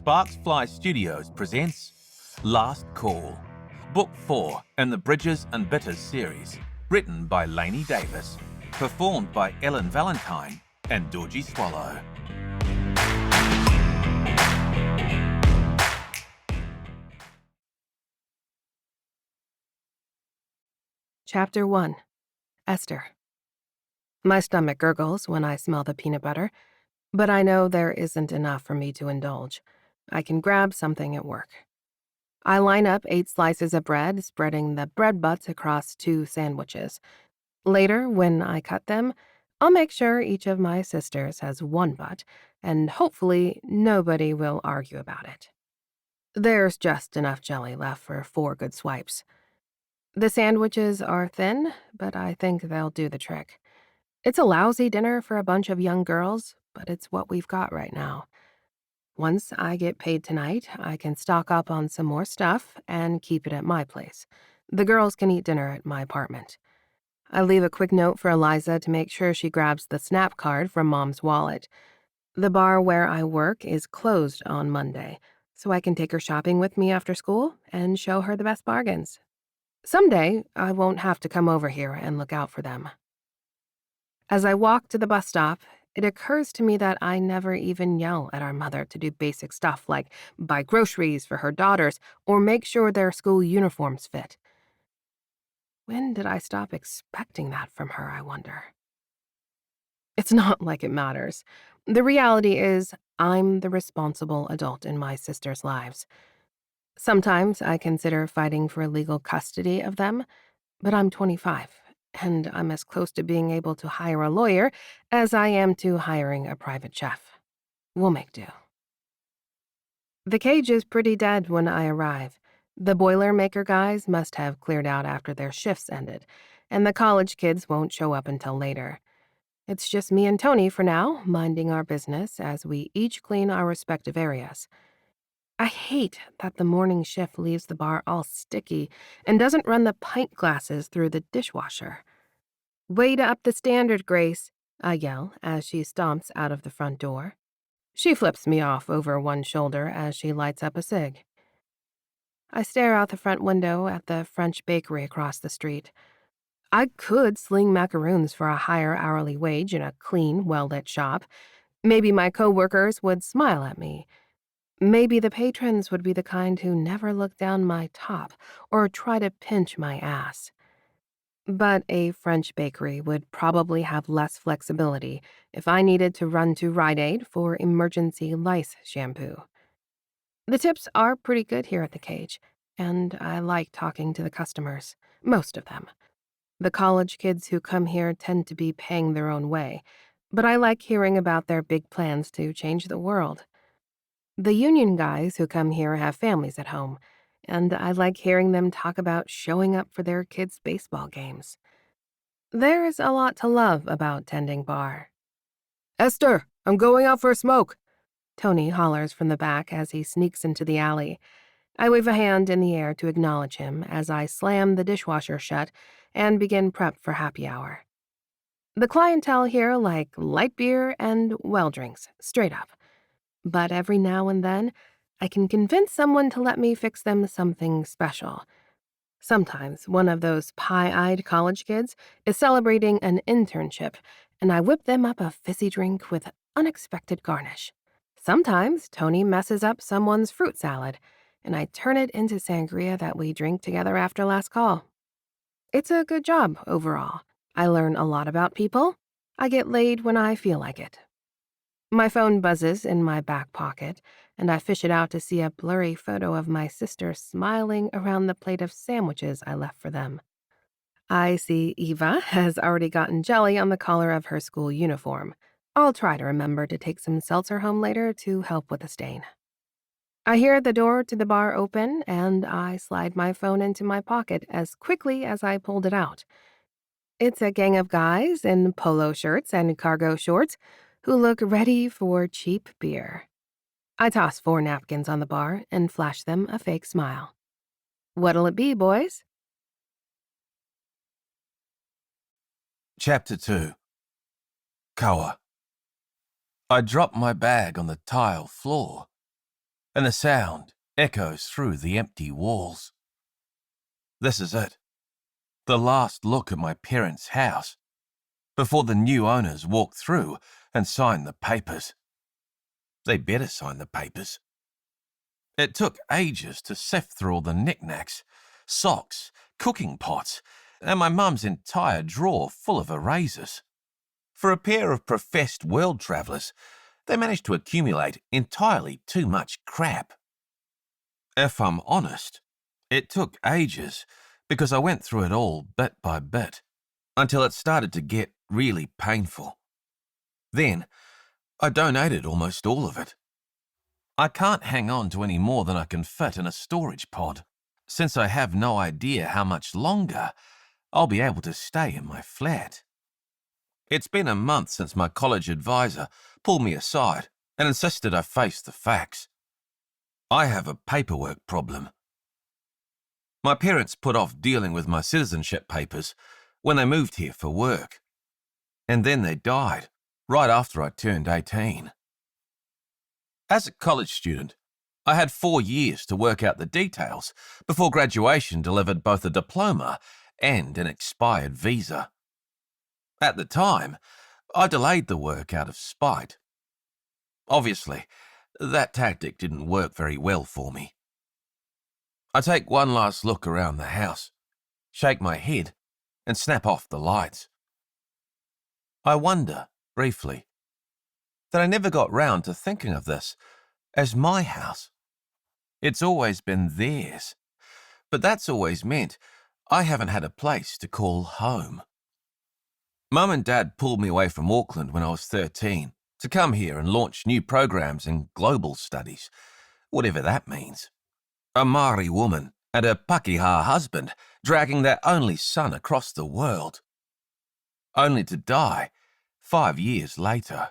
Sparksfly Studios presents Last Call, Book 4 in the Bridges and Bitters series, written by Lainey Davis, performed by Ehlen Valentine and Dorje Swallow. Chapter 1. Esther. My stomach gurgles when I smell the peanut butter, but I know there isn't enough for me to indulge. I can grab something at work. I line up 8 slices of bread, spreading the bread butts across 2 sandwiches. Later, when I cut them, I'll make sure each of my sisters has 1 butt, and hopefully nobody will argue about it. There's just enough jelly left for 4 good swipes. The sandwiches are thin, but I think they'll do the trick. It's a lousy dinner for a bunch of young girls, but it's what we've got right now. Once I get paid tonight, I can stock up on some more stuff and keep it at my place. The girls can eat dinner at my apartment. I leave a quick note for Eliza to make sure she grabs the Snap card from Mom's wallet. The bar where I work is closed on Monday, so I can take her shopping with me after school and show her the best bargains. Someday, I won't have to come over here and look out for them. As I walk to the bus stop, it occurs to me that I never even yell at our mother to do basic stuff like buy groceries for her daughters or make sure their school uniforms fit. When did I stop expecting that from her, I wonder? It's not like it matters. The reality is, I'm the responsible adult in my sisters' lives. Sometimes I consider fighting for legal custody of them, but I'm 25, and I'm as close to being able to hire a lawyer as I am to hiring a private chef. We'll make do. The cage is pretty dead when I arrive. The Boilermaker guys must have cleared out after their shifts ended, and the college kids won't show up until later. It's just me and Tony for now, minding our business as we each clean our respective areas. I hate that the morning shift leaves the bar all sticky and doesn't run the pint glasses through the dishwasher. "Way to up the standard, Grace," I yell as she stomps out of the front door. She flips me off over one shoulder as she lights up a cig. I stare out the front window at the French bakery across the street. I could sling macaroons for a higher hourly wage in a clean, well-lit shop. Maybe my coworkers would smile at me. Maybe the patrons would be the kind who never look down my top or try to pinch my ass. But a French bakery would probably have less flexibility if I needed to run to Rite Aid for emergency lice shampoo. The tips are pretty good here at the cage, and I like talking to the customers, most of them. The college kids who come here tend to be paying their own way, but I like hearing about their big plans to change the world. The union guys who come here have families at home, and I like hearing them talk about showing up for their kids' baseball games. There's a lot to love about tending bar. "Esther, I'm going out for a smoke," Tony hollers from the back as he sneaks into the alley. I wave a hand in the air to acknowledge him as I slam the dishwasher shut and begin prep for happy hour. The clientele here like light beer and well drinks, straight up. But every now and then, I can convince someone to let me fix them something special. Sometimes one of those pie-eyed college kids is celebrating an internship, and I whip them up a fizzy drink with unexpected garnish. Sometimes Tony messes up someone's fruit salad, and I turn it into sangria that we drink together after last call. It's a good job overall. I learn a lot about people. I get laid when I feel like it. My phone buzzes in my back pocket, and I fish it out to see a blurry photo of my sister smiling around the plate of sandwiches I left for them. I see Eva has already gotten jelly on the collar of her school uniform. I'll try to remember to take some seltzer home later to help with the stain. I hear the door to the bar open, and I slide my phone into my pocket as quickly as I pulled it out. It's a gang of guys in polo shirts and cargo shorts who look ready for cheap beer. I toss 4 napkins on the bar and flash them a fake smile. "What'll it be, boys?" Chapter 2. Kawa. I drop my bag on the tile floor. and the sound echoes through the empty walls. This is it, the last look at my parents' house, before the new owners walk through and sign the papers. They better sign the papers. It took ages to sift through all the knickknacks, socks, cooking pots, and my mum's entire drawer full of erasers. For a pair of professed world travellers, they managed to accumulate entirely too much crap. If I'm honest, it took ages because I went through it all bit by bit until it started to get really painful. Then, I donated almost all of it. I can't hang on to any more than I can fit in a storage pod, since I have no idea how much longer I'll be able to stay in my flat. It's been a month since my college advisor pulled me aside and insisted I face the facts. I have a paperwork problem. My parents put off dealing with my citizenship papers when they moved here for work. And then they died right after I turned 18. As a college student, I had 4 years to work out the details before graduation delivered both a diploma and an expired visa. At the time, I delayed the work out of spite. Obviously, that tactic didn't work very well for me. I take one last look around the house, shake my head, and snap off the lights. I wonder, briefly, that I never got round to thinking of this as my house. It's always been theirs, but that's always meant I haven't had a place to call home. Mum and Dad pulled me away from Auckland when I was 13 to come here and launch new programs in global studies, whatever that means. A Māori woman and her Pakeha husband dragging their only son across the world, only to die 5 years later.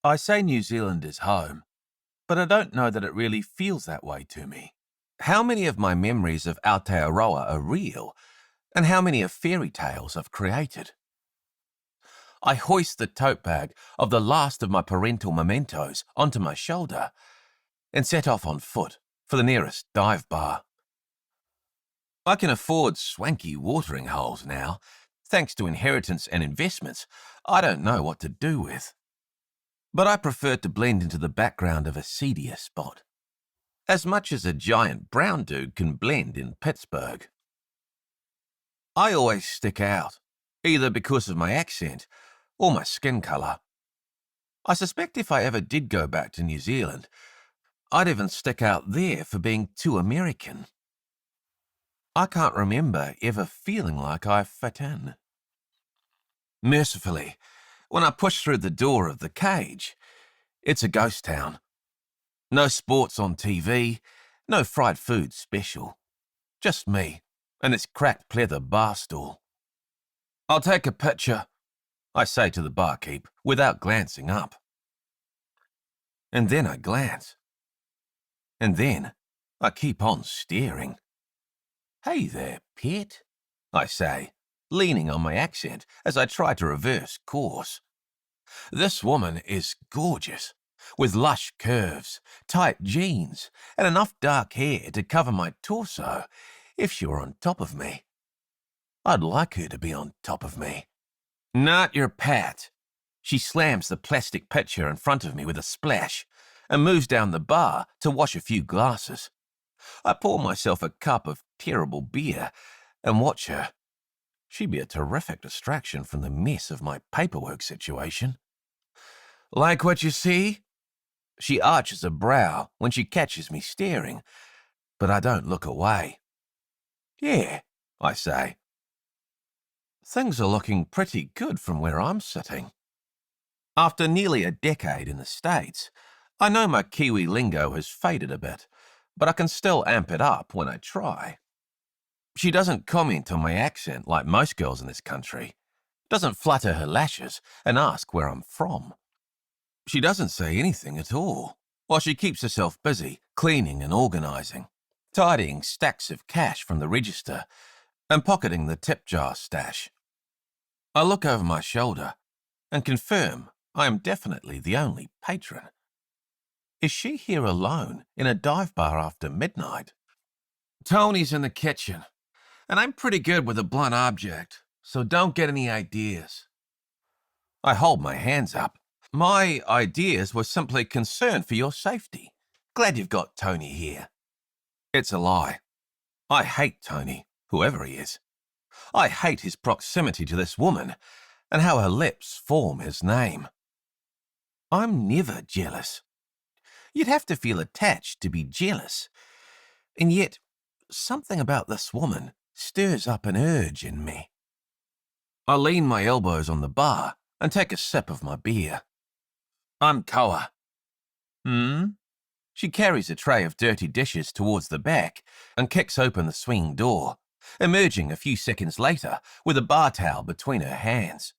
I say New Zealand is home, but I don't know that it really feels that way to me. How many of my memories of Aotearoa are real, and how many are fairy tales I've created? I hoist the tote bag of the last of my parental mementos onto my shoulder and set off on foot for the nearest dive bar. I can afford swanky watering holes now, thanks to inheritance and investments I don't know what to do with. But I prefer to blend into the background of a seedier spot, as much as a giant brown dude can blend in Pittsburgh. I always stick out, either because of my accent or my skin colour. I suspect if I ever did go back to New Zealand, I'd even stick out there for being too American. I can't remember ever feeling like I fit in. Mercifully, when I push through the door of the cage, it's a ghost town. No sports on TV, no fried food special. Just me and this cracked pleather bar stool. "I'll take a picture," I say to the barkeep without glancing up. And then I glance. And then I keep on staring. "Hey there, pet," I say, leaning on my accent as I try to reverse course. This woman is gorgeous, with lush curves, tight jeans, and enough dark hair to cover my torso if she were on top of me. I'd like her to be on top of me. "Not your Pat." She slams the plastic pitcher in front of me with a splash and moves down the bar to wash a few glasses. I pour myself a cup of terrible beer and watch her. She'd be a terrific distraction from the mess of my paperwork situation. "Like what you see?" She arches a brow when she catches me staring, but I don't look away. "Yeah," I say. Things are looking pretty good from where I'm sitting. After nearly a decade in the States, I know my Kiwi lingo has faded a bit, but I can still amp it up when I try. She doesn't comment on my accent like most girls in this country, doesn't flutter her lashes and ask where I'm from. She doesn't say anything at all, while she keeps herself busy cleaning and organising, tidying stacks of cash from the register and pocketing the tip jar stash. I look over my shoulder and confirm I am definitely the only patron. Is she here alone in a dive bar after midnight? Tony's in the kitchen, and I'm pretty good with a blunt object, so don't get any ideas. I hold my hands up. My ideas were simply concerned for your safety. Glad you've got Tony here. It's a lie. I hate Tony, whoever he is. I hate his proximity to this woman and how her lips form his name. I'm never jealous. You'd have to feel attached to be jealous. And yet, something about this woman stirs up an urge in me. I lean my elbows on the bar and take a sip of my beer. I'm Koa. She carries a tray of dirty dishes towards the back and kicks open the swing door, emerging a few seconds later with a bar towel between her hands.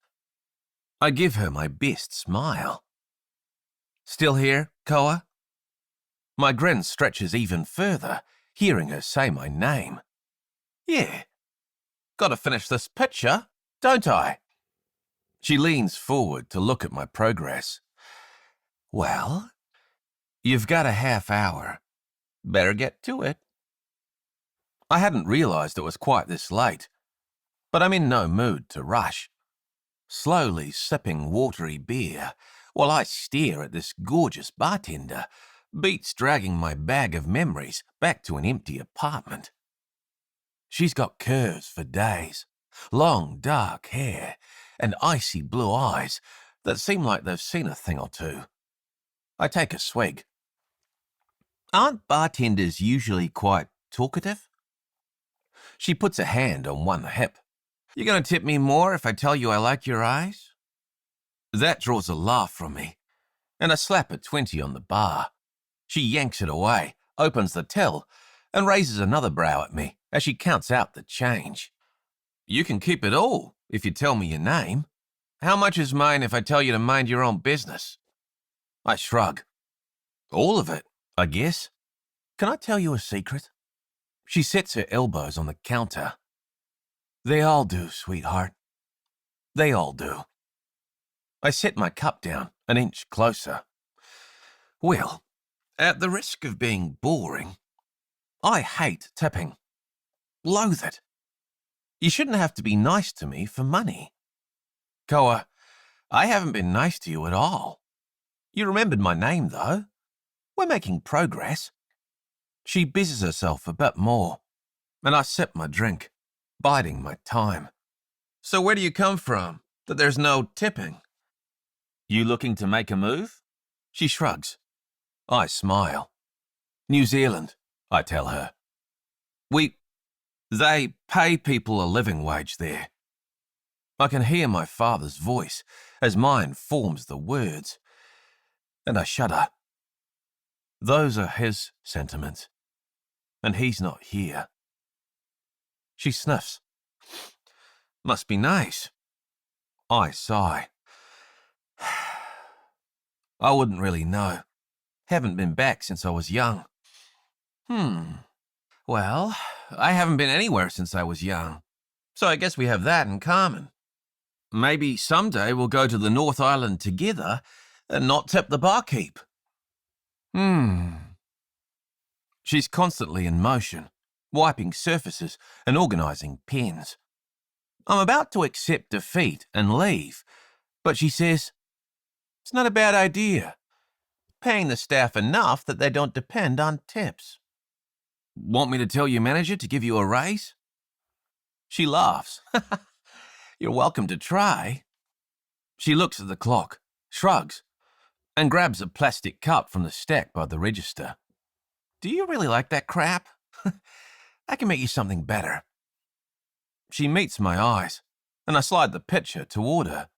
I give her my best smile. Still here, Koa? My grin stretches even further, hearing her say my name. Yeah. Gotta finish this picture, don't I? She leans forward to look at my progress. Well, you've got a half hour. Better get to it. I hadn't realized it was quite this late, but I'm in no mood to rush. Slowly sipping watery beer while I stare at this gorgeous bartender beats dragging my bag of memories back to an empty apartment. She's got curves for days, long dark hair, and icy blue eyes that seem like they've seen a thing or two. I take a swig. Aren't bartenders usually quite talkative? She puts a hand on one hip. You gonna tip me more if I tell you I like your eyes? That draws a laugh from me, and I slap a 20 on the bar. She yanks it away, opens the till, and raises another brow at me as she counts out the change. You can keep it all if you tell me your name. How much is mine if I tell you to mind your own business? I shrug. All of it, I guess. Can I tell you a secret? She sets her elbows on the counter. They all do, sweetheart. They all do. I set my cup down an inch closer. Well, at the risk of being boring, I hate tipping. Loathe it. You shouldn't have to be nice to me for money. Koa, I haven't been nice to you at all. You remembered my name, though. We're making progress. She busies herself a bit more, and I sip my drink, biding my time. So where do you come from, that there's no tipping? You looking to make a move? She shrugs. I smile. New Zealand, I tell her. They pay people a living wage there. I can hear my father's voice as mine forms the words, and I shudder. Those are his sentiments, and he's not here. She sniffs. Must be nice. I sigh. I wouldn't really know. Haven't been back since I was young. Well, I haven't been anywhere since I was young, so I guess we have that in common. Maybe someday we'll go to the North Island together and not tip the barkeep. She's constantly in motion, wiping surfaces and organising pens. I'm about to accept defeat and leave, but she says, it's not a bad idea. Paying the staff enough that they don't depend on tips. Want me to tell your manager to give you a raise? She laughs. You're welcome to try. She looks at the clock, shrugs, and grabs a plastic cup from the stack by the register. Do you really like that crap? I can make you something better. She meets my eyes, and I slide the pitcher toward her.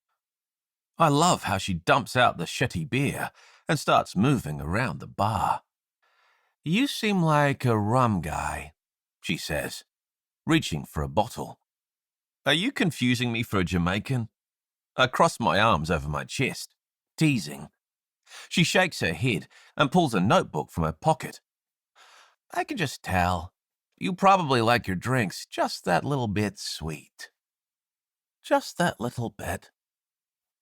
I love how she dumps out the shitty beer and starts moving around the bar. You seem like a rum guy, she says, reaching for a bottle. Are you confusing me for a Jamaican? I cross my arms over my chest, teasing. She shakes her head and pulls a notebook from her pocket. I can just tell. You probably like your drinks just that little bit sweet. Just that little bit,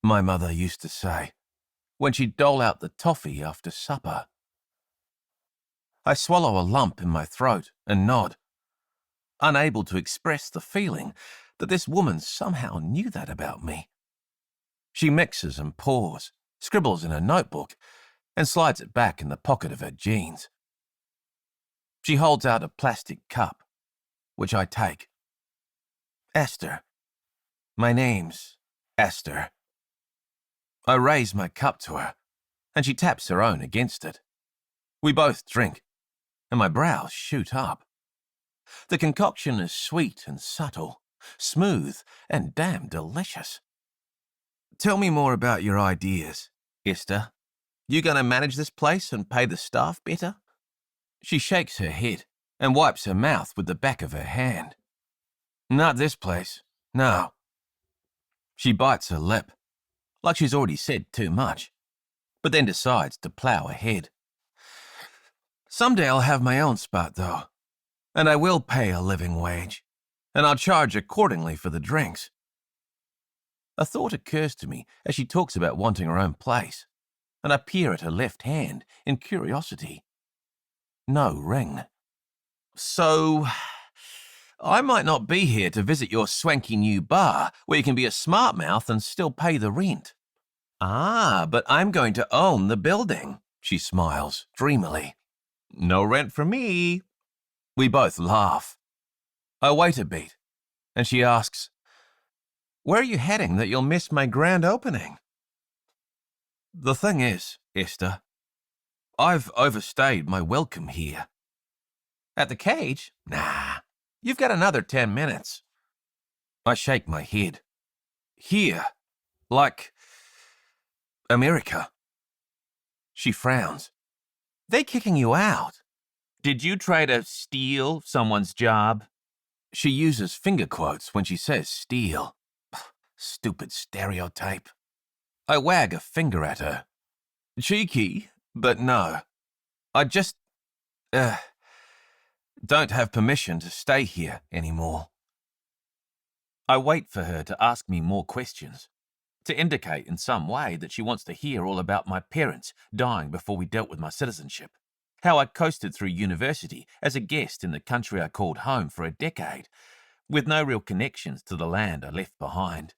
my mother used to say, when she'd dole out the toffee after supper. I swallow a lump in my throat and nod, unable to express the feeling that this woman somehow knew that about me. She mixes and pours, scribbles in a notebook, and slides it back in the pocket of her jeans. She holds out a plastic cup, which I take. Esther. My name's Esther. I raise my cup to her, and she taps her own against it. We both drink, and my brows shoot up. The concoction is sweet and subtle, smooth and damn delicious. Tell me more about your ideas, Esther. You gonna manage this place and pay the staff better? She shakes her head and wipes her mouth with the back of her hand. Not this place, no. She bites her lip, like she's already said too much, but then decides to plough ahead. Someday I'll have my own spot, though, and I will pay a living wage, and I'll charge accordingly for the drinks. A thought occurs to me as she talks about wanting her own place, and I peer at her left hand in curiosity. No ring. So, I might not be here to visit your swanky new bar where you can be a smart mouth and still pay the rent. Ah, but I'm going to own the building, she smiles dreamily. No rent for me. We both laugh. I wait a beat, and she asks, Where are you heading that you'll miss my grand opening? The thing is, Esther, I've overstayed my welcome here. At the cage? Nah, you've got another 10 minutes. I shake my head. Here, like America. She frowns. They kicking you out. Did you try to steal someone's job? She uses finger quotes when she says steal. Stupid stereotype. I wag a finger at her. Cheeky, but no. I just, don't have permission to stay here anymore. I wait for her to ask me more questions, to indicate in some way that she wants to hear all about my parents dying before we dealt with my citizenship, how I coasted through university as a guest in the country I called home for a decade, with no real connections to the land I left behind,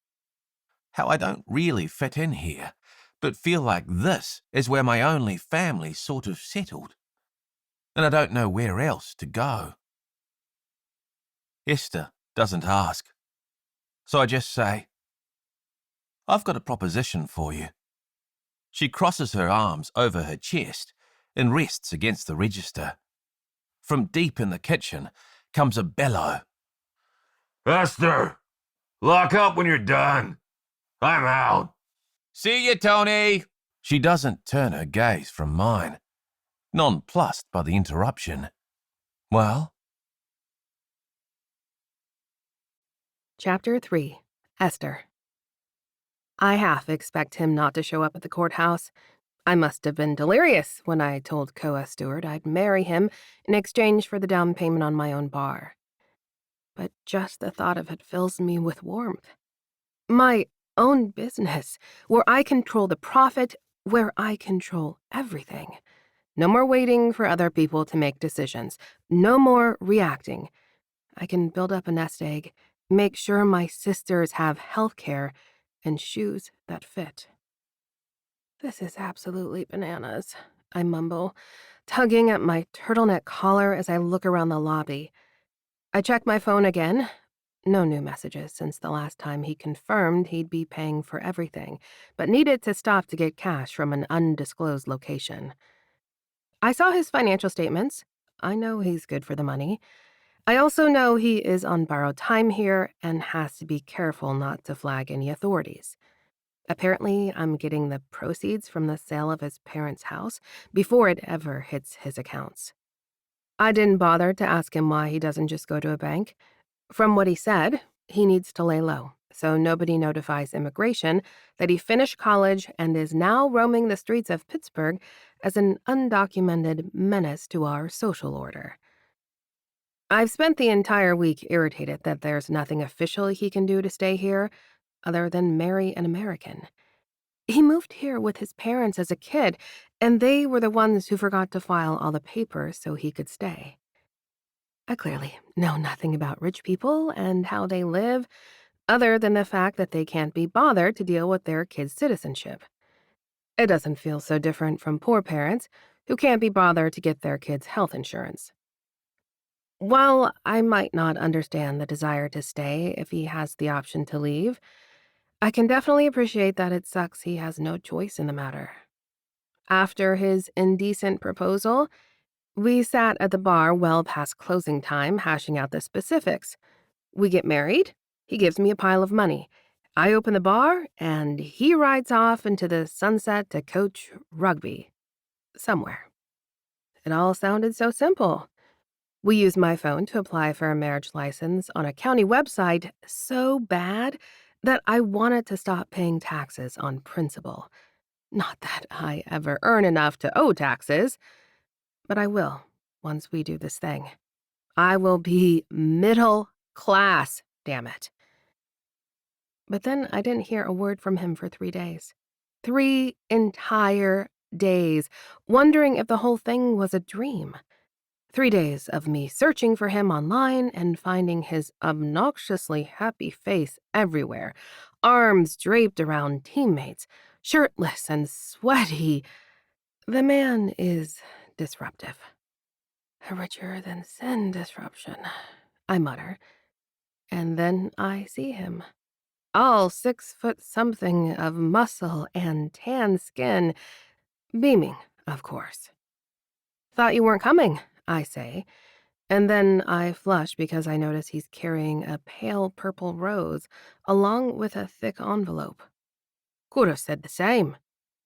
how I don't really fit in here, but feel like this is where my only family sort of settled, and I don't know where else to go. Esther doesn't ask, so I just say, I've got a proposition for you. She crosses her arms over her chest and rests against the register. From deep in the kitchen comes a bellow. Esther, lock up when you're done. I'm out. See you, Tony. She doesn't turn her gaze from mine, nonplussed by the interruption. Well? Chapter 3. Esther. I half expect him not to show up at the courthouse. I must have been delirious when I told Koa Stewart I'd marry him in exchange for the down payment on my own bar. But just the thought of it fills me with warmth. My own business, where I control the profit, where I control everything. No more waiting for other people to make decisions. No more reacting. I can build up a nest egg, make sure my sisters have health care, and shoes that fit. This is absolutely bananas, I mumble, tugging at my turtleneck collar as I look around the lobby. I check my phone again. No new messages since the last time he confirmed he'd be paying for everything, but needed to stop to get cash from an undisclosed location. I saw his financial statements. I know he's good for the money. I also know he is on borrowed time here and has to be careful not to flag any authorities. Apparently, I'm getting the proceeds from the sale of his parents' house before it ever hits his accounts. I didn't bother to ask him why he doesn't just go to a bank. From what he said, he needs to lay low, so nobody notifies immigration that he finished college and is now roaming the streets of Pittsburgh as an undocumented menace to our social order. I've spent the entire week irritated that there's nothing official he can do to stay here other than marry an American. He moved here with his parents as a kid, and they were the ones who forgot to file all the papers so he could stay. I clearly know nothing about rich people and how they live, other than the fact that they can't be bothered to deal with their kids' citizenship. It doesn't feel so different from poor parents who can't be bothered to get their kids' health insurance. While I might not understand the desire to stay if he has the option to leave, I can definitely appreciate that it sucks he has no choice in the matter. After his indecent proposal, we sat at the bar well past closing time, hashing out the specifics. We get married, he gives me a pile of money. I open the bar, and he rides off into the sunset to coach rugby somewhere. It all sounded so simple. We used my phone to apply for a marriage license on a county website so bad that I wanted to stop paying taxes on principle. Not that I ever earn enough to owe taxes, but I will once we do this thing. I will be middle class, damn it. But then I didn't hear a word from him for 3 days. 3 entire days, wondering if the whole thing was a dream. 3 days of me searching for him online and finding his obnoxiously happy face everywhere, arms draped around teammates, shirtless and sweaty. The man is disruptive. A richer-than-sin disruption, I mutter, and then I see him. All 6-foot-something of muscle and tan skin, beaming, of course. "Thought you weren't coming," I say, and then I flush because I notice he's carrying a pale purple rose along with a thick envelope. "Could have said the same,"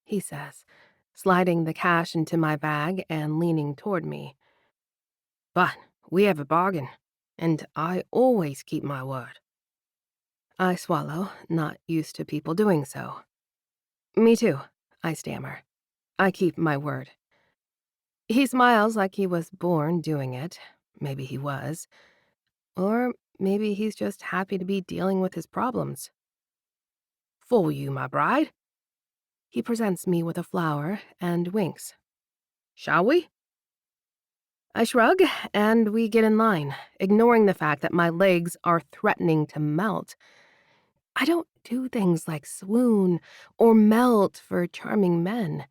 he says, sliding the cash into my bag and leaning toward me. "But we have a bargain, and I always keep my word." I swallow, not used to people doing so. "Me too," I stammer. "I keep my word." He smiles like he was born doing it. Maybe he was. Or maybe he's just happy to be dealing with his problems. "For you, my bride." He presents me with a flower and winks. "Shall we?" I shrug, and we get in line, ignoring the fact that my legs are threatening to melt. I don't do things like swoon or melt for charming men.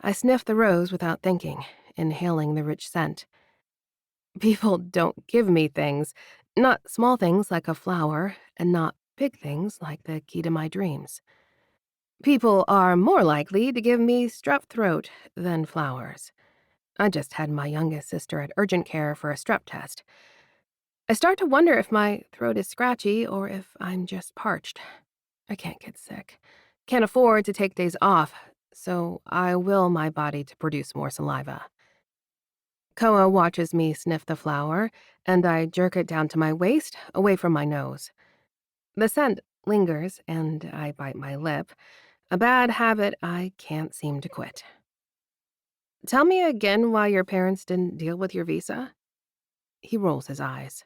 I sniff the rose without thinking, inhaling the rich scent. People don't give me things, not small things like a flower, and not big things like the key to my dreams. People are more likely to give me strep throat than flowers. I just had my youngest sister at urgent care for a strep test. I start to wonder if my throat is scratchy or if I'm just parched. I can't get sick. Can't afford to take days off, so I will my body to produce more saliva. Koa watches me sniff the flower, and I jerk it down to my waist, away from my nose. The scent lingers, and I bite my lip, a bad habit I can't seem to quit. "Tell me again why your parents didn't deal with your visa?" He rolls his eyes.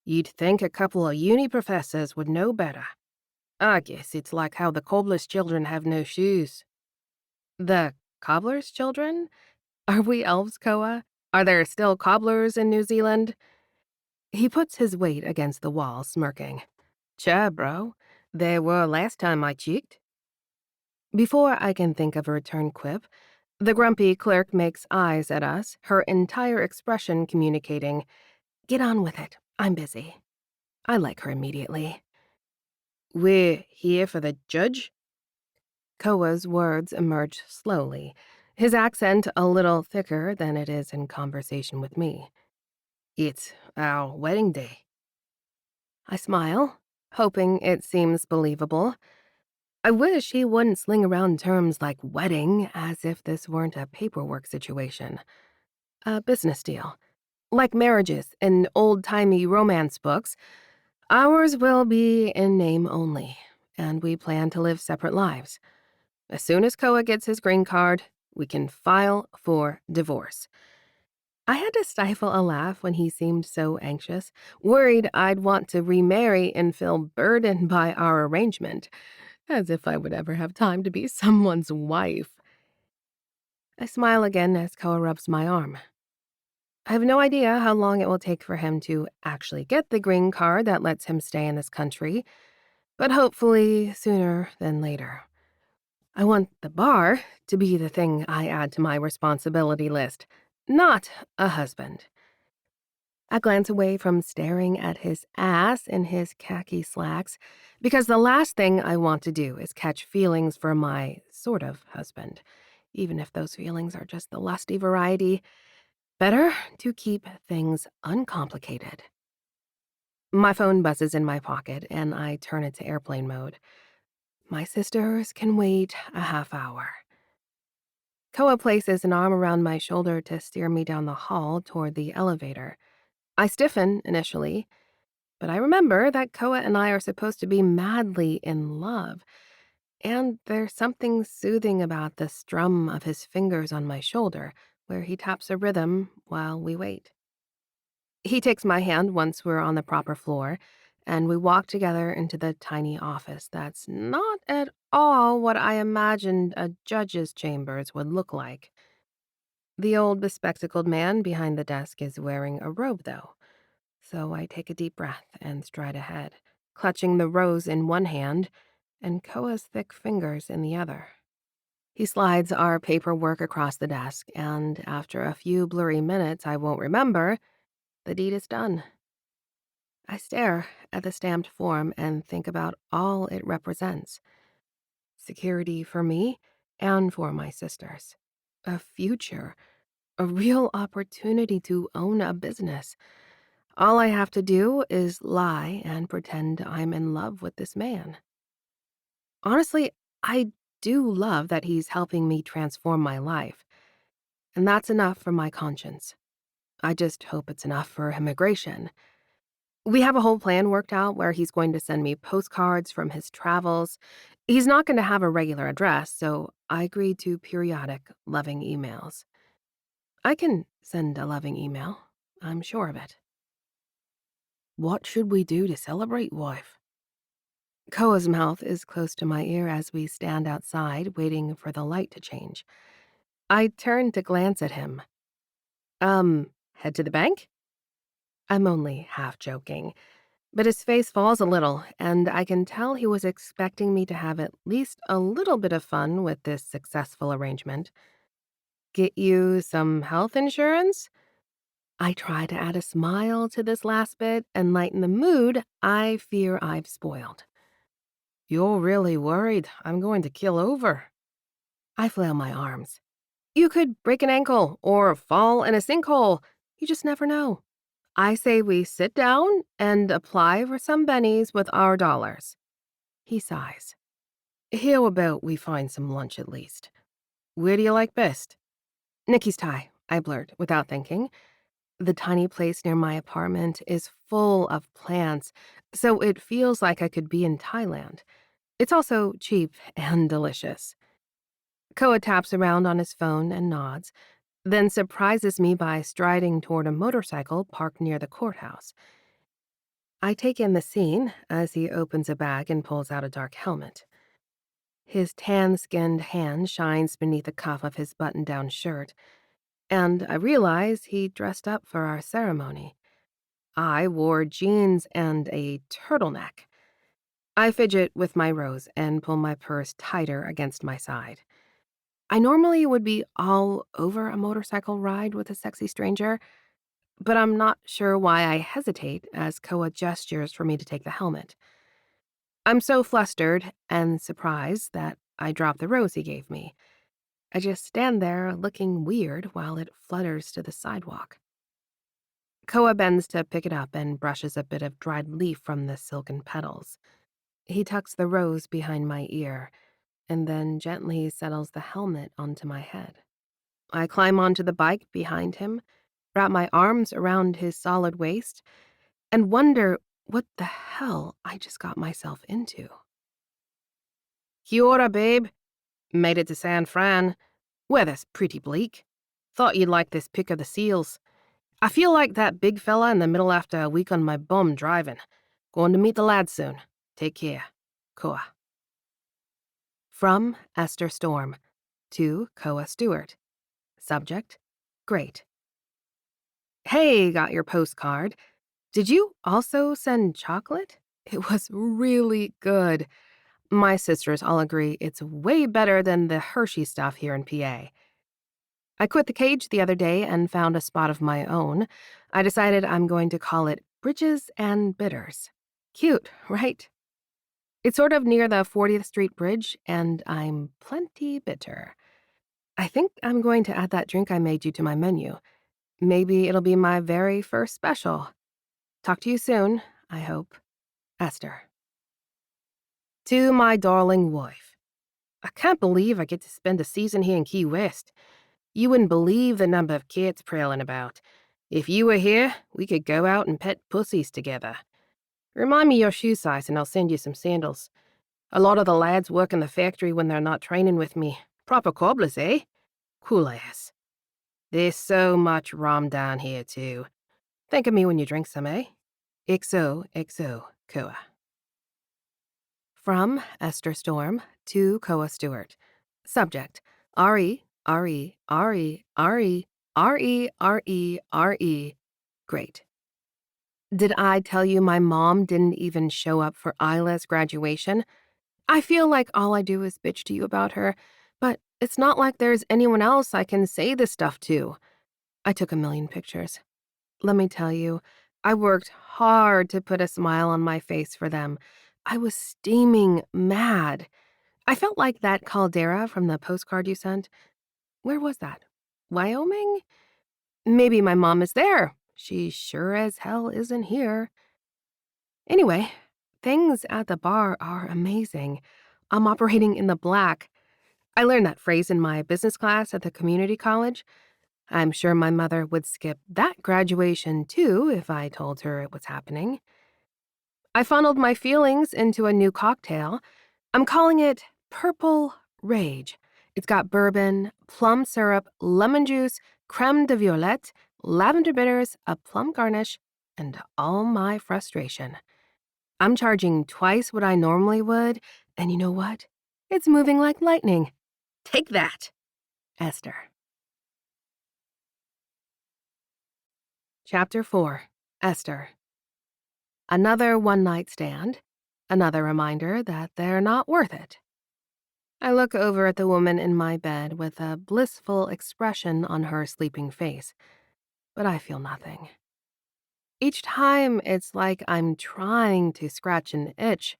"You'd think a couple of uni professors would know better. I guess it's like how the cobbler's children have no shoes." "The cobbler's children? Are we elves, Koa? Are there still cobblers in New Zealand?" He puts his weight against the wall, smirking. "Sure, bro. There were last time I checked." Before I can think of a return quip, the grumpy clerk makes eyes at us, her entire expression communicating, "Get on with it. I'm busy." I like her immediately. "We're here for the judge?" Koa's words emerge slowly, his accent a little thicker than it is in conversation with me. "It's our wedding day." I smile, hoping it seems believable. I wish he wouldn't sling around terms like wedding as if this weren't a paperwork situation. A business deal. Like marriages in old-timey romance books, ours will be in name only, and we plan to live separate lives. As soon as Koa gets his green card, we can file for divorce. I had to stifle a laugh when he seemed so anxious, worried I'd want to remarry and feel burdened by our arrangement. As if I would ever have time to be someone's wife. I smile again as Koa rubs my arm. I have no idea how long it will take for him to actually get the green card that lets him stay in this country, but hopefully sooner than later. I want the bar to be the thing I add to my responsibility list, not a husband. I glance away from staring at his ass in his khaki slacks, because the last thing I want to do is catch feelings for my sort of husband, even if those feelings are just the lusty variety. Better to keep things uncomplicated. My phone buzzes in my pocket, and I turn it to airplane mode. My sisters can wait a half hour. Koa places an arm around my shoulder to steer me down the hall toward the elevator. I stiffen initially, but I remember that Koa and I are supposed to be madly in love, and there's something soothing about the strum of his fingers on my shoulder, where he taps a rhythm while we wait. He takes my hand once we're on the proper floor, and we walk together into the tiny office that's not at all what I imagined a judge's chambers would look like. The old bespectacled man behind the desk is wearing a robe, though, so I take a deep breath and stride ahead, clutching the rose in one hand and Koa's thick fingers in the other. He slides our paperwork across the desk, and after a few blurry minutes I won't remember, the deed is done. I stare at the stamped form and think about all it represents. Security for me and for my sisters. A future. A real opportunity to own a business. All I have to do is lie and pretend I'm in love with this man. Honestly, I do love that he's helping me transform my life, and that's enough for my conscience. I just hope it's enough for immigration. We have a whole plan worked out where he's going to send me postcards from his travels. He's not going to have a regular address, so I agreed to periodic loving emails. I can send a loving email, I'm sure of it. What should we do to celebrate, wife? Koa's mouth is close to my ear as we stand outside, waiting for the light to change. I turn to glance at him. Head to the bank? I'm only half joking, but his face falls a little, and I can tell he was expecting me to have at least a little bit of fun with this successful arrangement. Get you some health insurance? I try to add a smile to this last bit and lighten the mood I fear I've spoiled. You're really worried I'm going to keel over. I flail my arms. You could break an ankle or fall in a sinkhole. You just never know. I say we sit down and apply for some bennies with our dollars. He sighs. How about we find some lunch at least? Where do you like best? Nikki's Thai, I blurt without thinking. The tiny place near my apartment is full of plants, so it feels like I could be in Thailand. It's also cheap and delicious. Koa taps around on his phone and nods, then surprises me by striding toward a motorcycle parked near the courthouse. I take in the scene as he opens a bag and pulls out a dark helmet. His tan-skinned hand shines beneath the cuff of his button-down shirt, and I realize he dressed up for our ceremony. I wore jeans and a turtleneck. I fidget with my rose and pull my purse tighter against my side. I normally would be all over a motorcycle ride with a sexy stranger, but I'm not sure why I hesitate as Koa gestures for me to take the helmet. I'm so flustered and surprised that I drop the rose he gave me. I just stand there looking weird while it flutters to the sidewalk. Koa bends to pick it up and brushes a bit of dried leaf from the silken petals. He tucks the rose behind my ear and then gently settles the helmet onto my head. I climb onto the bike behind him, wrap my arms around his solid waist, and wonder what the hell I just got myself into. Kia ora, babe. Made it to San Fran. Weather's pretty bleak. Thought you'd like this pic of the seals. I feel like that big fella in the middle after a week on my bum driving. Going to meet the lads soon. Take care. Koa. From Esther Storm to Koa Stewart. Subject: Great. Hey, got your postcard. Did you also send chocolate? It was really good. My sisters all agree it's way better than the Hershey stuff here in PA. I quit the cage the other day and found a spot of my own. I decided I'm going to call it Bridges and Bitters. Cute, right? It's sort of near the 40th Street Bridge, and I'm plenty bitter. I think I'm going to add that drink I made you to my menu. Maybe it'll be my very first special. Talk to you soon, I hope. Esther. To my darling wife. I can't believe I get to spend a season here in Key West. You wouldn't believe the number of kids prowling about. If you were here, we could go out and pet pussies together. Remind me your shoe size and I'll send you some sandals. A lot of the lads work in the factory when they're not training with me. Proper cobblers, eh? Cool ass. There's so much rum down here, too. Think of me when you drink some, eh? XOXO, Koa. From Esther Storm to Koa Stewart. Subject: R-E. Great. Did I tell you my mom didn't even show up for Isla's graduation? I feel like all I do is bitch to you about her, but it's not like there's anyone else I can say this stuff to. I took a million pictures. Let me tell you, I worked hard to put a smile on my face for them. I was steaming mad. I felt like that caldera from the postcard you sent. Where was that? Wyoming? Maybe my mom is there. She sure as hell isn't here. Anyway, things at the bar are amazing. I'm operating in the black. I learned that phrase in my business class at the community college. I'm sure my mother would skip that graduation too if I told her it was happening. I funneled my feelings into a new cocktail. I'm calling it Purple Rage. It's got bourbon, plum syrup, lemon juice, creme de violette, lavender bitters, a plum garnish, and all my frustration. I'm charging twice what I normally would, and you know what? It's moving like lightning. Take that, Esther. Chapter 4. Esther. Another one-night stand. Another reminder that they're not worth it. I look over at the woman in my bed with a blissful expression on her sleeping face, but I feel nothing. Each time, it's like I'm trying to scratch an itch,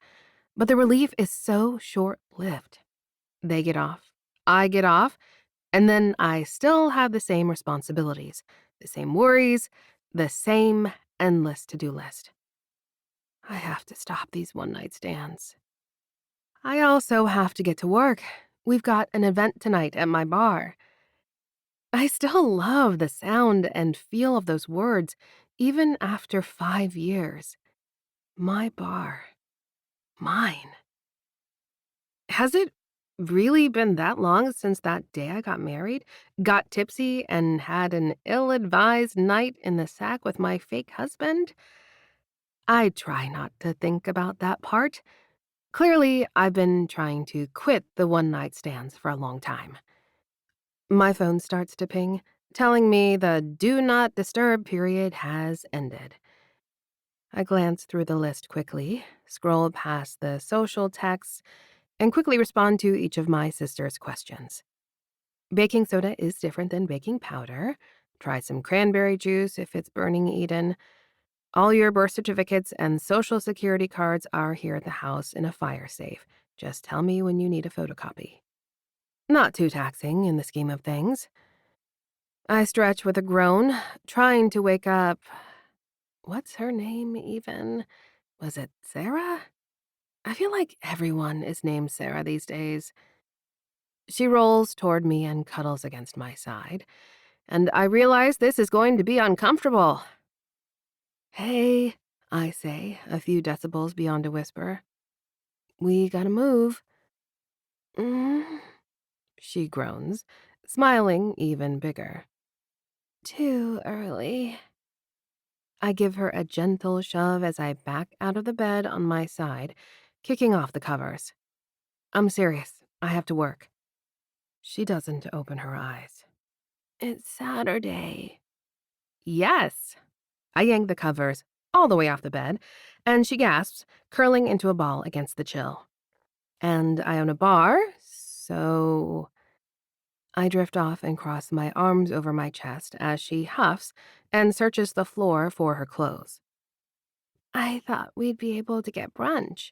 but the relief is so short-lived. They get off, I get off, and then I still have the same responsibilities, the same worries, the same endless to-do list. I have to stop these one-night stands. I also have to get to work. We've got an event tonight at my bar. I still love the sound and feel of those words, even after 5 years. My bar. Mine. Has it really been that long since that day I got married, got tipsy, and had an ill-advised night in the sack with my fake husband? I try not to think about that part. Clearly, I've been trying to quit the one-night stands for a long time. My phone starts to ping, telling me the do not disturb period has ended. I glance through the list quickly, scroll past the social texts, and quickly respond to each of my sister's questions. Baking soda is different than baking powder. Try some cranberry juice if it's burning Eden. All your birth certificates and social security cards are here at the house in a fire safe. Just tell me when you need a photocopy. Not too taxing in the scheme of things. I stretch with a groan, trying to wake up. What's her name, even? Was it Sarah? I feel like everyone is named Sarah these days. She rolls toward me and cuddles against my side, and I realize this is going to be uncomfortable. Hey, I say, a few decibels beyond a whisper. We gotta move. Mm, she groans, smiling even bigger. Too early. I give her a gentle shove as I back out of the bed on my side, kicking off the covers. I'm serious. I have to work. She doesn't open her eyes. It's Saturday. Yes. I yank the covers all the way off the bed, and she gasps, curling into a ball against the chill. And I own a bar, so I drift off and cross my arms over my chest as she huffs and searches the floor for her clothes. I thought we'd be able to get brunch.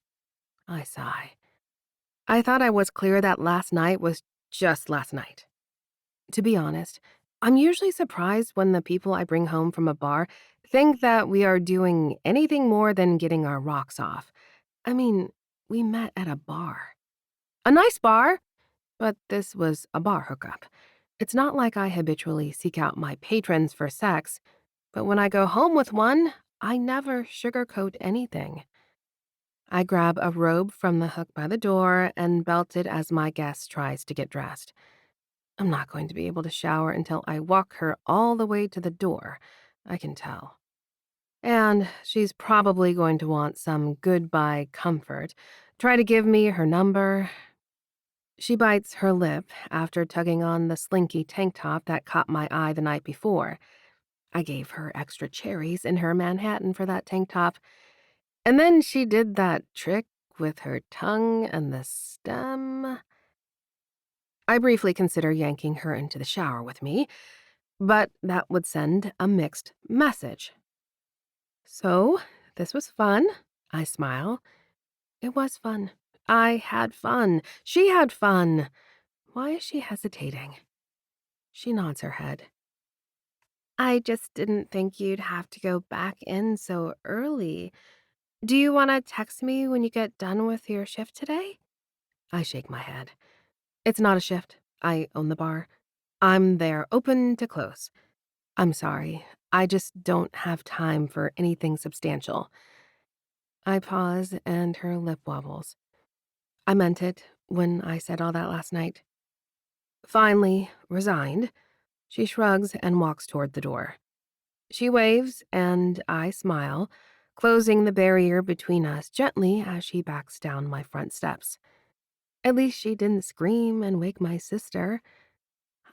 I sigh. I thought I was clear that last night was just last night. To be honest, I'm usually surprised when the people I bring home from a bar think that we are doing anything more than getting our rocks off. I mean, we met at a bar. A nice bar, but this was a bar hookup. It's not like I habitually seek out my patrons for sex, but when I go home with one, I never sugarcoat anything. I grab a robe from the hook by the door and belt it as my guest tries to get dressed. I'm not going to be able to shower until I walk her all the way to the door, I can tell. And she's probably going to want some goodbye comfort, try to give me her number. She bites her lip after tugging on the slinky tank top that caught my eye the night before. I gave her extra cherries in her Manhattan for that tank top. And then she did that trick with her tongue and the stem. I briefly consider yanking her into the shower with me, but that would send a mixed message. So, this was fun. I smile. It was fun. I had fun. She had fun. Why is she hesitating? She nods her head. I just didn't think you'd have to go back in so early. Do you want to text me when you get done with your shift today? I shake my head. It's not a shift. I own the bar. I'm there open to close. I'm sorry. I just don't have time for anything substantial. I pause and her lip wobbles. I meant it when I said all that last night. Finally, resigned, she shrugs and walks toward the door. She waves and I smile, closing the barrier between us gently as she backs down my front steps. At least she didn't scream and wake my sister.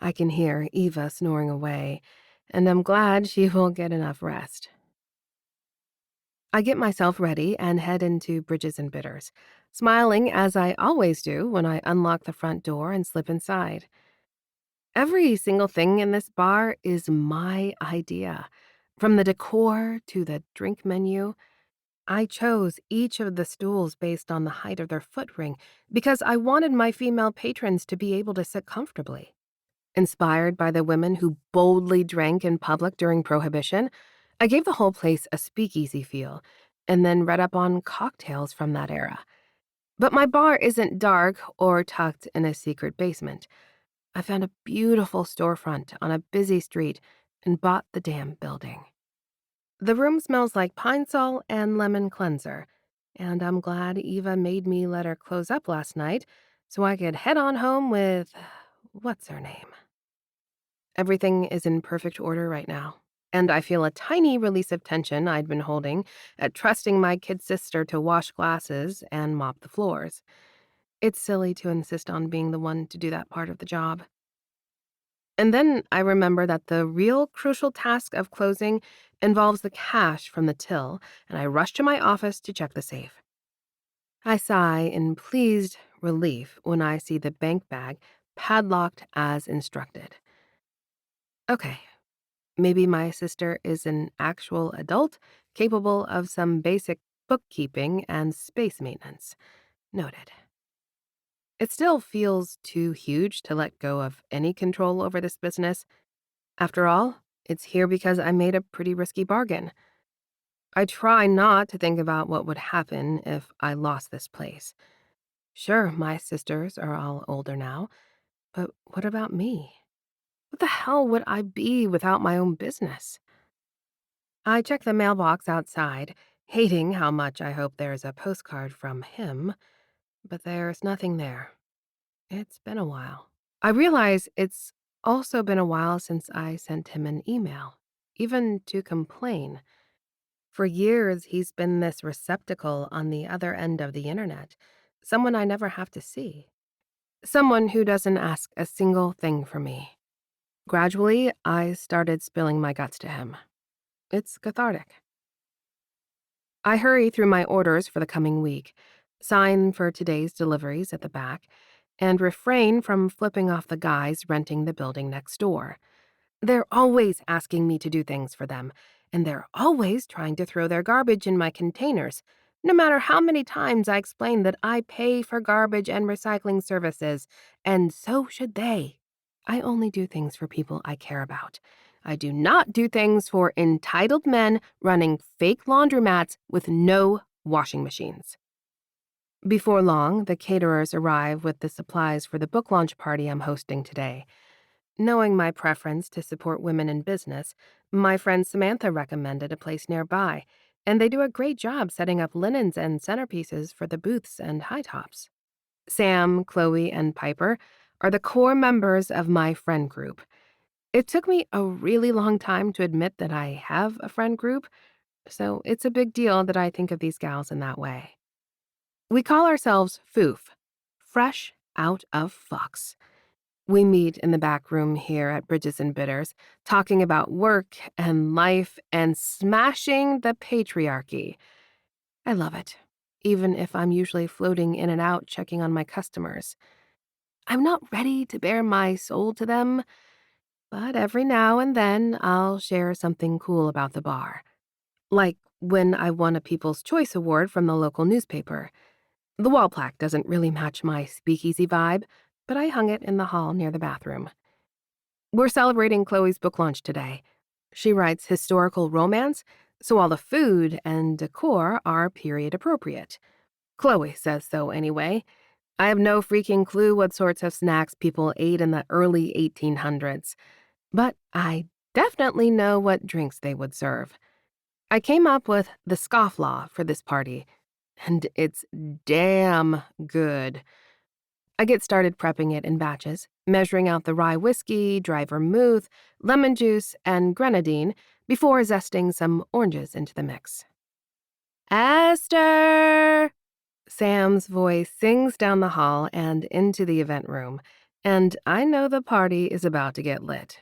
I can hear Eva snoring away, and I'm glad she will get enough rest. I get myself ready and head into Bridges and Bitters, smiling as I always do when I unlock the front door and slip inside. Every single thing in this bar is my idea. From the decor to the drink menu, I chose each of the stools based on the height of their foot ring because I wanted my female patrons to be able to sit comfortably. Inspired by the women who boldly drank in public during Prohibition, I gave the whole place a speakeasy feel and then read up on cocktails from that era. But my bar isn't dark or tucked in a secret basement. I found a beautiful storefront on a busy street and bought the damn building. The room smells like pine sol and lemon cleanser, and I'm glad Eva made me let her close up last night so I could head on home with what's her name. Everything is in perfect order right now, and I feel a tiny release of tension I'd been holding at trusting my kid sister to wash glasses and mop the floors. It's silly to insist on being the one to do that part of the job. And then I remember that the real crucial task of closing involves the cash from the till, and I rush to my office to check the safe. I sigh in pleased relief when I see the bank bag padlocked as instructed. Okay, maybe my sister is an actual adult capable of some basic bookkeeping and space maintenance. Noted. It still feels too huge to let go of any control over this business. After all, it's here because I made a pretty risky bargain. I try not to think about what would happen if I lost this place. Sure, my sisters are all older now, but what about me? What the hell would I be without my own business? I check the mailbox outside, hating how much I hope there's a postcard from him, but there's nothing there. It's been a while. I realize it's also been a while since I sent him an email, even to complain. For years, he's been this receptacle on the other end of the internet, someone I never have to see. Someone who doesn't ask a single thing from me. Gradually, I started spilling my guts to him. It's cathartic. I hurry through my orders for the coming week, sign for today's deliveries at the back, and refrain from flipping off the guys renting the building next door. They're always asking me to do things for them, and they're always trying to throw their garbage in my containers, no matter how many times I explain that I pay for garbage and recycling services, and so should they. I only do things for people I care about. I do not do things for entitled men running fake laundromats with no washing machines. Before long, the caterers arrive with the supplies for the book launch party I'm hosting today. Knowing my preference to support women in business, my friend Samantha recommended a place nearby, and they do a great job setting up linens and centerpieces for the booths and high tops. Sam, Chloe, and Piper are the core members of my friend group. It took me a really long time to admit that I have a friend group, so it's a big deal that I think of these gals in that way. We call ourselves FOOF, Fresh Out of Fox. We meet in the back room here at Bridges and Bitters, talking about work and life and smashing the patriarchy. I love it, even if I'm usually floating in and out checking on my customers. I'm not ready to bare my soul to them, but every now and then I'll share something cool about the bar. Like when I won a People's Choice Award from the local newspaper. The wall plaque doesn't really match my speakeasy vibe, but I hung it in the hall near the bathroom. We're celebrating Chloe's book launch today. She writes historical romance, so all the food and decor are period appropriate. Chloe says so anyway. I have no freaking clue what sorts of snacks people ate in the early 1800s, but I definitely know what drinks they would serve. I came up with the scofflaw for this party, and it's damn good. I get started prepping it in batches, measuring out the rye whiskey, dry vermouth, lemon juice, and grenadine before zesting some oranges into the mix. Esther! Sam's voice sings down the hall and into the event room, and I know the party is about to get lit.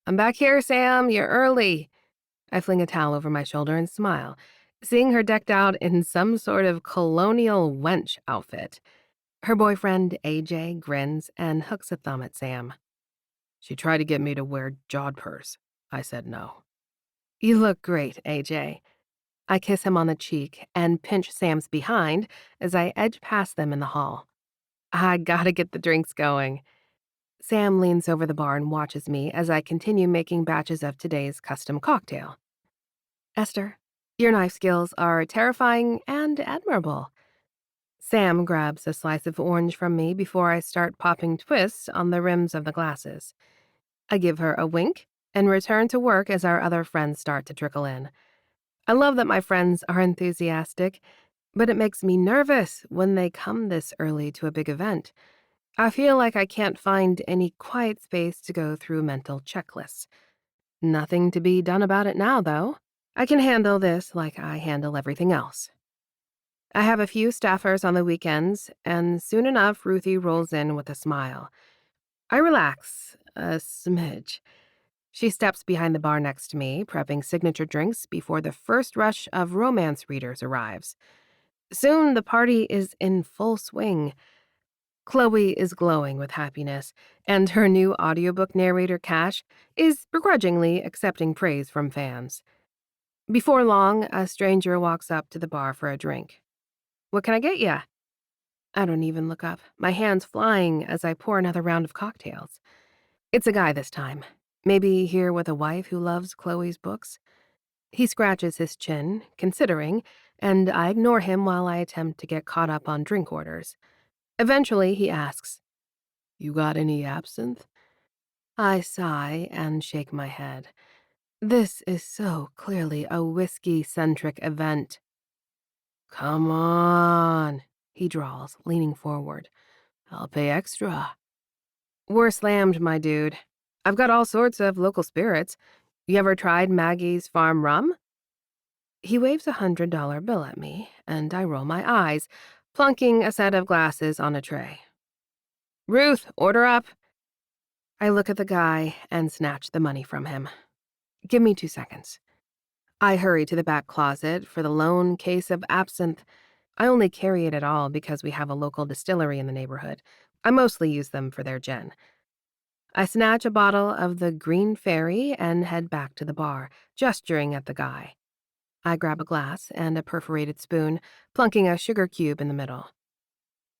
I'm back here, Sam, you're early. I fling a towel over my shoulder and smile, seeing her decked out in some sort of colonial wench outfit. Her boyfriend, AJ, grins and hooks a thumb at Sam. She tried to get me to wear jodhpurs. I said no. You look great, AJ. I kiss him on the cheek and pinch Sam's behind as I edge past them in the hall. I gotta get the drinks going. Sam leans over the bar and watches me as I continue making batches of today's custom cocktail. Esther, your knife skills are terrifying and admirable. Sam grabs a slice of orange from me before I start popping twists on the rims of the glasses. I give her a wink and return to work as our other friends start to trickle in. I love that my friends are enthusiastic, but it makes me nervous when they come this early to a big event. I feel like I can't find any quiet space to go through mental checklists. Nothing to be done about it now, though. I can handle this like I handle everything else. I have a few staffers on the weekends, and soon enough, Ruthie rolls in with a smile. I relax, a smidge. She steps behind the bar next to me, prepping signature drinks before the first rush of romance readers arrives. Soon, the party is in full swing. Chloe is glowing with happiness, and her new audiobook narrator, Cash, is begrudgingly accepting praise from fans. Before long, a stranger walks up to the bar for a drink. What can I get ya? I don't even look up, my hands flying as I pour another round of cocktails. It's a guy this time, maybe here with a wife who loves Chloe's books. He scratches his chin, considering, and I ignore him while I attempt to get caught up on drink orders. Eventually, he asks, "You got any absinthe?" I sigh and shake my head. This is so clearly a whiskey-centric event. "Come on," he drawls, leaning forward. "I'll pay extra." "We're slammed, my dude. I've got all sorts of local spirits. You ever tried Maggie's Farm Rum?" He waves $100 bill at me, and I roll my eyes, plunking a set of glasses on a tray. Ruth, order up. I look at the guy and snatch the money from him. Give me 2 seconds. I hurry to the back closet for the lone case of absinthe. I only carry it at all because we have a local distillery in the neighborhood. I mostly use them for their gin. I snatch a bottle of the Green Fairy and head back to the bar, gesturing at the guy. I grab a glass and a perforated spoon, plunking a sugar cube in the middle.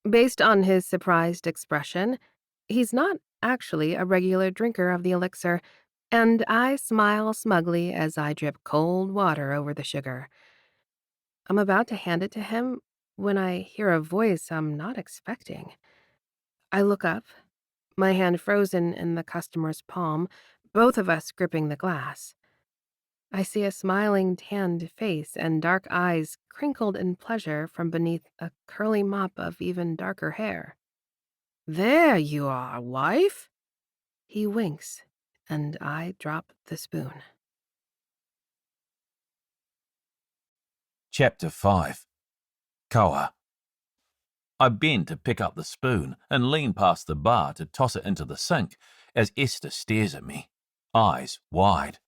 Based on his surprised expression, he's not actually a regular drinker of the elixir, and I smile smugly as I drip cold water over the sugar. I'm about to hand it to him when I hear a voice I'm not expecting. I look up, my hand frozen in the customer's palm, both of us gripping the glass. I see a smiling, tanned face and dark eyes crinkled in pleasure from beneath a curly mop of even darker hair. "There you are, wife." He winks, and I drop the spoon. Chapter 5. Koa. I bend to pick up the spoon and lean past the bar to toss it into the sink as Esther stares at me, eyes wide.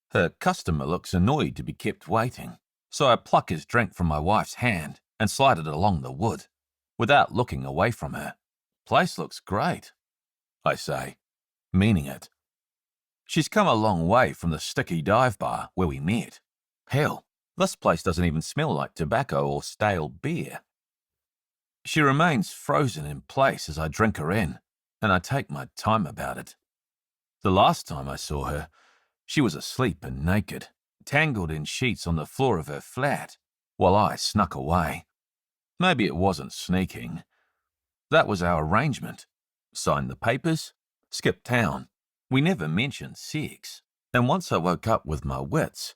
Her customer looks annoyed to be kept waiting, so I pluck his drink from my wife's hand and slide it along the wood, without looking away from her. "Place looks great," I say, meaning it. She's come a long way from the sticky dive bar where we met. Hell, this place doesn't even smell like tobacco or stale beer. She remains frozen in place as I drink her in, and I take my time about it. The last time I saw her, she was asleep and naked, tangled in sheets on the floor of her flat, while I snuck away. Maybe it wasn't sneaking. That was our arrangement. Signed the papers, skipped town. We never mentioned sex. And once I woke up with my wits,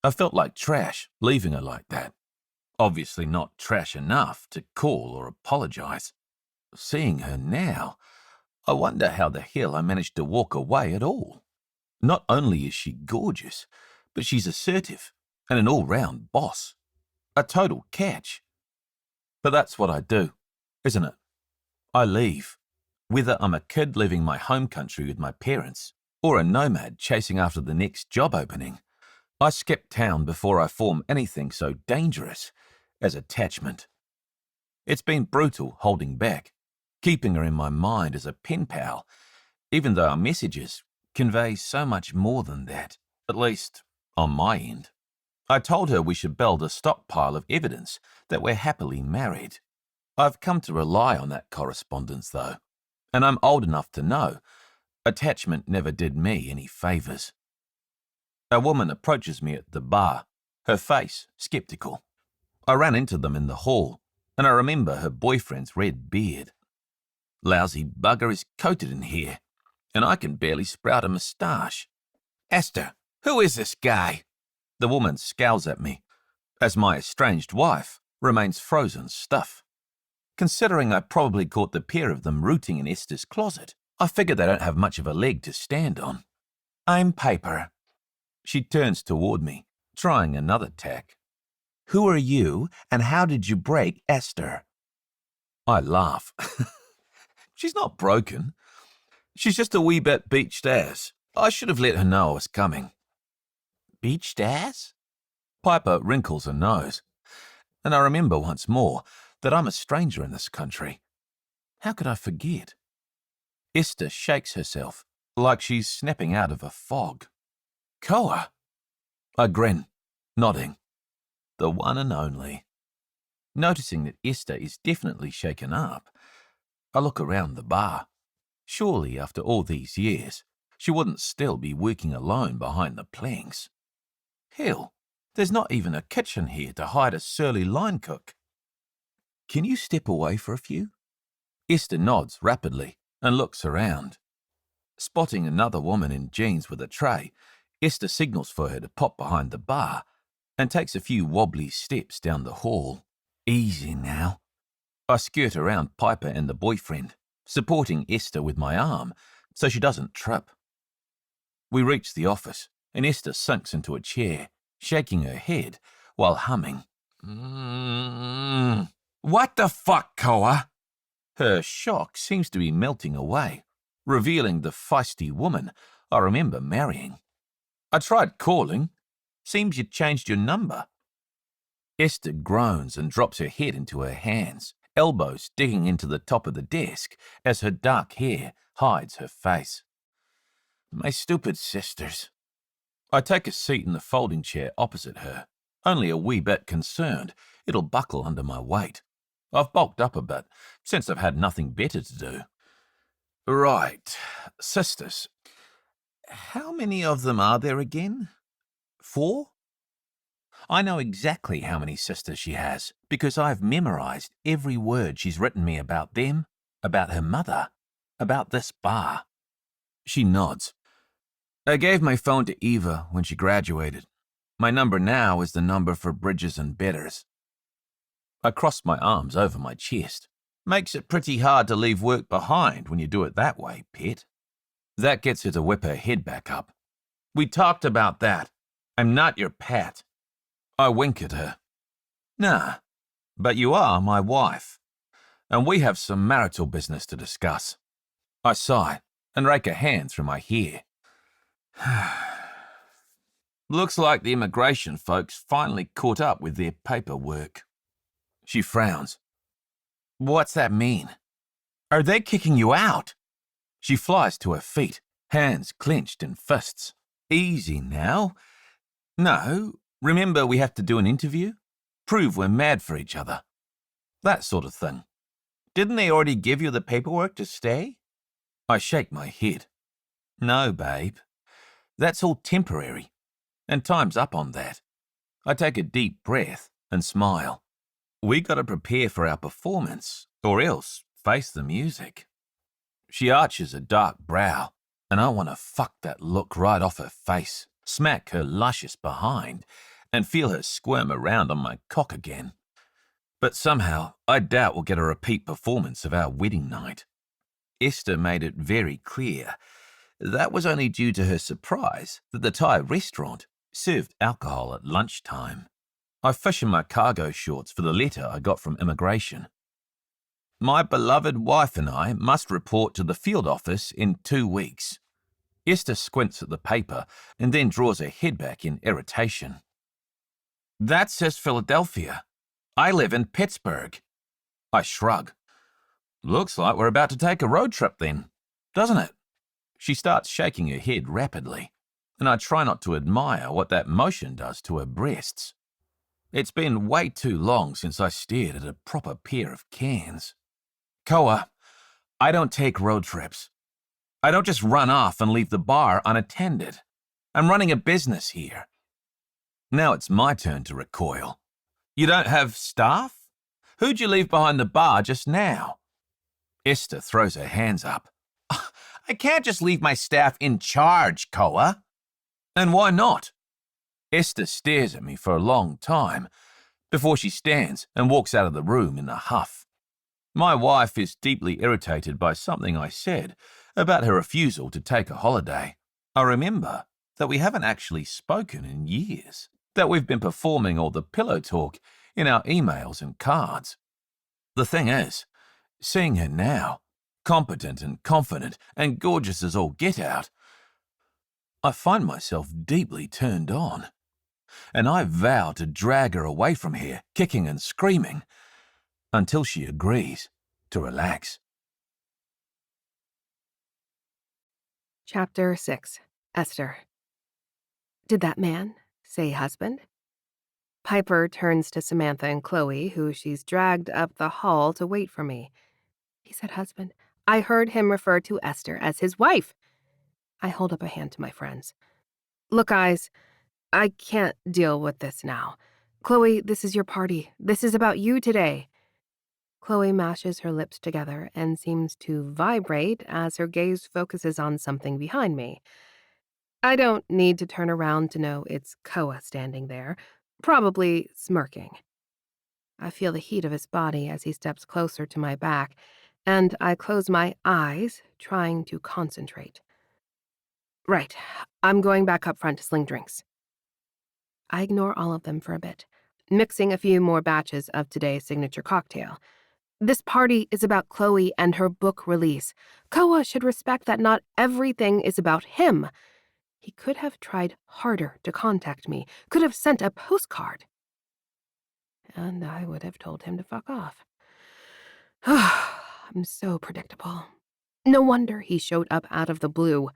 I felt like trash leaving her like that. Obviously not trash enough to call or apologize. Seeing her now, I wonder how the hell I managed to walk away at all. Not only is she gorgeous, but she's assertive and an all-round boss. A total catch. But that's what I do, isn't it? I leave. Whether I'm a kid leaving my home country with my parents or a nomad chasing after the next job opening, I skip town before I form anything so dangerous as attachment. It's been brutal holding back, keeping her in my mind as a pen pal, even though our messages convey so much more than that, at least on my end. I told her we should build a stockpile of evidence that we're happily married. I've come to rely on that correspondence, though, and I'm old enough to know attachment never did me any favours. A woman approaches me at the bar, her face sceptical. I ran into them in the hall, and I remember her boyfriend's red beard. "Lousy bugger is coated in here, and I can barely sprout a moustache." "Esther, who is this guy?" The woman scowls at me, as my estranged wife remains frozen stiff. Considering I probably caught the pair of them rooting in Esther's closet, I figure they don't have much of a leg to stand on. "I'm Piper." She turns toward me, trying another tack. "Who are you, and how did you break Esther?" I laugh. She's not broken. She's just a wee bit beached ass. I should have let her know I was coming. "Beached ass?" Piper wrinkles her nose, and I remember once more that I'm a stranger in this country. How could I forget? Esther shakes herself, like she's snapping out of a fog. "Koa?" I grin, nodding. The one and only. Noticing that Esther is definitely shaken up, I look around the bar. Surely, after all these years, she wouldn't still be working alone behind the planks. Hell, there's not even a kitchen here to hide a surly line cook. "Can you step away for a few?" Esther nods rapidly and looks around. Spotting another woman in jeans with a tray, Esther signals for her to pop behind the bar and takes a few wobbly steps down the hall. "Easy now." I skirt around Piper and the boyfriend, supporting Esther with my arm so she doesn't trip. We reach the office, and Esther sinks into a chair, shaking her head while humming. "What the fuck, Koa?" Her shock seems to be melting away, revealing the feisty woman I remember marrying. I tried calling. Seems you changed your number. Esther groans and drops her head into her hands, elbows digging into the top of the desk as her dark hair hides her face. My stupid sisters. I take a seat in the folding chair opposite her, only a wee bit concerned it'll buckle under my weight. I've bulked up a bit since I've had nothing better to do. Right, sisters. How many of them are there again? 4? I know exactly how many sisters she has because I've memorized every word she's written me about them, about her mother, about this bar. She nods. I gave my phone to Eva when she graduated. My number now is the number for bridges and betters. I cross my arms over my chest. Makes it pretty hard to leave work behind when you do it that way, pet. That gets her to whip her head back up. We talked about that. I'm not your pet. I wink at her. Nah, but you are my wife, and we have some marital business to discuss. I sigh and rake a hand through my hair. Looks like the immigration folks finally caught up with their paperwork. She frowns. What's that mean? Are they kicking you out? She flies to her feet, hands clenched in fists. Easy now. No, remember we have to do an interview? Prove we're mad for each other. That sort of thing. Didn't they already give you the paperwork to stay? I shake my head. No, babe. That's all temporary. And time's up on that. I take a deep breath and smile. We gotta prepare for our performance, or else face the music. She arches a dark brow, and I want to fuck that look right off her face, smack her luscious behind, and feel her squirm around on my cock again. But somehow, I doubt we'll get a repeat performance of our wedding night. Esther made it very clear that was only due to her surprise that the Thai restaurant served alcohol at lunchtime. I fish in my cargo shorts for the letter I got from immigration. My beloved wife and I must report to the field office in 2 weeks. Esther squints at the paper and then draws her head back in irritation. That says Philadelphia. I live in Pittsburgh. I shrug. Looks like we're about to take a road trip then, doesn't it? She starts shaking her head rapidly, and I try not to admire what that motion does to her breasts. It's been way too long since I stared at a proper pair of cans. Koa, I don't take road trips. I don't just run off and leave the bar unattended. I'm running a business here. Now it's my turn to recoil. You don't have staff? Who'd you leave behind the bar just now? Esther throws her hands up. I can't just leave my staff in charge, Koa. And why not? Esther stares at me for a long time before she stands and walks out of the room in a huff. My wife is deeply irritated by something I said about her refusal to take a holiday. I remember that we haven't actually spoken in years, that we've been performing all the pillow talk in our emails and cards. The thing is, seeing her now, competent and confident and gorgeous as all get out, I find myself deeply turned on, and I vow to drag her away from here, kicking and screaming, until she agrees to relax. Chapter 6. Esther. Did that man say husband? Piper turns to Samantha and Chloe, who she's dragged up the hall to wait for me. He said husband. I heard him refer to Esther as his wife. I hold up a hand to my friends. Look, guys, I can't deal with this now. Chloe, this is your party. This is about you today. Chloe mashes her lips together and seems to vibrate as her gaze focuses on something behind me. I don't need to turn around to know it's Koa standing there, probably smirking. I feel the heat of his body as he steps closer to my back, and I close my eyes, trying to concentrate. Right, I'm going back up front to sling drinks. I ignore all of them for a bit, mixing a few more batches of today's signature cocktail. This party is about Chloe and her book release. Koa should respect that not everything is about him. He could have tried harder to contact me, could have sent a postcard. And I would have told him to fuck off. I'm so predictable. No wonder he showed up out of the blue.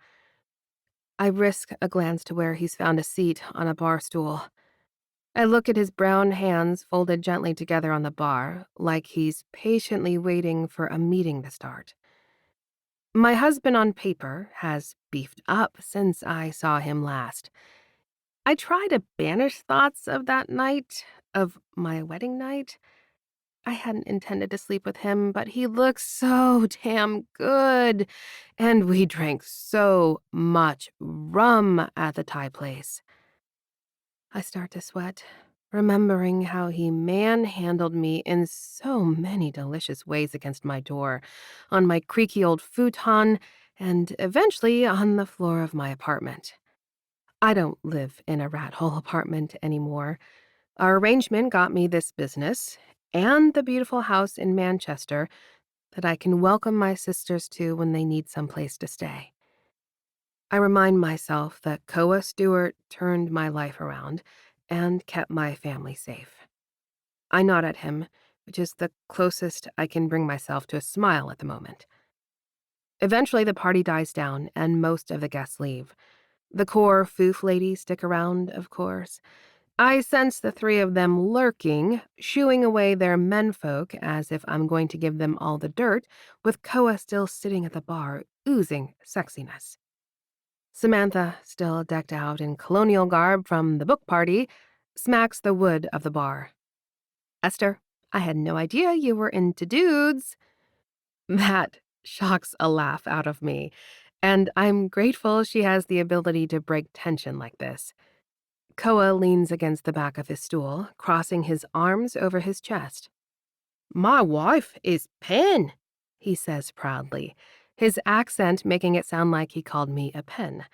I risk a glance to where he's found a seat on a bar stool. I look at his brown hands folded gently together on the bar, like he's patiently waiting for a meeting to start. My husband on paper has beefed up since I saw him last. I try to banish thoughts of that night, of my wedding night. I hadn't intended to sleep with him, but he looked so damn good, and we drank so much rum at the Thai place. I start to sweat, remembering how he manhandled me in so many delicious ways against my door, on my creaky old futon, and eventually on the floor of my apartment. I don't live in a rat hole apartment anymore. Our arrangement got me this business and the beautiful house in Manchester that I can welcome my sisters to when they need someplace to stay. I remind myself that Koa Stewart turned my life around and kept my family safe. I nod at him, which is the closest I can bring myself to a smile at the moment. Eventually, the party dies down and most of the guests leave. The core foof ladies stick around, of course. I sense the three of them lurking, shooing away their menfolk as if I'm going to give them all the dirt, with Koa still sitting at the bar, oozing sexiness. Samantha, still decked out in colonial garb from the book party, smacks the wood of the bar. Esther, I had no idea you were into dudes. That shocks a laugh out of me, and I'm grateful she has the ability to break tension like this. Koa leans against the back of his stool, crossing his arms over his chest. My wife is Pen, he says proudly, his accent making it sound like he called me a pen.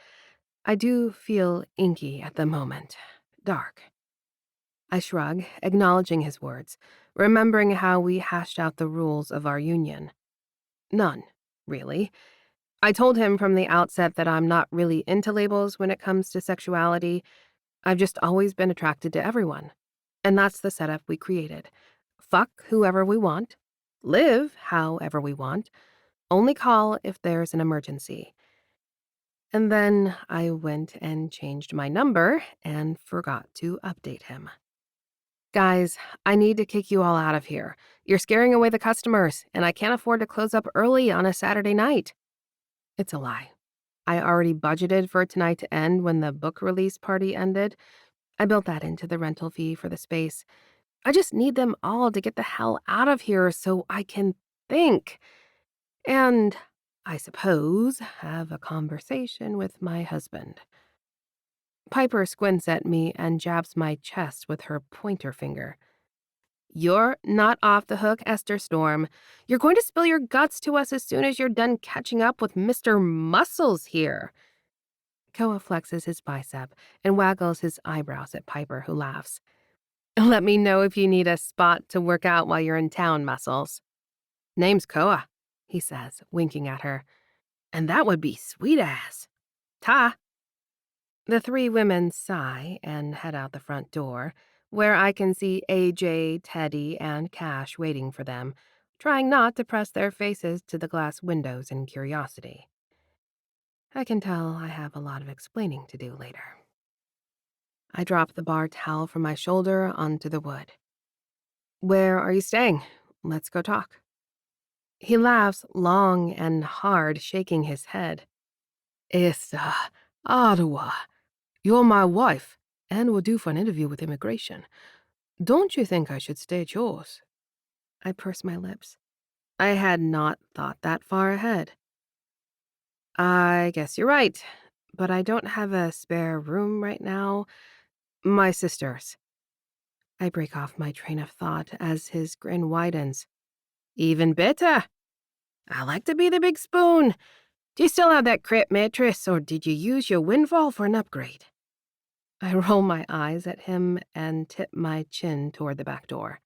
I do feel inky at the moment, dark. I shrug, acknowledging his words, remembering how we hashed out the rules of our union. None, really. I told him from the outset that I'm not really into labels when it comes to sexuality. I've just always been attracted to everyone. And that's the setup we created. Fuck whoever we want, live however we want, only call if there's an emergency. And then I went and changed my number and forgot to update him. Guys, I need to kick you all out of here. You're scaring away the customers, and I can't afford to close up early on a Saturday night. It's a lie. I already budgeted for tonight to end when the book release party ended. I built that into the rental fee for the space. I just need them all to get the hell out of here so I can think. And, I suppose, have a conversation with my husband. Piper squints at me and jabs my chest with her pointer finger. You're not off the hook, Esther Storm. You're going to spill your guts to us as soon as you're done catching up with Mr. Muscles here. Koa flexes his bicep and waggles his eyebrows at Piper, who laughs. Let me know if you need a spot to work out while you're in town, Muscles. Name's Koa, he says, winking at her. And that would be sweet ass. Ta. The three women sigh and head out the front door, where I can see AJ, Teddy, and Cash waiting for them, trying not to press their faces to the glass windows in curiosity. I can tell I have a lot of explaining to do later. I drop the bar towel from my shoulder onto the wood. Where are you staying? Let's go talk. He laughs long and hard, shaking his head. It's, Ottawa. You're my wife, and we're due for an interview with immigration. Don't you think I should stay at yours? I purse my lips. I had not thought that far ahead. I guess you're right, but I don't have a spare room right now. My sister's. I break off my train of thought as his grin widens. Even better. I like to be the big spoon. Do you still have that crepe mattress, or did you use your windfall for an upgrade? I roll my eyes at him and tip my chin toward the back door.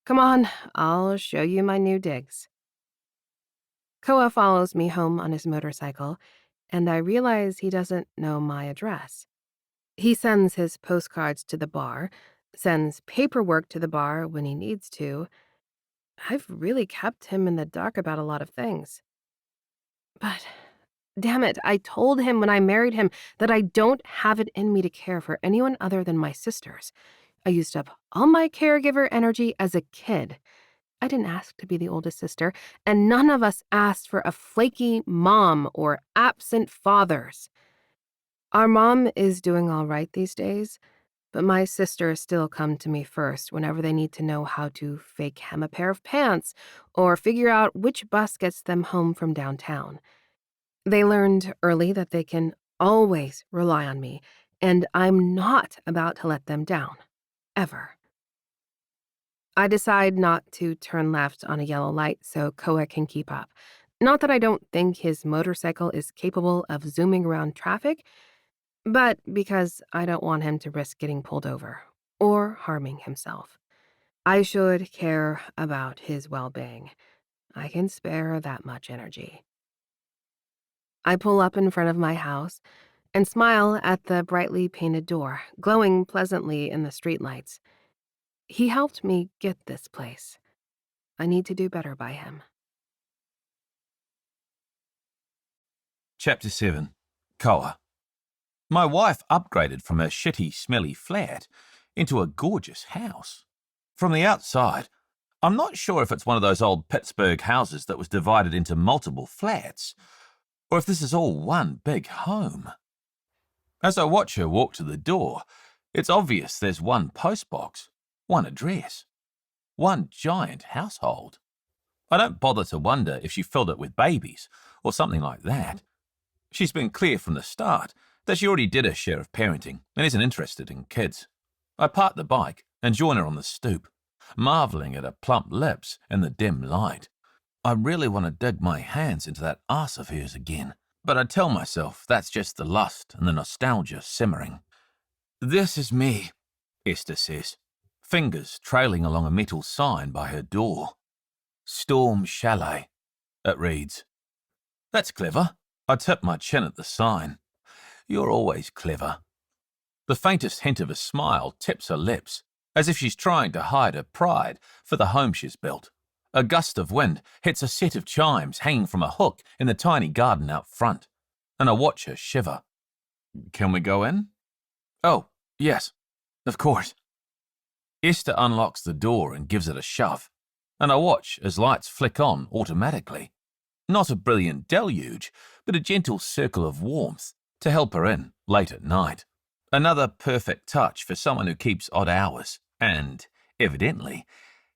Come on, I'll show you my new digs. Koa follows me home on his motorcycle, and I realize he doesn't know my address. He sends his postcards to the bar, sends paperwork to the bar when he needs to. I've really kept him in the dark about a lot of things. But damn it, I told him when I married him that I don't have it in me to care for anyone other than my sisters. I used up all my caregiver energy as a kid. I didn't ask to be the oldest sister, and none of us asked for a flaky mom or absent fathers. Our mom is doing all right these days, but my sisters still come to me first whenever they need to know how to fake hem a pair of pants or figure out which bus gets them home from downtown. They learned early that they can always rely on me, and I'm not about to let them down. Ever. I decide not to turn left on a yellow light so Koa can keep up. Not that I don't think his motorcycle is capable of zooming around traffic, but because I don't want him to risk getting pulled over or harming himself. I should care about his well-being. I can spare that much energy. I pull up in front of my house and smile at the brightly painted door, glowing pleasantly in the streetlights. He helped me get this place. I need to do better by him. Chapter 7. Koa. My wife upgraded from a shitty, smelly flat into a gorgeous house. From the outside, I'm not sure if it's one of those old Pittsburgh houses that was divided into multiple flats, or if this is all one big home. As I watch her walk to the door, it's obvious there's one postbox, one address, one giant household. I don't bother to wonder if she filled it with babies or something like that. She's been clear from the start that she already did her share of parenting and isn't interested in kids. I park the bike and join her on the stoop, marvelling at her plump lips in the dim light. I really want to dig my hands into that arse of hers again, but I tell myself that's just the lust and the nostalgia simmering. "This is me," Esther says, fingers trailing along a metal sign by her door. "Storm Chalet," it reads. That's clever. I tip my chin at the sign. You're always clever. The faintest hint of a smile tips her lips, as if she's trying to hide her pride for the home she's built. A gust of wind hits a set of chimes hanging from a hook in the tiny garden out front, and I watch her shiver. "Can we go in?" "Oh, yes, of course." Esther unlocks the door and gives it a shove, and I watch as lights flick on automatically. Not a brilliant deluge, but a gentle circle of warmth to help her in late at night. Another perfect touch for someone who keeps odd hours and, evidently,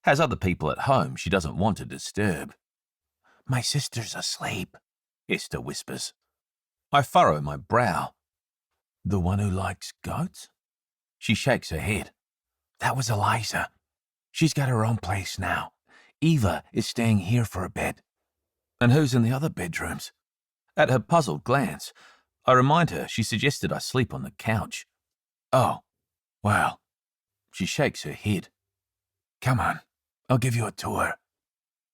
has other people at home she doesn't want to disturb. "My sister's asleep," Esther whispers. I furrow my brow. "The one who likes goats?" She shakes her head. "That was Eliza. She's got her own place now. Eva is staying here for a bit." "And who's in the other bedrooms?" At her puzzled glance, I remind her she suggested I sleep on the couch. "Oh, well." She shakes her head. "Come on, I'll give you a tour."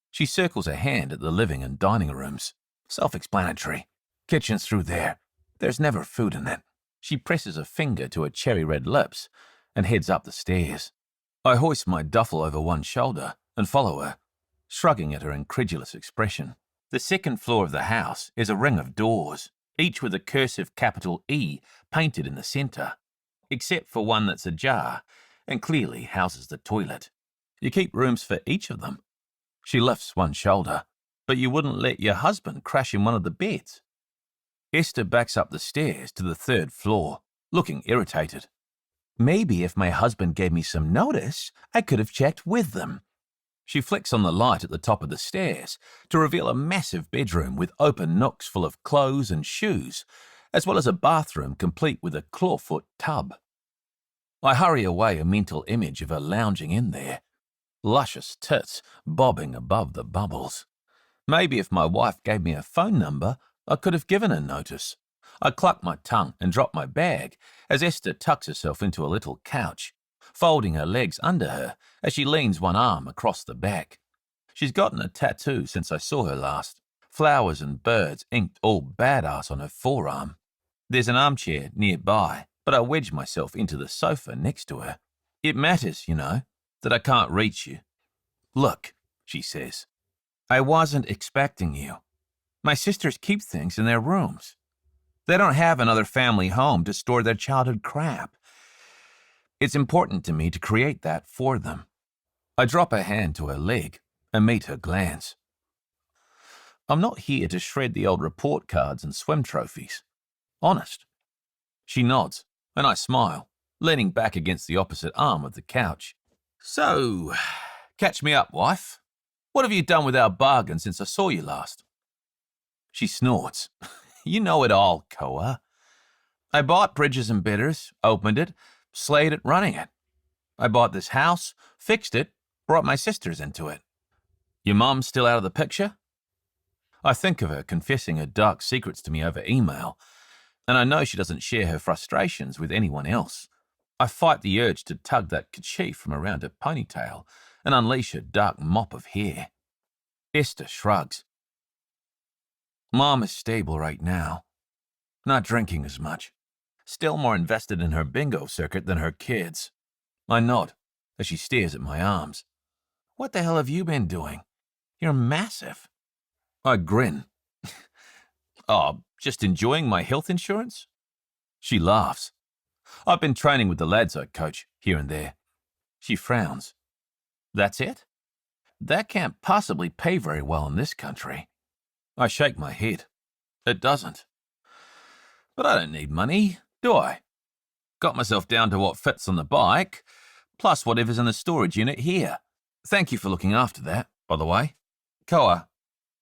She circles a hand at the living and dining rooms. Self-explanatory. Kitchen's through there. There's never food in it. She presses a finger to her cherry-red lips and heads up the stairs. I hoist my duffel over one shoulder and follow her, shrugging at her incredulous expression. The second floor of the house is a ring of doors, each with a cursive capital E painted in the centre, except for one that's ajar and clearly houses the toilet. You keep rooms for each of them. She lifts one shoulder. "But you wouldn't let your husband crash in one of the beds." Esther backs up the stairs to the third floor, looking irritated. "Maybe if my husband gave me some notice, I could have checked with them." She flicks on the light at the top of the stairs to reveal a massive bedroom with open nooks full of clothes and shoes, as well as a bathroom complete with a clawfoot tub. I hurry away a mental image of her lounging in there, luscious tits bobbing above the bubbles. Maybe if my wife gave me a phone number, I could have given her notice. I cluck my tongue and drop my bag as Esther tucks herself into a little couch, folding her legs under her as she leans one arm across the back. She's gotten a tattoo since I saw her last. Flowers and birds inked all badass on her forearm. There's an armchair nearby, but I wedge myself into the sofa next to her. It matters, you know, that I can't reach you. Look, she says, I wasn't expecting you. My sisters keep things in their rooms. They don't have another family home to store their childhood crap. It's important to me to create that for them. I drop a hand to her leg and meet her glance. I'm not here to shred the old report cards and swim trophies. Honest. She nods, and I smile, leaning back against the opposite arm of the couch. So, catch me up, wife. What have you done with our bargain since I saw you last? She snorts. You know it all, Koa. I bought Bridges and Bitters, opened it, slayed it running it. I bought this house, fixed it, brought my sisters into it. Your mum's still out of the picture? I think of her confessing her dark secrets to me over email, and I know she doesn't share her frustrations with anyone else. I fight the urge to tug that kerchief from around her ponytail and unleash her dark mop of hair. Esther shrugs. Mom is stable right now. Not drinking as much. Still more invested in her bingo circuit than her kids. I nod as she stares at my arms. What the hell have you been doing? You're massive. I grin. Oh, just enjoying my health insurance? She laughs. I've been training with the lads I coach, here and there. She frowns. That's it? That can't possibly pay very well in this country. I shake my head. It doesn't. But I don't need money, do I? Got myself down to what fits on the bike, plus whatever's in the storage unit here. Thank you for looking after that, by the way. Koa,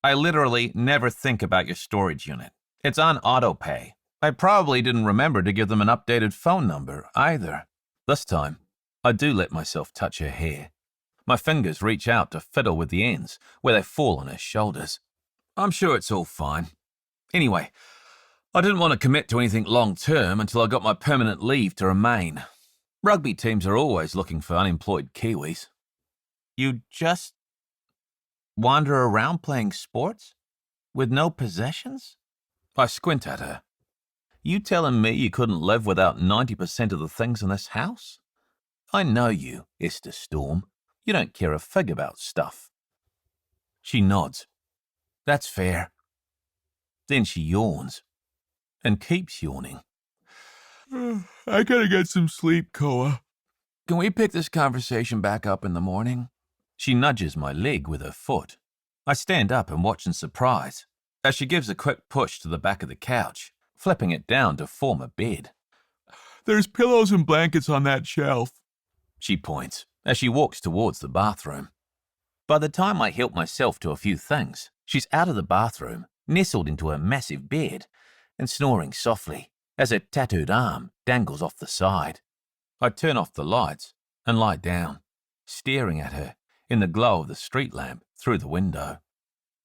I literally never think about your storage unit. It's on autopay. I probably didn't remember to give them an updated phone number either. This time, I do let myself touch her hair. My fingers reach out to fiddle with the ends where they fall on her shoulders. I'm sure it's all fine. Anyway, I didn't want to commit to anything long-term until I got my permanent leave to remain. Rugby teams are always looking for unemployed Kiwis. You just wander around playing sports? With no possessions? I squint at her. You telling me you couldn't live without 90% of the things in this house? I know you, Esther Storm. You don't care a fig about stuff. She nods. That's fair. Then she yawns. And keeps yawning. I gotta get some sleep, Koa. Can we pick this conversation back up in the morning? She nudges my leg with her foot. I stand up and watch in surprise as she gives a quick push to the back of the couch, flipping it down to form a bed. There's pillows and blankets on that shelf, she points as she walks towards the bathroom. By the time I help myself to a few things, she's out of the bathroom, nestled into her massive bed, and snoring softly as her tattooed arm dangles off the side. I turn off the lights and lie down, staring at her in the glow of the street lamp through the window.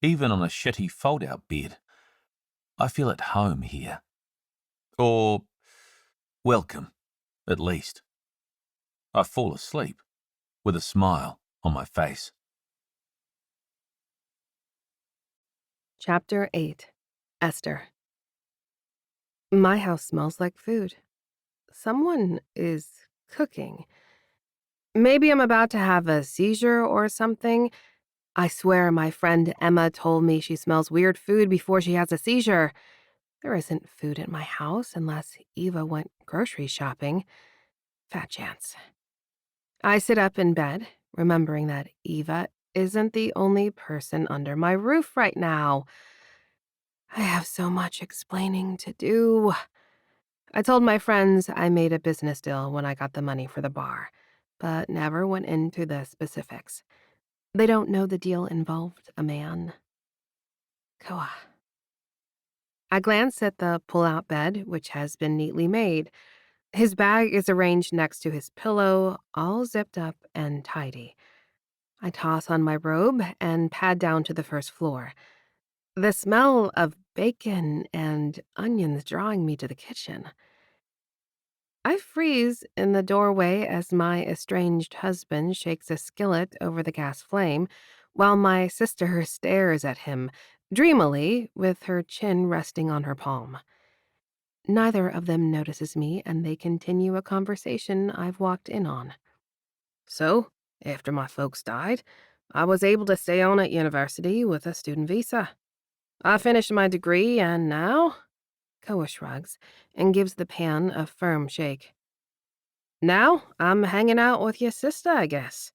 Even on a shitty fold-out bed, I feel at home here. Or welcome, at least. I fall asleep with a smile on my face. Chapter 8. Esther. My house smells like food. Someone is cooking. Maybe I'm about to have a seizure or something. I swear my friend Emma told me she smells weird food before she has a seizure. There isn't food at my house unless Eva went grocery shopping. Fat chance. I sit up in bed, remembering that Eva isn't the only person under my roof right now. I have so much explaining to do. I told my friends I made a business deal when I got the money for the bar, but never went into the specifics. They don't know the deal involved a man. Koa. I glance at the pull-out bed, which has been neatly made. His bag is arranged next to his pillow, all zipped up and tidy. I toss on my robe and pad down to the first floor. The smell of bacon and onions drawing me to the kitchen. I freeze in the doorway as my estranged husband shakes a skillet over the gas flame, while my sister stares at him, dreamily, with her chin resting on her palm. Neither of them notices me, and they continue a conversation I've walked in on. So, after my folks died, I was able to stay on at university with a student visa. I finished my degree, and now? Koa shrugs and gives the pan a firm shake. Now, I'm hanging out with your sister, I guess.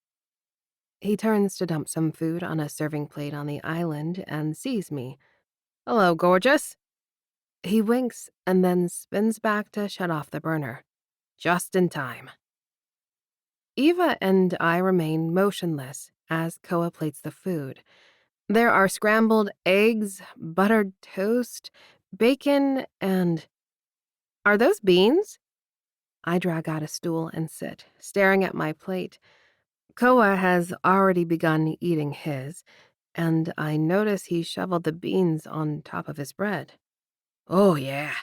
He turns to dump some food on a serving plate on the island and sees me. Hello, gorgeous. He winks and then spins back to shut off the burner. Just in time. Eva and I remain motionless as Koa plates the food. There are scrambled eggs, buttered toast, bacon, and... Are those beans? I drag out a stool and sit, staring at my plate. Koa has already begun eating his, and I notice he shoveled the beans on top of his bread. Oh, yeah.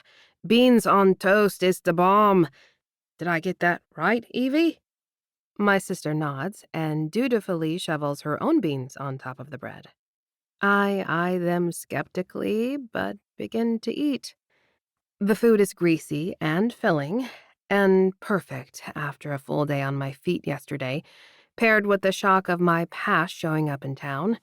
Beans on toast is the bomb. Did I get that right, Evie? My sister nods and dutifully shovels her own beans on top of the bread. I eye them skeptically, but begin to eat. The food is greasy and filling, and perfect after a full day on my feet yesterday, paired with the shock of my past showing up in town.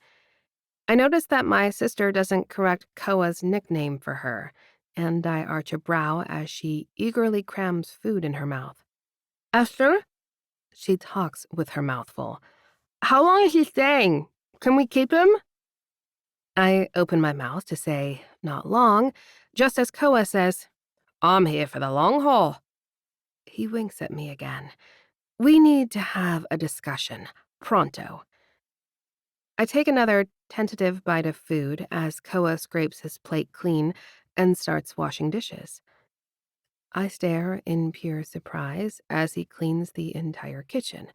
I notice that my sister doesn't correct Koa's nickname for her, and I arch a brow as she eagerly crams food in her mouth. Esther? She talks with her mouth full. How long is he staying? Can we keep him? I open my mouth to say, not long, just as Koa says, I'm here for the long haul. He winks at me again. We need to have a discussion. Pronto. I take another tentative bite of food as Koa scrapes his plate clean and starts washing dishes. I stare in pure surprise as he cleans the entire kitchen,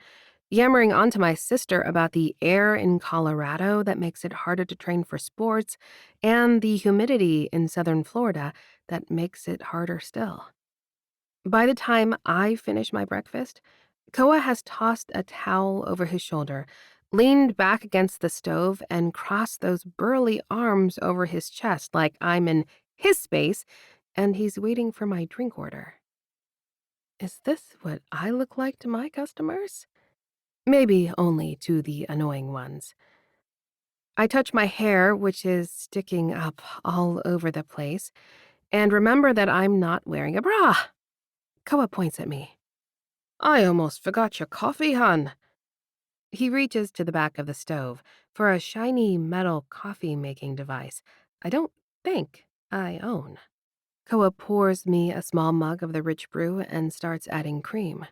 yammering on to my sister about the air in Colorado that makes it harder to train for sports and the humidity in southern Florida that makes it harder still. By the time I finish my breakfast, Koa has tossed a towel over his shoulder, leaned back against the stove, and crossed those burly arms over his chest like I'm in his space and he's waiting for my drink order. Is this what I look like to my customers? Maybe only to the annoying ones. I touch my hair, which is sticking up all over the place, and remember that I'm not wearing a bra. Koa points at me. I almost forgot your coffee, hun. He reaches to the back of the stove for a shiny metal coffee-making device I don't think I own. Koa pours me a small mug of the rich brew and starts adding cream.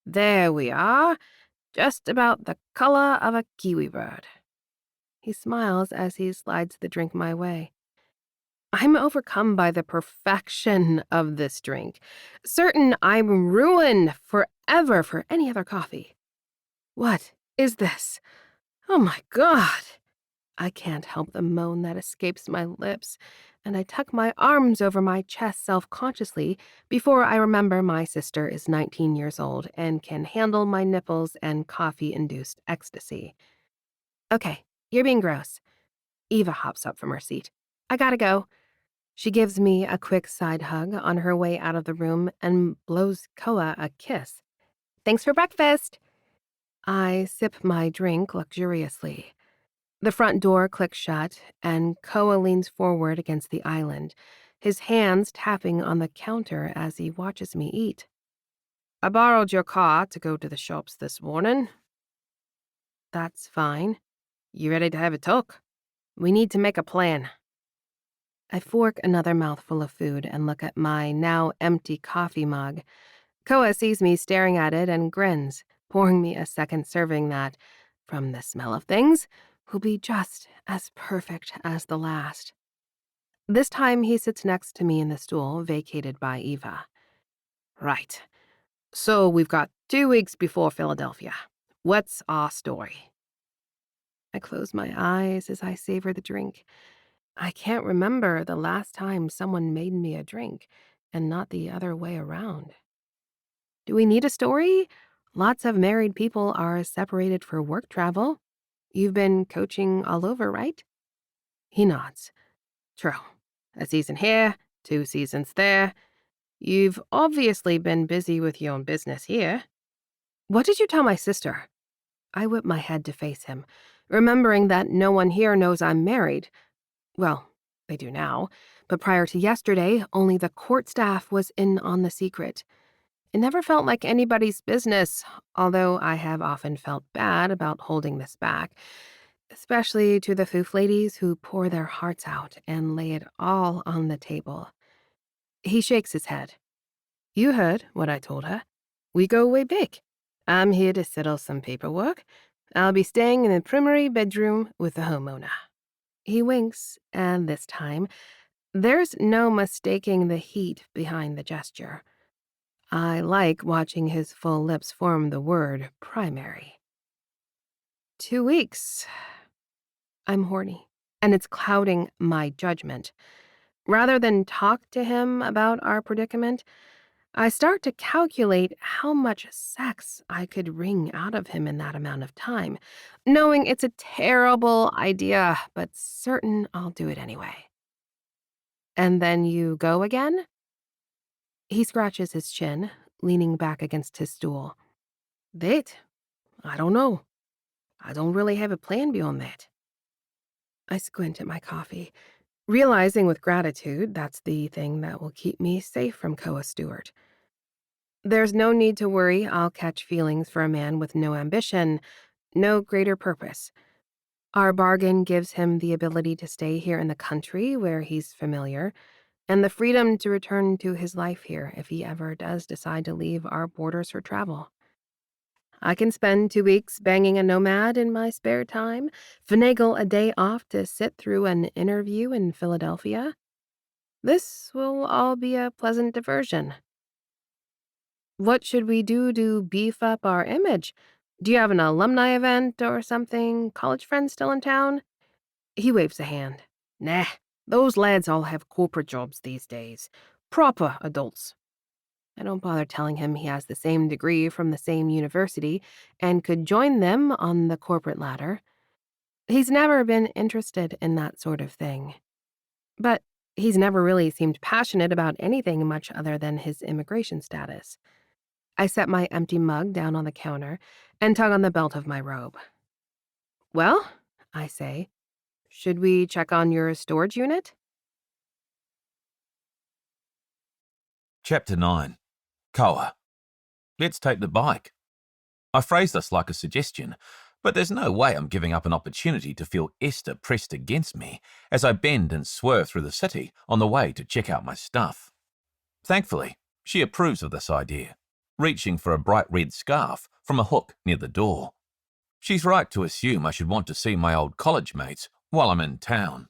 There we are, just about the color of a kiwi bird. He smiles as he slides the drink my way. I'm overcome by the perfection of this drink, certain I'm ruined forever for any other coffee. What is this? Oh my God! I can't help the moan that escapes my lips, and I tuck my arms over my chest self-consciously before I remember my sister is 19 years old and can handle my nipples and coffee-induced ecstasy. Okay, you're being gross. Eva hops up from her seat. I gotta go. She gives me a quick side hug on her way out of the room and blows Koa a kiss. Thanks for breakfast. I sip my drink luxuriously. The front door clicks shut, and Koa leans forward against the island, his hands tapping on the counter as he watches me eat. I borrowed your car to go to the shops this morning. That's fine. You ready to have a talk? We need to make a plan. I fork another mouthful of food and look at my now empty coffee mug. Koa sees me staring at it and grins, pouring me a second serving that, from the smell of things, will be just as perfect as the last. This time he sits next to me in the stool vacated by Eva. Right. So we've got 2 weeks before Philadelphia. What's our story? I close my eyes as I savor the drink. I can't remember the last time someone made me a drink, and not the other way around. Do we need a story? Lots of married people are separated for work travel. You've been coaching all over, right? He nods. True. A season here, 2 seasons there. You've obviously been busy with your own business here. What did you tell my sister? I whip my head to face him, remembering that no one here knows I'm married. Well, they do now, but prior to yesterday, only the court staff was in on the secret. It never felt like anybody's business, although I have often felt bad about holding this back, especially to the foof ladies who pour their hearts out and lay it all on the table. He shakes his head. You heard what I told her. We go way big. I'm here to settle some paperwork. I'll be staying in the primary bedroom with the homeowner. He winks, and this time, there's no mistaking the heat behind the gesture. I like watching his full lips form the word primary. 2 weeks. I'm horny, and it's clouding my judgment. Rather than talk to him about our predicament, I start to calculate how much sex I could wring out of him in that amount of time, knowing it's a terrible idea, but certain I'll do it anyway. And then you go again? He scratches his chin, leaning back against his stool. Date? I don't know. I don't really have a plan beyond that. I squint at my coffee, realizing with gratitude that's the thing that will keep me safe from Koa Stewart. There's no need to worry I'll catch feelings for a man with no ambition, no greater purpose. Our bargain gives him the ability to stay here in the country where he's familiar, and the freedom to return to his life here if he ever does decide to leave our borders for travel. I can spend 2 weeks banging a nomad in my spare time, finagle a day off to sit through an interview in Philadelphia. This will all be a pleasant diversion. What should we do to beef up our image? Do you have an alumni event or something? College friends still in town? He waves a hand. Nah, those lads all have corporate jobs these days. Proper adults. I don't bother telling him he has the same degree from the same university and could join them on the corporate ladder. He's never been interested in that sort of thing. But he's never really seemed passionate about anything much other than his immigration status. I set my empty mug down on the counter and tug on the belt of my robe. Well, I say, should we check on your storage unit? Chapter 9. Koa. Let's take the bike. I phrase this like a suggestion, but there's no way I'm giving up an opportunity to feel Esther pressed against me as I bend and swerve through the city on the way to check out my stuff. Thankfully, she approves of this idea, reaching for a bright red scarf from a hook near the door. She's right to assume I should want to see my old college mates while I'm in town.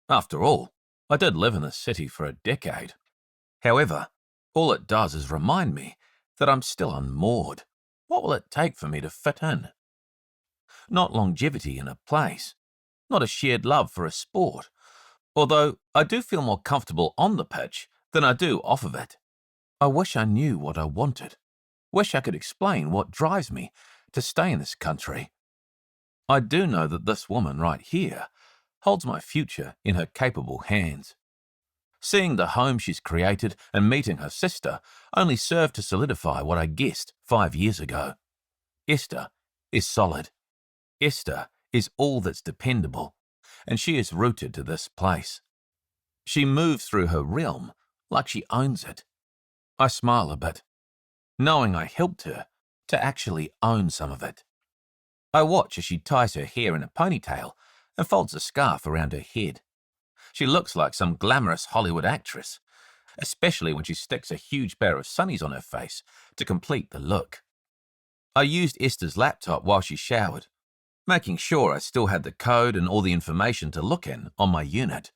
After all, I did live in the city for a decade. However, all it does is remind me that I'm still unmoored. What will it take for me to fit in? Not longevity in a place, not a shared love for a sport, although I do feel more comfortable on the pitch than I do off of it. I wish I knew what I wanted. Wish I could explain what drives me to stay in this country. I do know that this woman right here holds my future in her capable hands. Seeing the home she's created and meeting her sister only served to solidify what I guessed 5 years ago. Esther is solid. Esther is all that's dependable, and she is rooted to this place. She moves through her realm like she owns it. I smile a bit, knowing I helped her to actually own some of it. I watch as she ties her hair in a ponytail and folds a scarf around her head. She looks like some glamorous Hollywood actress, especially when she sticks a huge pair of sunnies on her face to complete the look. I used Esther's laptop while she showered, making sure I still had the code and all the information to look in on my unit.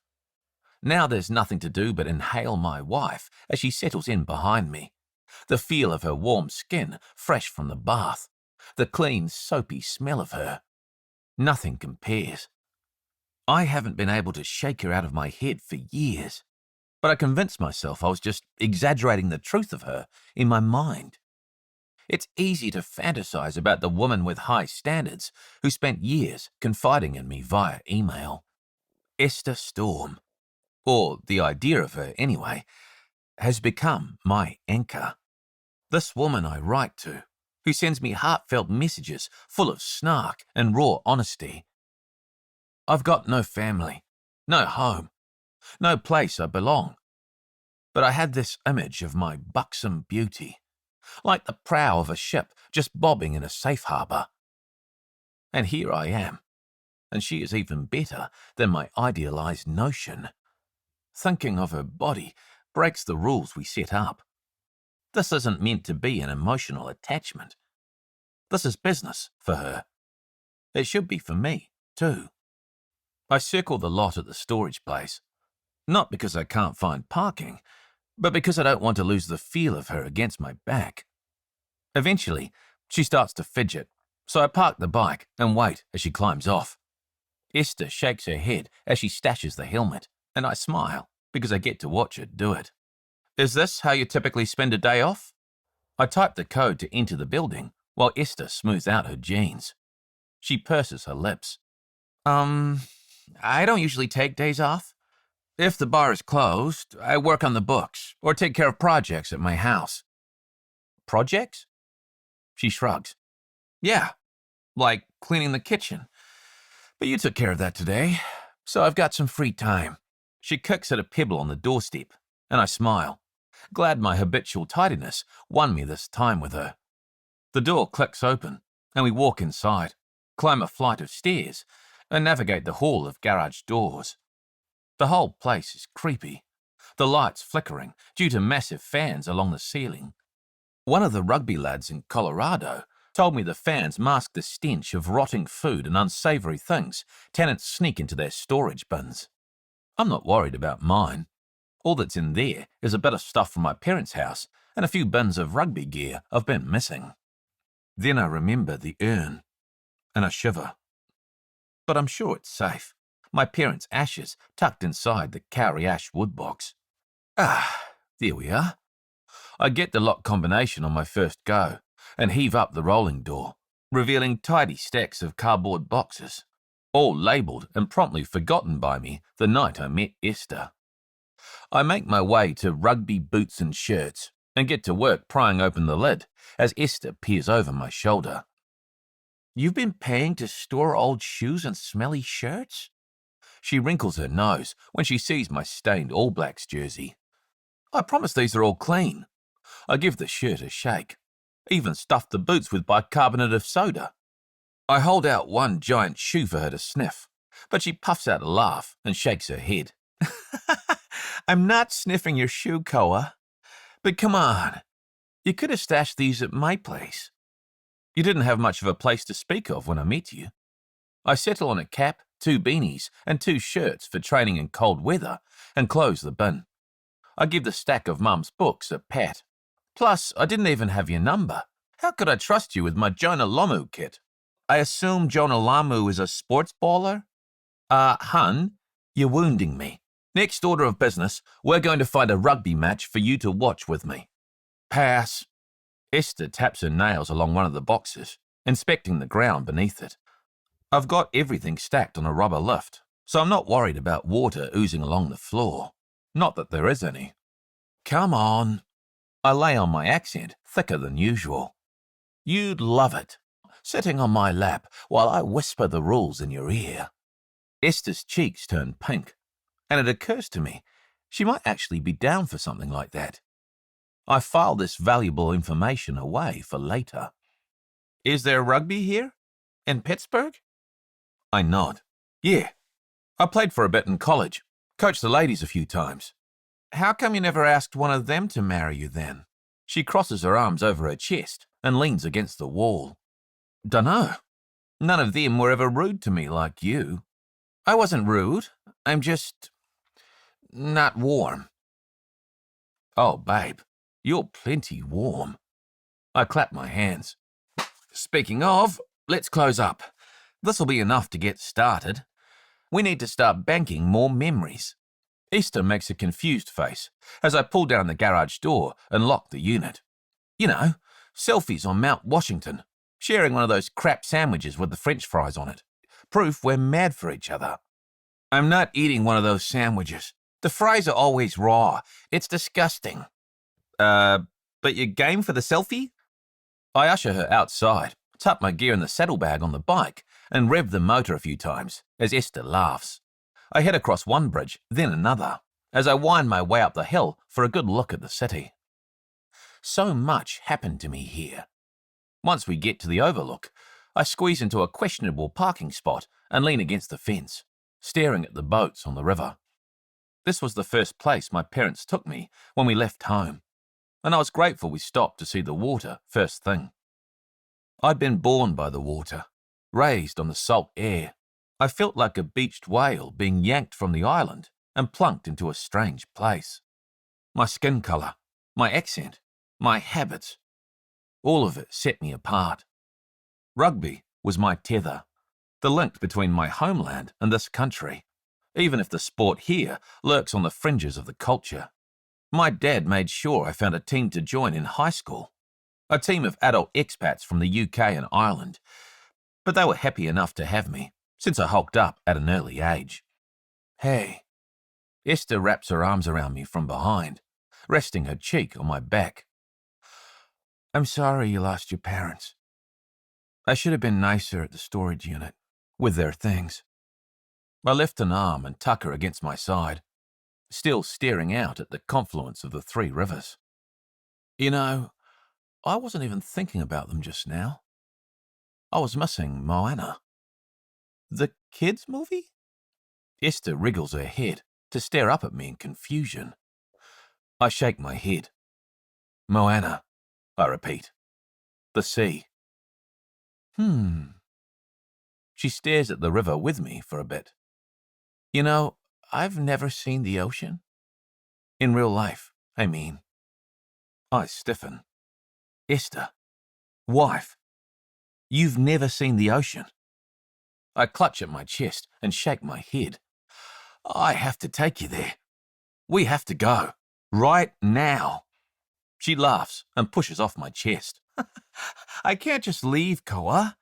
Now there's nothing to do but inhale my wife as she settles in behind me. The feel of her warm skin, fresh from the bath. The clean, soapy smell of her. Nothing compares. I haven't been able to shake her out of my head for years, but I convinced myself I was just exaggerating the truth of her in my mind. It's easy to fantasize about the woman with high standards who spent years confiding in me via email. Esther Storm, or the idea of her anyway, has become my anchor. This woman I write to, who sends me heartfelt messages full of snark and raw honesty. I've got no family, no home, no place I belong. But I had this image of my buxom beauty, like the prow of a ship just bobbing in a safe harbour. And here I am, and she is even better than my idealised notion. Thinking of her body breaks the rules we set up. This isn't meant to be an emotional attachment. This is business for her. It should be for me, too. I circle the lot at the storage place, not because I can't find parking, but because I don't want to lose the feel of her against my back. Eventually, she starts to fidget, so I park the bike and wait as she climbs off. Esther shakes her head as she stashes the helmet, and I smile because I get to watch her do it. Is this how you typically spend a day off? I type the code to enter the building while Esther smooths out her jeans. She purses her lips. I don't usually take days off. If the bar is closed, I work on the books or take care of projects at my house. Projects? She shrugs. Yeah, like cleaning the kitchen. But you took care of that today, so I've got some free time. She kicks at a pebble on the doorstep, and I smile, glad my habitual tidiness won me this time with her. The door clicks open, and we walk inside, climb a flight of stairs, and navigate the hall of garage doors. The whole place is creepy, the lights flickering due to massive fans along the ceiling. One of the rugby lads in Colorado told me the fans mask the stench of rotting food and unsavoury things tenants sneak into their storage bins. I'm not worried about mine. All that's in there is a bit of stuff from my parents' house and a few bins of rugby gear I've been missing. Then I remember the urn, and I shiver. But I'm sure it's safe. My parents' ashes tucked inside the kauri ash wood box. There we are. I get the lock combination on my first go and heave up the rolling door, revealing tidy stacks of cardboard boxes, all labelled and promptly forgotten by me the night I met Esther. I make my way to rugby boots and shirts and get to work prying open the lid as Esther peers over my shoulder. You've been paying to store old shoes and smelly shirts? She wrinkles her nose when she sees my stained All Blacks jersey. I promise these are all clean. I give the shirt a shake, even stuffed the boots with bicarbonate of soda. I hold out one giant shoe for her to sniff, but she puffs out a laugh and shakes her head. I'm not sniffing your shoe, Koa. But come on, you could have stashed these at my place. You didn't have much of a place to speak of when I met you. I settle on a cap, 2 beanies, and 2 shirts for training in cold weather and close the bin. I give the stack of Mum's books a pat. Plus, I didn't even have your number. How could I trust you with my Jonah Lamu kit? I assume Jonah Lamu is a sports baller? Hun, you're wounding me. Next order of business, we're going to find a rugby match for you to watch with me. Pass. Esther taps her nails along one of the boxes, inspecting the ground beneath it. I've got everything stacked on a rubber lift, so I'm not worried about water oozing along the floor. Not that there is any. Come on. I lay on my accent, thicker than usual. You'd love it, sitting on my lap while I whisper the rules in your ear. Esther's cheeks turn pink, and it occurs to me she might actually be down for something like that. I file this valuable information away for later. Is there rugby here? In Pittsburgh? I nod. Yeah. I played for a bit in college. Coached the ladies a few times. How come you never asked one of them to marry you then? She crosses her arms over her chest and leans against the wall. Dunno. None of them were ever rude to me like you. I wasn't rude. I'm just not warm. Oh, babe, you're plenty warm. I clap my hands. Speaking of, let's close up. This'll be enough to get started. We need to start banking more memories. Esther makes a confused face as I pull down the garage door and lock the unit. You know, Selfies on Mount Washington, sharing one of those crap sandwiches with the French fries on it. Proof we're mad for each other. I'm not eating one of those sandwiches. The fries are always raw. It's disgusting. But you're game for the selfie? I usher her outside, tuck my gear in the saddlebag on the bike, and rev the motor a few times as Esther laughs. I head across one bridge, then another, as I wind my way up the hill for a good look at the city. So much happened to me here. Once we get to the overlook, I squeeze into a questionable parking spot and lean against the fence, staring at the boats on the river. This was the first place my parents took me when we left home, and I was grateful we stopped to see the water first thing. I'd been born by the water, raised on the salt air. I felt like a beached whale being yanked from the island and plunked into a strange place. My skin colour, my accent, my habits, all of it set me apart. Rugby was my tether, the link between my homeland and this country, even if the sport here lurks on the fringes of the culture. My dad made sure I found a team to join in high school, a team of adult expats from the UK and Ireland, but they were happy enough to have me, since I hulked up at an early age. Hey, Esther wraps her arms around me from behind, resting her cheek on my back. I'm sorry you lost your parents. I should have been nicer at the storage unit, with their things. I lift an arm and tuck her against my side, still staring out at the confluence of the three rivers. You know, I wasn't even thinking about them just now. I was missing Moana. The kids' movie? Esther wriggles her head to stare up at me in confusion. I shake my head. Moana, I repeat. The sea. She stares at the river with me for a bit. You know, I've never seen the ocean. In real life, I mean. I stiffen. Esther, wife, you've never seen the ocean. I clutch at my chest and shake my head. I have to take you there. We have to go. Right now. She laughs and pushes off my chest. I can't just leave, Koa.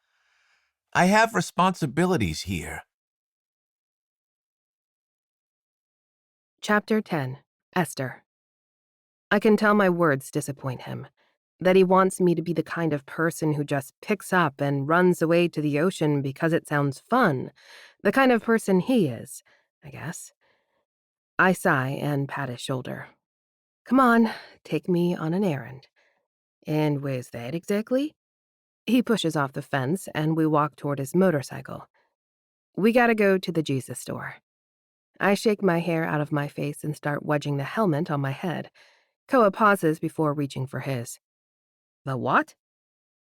I have responsibilities here. Chapter 10. Esther. I can tell my words disappoint him, that he wants me to be the kind of person who just picks up and runs away to the ocean because it sounds fun, the kind of person he is, I guess. I sigh and pat his shoulder. Come on, take me on an errand. And where's that exactly? He pushes off the fence and we walk toward his motorcycle. We gotta go to the Jesus store. I shake my hair out of my face and start wedging the helmet on my head. Koa pauses before reaching for his. The what?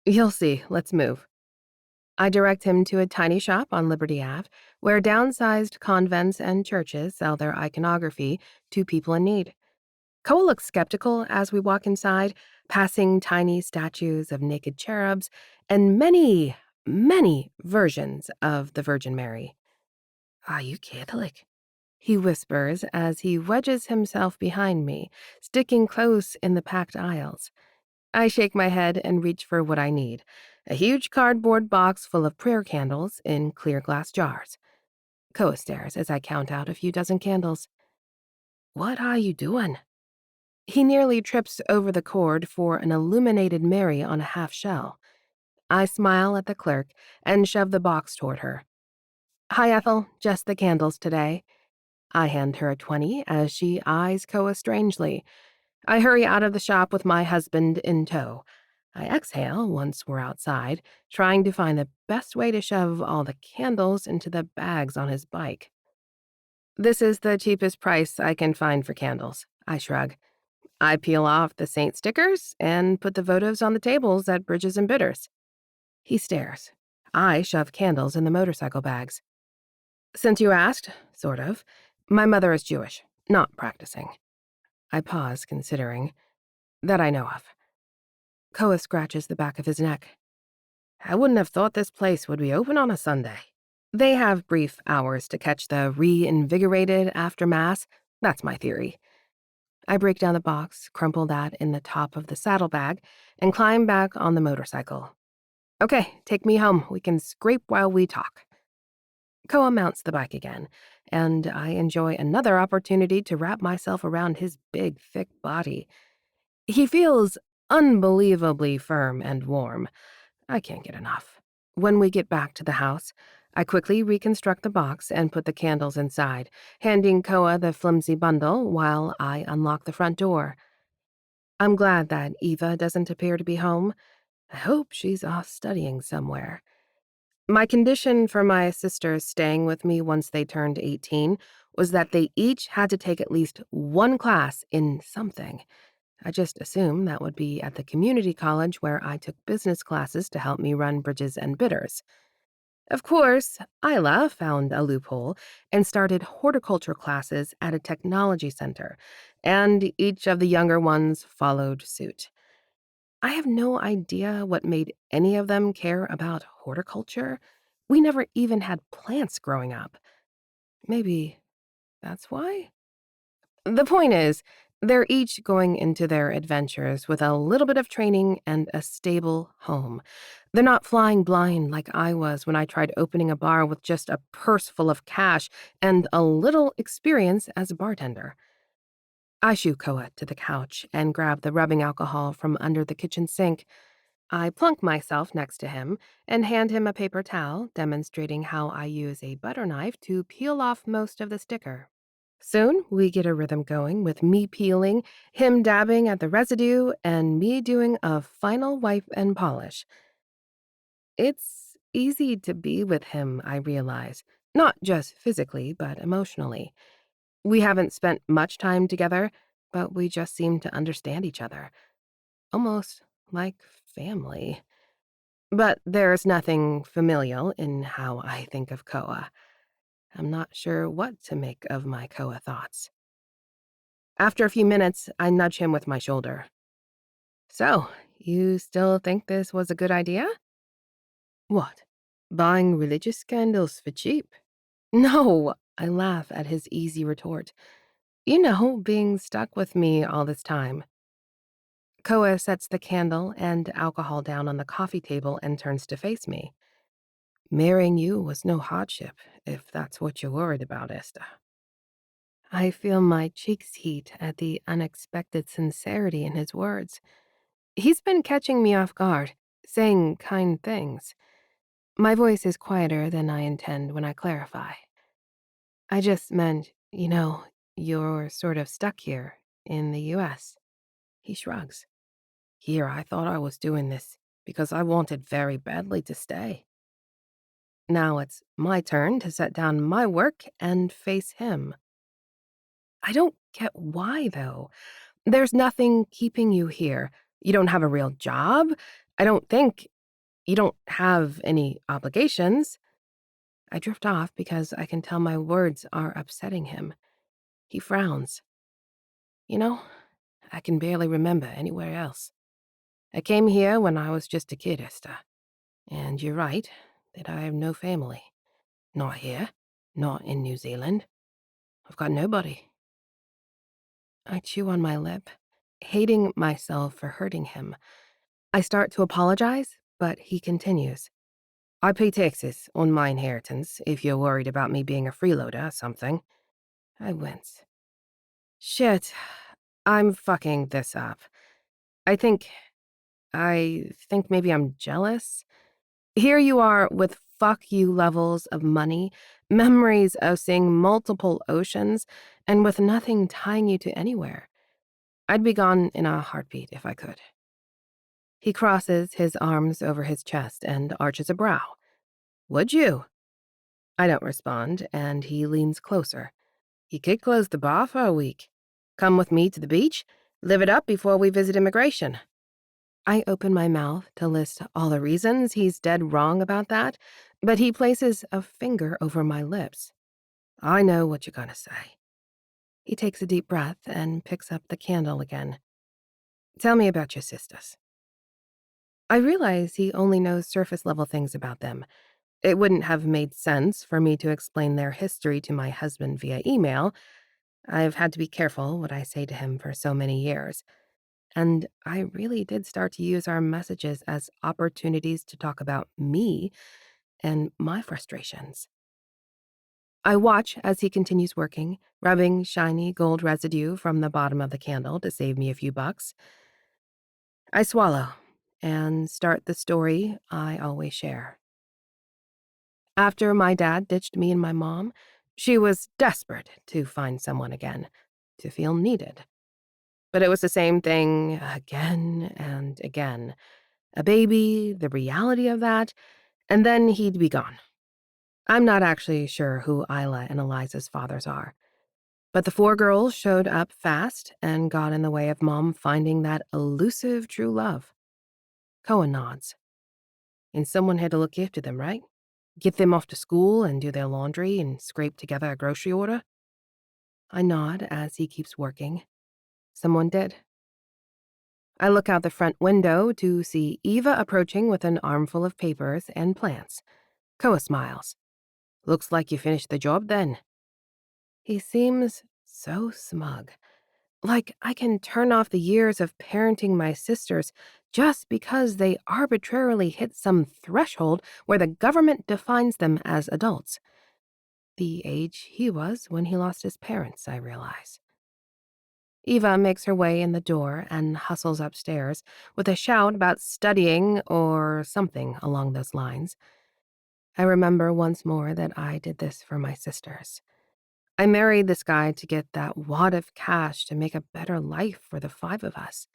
You'll see. Let's move. I direct him to a tiny shop on Liberty Ave, where downsized convents and churches sell their iconography to people in need. Koa looks skeptical as we walk inside, passing tiny statues of naked cherubs and many, many versions of the Virgin Mary. Are you Catholic? He whispers as he wedges himself behind me, sticking close in the packed aisles. I shake my head and reach for what I need, a huge cardboard box full of prayer candles in clear glass jars. Koa stares as I count out a few dozen candles. What are you doing? He nearly trips over the cord for an illuminated Mary on a half shell. I smile at the clerk and shove the box toward her. Hi, Ethel, just the candles today. I hand her a 20 as she eyes Koa strangely. I hurry out of the shop with my husband in tow. I exhale once we're outside, trying to find the best way to shove all the candles into the bags on his bike. This is the cheapest price I can find for candles, I shrug. I peel off the saint stickers and put the votives on the tables at Bridges and Bitters. He stares. I shove candles in the motorcycle bags. Since you asked, sort of, my mother is Jewish, not practicing. I pause, considering. That I know of. Koa scratches the back of his neck. I wouldn't have thought this place would be open on a Sunday. They have brief hours to catch the reinvigorated after Mass. That's my theory. I break down the box, crumple that in the top of the saddlebag, and climb back on the motorcycle. Okay, take me home. We can scrape while we talk. Koa mounts the bike again, and I enjoy another opportunity to wrap myself around his big, thick body. He feels unbelievably firm and warm. I can't get enough. When we get back to the house, I quickly reconstruct the box and put the candles inside, handing Koa the flimsy bundle while I unlock the front door. I'm glad that Eva doesn't appear to be home. I hope she's off studying somewhere. My condition for my sisters staying with me once they turned 18 was that they each had to take at least one class in something. I just assumed that would be at the community college where I took business classes to help me run bridges and bitters. Of course, Isla found a loophole and started horticulture classes at a technology center, and each of the younger ones followed suit. I have no idea what made any of them care about horticulture. We never even had plants growing up. Maybe that's why? The point is, they're each going into their adventures with a little bit of training and a stable home. They're not flying blind like I was when I tried opening a bar with just a purse full of cash and a little experience as a bartender. I shoo Koa to the couch and grab the rubbing alcohol from under the kitchen sink. I plunk myself next to him and hand him a paper towel, demonstrating how I use a butter knife to peel off most of the sticker. Soon, we get a rhythm going with me peeling, him dabbing at the residue, and me doing a final wipe and polish. It's easy to be with him, I realize, not just physically, but emotionally. We haven't spent much time together, but we just seem to understand each other, almost like family. But there's nothing familial in how I think of Koa. I'm not sure what to make of my Koa thoughts. After a few minutes, I nudge him with my shoulder. So, you still think this was a good idea? What? Buying religious candles for cheap? No, I laugh at his easy retort. You know, being stuck with me all this time. Koa sets the candle and alcohol down on the coffee table and turns to face me. Marrying you was no hardship, if that's what you're worried about, Esther. I feel my cheeks heat at the unexpected sincerity in his words. He's been catching me off guard, saying kind things. My voice is quieter than I intend when I clarify. I just meant, you're sort of stuck here in the US. He shrugs. Here, I thought I was doing this because I wanted very badly to stay. Now it's my turn to set down my work and face him. I don't get why, though. There's nothing keeping you here. You don't have a real job. I don't think you don't have any obligations. I drift off because I can tell my words are upsetting him. He frowns. You know, I can barely remember anywhere else. I came here when I was just a kid, Esther. And you're right that I have no family. Not here, not in New Zealand. I've got nobody. I chew on my lip, hating myself for hurting him. I start to apologize, but he continues. I pay taxes on my inheritance if you're worried about me being a freeloader or something. I wince. Shit, I'm fucking this up. I think maybe I'm jealous. Here you are with fuck you levels of money, memories of seeing multiple oceans, and with nothing tying you to anywhere. I'd be gone in a heartbeat if I could. He crosses his arms over his chest and arches a brow. Would you? I don't respond, and he leans closer. You could close the bar for a week. Come with me to the beach, live it up before we visit immigration. I open my mouth to list all the reasons he's dead wrong about that, but he places a finger over my lips. I know what you're gonna say. He takes a deep breath and picks up the candle again. Tell me about your sisters. I realize he only knows surface-level things about them. It wouldn't have made sense for me to explain their history to my husband via email. I've had to be careful what I say to him for so many years, and I really did start to use our messages as opportunities to talk about me and my frustrations. I watch as he continues working, rubbing shiny gold residue from the bottom of the candle to save me a few bucks. I swallow and start the story I always share. After my dad ditched me and my mom, she was desperate to find someone again, to feel needed. But it was the same thing again and again. A baby, the reality of that, and then he'd be gone. I'm not actually sure who Isla and Eliza's fathers are, but the 4 girls showed up fast and got in the way of Mom finding that elusive true love. Cohen nods. And someone had to look after them, right? Get them off to school and do their laundry and scrape together a grocery order? I nod as he keeps working. Someone did. I look out the front window to see Eva approaching with an armful of papers and plants. Koa smiles. Looks like you finished the job then. He seems so smug. Like I can turn off the years of parenting my sisters just because they arbitrarily hit some threshold where the government defines them as adults. The age he was when he lost his parents, I realize. Eva makes her way in the door and hustles upstairs with a shout about studying or something along those lines. I remember once more that I did this for my sisters. I married this guy to get that wad of cash to make a better life for the 5 of us.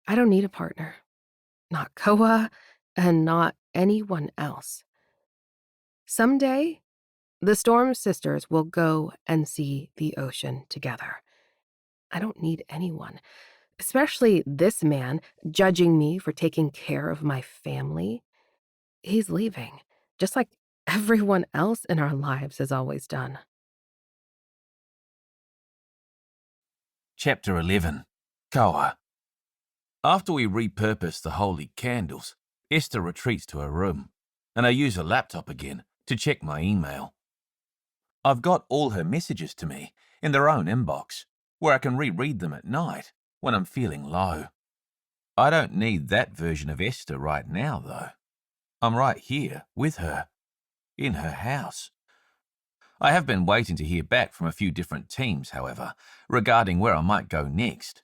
I don't need a partner. Not Koa, and not anyone else. Someday, the Storm sisters will go and see the ocean together. I don't need anyone, especially this man judging me for taking care of my family. He's leaving, just like everyone else in our lives has always done. Chapter 11. Koa. After we repurpose the holy candles, Esther retreats to her room, and I use her laptop again to check my email. I've got all her messages to me in their own inbox, where I can reread them at night when I'm feeling low. I don't need that version of Esther right now, though. I'm right here with her, in her house. I have been waiting to hear back from a few different teams, however, regarding where I might go next.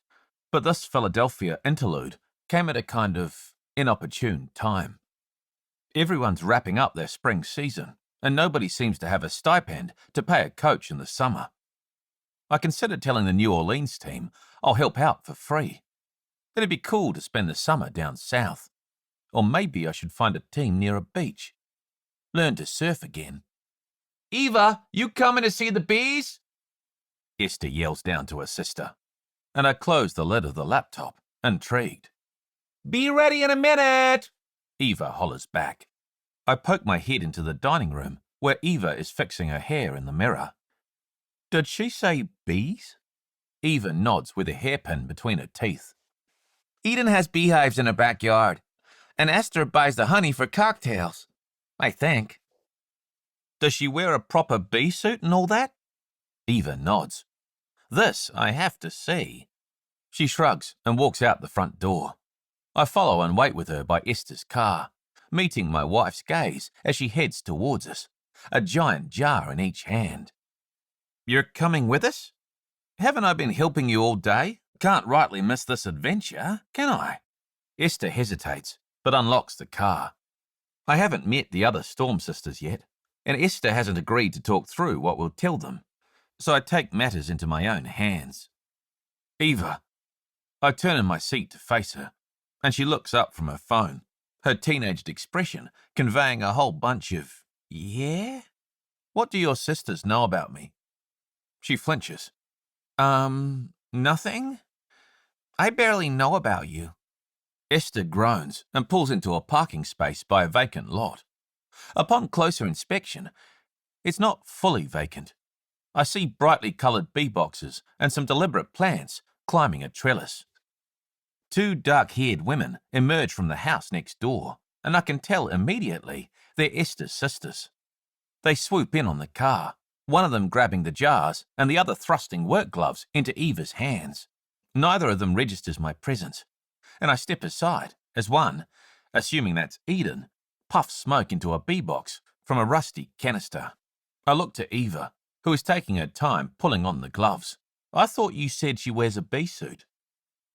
But this Philadelphia interlude came at a kind of inopportune time. Everyone's wrapping up their spring season, and nobody seems to have a stipend to pay a coach in the summer. I considered telling the New Orleans team I'll help out for free. It'd be cool to spend the summer down south. Or maybe I should find a team near a beach. Learn to surf again. "Eva, you coming to see the bees?" Esther yells down to her sister, and I close the lid of the laptop, intrigued. "Be ready in a minute," Eva hollers back. I poke my head into the dining room, where Eva is fixing her hair in the mirror. Did she say bees? Eva nods with a hairpin between her teeth. "Eden has beehives in her backyard, and Esther buys the honey for cocktails, I think." "Does she wear a proper bee suit and all that?" Eva nods. "This I have to see." She shrugs and walks out the front door. I follow and wait with her by Esther's car, meeting my wife's gaze as she heads towards us, a giant jar in each hand. "You're coming with us? Haven't I been helping you all day? Can't rightly miss this adventure, can I?" Esther hesitates, but unlocks the car. I haven't met the other Storm sisters yet, and Esther hasn't agreed to talk through what we'll tell them, so I take matters into my own hands. "Eva." I turn in my seat to face her, and she looks up from her phone, her teenaged expression conveying a whole bunch of, "Yeah? What do your sisters know about me?" She flinches. Nothing? I barely know about you." Esther groans and pulls into a parking space by a vacant lot. Upon closer inspection, it's not fully vacant. I see brightly coloured bee boxes and some deliberate plants climbing a trellis. 2 dark-haired women emerge from the house next door, and I can tell immediately they're Esther's sisters. They swoop in on the car, one of them grabbing the jars and the other thrusting work gloves into Eva's hands. Neither of them registers my presence, and I step aside as one, assuming that's Eden, puffs smoke into a bee-box from a rusty canister. I look to Eva, who is taking her time pulling on the gloves. I thought you said she wears a bee suit.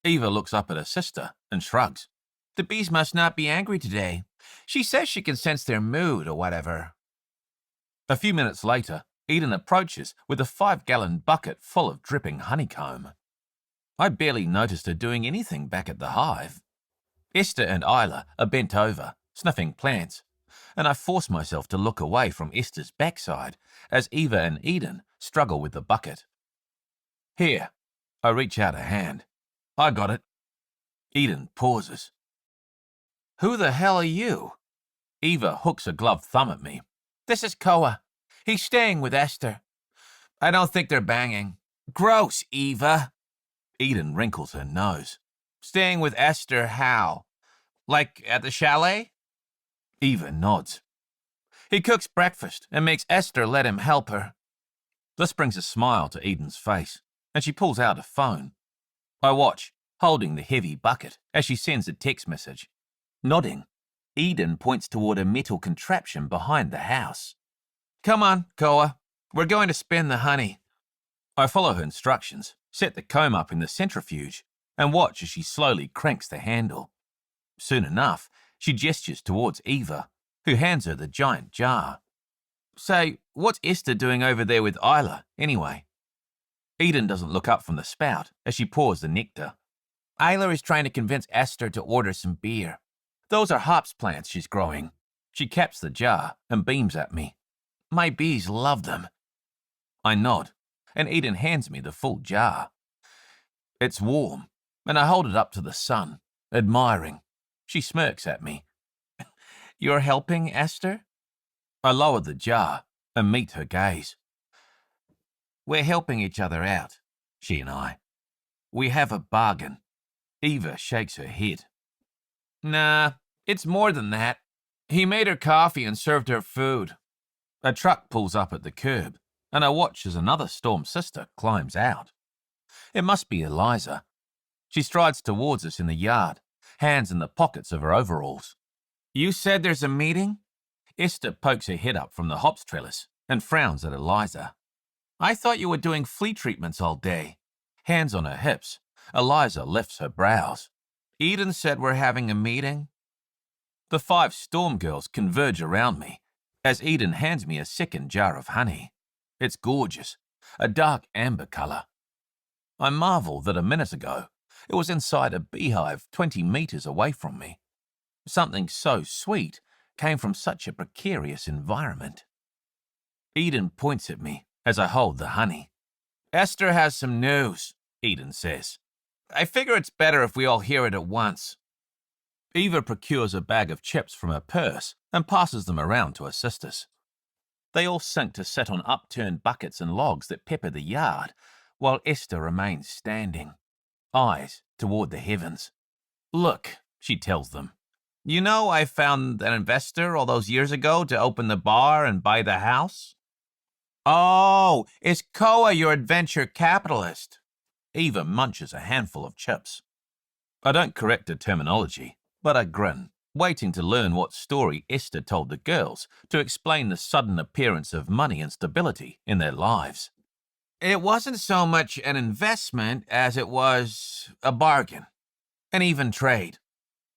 Eva looks up at her sister and shrugs. The bees must not be angry today. She says she can sense their mood or whatever. A few minutes later, Eden approaches with a 5-gallon bucket full of dripping honeycomb. I barely noticed her doing anything back at the hive. Esther and Isla are bent over, sniffing plants, and I force myself to look away from Esther's backside as Eva and Eden struggle with the bucket. Here, I reach out a hand. I got it. Eden pauses. Who the hell are you? Eva hooks a gloved thumb at me. This is Koa. He's staying with Esther. I don't think they're banging. Gross, Eva. Eden wrinkles her nose. Staying with Esther how? Like at the chalet? Eva nods. He cooks breakfast and makes Esther let him help her. This brings a smile to Eden's face, and she pulls out a phone. I watch, holding the heavy bucket, as she sends a text message. Nodding, Eden points toward a metal contraption behind the house. Come on, Koa. We're going to spin the honey. I follow her instructions, set the comb up in the centrifuge, and watch as she slowly cranks the handle. Soon enough, she gestures towards Eva, who hands her the giant jar. Say, what's Esther doing over there with Isla, anyway? Eden doesn't look up from the spout as she pours the nectar. Isla is trying to convince Esther to order some beer. Those are hops plants she's growing. She caps the jar and beams at me. My bees love them. I nod, and Eden hands me the full jar. It's warm, and I hold it up to the sun, admiring. She smirks at me. You're helping, Esther? I lower the jar and meet her gaze. We're helping each other out, she and I. We have a bargain. Eva shakes her head. Nah, it's more than that. He made her coffee and served her food. A truck pulls up at the curb, and I watch as another Storm sister climbs out. It must be Eliza. She strides towards us in the yard, hands in the pockets of her overalls. You said there's a meeting? Esther pokes her head up from the hops trellis and frowns at Eliza. I thought you were doing flea treatments all day. Hands on her hips, Eliza lifts her brows. Eden said we're having a meeting. The 5 Storm girls converge around me as Eden hands me a second jar of honey. It's gorgeous, a dark amber color. I marvel that a minute ago it was inside a beehive 20 meters away from me. Something so sweet came from such a precarious environment. Eden points at me as I hold the honey. Esther has some news, Eden says. I figure it's better if we all hear it at once. Eva procures a bag of chips from her purse and passes them around to her sisters. They all sink to sit on upturned buckets and logs that pepper the yard, while Esther remains standing, eyes toward the heavens. Look, she tells them. You know I found an investor all those years ago to open the bar and buy the house? Oh, is Koa your adventure capitalist? Eva munches a handful of chips. I don't correct her terminology, but I grin, waiting to learn what story Esther told the girls to explain the sudden appearance of money and stability in their lives. It wasn't so much an investment as it was a bargain, an even trade.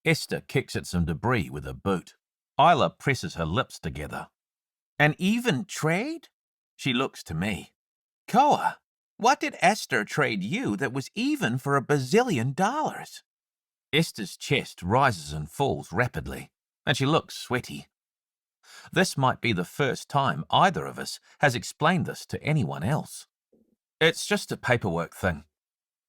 Esther kicks at some debris with her boot. Isla presses her lips together. An even trade? She looks to me. Koa, what did Esther trade you that was even for $1 bazillion? Esther's chest rises and falls rapidly, and she looks sweaty. This might be the first time either of us has explained this to anyone else. It's just a paperwork thing.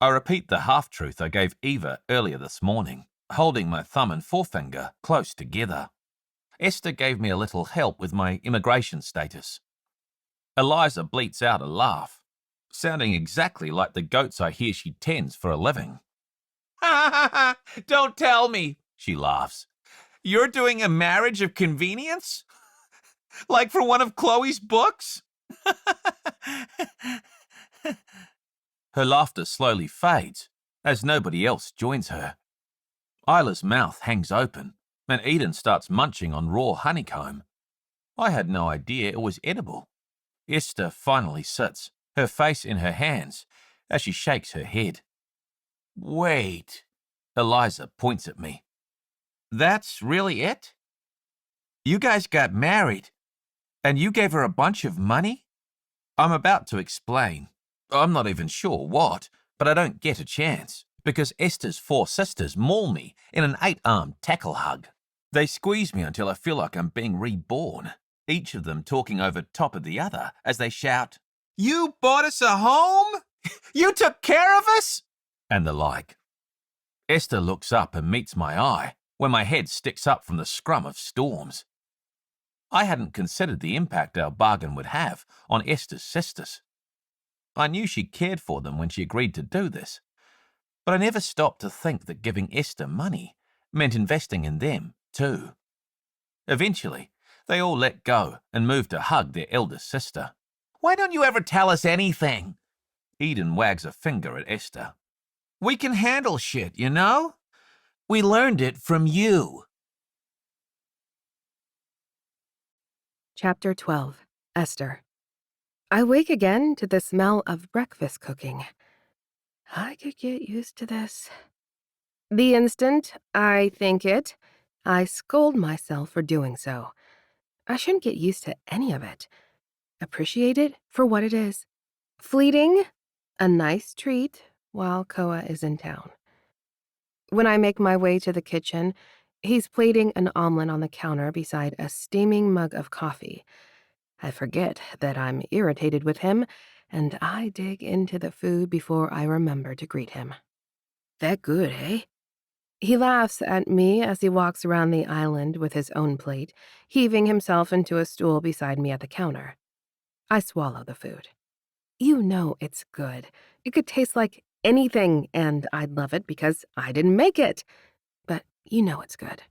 I repeat the half-truth I gave Eva earlier this morning, holding my thumb and forefinger close together. Esther gave me a little help with my immigration status. Eliza bleats out a laugh, sounding exactly like the goats I hear she tends for a living. Ha ha ha! Don't tell me, she laughs. You're doing a marriage of convenience? Like for one of Chloe's books? Her laughter slowly fades as nobody else joins her. Isla's mouth hangs open, and Eden starts munching on raw honeycomb. I had no idea it was edible. Esther finally sits, her face in her hands, as she shakes her head. Wait. Eliza points at me. That's really it? You guys got married, and you gave her a bunch of money? I'm about to explain. I'm not even sure what, but I don't get a chance, because Esther's 4 sisters maul me in an 8-armed tackle hug. They squeeze me until I feel like I'm being reborn, each of them talking over top of the other as they shout, "You bought us a home? You took care of us?" and the like. Esther looks up and meets my eye when my head sticks up from the scrum of storms. I hadn't considered the impact our bargain would have on Esther's sisters. I knew she cared for them when she agreed to do this, but I never stopped to think that giving Esther money meant investing in them too. Eventually, they all let go and moved to hug their eldest sister. Why don't you ever tell us anything? Eden wags a finger at Esther. We can handle shit, you know? We learned it from you. Chapter 12. Esther. I wake again to the smell of breakfast cooking. I could get used to this. The instant I think it, I scold myself for doing so. I shouldn't get used to any of it. Appreciate it for what it is. Fleeting, a nice treat while Koa is in town. When I make my way to the kitchen, he's plating an omelet on the counter beside a steaming mug of coffee. I forget that I'm irritated with him, and I dig into the food before I remember to greet him. That good, eh? He laughs at me as he walks around the island with his own plate, heaving himself into a stool beside me at the counter. I swallow the food. You know it's good. It could taste like anything, and I'd love it because I didn't make it. But you know it's good.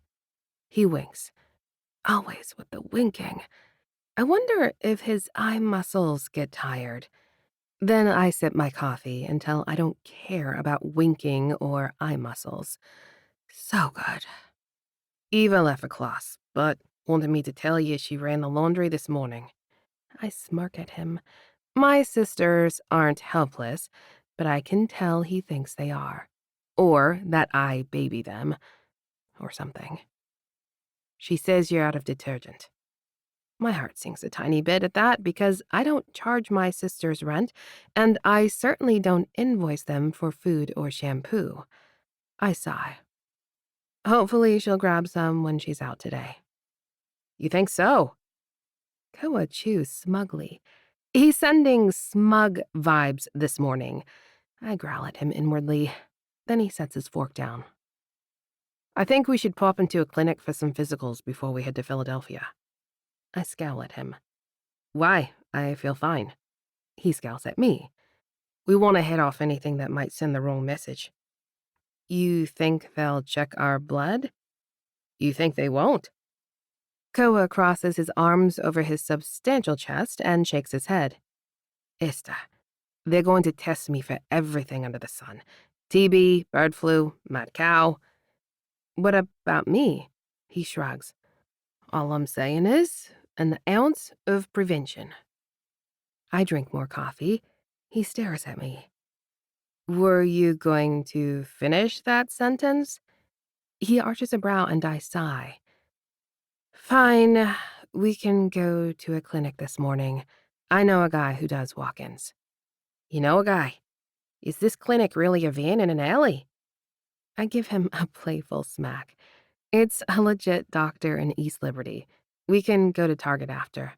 He winks. Always with the winking. I wonder if his eye muscles get tired. Then I sip my coffee until I don't care about winking or eye muscles. So good. Eva left a class, but wanted me to tell you she ran the laundry this morning. I smirk at him. My sisters aren't helpless, but I can tell he thinks they are. Or that I baby them. Or something. She says you're out of detergent. My heart sinks a tiny bit at that because I don't charge my sisters rent, and I certainly don't invoice them for food or shampoo. I sigh. Hopefully she'll grab some when she's out today. You think so? Koa chews smugly. He's sending smug vibes this morning. I growl at him inwardly. Then he sets his fork down. I think we should pop into a clinic for some physicals before we head to Philadelphia. I scowl at him. Why? I feel fine. He scowls at me. We want to head off anything that might send the wrong message. You think they'll check our blood? You think they won't? Koa crosses his arms over his substantial chest and shakes his head. Esther, they're going to test me for everything under the sun. TB, bird flu, mad cow. What about me? He shrugs. All I'm saying is an ounce of prevention. I drink more coffee. He stares at me. Were you going to finish that sentence? He arches a brow and I sigh. Fine, we can go to a clinic this morning. I know a guy who does walk-ins. You know a guy? Is this clinic really a van in an alley? I give him a playful smack. It's a legit doctor in East Liberty. We can go to Target after.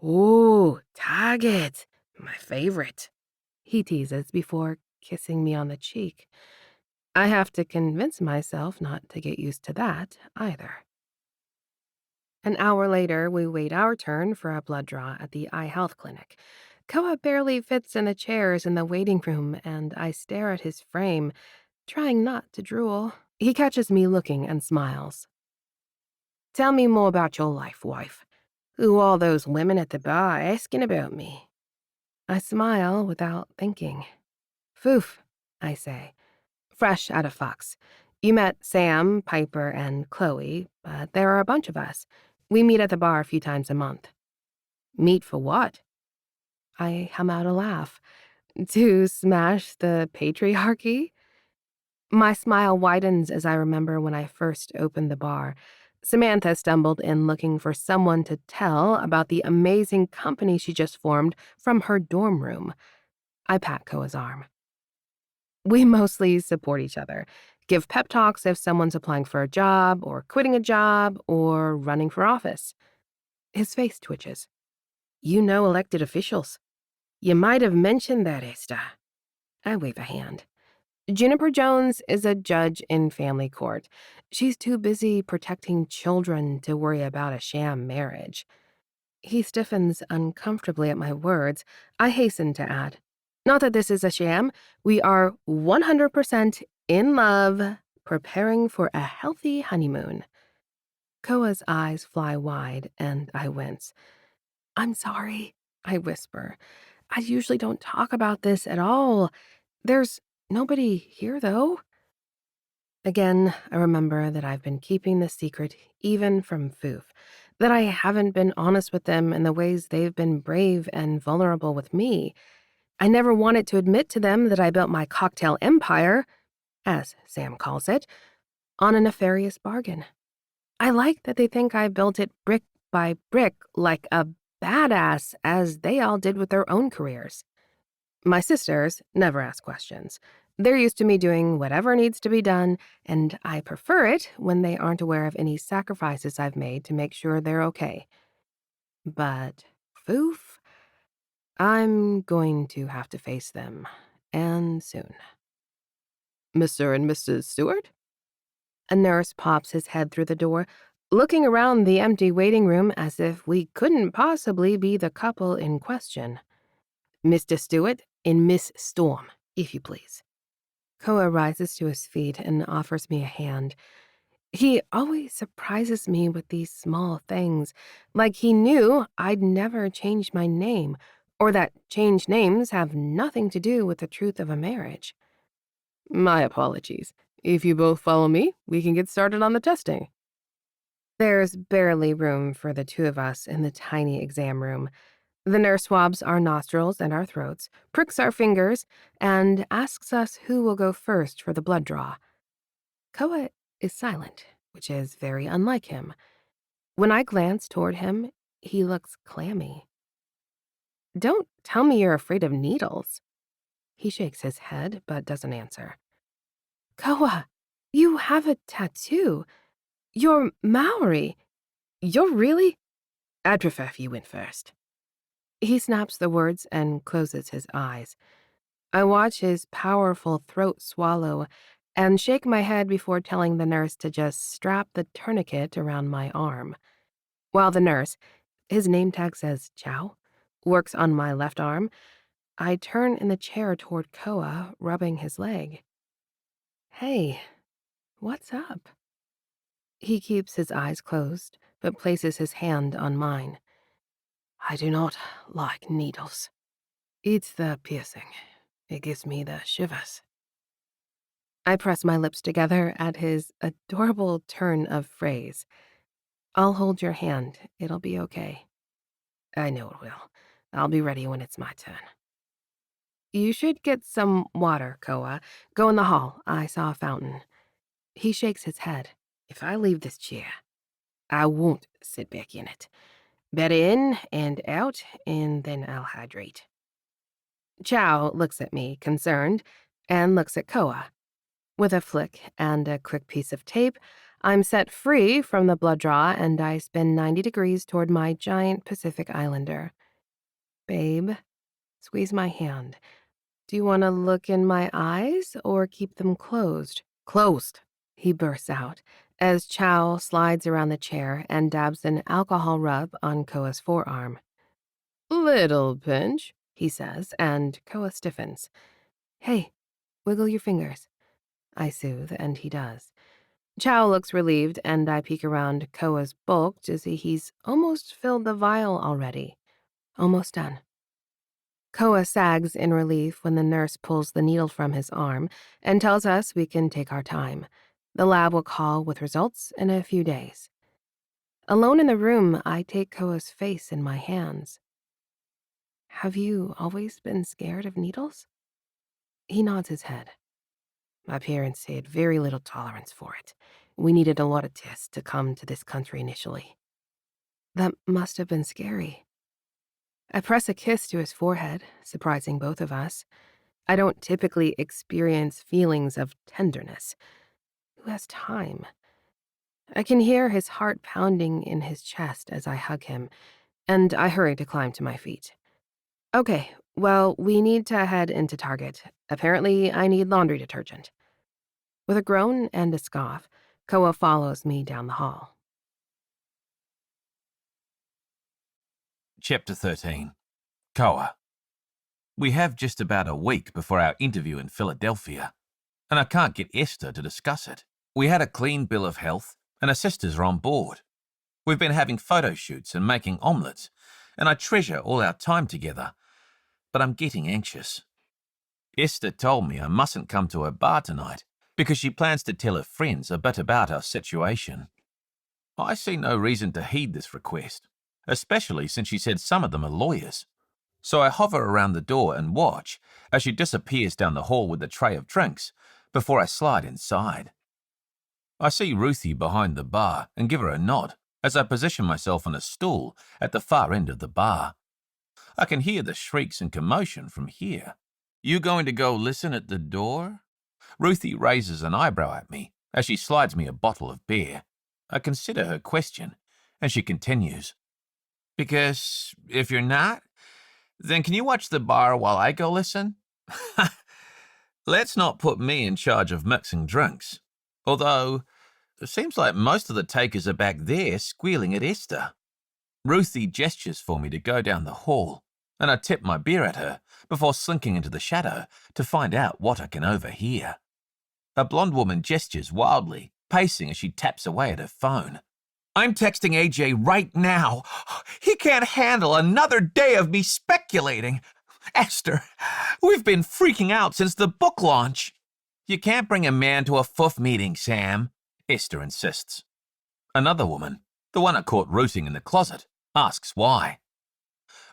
Ooh, Target, my favorite. He teases before kissing me on the cheek. I have to convince myself not to get used to that either. An hour later, we wait our turn for a blood draw at the eye health clinic. Koa barely fits in the chairs in the waiting room, and I stare at his frame, trying not to drool. He catches me looking and smiles. Tell me more about your life, wife. Who all those women at the bar asking about me? I smile without thinking. Foof, I say, fresh out of Fox. You met Sam, Piper, and Chloe, but there are a bunch of us. We meet at the bar a few times a month. Meet for what? I hum out a laugh. To smash the patriarchy? My smile widens as I remember when I first opened the bar. Samantha stumbled in looking for someone to tell about the amazing company she just formed from her dorm room. I pat Koa's arm. We mostly support each other, give pep talks if someone's applying for a job, or quitting a job, or running for office. His face twitches. You know elected officials. You might have mentioned that, Esther. I wave a hand. Juniper Jones is a judge in family court. She's too busy protecting children to worry about a sham marriage. He stiffens uncomfortably at my words. I hasten to add, not that this is a sham. We are 100% in love, preparing for a healthy honeymoon. Koa's eyes fly wide, and I wince. I'm sorry, I whisper. I usually don't talk about this at all. There's nobody here, though. Again, I remember that I've been keeping this secret even from Foof, that I haven't been honest with them in the ways they've been brave and vulnerable with me. I never wanted to admit to them that I built my cocktail empire, as Sam calls it, on a nefarious bargain. I like that they think I built it brick by brick like a badass, as they all did with their own careers. My sisters never ask questions. They're used to me doing whatever needs to be done, and I prefer it when they aren't aware of any sacrifices I've made to make sure they're okay. But Foof, I'm going to have to face them, and soon. Mr. and Mrs. Stewart? A nurse pops his head through the door, looking around the empty waiting room as if we couldn't possibly be the couple in question. Mr. Stewart and Miss Storm, if you please. Koa rises to his feet and offers me a hand. He always surprises me with these small things, like he knew I'd never change my name, or that changed names have nothing to do with the truth of a marriage. My apologies. If you both follow me, we can get started on the testing. There's barely room for the two of us in the tiny exam room. The nurse swabs our nostrils and our throats, pricks our fingers, and asks us who will go first for the blood draw. Koa is silent, which is very unlike him. When I glance toward him, he looks clammy. Don't tell me you're afraid of needles. He shakes his head, but doesn't answer. Koa, you have a tattoo. You're Maori. You're really? I'd prefer if you went first. He snaps the words and closes his eyes. I watch his powerful throat swallow and shake my head before telling the nurse to just strap the tourniquet around my arm. While the nurse, his name tag says Chow, works on my left arm, I turn in the chair toward Koa, rubbing his leg. Hey, what's up? He keeps his eyes closed, but places his hand on mine. I do not like needles. It's the piercing. It gives me the shivers. I press my lips together at his adorable turn of phrase. I'll hold your hand. It'll be okay. I know it will. I'll be ready when it's my turn. You should get some water, Koa. Go in the hall. I saw a fountain. He shakes his head. If I leave this chair, I won't sit back in it. Better in and out, and then I'll hydrate. Chow looks at me, concerned, and looks at Koa. With a flick and a quick piece of tape, I'm set free from the blood draw and I spin 90 degrees toward my giant Pacific Islander. Babe, squeeze my hand. Do you want to look in my eyes or keep them closed? Closed, he bursts out as Chow slides around the chair and dabs an alcohol rub on Koa's forearm. Little pinch, he says, and Koa stiffens. Hey, wiggle your fingers. I soothe, and he does. Chow looks relieved, and I peek around Koa's bulk to see he's almost filled the vial already. Almost done. Koa sags in relief when the nurse pulls the needle from his arm and tells us we can take our time. The lab will call with results in a few days. Alone in the room, I take Koa's face in my hands. Have you always been scared of needles? He nods his head. My parents had very little tolerance for it. We needed a lot of tests to come to this country initially. That must have been scary. I press a kiss to his forehead, surprising both of us. I don't typically experience feelings of tenderness. Who has time? I can hear his heart pounding in his chest as I hug him, and I hurry to climb to my feet. Okay, well, we need to head into Target. Apparently, I need laundry detergent. With a groan and a scoff, Koa follows me down the hall. Chapter 13. Koa. We have just about a week before our interview in Philadelphia, and I can't get Esther to discuss it. We had a clean bill of health, and her sisters are on board. We've been having photo shoots and making omelettes, and I treasure all our time together, but I'm getting anxious. Esther told me I mustn't come to her bar tonight because she plans to tell her friends a bit about our situation. I see no reason to heed this request, especially since she said some of them are lawyers. So I hover around the door and watch as she disappears down the hall with a tray of drinks before I slide inside. I see Ruthie behind the bar and give her a nod as I position myself on a stool at the far end of the bar. I can hear the shrieks and commotion from here. You going to go listen at the door? Ruthie raises an eyebrow at me as she slides me a bottle of beer. I consider her question, and she continues. Because if you're not, then can you watch the bar while I go listen? Let's not put me in charge of mixing drinks. Although, it seems like most of the takers are back there squealing at Esther. Ruthie gestures for me to go down the hall, and I tip my beer at her before slinking into the shadow to find out what I can overhear. A blonde woman gestures wildly, pacing as she taps away at her phone. I'm texting AJ right now. He can't handle another day of me speculating. Esther, we've been freaking out since the book launch. You can't bring a man to a FUF meeting, Sam, Esther insists. Another woman, the one I caught rooting in the closet, asks why.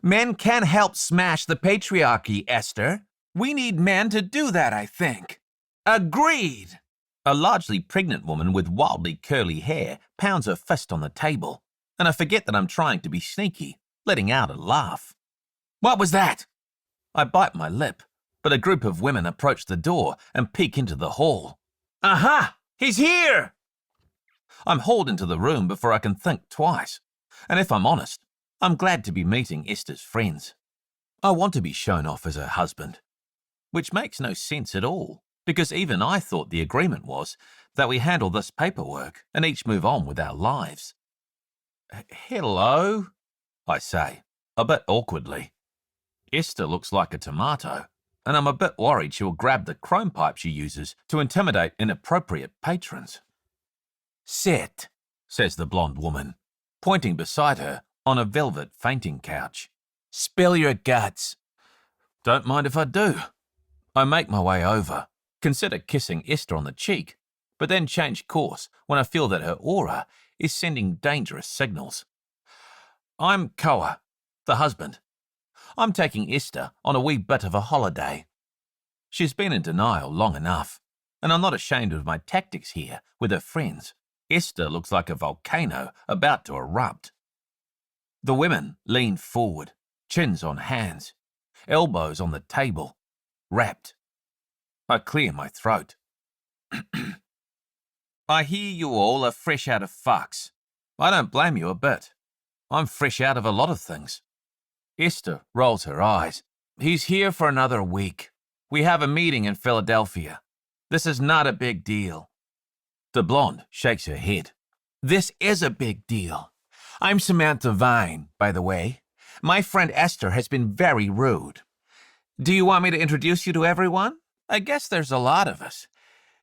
Men can't help smash the patriarchy, Esther. We need men to do that, I think. Agreed. A largely pregnant woman with wildly curly hair pounds her fist on the table, and I forget that I'm trying to be sneaky, letting out a laugh. What was that? I bite my lip, but a group of women approach the door and peek into the hall. Aha! He's here! I'm hauled into the room before I can think twice, and if I'm honest, I'm glad to be meeting Esther's friends. I want to be shown off as her husband, which makes no sense at all, because even I thought the agreement was that we handle this paperwork and each move on with our lives. Hello, I say, a bit awkwardly. Esther looks like a tomato, and I'm a bit worried she'll grab the chrome pipe she uses to intimidate inappropriate patrons. Sit, says the blonde woman, pointing beside her on a velvet fainting couch. Spill your guts. Don't mind if I do. I make my way over, consider kissing Esther on the cheek, but then change course when I feel that her aura is sending dangerous signals. I'm Koa, the husband. I'm taking Esther on a wee bit of a holiday. She's been in denial long enough, and I'm not ashamed of my tactics here with her friends. Esther looks like a volcano about to erupt. The women lean forward, chins on hands, elbows on the table, rapt. I clear my throat. I hear you all are fresh out of fucks. I don't blame you a bit. I'm fresh out of a lot of things. Esther rolls her eyes. He's here for another week. We have a meeting in Philadelphia. This is not a big deal. The blonde shakes her head. This is a big deal. I'm Samantha Vine, by the way. My friend Esther has been very rude. Do you want me to introduce you to everyone? I guess there's a lot of us.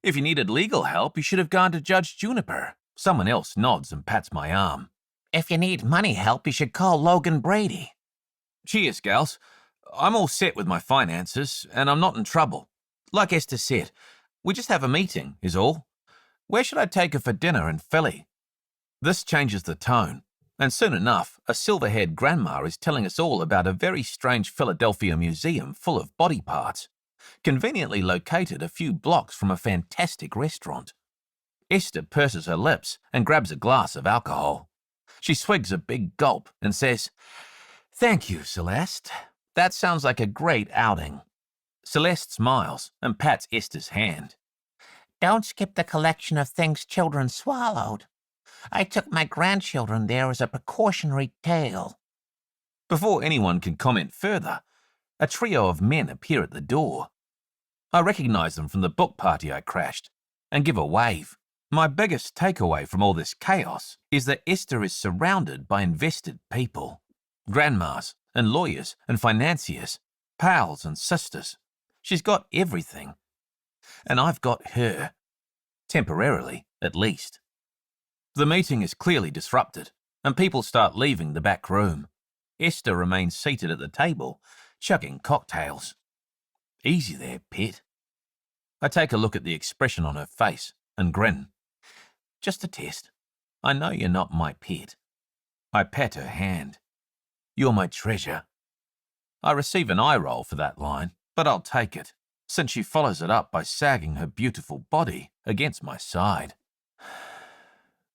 If you needed legal help, you should have gone to Judge Juniper. Someone else nods and pats my arm. If you need money help, you should call Logan Brady. Cheers, gals. I'm all set with my finances, and I'm not in trouble. Like Esther said, we just have a meeting, is all. Where should I take her for dinner in Philly? This changes the tone, and soon enough, a silver-haired grandma is telling us all about a very strange Philadelphia museum full of body parts, conveniently located a few blocks from a fantastic restaurant. Esther purses her lips and grabs a glass of alcohol. She swigs a big gulp and says, "Thank you, Celeste. That sounds like a great outing." Celeste smiles and pats Esther's hand. "Don't skip the collection of things children swallowed. I took my grandchildren there as a precautionary tale." Before anyone can comment further, a trio of men appear at the door. I recognize them from the book party I crashed and give a wave. My biggest takeaway from all this chaos is that Esther is surrounded by invested people. Grandmas and lawyers and financiers, pals and sisters. She's got everything. And I've got her. Temporarily, at least. The meeting is clearly disrupted, and people start leaving the back room. Esther remains seated at the table, chugging cocktails. Easy there, Pet. I take a look at the expression on her face and grin. Just a test. I know you're not my pet. I pat her hand. You're my treasure. I receive an eye roll for that line, but I'll take it, since she follows it up by sagging her beautiful body against my side.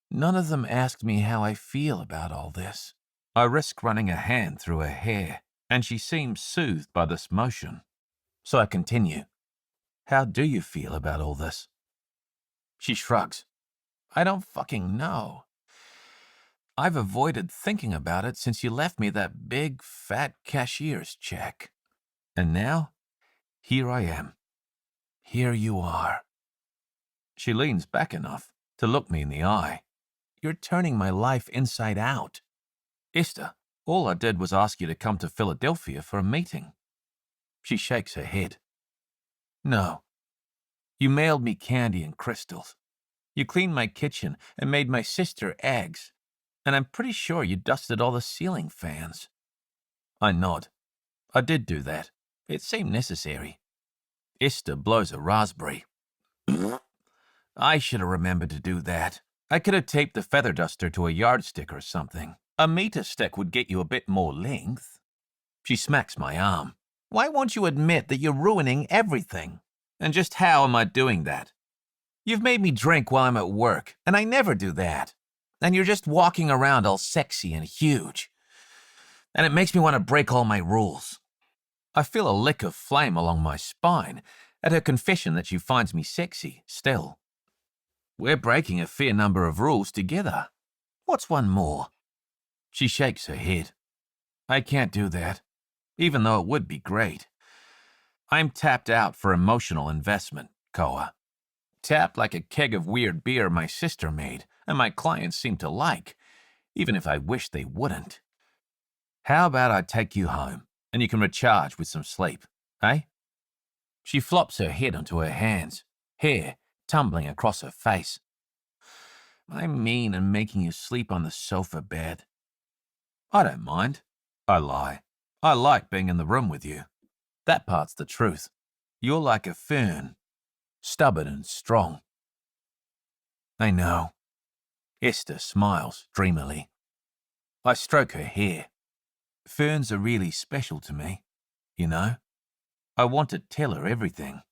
None of them asked me how I feel about all this. I risk running a hand through her hair, and she seems soothed by this motion. So I continue. How do you feel about all this? She shrugs. I don't fucking know. I've avoided thinking about it since you left me that big, fat cashier's check. And now, here I am. Here you are. She leans back enough to look me in the eye. You're turning my life inside out. Esther, all I did was ask you to come to Philadelphia for a meeting. She shakes her head. No. You mailed me candy and crystals. You cleaned my kitchen and made my sister eggs. And I'm pretty sure you dusted all the ceiling fans. I nod. I did do that. It seemed necessary. Esther blows a raspberry. I should have remembered to do that. I could have taped the feather duster to a yardstick or something. A meter stick would get you a bit more length. She smacks my arm. Why won't you admit that you're ruining everything? And just how am I doing that? You've made me drink while I'm at work, and I never do that. And you're just walking around all sexy and huge. And it makes me want to break all my rules. I feel a lick of flame along my spine at her confession that she finds me sexy still. We're breaking a fair number of rules together. What's one more? She shakes her head. I can't do that, even though it would be great. I'm tapped out for emotional investment, Koa. Tapped like a keg of weird beer my sister made and my clients seem to like, even if I wish they wouldn't. How about I take you home and you can recharge with some sleep, eh? She flops her head onto her hands, hair tumbling across her face. I'm mean and making you sleep on the sofa bed. I don't mind. I lie. I like being in the room with you. That part's the truth. You're like a fern, stubborn and strong. I know. Esther smiles dreamily. I stroke her hair. Ferns are really special to me, you know. I want to tell her everything.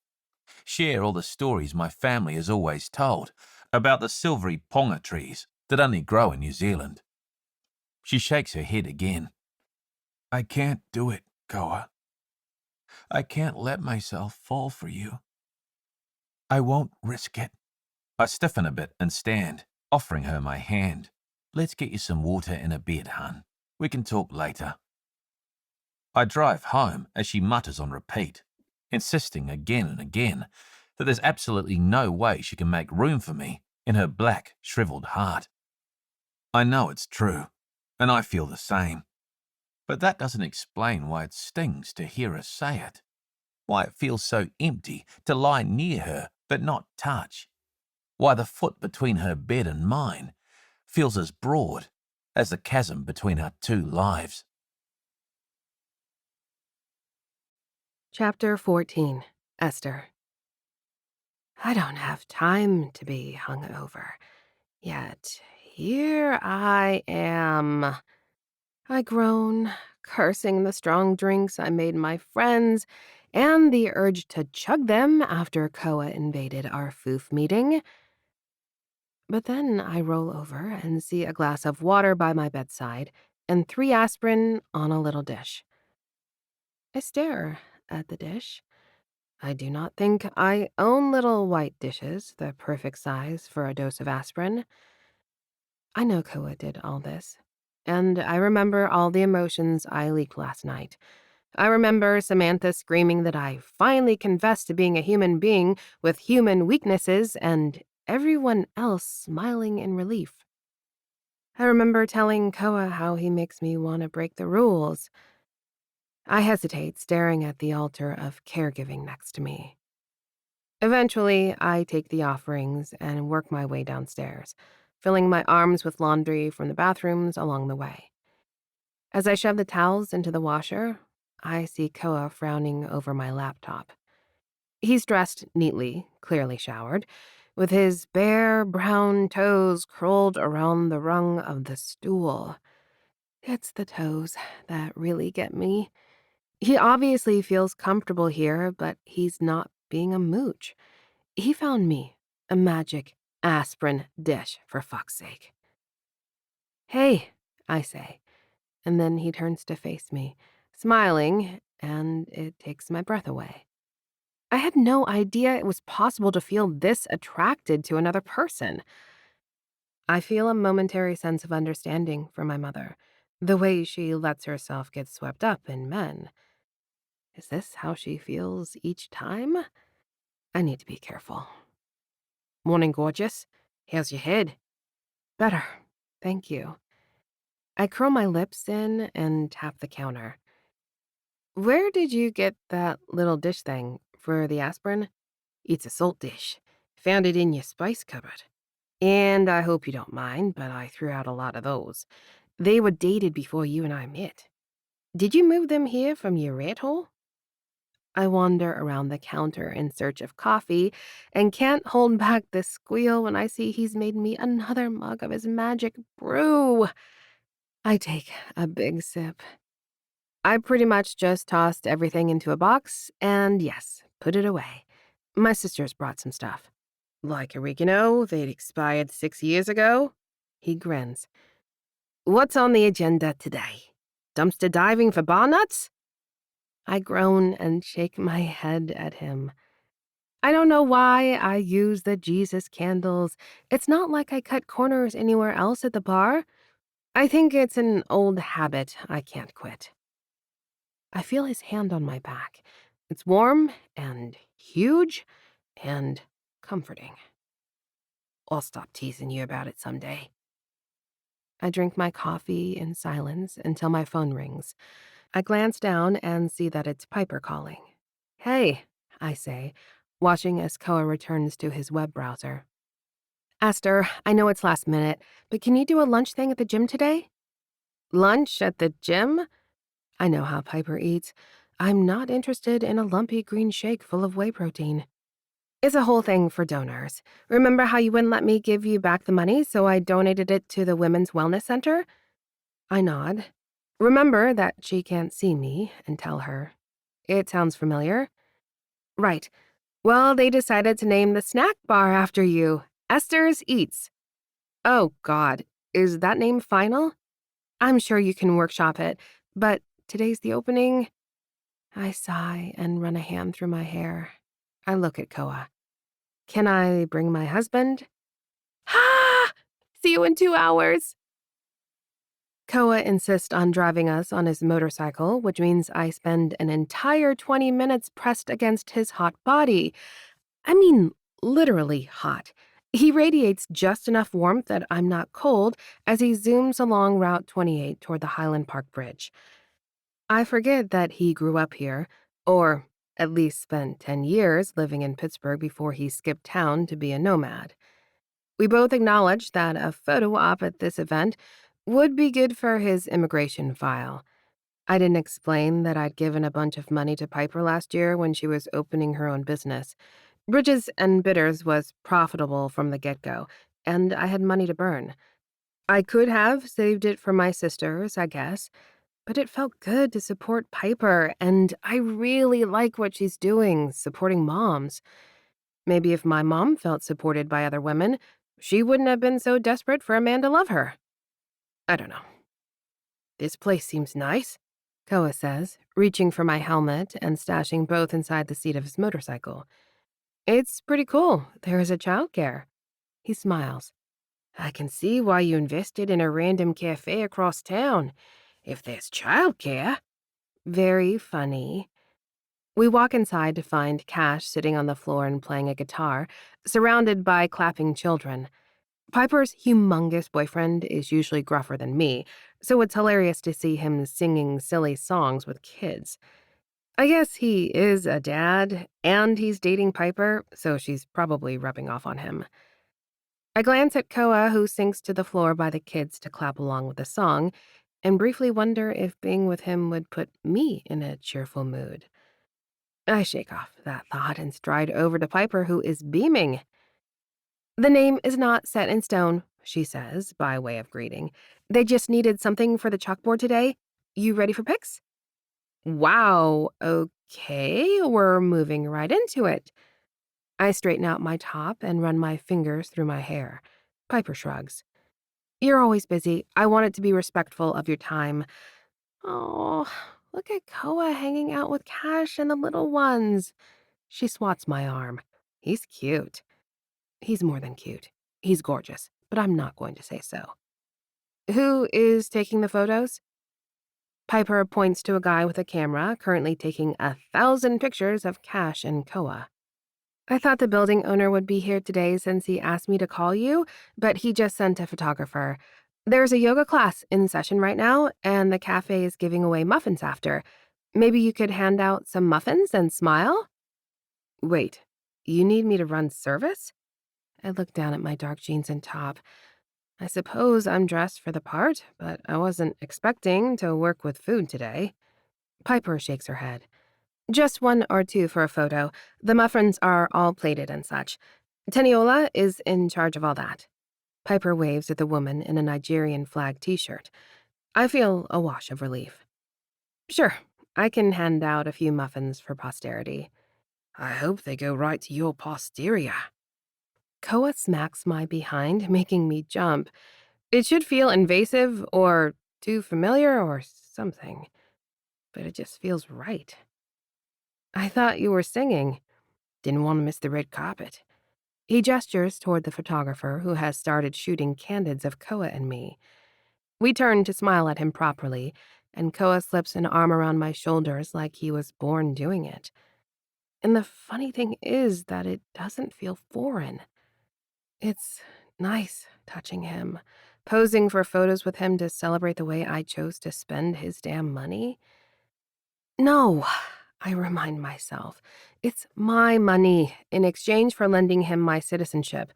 Share all the stories my family has always told about the silvery ponga trees that only grow in New Zealand. She shakes her head again. I can't do it, Koa. I can't let myself fall for you. I won't risk it. I stiffen a bit and stand, offering her my hand. Let's get you some water and a bed, hun. We can talk later. I drive home as she mutters on repeat, insisting again and again that there's absolutely no way she can make room for me in her black, shriveled heart. I know it's true, and I feel the same. But that doesn't explain why it stings to hear her say it. Why it feels so empty to lie near her but not touch. Why the foot between her bed and mine feels as broad as the chasm between our two lives. Chapter 14. Esther. I don't have time to be hungover. Yet here I am. I groan, cursing the strong drinks I made my friends and the urge to chug them after Koa invaded our foof meeting. But then I roll over and see a glass of water by my bedside and 3 aspirin on a little dish. I stare at the dish. I do not think I own little white dishes, the perfect size for a dose of aspirin. I know Koa did all this, and I remember all the emotions I leaked last night. I remember Samantha screaming that I finally confessed to being a human being with human weaknesses and everyone else smiling in relief. I remember telling Koa how he makes me want to break the rules. I hesitate, staring at the altar of caregiving next to me. Eventually, I take the offerings and work my way downstairs, filling my arms with laundry from the bathrooms along the way. As I shove the towels into the washer, I see Koa frowning over my laptop. He's dressed neatly, clearly showered, with his bare brown toes curled around the rung of the stool. It's the toes that really get me. He obviously feels comfortable here, but he's not being a mooch. He found me a magic aspirin dish, for fuck's sake. Hey, I say, and then he turns to face me, smiling, and it takes my breath away. I had no idea it was possible to feel this attracted to another person. I feel a momentary sense of understanding for my mother, the way she lets herself get swept up in men. Is this how she feels each time? I need to be careful. Morning, gorgeous. How's your head? Better. Thank you. I curl my lips in and tap the counter. Where did you get that little dish thing for the aspirin? It's a salt dish. Found it in your spice cupboard. And I hope you don't mind, but I threw out a lot of those. They were dated before you and I met. Did you move them here from your rat hole? I wander around the counter in search of coffee and can't hold back the squeal when I see he's made me another mug of his magic brew. I take a big sip. I pretty much just tossed everything into a box and, yes, put it away. My sisters brought some stuff. Like oregano, they'd expired 6 years ago. He grins. What's on the agenda today? Dumpster diving for bar nuts? I groan and shake my head at him. I don't know why I use the Jesus candles. It's not like I cut corners anywhere else at the bar. I think it's an old habit I can't quit. I feel his hand on my back. It's warm and huge and comforting. I'll stop teasing you about it someday. I drink my coffee in silence until my phone rings. I glance down and see that it's Piper calling. Hey, I say, watching as Koa returns to his web browser. Esther, I know it's last minute, but can you do a lunch thing at the gym today? Lunch at the gym? I know how Piper eats. I'm not interested in a lumpy green shake full of whey protein. It's a whole thing for donors. Remember how you wouldn't let me give you back the money, so I donated it to the Women's Wellness Center? I nod. Remember that she can't see me and tell her. It sounds familiar. Right. Well, they decided to name the snack bar after you. Esther's Eats. Oh, God. Is that name final? I'm sure you can workshop it, but today's the opening. I sigh and run a hand through my hair. I look at Koa. Can I bring my husband? Ha! See you in 2 hours. Koa insists on driving us on his motorcycle, which means I spend an entire 20 minutes pressed against his hot body. I mean, literally hot. He radiates just enough warmth that I'm not cold as he zooms along Route 28 toward the Highland Park Bridge. I forget that he grew up here, or At least spent 10 years living in Pittsburgh before he skipped town to be a nomad. We both acknowledged that a photo op at this event would be good for his immigration file. I didn't explain that I'd given a bunch of money to Piper last year when she was opening her own business. Bridges and Bitters was profitable from the get-go, and I had money to burn. I could have saved it for my sisters, I guess, but it felt good to support Piper, and I really like what she's doing, supporting moms. Maybe if my mom felt supported by other women, she wouldn't have been so desperate for a man to love her. I don't know. This place seems nice, Koa says, reaching for my helmet and stashing both inside the seat of his motorcycle. It's pretty cool. There is a childcare. He smiles. I can see why you invested in a random cafe across town. If there's childcare. Very funny. We walk inside to find Cash sitting on the floor and playing a guitar, surrounded by clapping children. Piper's humongous boyfriend is usually gruffer than me, so it's hilarious to see him singing silly songs with kids. I guess he is a dad, and he's dating Piper, so she's probably rubbing off on him. I glance at Koa, who sinks to the floor by the kids to clap along with the song, and briefly wonder if being with him would put me in a cheerful mood. I shake off that thought and stride over to Piper, who is beaming. The name is not set in stone, she says, by way of greeting. They just needed something for the chalkboard today. You ready for pics? Wow, okay, we're moving right into it. I straighten out my top and run my fingers through my hair. Piper shrugs. You're always busy. I want it to be respectful of your time. Oh, look at Koa hanging out with Cash and the little ones. She swats my arm. He's cute. He's more than cute. He's gorgeous, but I'm not going to say so. Who is taking the photos? Piper points to a guy with a camera currently taking 1,000 pictures of Cash and Koa. I thought the building owner would be here today since he asked me to call you, but he just sent a photographer. There's a yoga class in session right now, and the cafe is giving away muffins after. Maybe you could hand out some muffins and smile? Wait, you need me to run service? I look down at my dark jeans and top. I suppose I'm dressed for the part, but I wasn't expecting to work with food today. Piper shakes her head. Just one or two for a photo. The muffins are all plated and such. Teniola is in charge of all that. Piper waves at the woman in a Nigerian flag t-shirt. I feel a wash of relief. Sure, I can hand out a few muffins for posterity. I hope they go right to your posterior. Koa smacks my behind, making me jump. It should feel invasive or too familiar or something, but it just feels right. I thought you were singing. Didn't want to miss the red carpet. He gestures toward the photographer who has started shooting candids of Koa and me. We turn to smile at him properly, and Koa slips an arm around my shoulders like he was born doing it. And the funny thing is that it doesn't feel foreign. It's nice touching him, posing for photos with him to celebrate the way I chose to spend his damn money. No, I remind myself, it's my money in exchange for lending him my citizenship.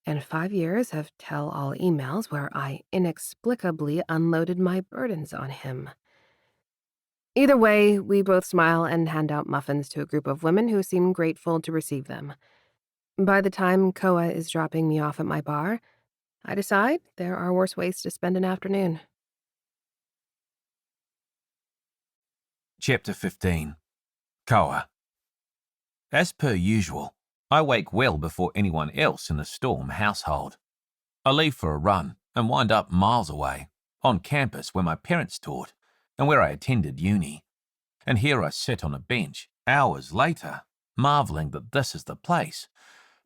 And 5 years of tell-all emails where I inexplicably unloaded my burdens on him. Either way, we both smile and hand out muffins to a group of women who seem grateful to receive them. By the time Koa is dropping me off at my bar, I decide there are worse ways to spend an afternoon. Chapter 15. Koa. As per usual, I wake well before anyone else in the Storm household. I leave for a run and wind up miles away, on campus where my parents taught and where I attended uni. And here I sit on a bench, hours later, marveling that this is the place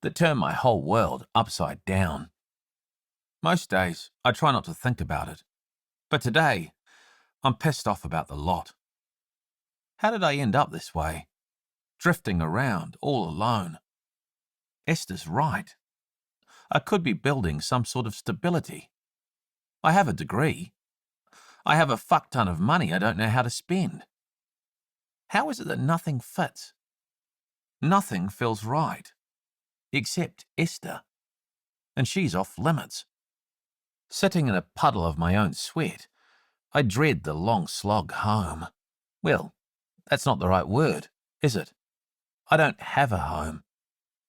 that turned my whole world upside down. Most days, I try not to think about it, but today, I'm pissed off about the lot. How did I end up this way? Drifting around, all alone. Esther's right. I could be building some sort of stability. I have a degree. I have a fuck ton of money I don't know how to spend. How is it that nothing fits? Nothing feels right, except Esther, and she's off limits. Sitting in a puddle of my own sweat, I dread the long slog home. Well, that's not the right word, is it? I don't have a home.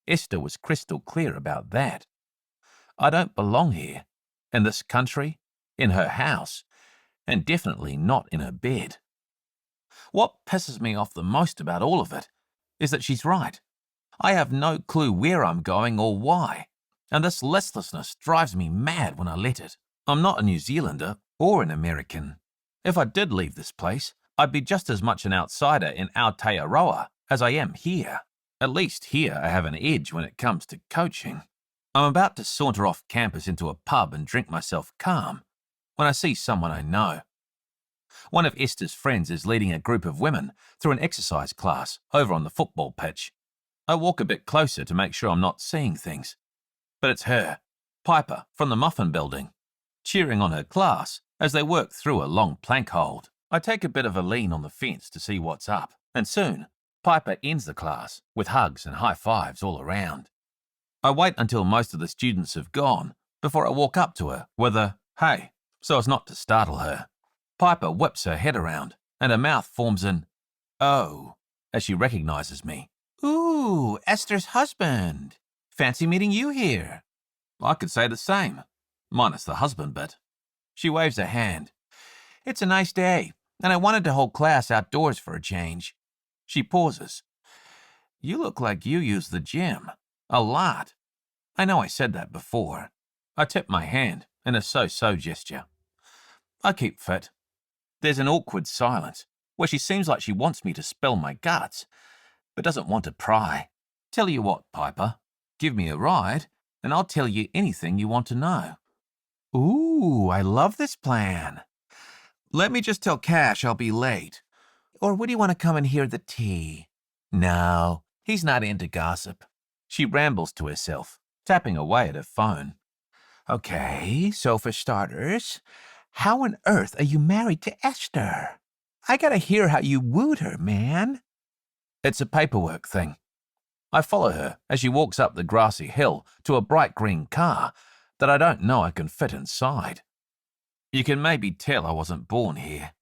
Esther was crystal clear about that. I don't belong here, in this country, in her house, and definitely not in her bed. What pisses me off the most about all of it is that she's right. I have no clue where I'm going or why, and this listlessness drives me mad when I let it. I'm not a New Zealander or an American. If I did leave this place, I'd be just as much an outsider in Aotearoa as I am here. At least here I have an edge when it comes to coaching. I'm about to saunter off campus into a pub and drink myself calm when I see someone I know. One of Esther's friends is leading a group of women through an exercise class over on the football pitch. I walk a bit closer to make sure I'm not seeing things. But it's her, Piper, from the Muffin Building, cheering on her class as they work through a long plank hold. I take a bit of a lean on the fence to see what's up, and soon Piper ends the class with hugs and high fives all around. I wait until most of the students have gone before I walk up to her with a "hey," so as not to startle her. Piper whips her head around, and her mouth forms an "oh" as she recognizes me. "Ooh, Esther's husband. Fancy meeting you here." I could say the same, minus the husband bit. She waves her hand. "It's a nice day, and I wanted to hold class outdoors for a change." She pauses. "You look like you use the gym. A lot." I know I said that before. I tip my hand in a so-so gesture. I keep fit. There's an awkward silence where she seems like she wants me to spill my guts, but doesn't want to pry. "Tell you what, Piper, give me a ride, and I'll tell you anything you want to know." "Ooh, I love this plan. Let me just tell Cash I'll be late. Or would he want to come and hear the tea?" "No, he's not into gossip." She rambles to herself, tapping away at her phone. "Okay, so for starters, how on earth are you married to Esther? I gotta hear how you wooed her, man." It's a paperwork thing. I follow her as she walks up the grassy hill to a bright green car that I don't know I can fit inside. You can maybe tell I wasn't born here.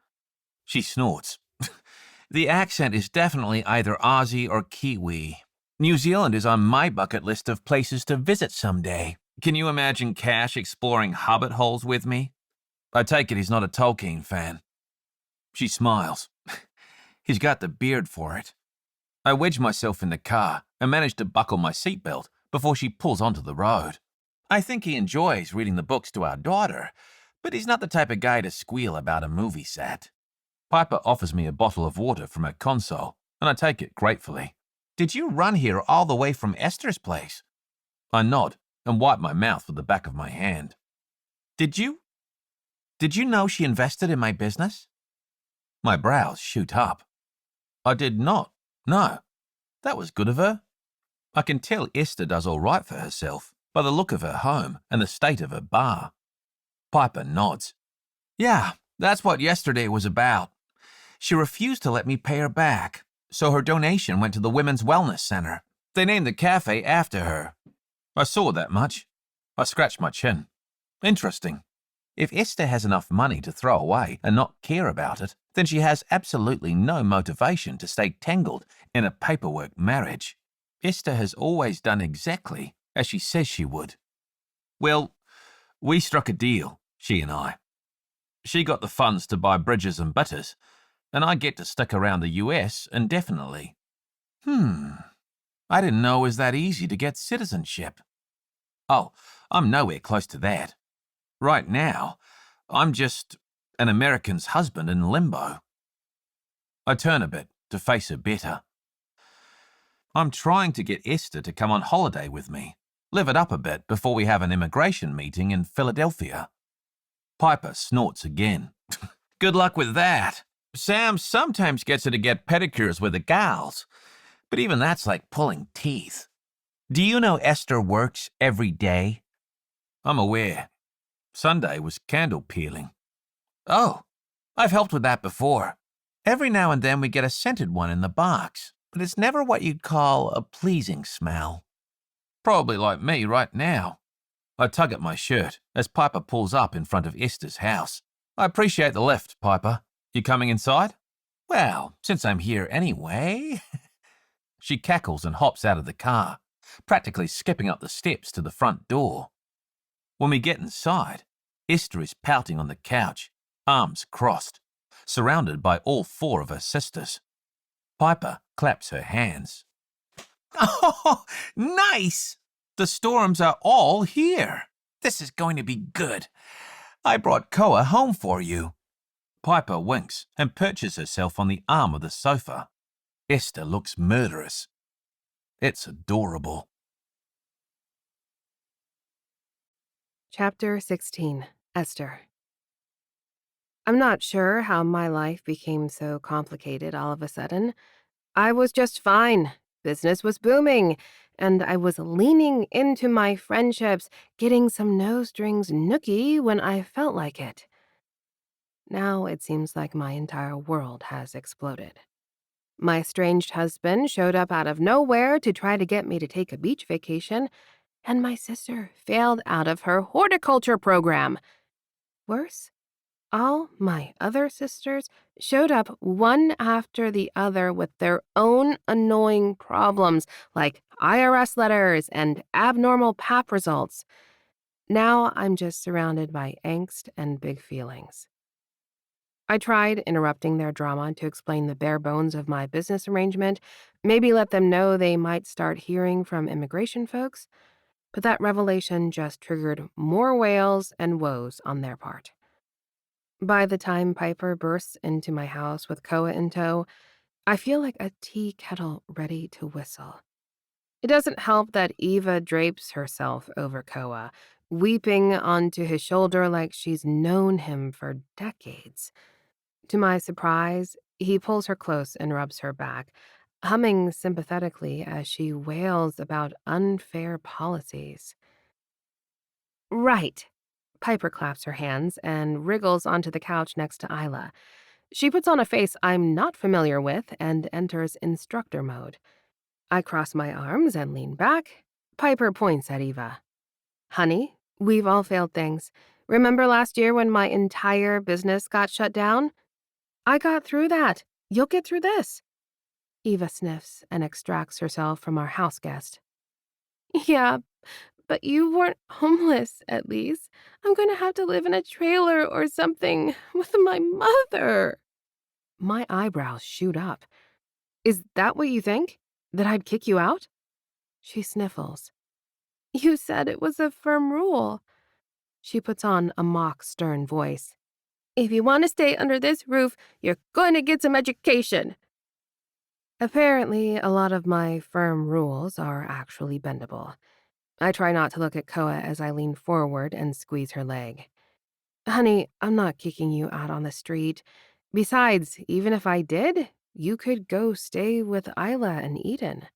She snorts. The accent is definitely either Aussie or Kiwi. New Zealand is on my bucket list of places to visit someday. Can you imagine Cash exploring hobbit holes with me? I take it he's not a Tolkien fan. She smiles. He's got the beard for it. I wedge myself in the car and manage to buckle my seatbelt before she pulls onto the road. I think he enjoys reading the books to our daughter, but he's not the type of guy to squeal about a movie set. Piper offers me a bottle of water from her console, and I take it gratefully. "Did you run here all the way from Esther's place?" I nod and wipe my mouth with the back of my hand. Did you know she invested in my business?" My brows shoot up. I did not. No. That was good of her. I can tell Esther does all right for herself by the look of her home and the state of her bar. Piper nods. "Yeah, that's what yesterday was about. She refused to let me pay her back, so her donation went to the Women's Wellness Center. They named the cafe after her." I saw that much. I scratched my chin. Interesting. If Esther has enough money to throw away and not care about it, then she has absolutely no motivation to stay tangled in a paperwork marriage. Esther has always done exactly as she says she would. Well, we struck a deal, she and I. She got the funds to buy bridges and bitters, and I get to stick around the US indefinitely. I didn't know it was that easy to get citizenship. Oh, I'm nowhere close to that. Right now, I'm just an American's husband in limbo. I turn a bit to face her better. I'm trying to get Esther to come on holiday with me, live it up a bit before we have an immigration meeting in Philadelphia. Piper snorts again. Good luck with that. Sam sometimes gets her to get pedicures with the gals, but even that's like pulling teeth. Do you know Esther works every day? I'm aware. Sunday was candle peeling. Oh, I've helped with that before. Every now and then we get a scented one in the box, but it's never what you'd call a pleasing smell. Probably like me right now. I tug at my shirt as Piper pulls up in front of Esther's house. I appreciate the lift, Piper. You coming inside? Well, since I'm here anyway. She cackles and hops out of the car, practically skipping up the steps to the front door. When we get inside, Esther is pouting on the couch, arms crossed, surrounded by all four of her sisters. Piper claps her hands. Oh, nice! The Storms are all here. This is going to be good. I brought Koa home for you. Piper winks and perches herself on the arm of the sofa. Esther looks murderous. It's adorable. Chapter 16. Esther. I'm not sure how my life became so complicated all of a sudden. I was just fine. Business was booming, and I was leaning into my friendships, getting some no-strings nookie when I felt like it. Now it seems like my entire world has exploded. My estranged husband showed up out of nowhere to try to get me to take a beach vacation, and my sister failed out of her horticulture program. Worse, all my other sisters showed up one after the other with their own annoying problems, like IRS letters and abnormal PAP results. Now I'm just surrounded by angst and big feelings. I tried interrupting their drama to explain the bare bones of my business arrangement, maybe let them know they might start hearing from immigration folks, but that revelation just triggered more wails and woes on their part. By the time Piper bursts into my house with Koa in tow, I feel like a tea kettle ready to whistle. It doesn't help that Eva drapes herself over Koa, weeping onto his shoulder like she's known him for decades. To my surprise, he pulls her close and rubs her back, humming sympathetically as she wails about unfair policies. Right. Piper claps her hands and wriggles onto the couch next to Isla. She puts on a face I'm not familiar with and enters instructor mode. I cross my arms and lean back. Piper points at Eva. Honey, we've all failed things. Remember last year when my entire business got shut down? I got through that. You'll get through this. Eva sniffs and extracts herself from our house guest. Yeah, but you weren't homeless, at least. I'm going to have to live in a trailer or something with my mother. My eyebrows shoot up. Is that what you think? That I'd kick you out? She sniffles. You said it was a firm rule. She puts on a mock stern voice. If you want to stay under this roof, you're going to get some education. Apparently, a lot of my firm rules are actually bendable. I try not to look at Koa as I lean forward and squeeze her leg. Honey, I'm not kicking you out on the street. Besides, even if I did, you could go stay with Isla and Eden.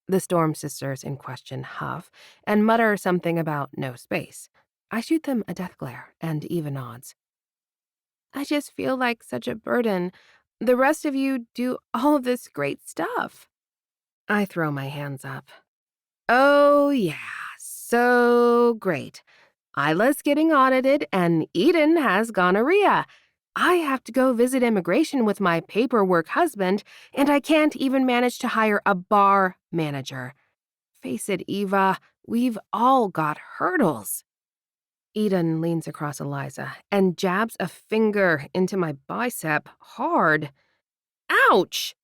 The Storm sisters in question huff and mutter something about no space. I shoot them a death glare, and Eva nods. I just feel like such a burden. The rest of you do all of this great stuff. I throw my hands up. Oh, yeah, so great. Isla's getting audited, and Eden has gonorrhea. I have to go visit immigration with my paperwork husband, and I can't even manage to hire a bar manager. Face it, Eva, we've all got hurdles. Eden leans across Eliza and jabs a finger into my bicep hard. Ouch!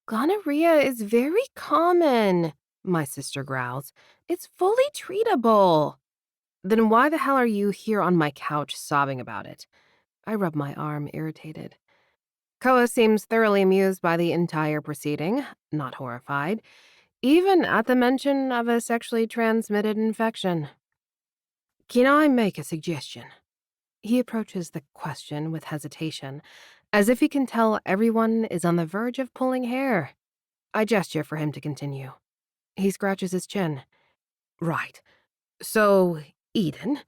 Gonorrhea is very common, my sister growls. It's fully treatable. Then why the hell are you here on my couch sobbing about it? I rub my arm, irritated. Koa seems thoroughly amused by the entire proceeding, not horrified, even at the mention of a sexually transmitted infection. Can I make a suggestion? He approaches the question with hesitation, as if he can tell everyone is on the verge of pulling hair. I gesture for him to continue. He scratches his chin. Right. So, Eden,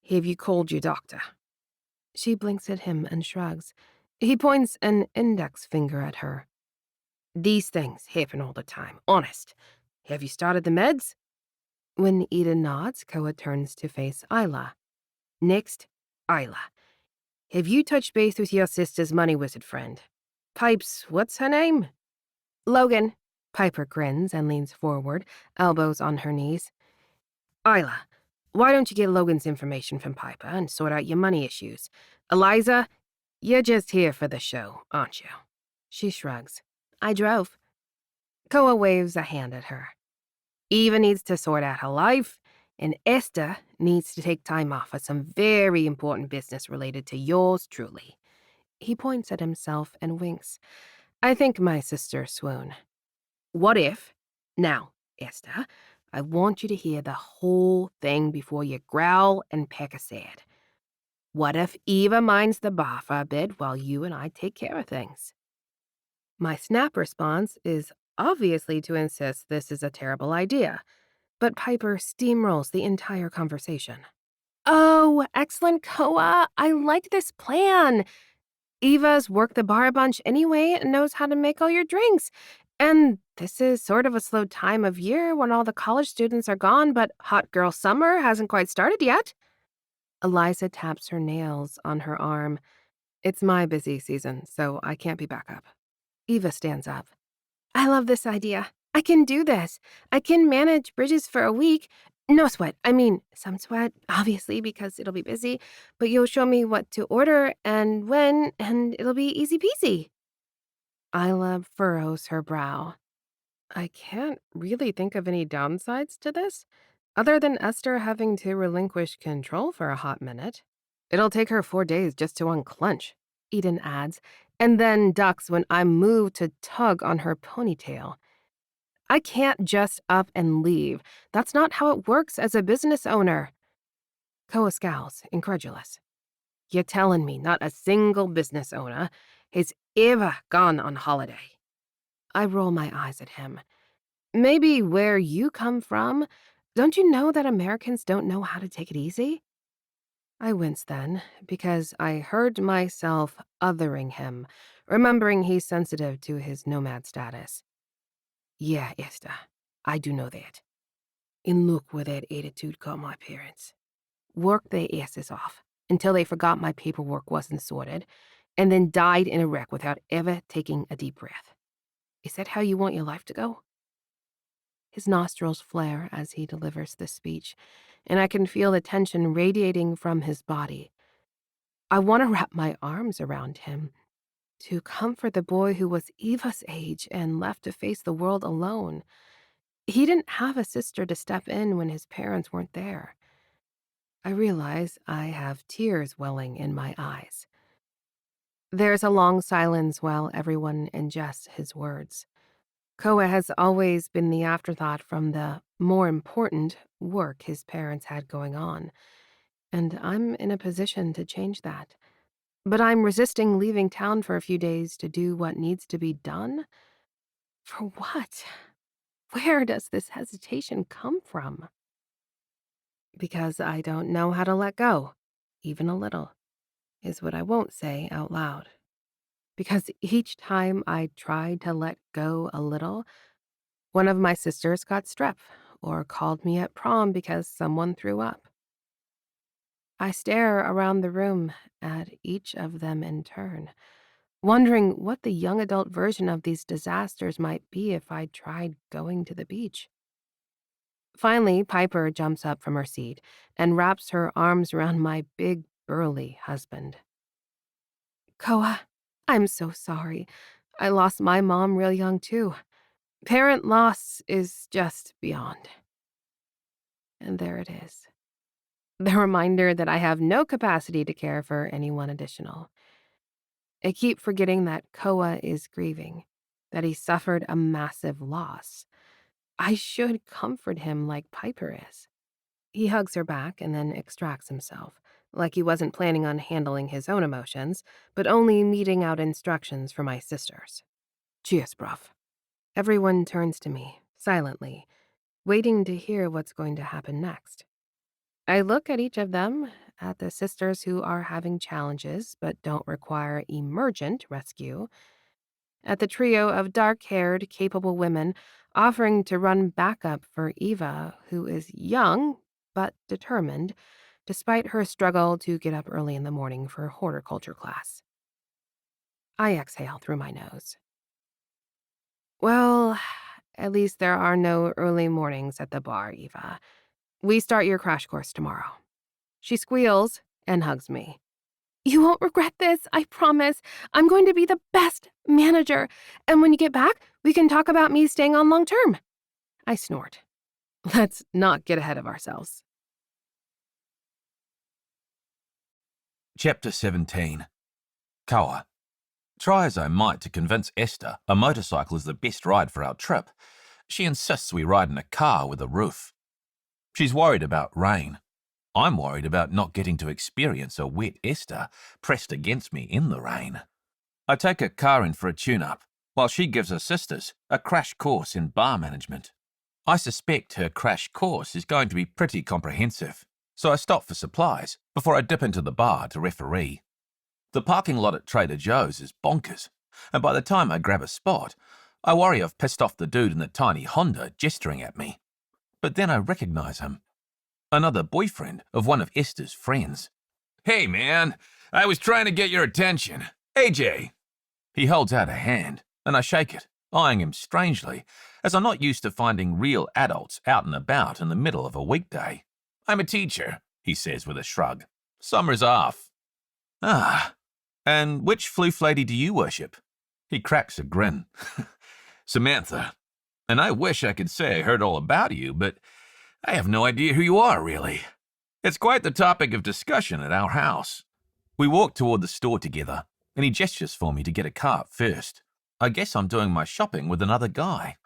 have you called your doctor? She blinks at him and shrugs. He points an index finger at her. These things happen all the time, honest. Have you started the meds? When Eden nods, Koa turns to face Isla. Next, Isla. Have you touched base with your sister's money wizard friend? Pipes, what's her name? Logan. Piper grins and leans forward, elbows on her knees. Isla, why don't you get Logan's information from Piper and sort out your money issues? Eliza, you're just here for the show, aren't you? She shrugs. I drove. Koa waves a hand at her. Eva needs to sort out her life, and Esther needs to take time off for some very important business related to yours truly. He points at himself and winks. I think my sister swoon. What if? Now, Esther, I want you to hear the whole thing before you growl and peck a sad. What if Eva minds the bar for a bit while you and I take care of things? My snap response is obviously to insist this is a terrible idea, but Piper steamrolls the entire conversation. Oh, excellent, Koa. I like this plan. Eva's worked the bar a bunch anyway and knows how to make all your drinks. And this is sort of a slow time of year when all the college students are gone, but hot girl summer hasn't quite started yet. Eliza taps her nails on her arm. It's my busy season, so I can't be back up. Eva stands up. I love this idea. I can do this. I can manage Bridges for a week. No sweat. I mean, some sweat, obviously, because it'll be busy, but you'll show me what to order and when, and it'll be easy peasy. Isla furrows her brow. I can't really think of any downsides to this, other than Esther having to relinquish control for a hot minute. It'll take her 4 days just to unclench, Eden adds, and then ducks when I'm moved to tug on her ponytail. I can't just up and leave. That's not how it works as a business owner. Koa scowls, incredulous. You're telling me not a single business owner has ever gone on holiday? I roll my eyes at him. Maybe where you come from, don't you know that Americans don't know how to take it easy? I wince then, because I heard myself othering him, remembering he's sensitive to his nomad status. Yeah, Esther, I do know that. And look where that attitude got my parents. Worked their asses off until they forgot my paperwork wasn't sorted, and then died in a wreck without ever taking a deep breath. Is that how you want your life to go? His nostrils flare as he delivers this speech, and I can feel the tension radiating from his body. I want to wrap my arms around him, to comfort the boy who was Eva's age and left to face the world alone. He didn't have a sister to step in when his parents weren't there. I realize I have tears welling in my eyes. There's a long silence while everyone ingests his words. Koa has always been the afterthought from the more important work his parents had going on, and I'm in a position to change that. But I'm resisting leaving town for a few days to do what needs to be done. For what? Where does this hesitation come from? Because I don't know how to let go, even a little, is what I won't say out loud. Because each time I tried to let go a little, one of my sisters got strep or called me at prom because someone threw up. I stare around the room at each of them in turn, wondering what the young adult version of these disasters might be if I tried going to the beach. Finally, Piper jumps up from her seat and wraps her arms around my big, burly husband. Koa, I'm so sorry. I lost my mom real young, too. Parent loss is just beyond. And there it is. The reminder that I have no capacity to care for anyone additional. I keep forgetting that Koa is grieving, that he suffered a massive loss. I should comfort him like Piper is. He hugs her back and then extracts himself, like he wasn't planning on handling his own emotions, but only meting out instructions for my sisters. Cheers, bruv. Everyone turns to me, silently, waiting to hear what's going to happen next. I look at each of them, at the sisters who are having challenges but don't require emergent rescue, at the trio of dark-haired, capable women offering to run backup for Eva, who is young but determined, despite her struggle to get up early in the morning for horticulture class. I exhale through my nose. Well, at least there are no early mornings at the bar, Eva. We start your crash course tomorrow. She squeals and hugs me. You won't regret this, I promise. I'm going to be the best manager. And when you get back, we can talk about me staying on long term. I snort. Let's not get ahead of ourselves. Chapter 17. Kawa. Try as I might to convince Esther a motorcycle is the best ride for our trip, she insists we ride in a car with a roof. She's worried about rain. I'm worried about not getting to experience a wet Esther pressed against me in the rain. I take her car in for a tune-up, while she gives her sisters a crash course in bar management. I suspect her crash course is going to be pretty comprehensive, so I stop for supplies before I dip into the bar to referee. The parking lot at Trader Joe's is bonkers, and by the time I grab a spot, I worry I've pissed off the dude in the tiny Honda gesturing at me. But then I recognize him. Another boyfriend of one of Esther's friends. Hey man, I was trying to get your attention. AJ. He holds out a hand, and I shake it, eyeing him strangely, as I'm not used to finding real adults out and about in the middle of a weekday. I'm a teacher, he says with a shrug. Summer's off. Ah, and which floof lady do you worship? He cracks a grin. Samantha. And I wish I could say I heard all about you, but I have no idea who you are, really. It's quite the topic of discussion at our house. We walk toward the store together, and he gestures for me to get a cart first. I guess I'm doing my shopping with another guy.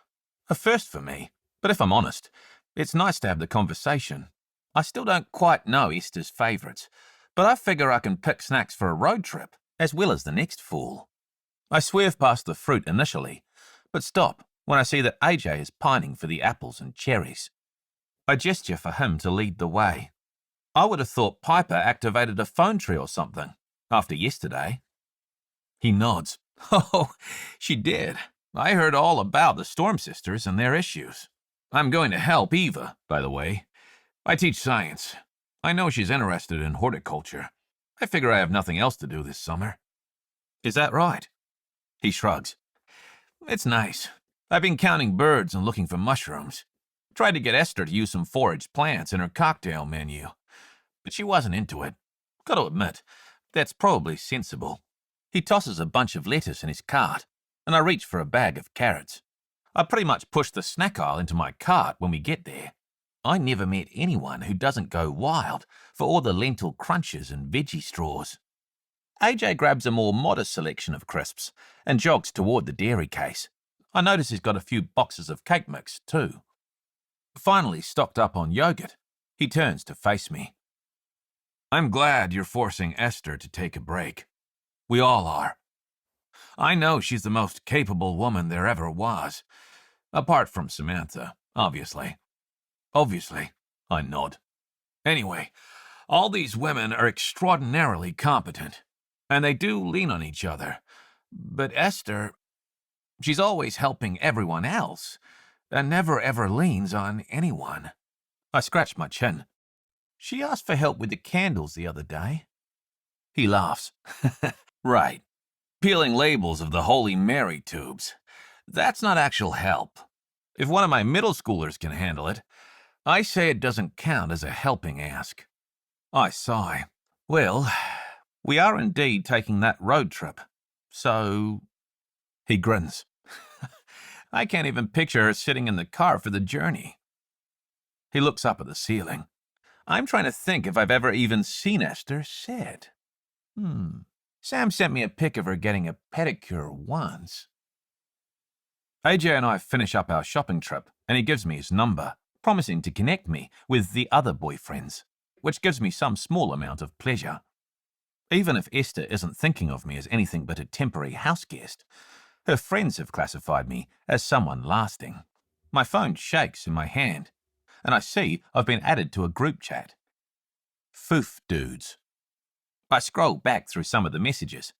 A first for me, but if I'm honest, it's nice to have the conversation. I still don't quite know Esther's favourites, but I figure I can pick snacks for a road trip, as well as the next fool. I swerve past the fruit initially, but stop when I see that AJ is pining for the apples and cherries. I gesture for him to lead the way. I would have thought Piper activated a phone tree or something, after yesterday. He nods. Oh, she did. I heard all about the Storm Sisters and their issues. I'm going to help Eva, by the way. I teach science. I know she's interested in horticulture. I figure I have nothing else to do this summer. Is that right? He shrugs. It's nice. I've been counting birds and looking for mushrooms. Tried to get Esther to use some foraged plants in her cocktail menu, but she wasn't into it. Gotta admit, that's probably sensible. He tosses a bunch of lettuce in his cart, and I reach for a bag of carrots. I pretty much push the snack aisle into my cart when we get there. I never met anyone who doesn't go wild for all the lentil crunches and veggie straws. AJ grabs a more modest selection of crisps and jogs toward the dairy case. I notice he's got a few boxes of cake mix, too. Finally stocked up on yogurt, he turns to face me. I'm glad you're forcing Esther to take a break. We all are. I know she's the most capable woman there ever was. Apart from Samantha, obviously. Obviously, I nod. Anyway, all these women are extraordinarily competent, and they do lean on each other. But Esther, she's always helping everyone else, and never ever leans on anyone. I scratch my chin. She asked for help with the candles the other day. He laughs. Right. Peeling labels of the Holy Mary tubes. That's not actual help. If one of my middle schoolers can handle it, I say it doesn't count as a helping ask. I sigh. Well, we are indeed taking that road trip. So... He grins. I can't even picture her sitting in the car for the journey. He looks up at the ceiling. I'm trying to think if I've ever even seen Esther sit. Sam sent me a pic of her getting a pedicure once. AJ and I finish up our shopping trip, and he gives me his number, promising to connect me with the other boyfriends, which gives me some small amount of pleasure. Even if Esther isn't thinking of me as anything but a temporary house guest, her friends have classified me as someone lasting. My phone shakes in my hand, and I see I've been added to a group chat. foof dudes. I scroll back through some of the messages,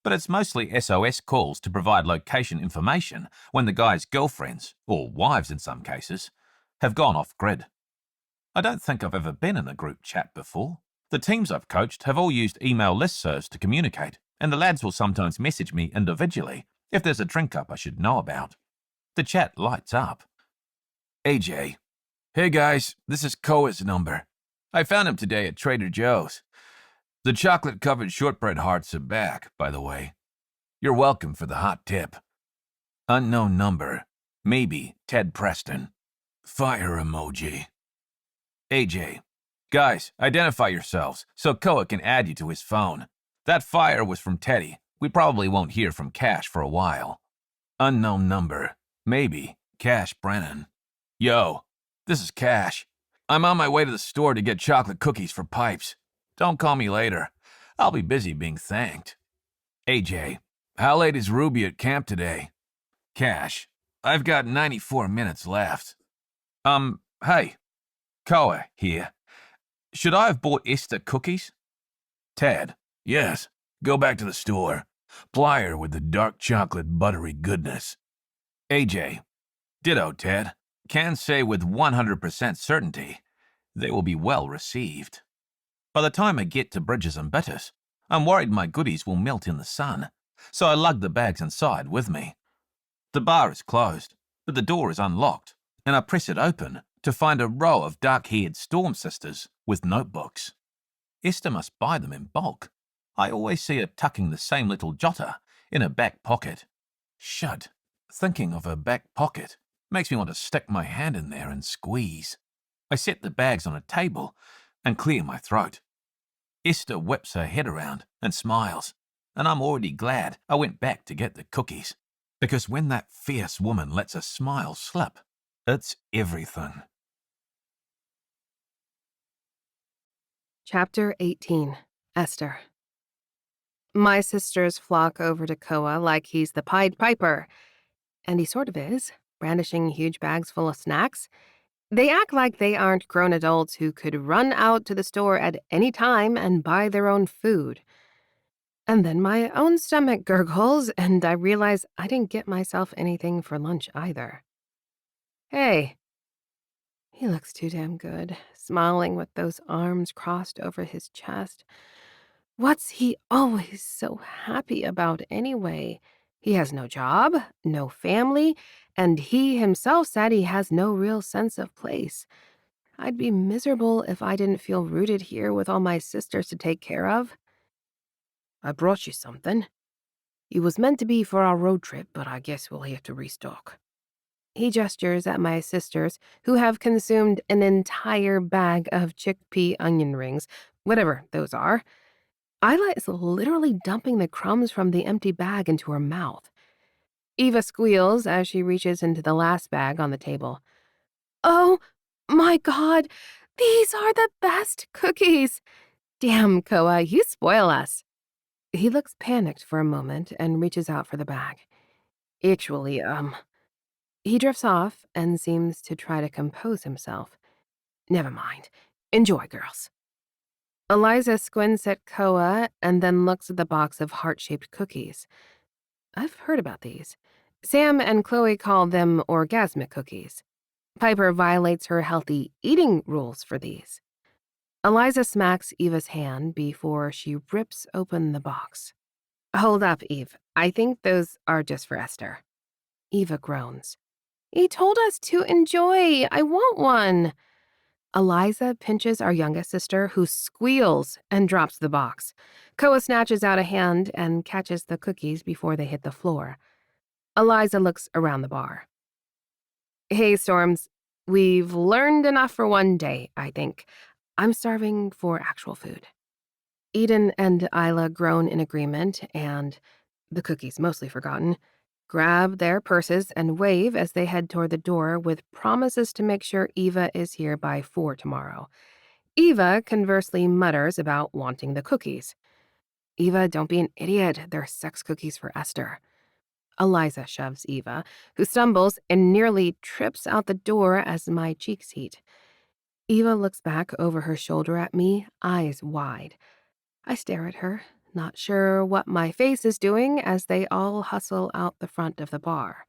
but it's mostly SOS calls to provide location information when the guy's girlfriends, or wives in some cases, have gone off-grid. I don't think I've ever been in a group chat before. The teams I've coached have all used email listservs to communicate, and the lads will sometimes message me individually if there's a drink-up I should know about. The chat lights up. AJ. Hey guys, this is Koa's number. I found him today at Trader Joe's. The chocolate-covered shortbread hearts are back, by the way. You're welcome for the hot tip. Unknown number. Maybe Ted Preston. Fire emoji. AJ. Guys, identify yourselves so Koa can add you to his phone. That fire was from Teddy. We probably won't hear from Cash for a while. Unknown number. Maybe Cash Brennan. Yo, this is Cash. I'm on my way to the store to get chocolate cookies for Pipes. Don't call me later. I'll be busy being thanked. AJ, how late is Ruby at camp today? Cash, I've got 94 minutes left. Hey, Koa here. Should I have bought Esther cookies? Ted, yes. Go back to the store. Ply her with the dark chocolate buttery goodness. AJ, ditto, Ted. Can say with 100% certainty they will be well received. By the time I get to Bridges and Bitters, I'm worried my goodies will melt in the sun, so I lug the bags inside with me. The bar is closed, but the door is unlocked, and I press it open to find a row of dark-haired Storm sisters with notebooks. Esther must buy them in bulk. I always see her tucking the same little jotter in her back pocket. Shud. Thinking of her back pocket makes me want to stick my hand in there and squeeze. I set the bags on a table and clear my throat. Esther whips her head around and smiles, and I'm already glad I went back to get the cookies, because when that fierce woman lets a smile slip, it's everything. Chapter 18. Esther. My sisters flock over to Koa like he's the Pied Piper, and he sort of is, brandishing huge bags full of snacks. They act like they aren't grown adults who could run out to the store at any time and buy their own food. And then my own stomach gurgles, and I realize I didn't get myself anything for lunch either. Hey. He looks too damn good, smiling with those arms crossed over his chest. What's he always so happy about anyway? He has no job, no family, and he himself said he has no real sense of place. I'd be miserable if I didn't feel rooted here with all my sisters to take care of. I brought you something. It was meant to be for our road trip, but I guess we'll have to restock. He gestures at my sisters, who have consumed an entire bag of chickpea onion rings, whatever those are. Isla is literally dumping the crumbs from the empty bag into her mouth. Eva squeals as she reaches into the last bag on the table. Oh, my God, these are the best cookies. Damn, Koa, you spoil us. He looks panicked for a moment and reaches out for the bag. Actually, He drifts off and seems to try to compose himself. Never mind. Enjoy, girls. Eliza squints at Koa and then looks at the box of heart-shaped cookies. I've heard about these. Sam and Chloe call them orgasmic cookies. Piper violates her healthy eating rules for these. Eliza smacks Eva's hand before she rips open the box. Hold up, Eve. I think those are just for Esther. Eva groans. He told us to enjoy. I want one. Eliza pinches our youngest sister, who squeals and drops the box. Koa snatches out a hand and catches the cookies before they hit the floor. Eliza looks around the bar. Hey, Storms. We've learned enough for one day, I think. I'm starving for actual food. Eden and Isla groan in agreement, and, the cookies mostly forgotten, grab their purses and wave as they head toward the door with promises to make sure Eva is here by 4 tomorrow. Eva conversely mutters about wanting the cookies. Eva, don't be an idiot. They're sex cookies for Esther. Eliza shoves Eva, who stumbles and nearly trips out the door as my cheeks heat. Eva looks back over her shoulder at me, eyes wide. I stare at her, not sure what my face is doing as they all hustle out the front of the bar.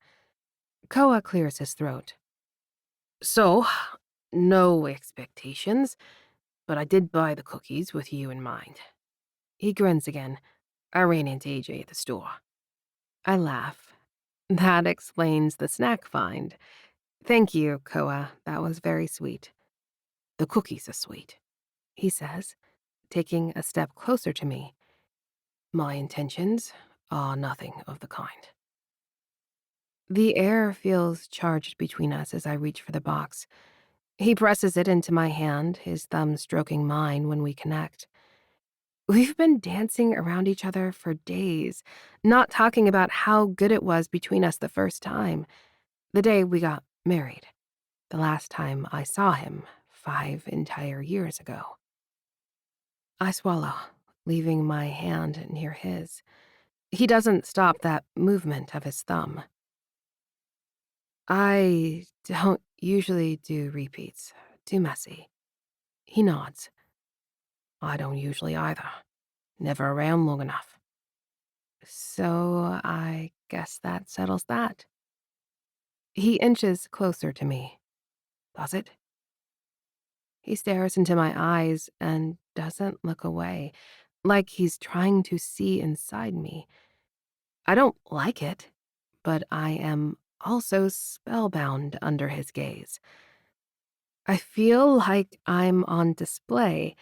Koa clears his throat. So, no expectations, but I did buy the cookies with you in mind. He grins again. I ran into AJ at the store. I laugh. That explains the snack find. Thank you, Koa. That was very sweet. The cookies are sweet, he says, taking a step closer to me. My intentions are nothing of the kind. The air feels charged between us as I reach for the box. He presses it into my hand, his thumb stroking mine when we connect. We've been dancing around each other for days, not talking about how good it was between us the first time, the day we got married, the last time I saw him 5 entire years ago. I swallow, leaving my hand near his. He doesn't stop that movement of his thumb. I don't usually do repeats. Too messy. He nods. I don't usually either. Never around long enough. So I guess that settles that. He inches closer to me. Does it? He stares into my eyes and doesn't look away, like he's trying to see inside me. I don't like it, but I am also spellbound under his gaze. I feel like I'm on display,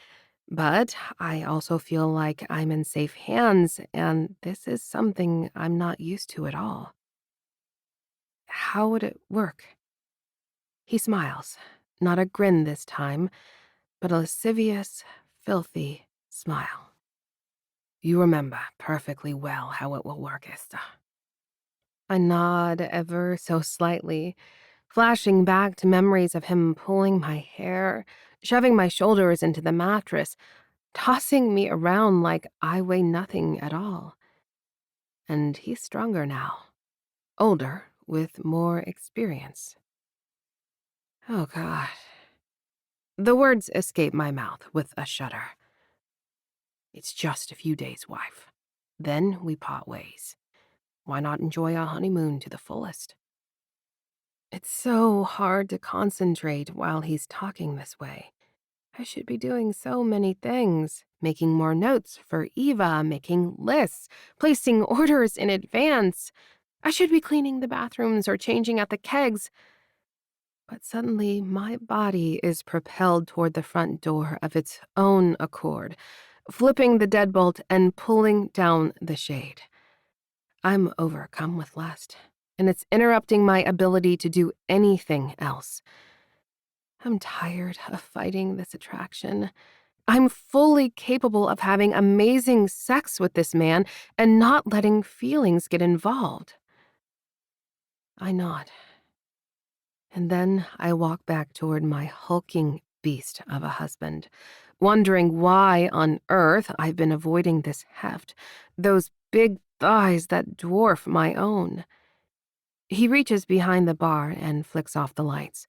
but I also feel like I'm in safe hands, and this is something I'm not used to at all. How would it work? He smiles, not a grin this time, but a lascivious, filthy smile. You remember perfectly well how it will work, Esther. I nod ever so slightly, flashing back to memories of him pulling my hair, shoving my shoulders into the mattress, tossing me around like I weigh nothing at all. And he's stronger now, older, with more experience. Oh, God. The words escape my mouth with a shudder. It's just a few days, wife. Then we part ways. Why not enjoy our honeymoon to the fullest? It's so hard to concentrate while he's talking this way. I should be doing so many things, making more notes for Eva, making lists, placing orders in advance. I should be cleaning the bathrooms or changing out the kegs. But suddenly, my body is propelled toward the front door of its own accord, flipping the deadbolt and pulling down the shade. I'm overcome with lust, and it's interrupting my ability to do anything else. I'm tired of fighting this attraction. I'm fully capable of having amazing sex with this man and not letting feelings get involved. I nod. And then I walk back toward my hulking beast of a husband, wondering why on earth I've been avoiding this heft, those big thighs that dwarf my own. He reaches behind the bar and flicks off the lights,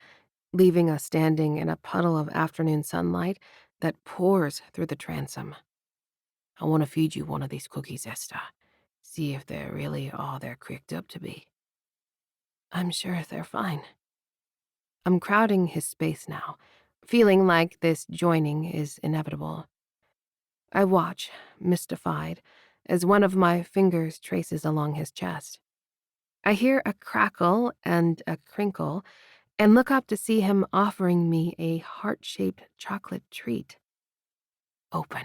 leaving us standing in a puddle of afternoon sunlight that pours through the transom. I want to feed you one of these cookies, Esther. See if they're really all they're cricked up to be. I'm sure they're fine. I'm crowding his space now, feeling like this joining is inevitable. I watch, mystified, as one of my fingers traces along his chest. I hear a crackle and a crinkle and look up to see him offering me a heart-shaped chocolate treat. Open,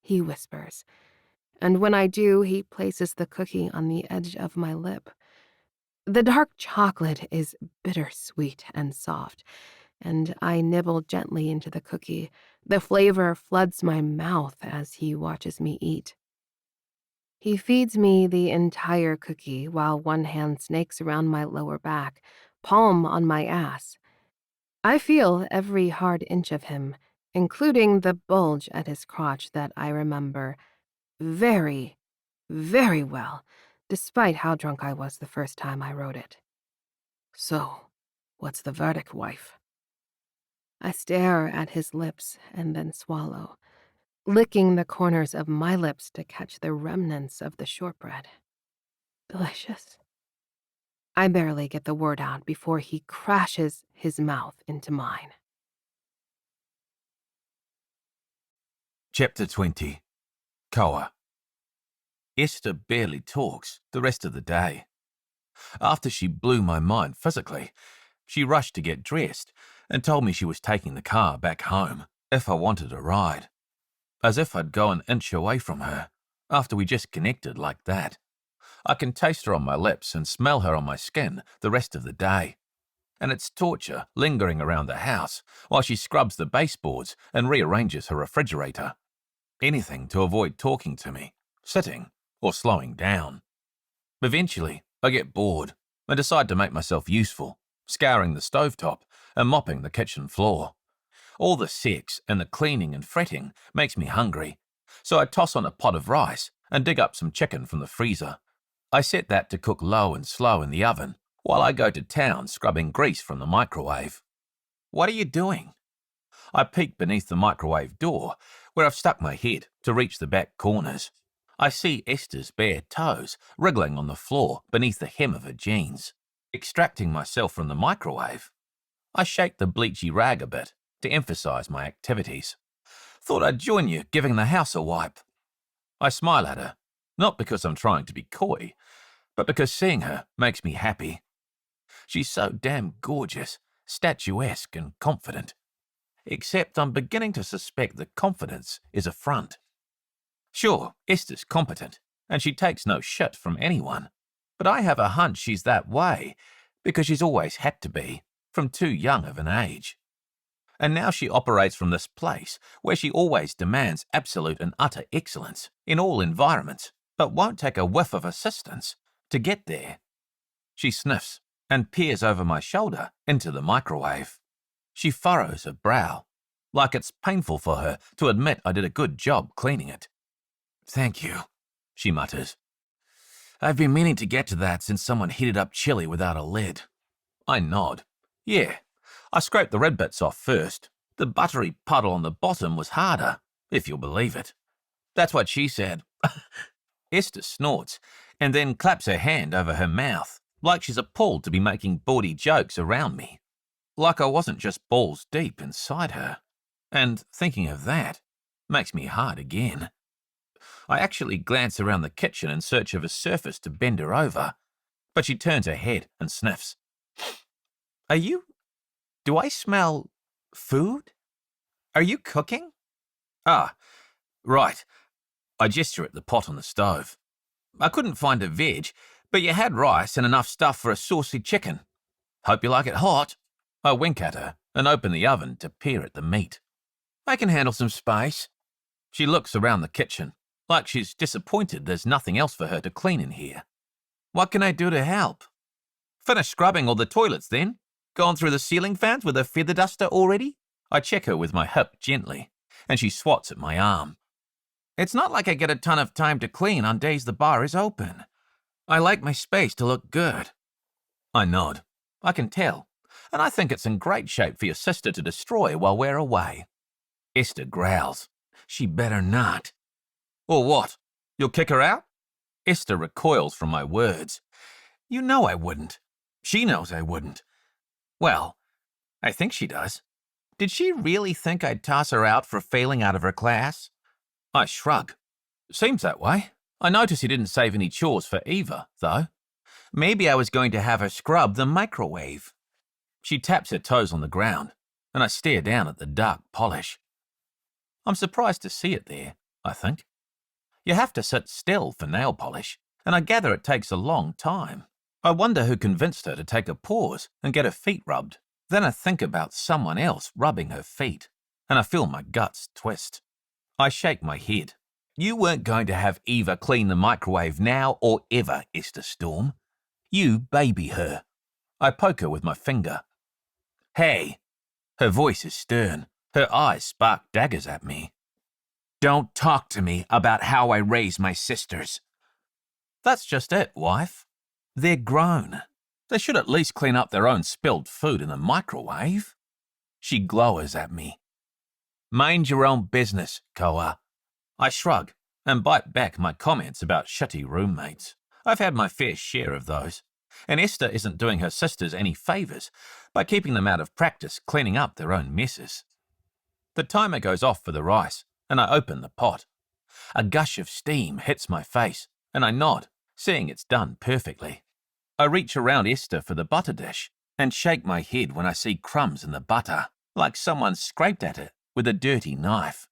he whispers, and when I do, he places the cookie on the edge of my lip. The dark chocolate is bittersweet and soft, and I nibble gently into the cookie. The flavor floods my mouth as he watches me eat. He feeds me the entire cookie while one hand snakes around my lower back, palm on my ass. I feel every hard inch of him, including the bulge at his crotch that I remember very, very well, despite how drunk I was the first time I wrote it. So, what's the verdict, wife? I stare at his lips and then swallow, licking the corners of my lips to catch the remnants of the shortbread. Delicious. I barely get the word out before he crashes his mouth into mine. Chapter 20. Koa. Esther barely talks the rest of the day. After she blew my mind physically, she rushed to get dressed and told me she was taking the car back home if I wanted a ride. As if I'd go an inch away from her after we just connected like that. I can taste her on my lips and smell her on my skin the rest of the day. And it's torture lingering around the house while she scrubs the baseboards and rearranges her refrigerator. Anything to avoid talking to me, sitting, or slowing down. Eventually, I get bored and decide to make myself useful, scouring the stovetop and mopping the kitchen floor. All the sex and the cleaning and fretting makes me hungry, so I toss on a pot of rice and dig up some chicken from the freezer. I set that to cook low and slow in the oven while I go to town scrubbing grease from the microwave. What are you doing? I peek beneath the microwave door, where I've stuck my head to reach the back corners. I see Esther's bare toes wriggling on the floor beneath the hem of her jeans. Extracting myself from the microwave, I shake the bleachy rag a bit to emphasize my activities. Thought I'd join you giving the house a wipe. I smile at her, not because I'm trying to be coy, but because seeing her makes me happy. She's so damn gorgeous, statuesque and confident. Except I'm beginning to suspect the confidence is a front. Sure, Esther's competent, and she takes no shit from anyone. But I have a hunch she's that way because she's always had to be, from too young of an age. And now she operates from this place where she always demands absolute and utter excellence in all environments, but won't take a whiff of assistance to get there. She sniffs and peers over my shoulder into the microwave. She furrows her brow, like it's painful for her to admit I did a good job cleaning it. Thank you, she mutters. I've been meaning to get to that since someone heated up chili without a lid. I nod. Yeah, I scraped the red bits off first. The buttery puddle on the bottom was harder, if you'll believe it. That's what she said. Esther snorts and then claps her hand over her mouth, like she's appalled to be making bawdy jokes around me. Like I wasn't just balls deep inside her. And thinking of that makes me hard again. I actually glance around the kitchen in search of a surface to bend her over, but she turns her head and sniffs. Do I smell food? Are you cooking? Ah, right. I gesture at the pot on the stove. I couldn't find a veg, but you had rice and enough stuff for a saucy chicken. Hope you like it hot. I wink at her and open the oven to peer at the meat. I can handle some spice. She looks around the kitchen, like she's disappointed there's nothing else for her to clean in here. What can I do to help? Finished scrubbing all the toilets then? Gone through the ceiling fans with a feather duster already? I check her with my hip gently, and she swats at my arm. It's not like I get a ton of time to clean on days the bar is open. I like my space to look good. I nod. I can tell. And I think it's in great shape for your sister to destroy while we're away. Esther growls. She better not. Or what? You'll kick her out? Esther recoils from my words. You know I wouldn't. She knows I wouldn't. Well, I think she does. Did she really think I'd toss her out for failing out of her class? I shrug. Seems that way. I notice you didn't save any chores for Eva, though. Maybe I was going to have her scrub the microwave. She taps her toes on the ground, and I stare down at the dark polish. I'm surprised to see it there, I think. You have to sit still for nail polish, and I gather it takes a long time. I wonder who convinced her to take a pause and get her feet rubbed. Then I think about someone else rubbing her feet, and I feel my guts twist. I shake my head. You weren't going to have Eva clean the microwave now or ever, Esther Storm. You baby her. I poke her with my finger. Hey. Her voice is stern. Her eyes spark daggers at me. Don't talk to me about how I raise my sisters. That's just it, wife. They're grown. They should at least clean up their own spilled food in the microwave. She glowers at me. Mind your own business, Koa. I shrug and bite back my comments about shitty roommates. I've had my fair share of those. And Esther isn't doing her sisters any favours by keeping them out of practice cleaning up their own messes. The timer goes off for the rice, and I open the pot. A gush of steam hits my face, and I nod, seeing it's done perfectly. I reach around Esther for the butter dish and shake my head when I see crumbs in the butter, like someone scraped at it with a dirty knife.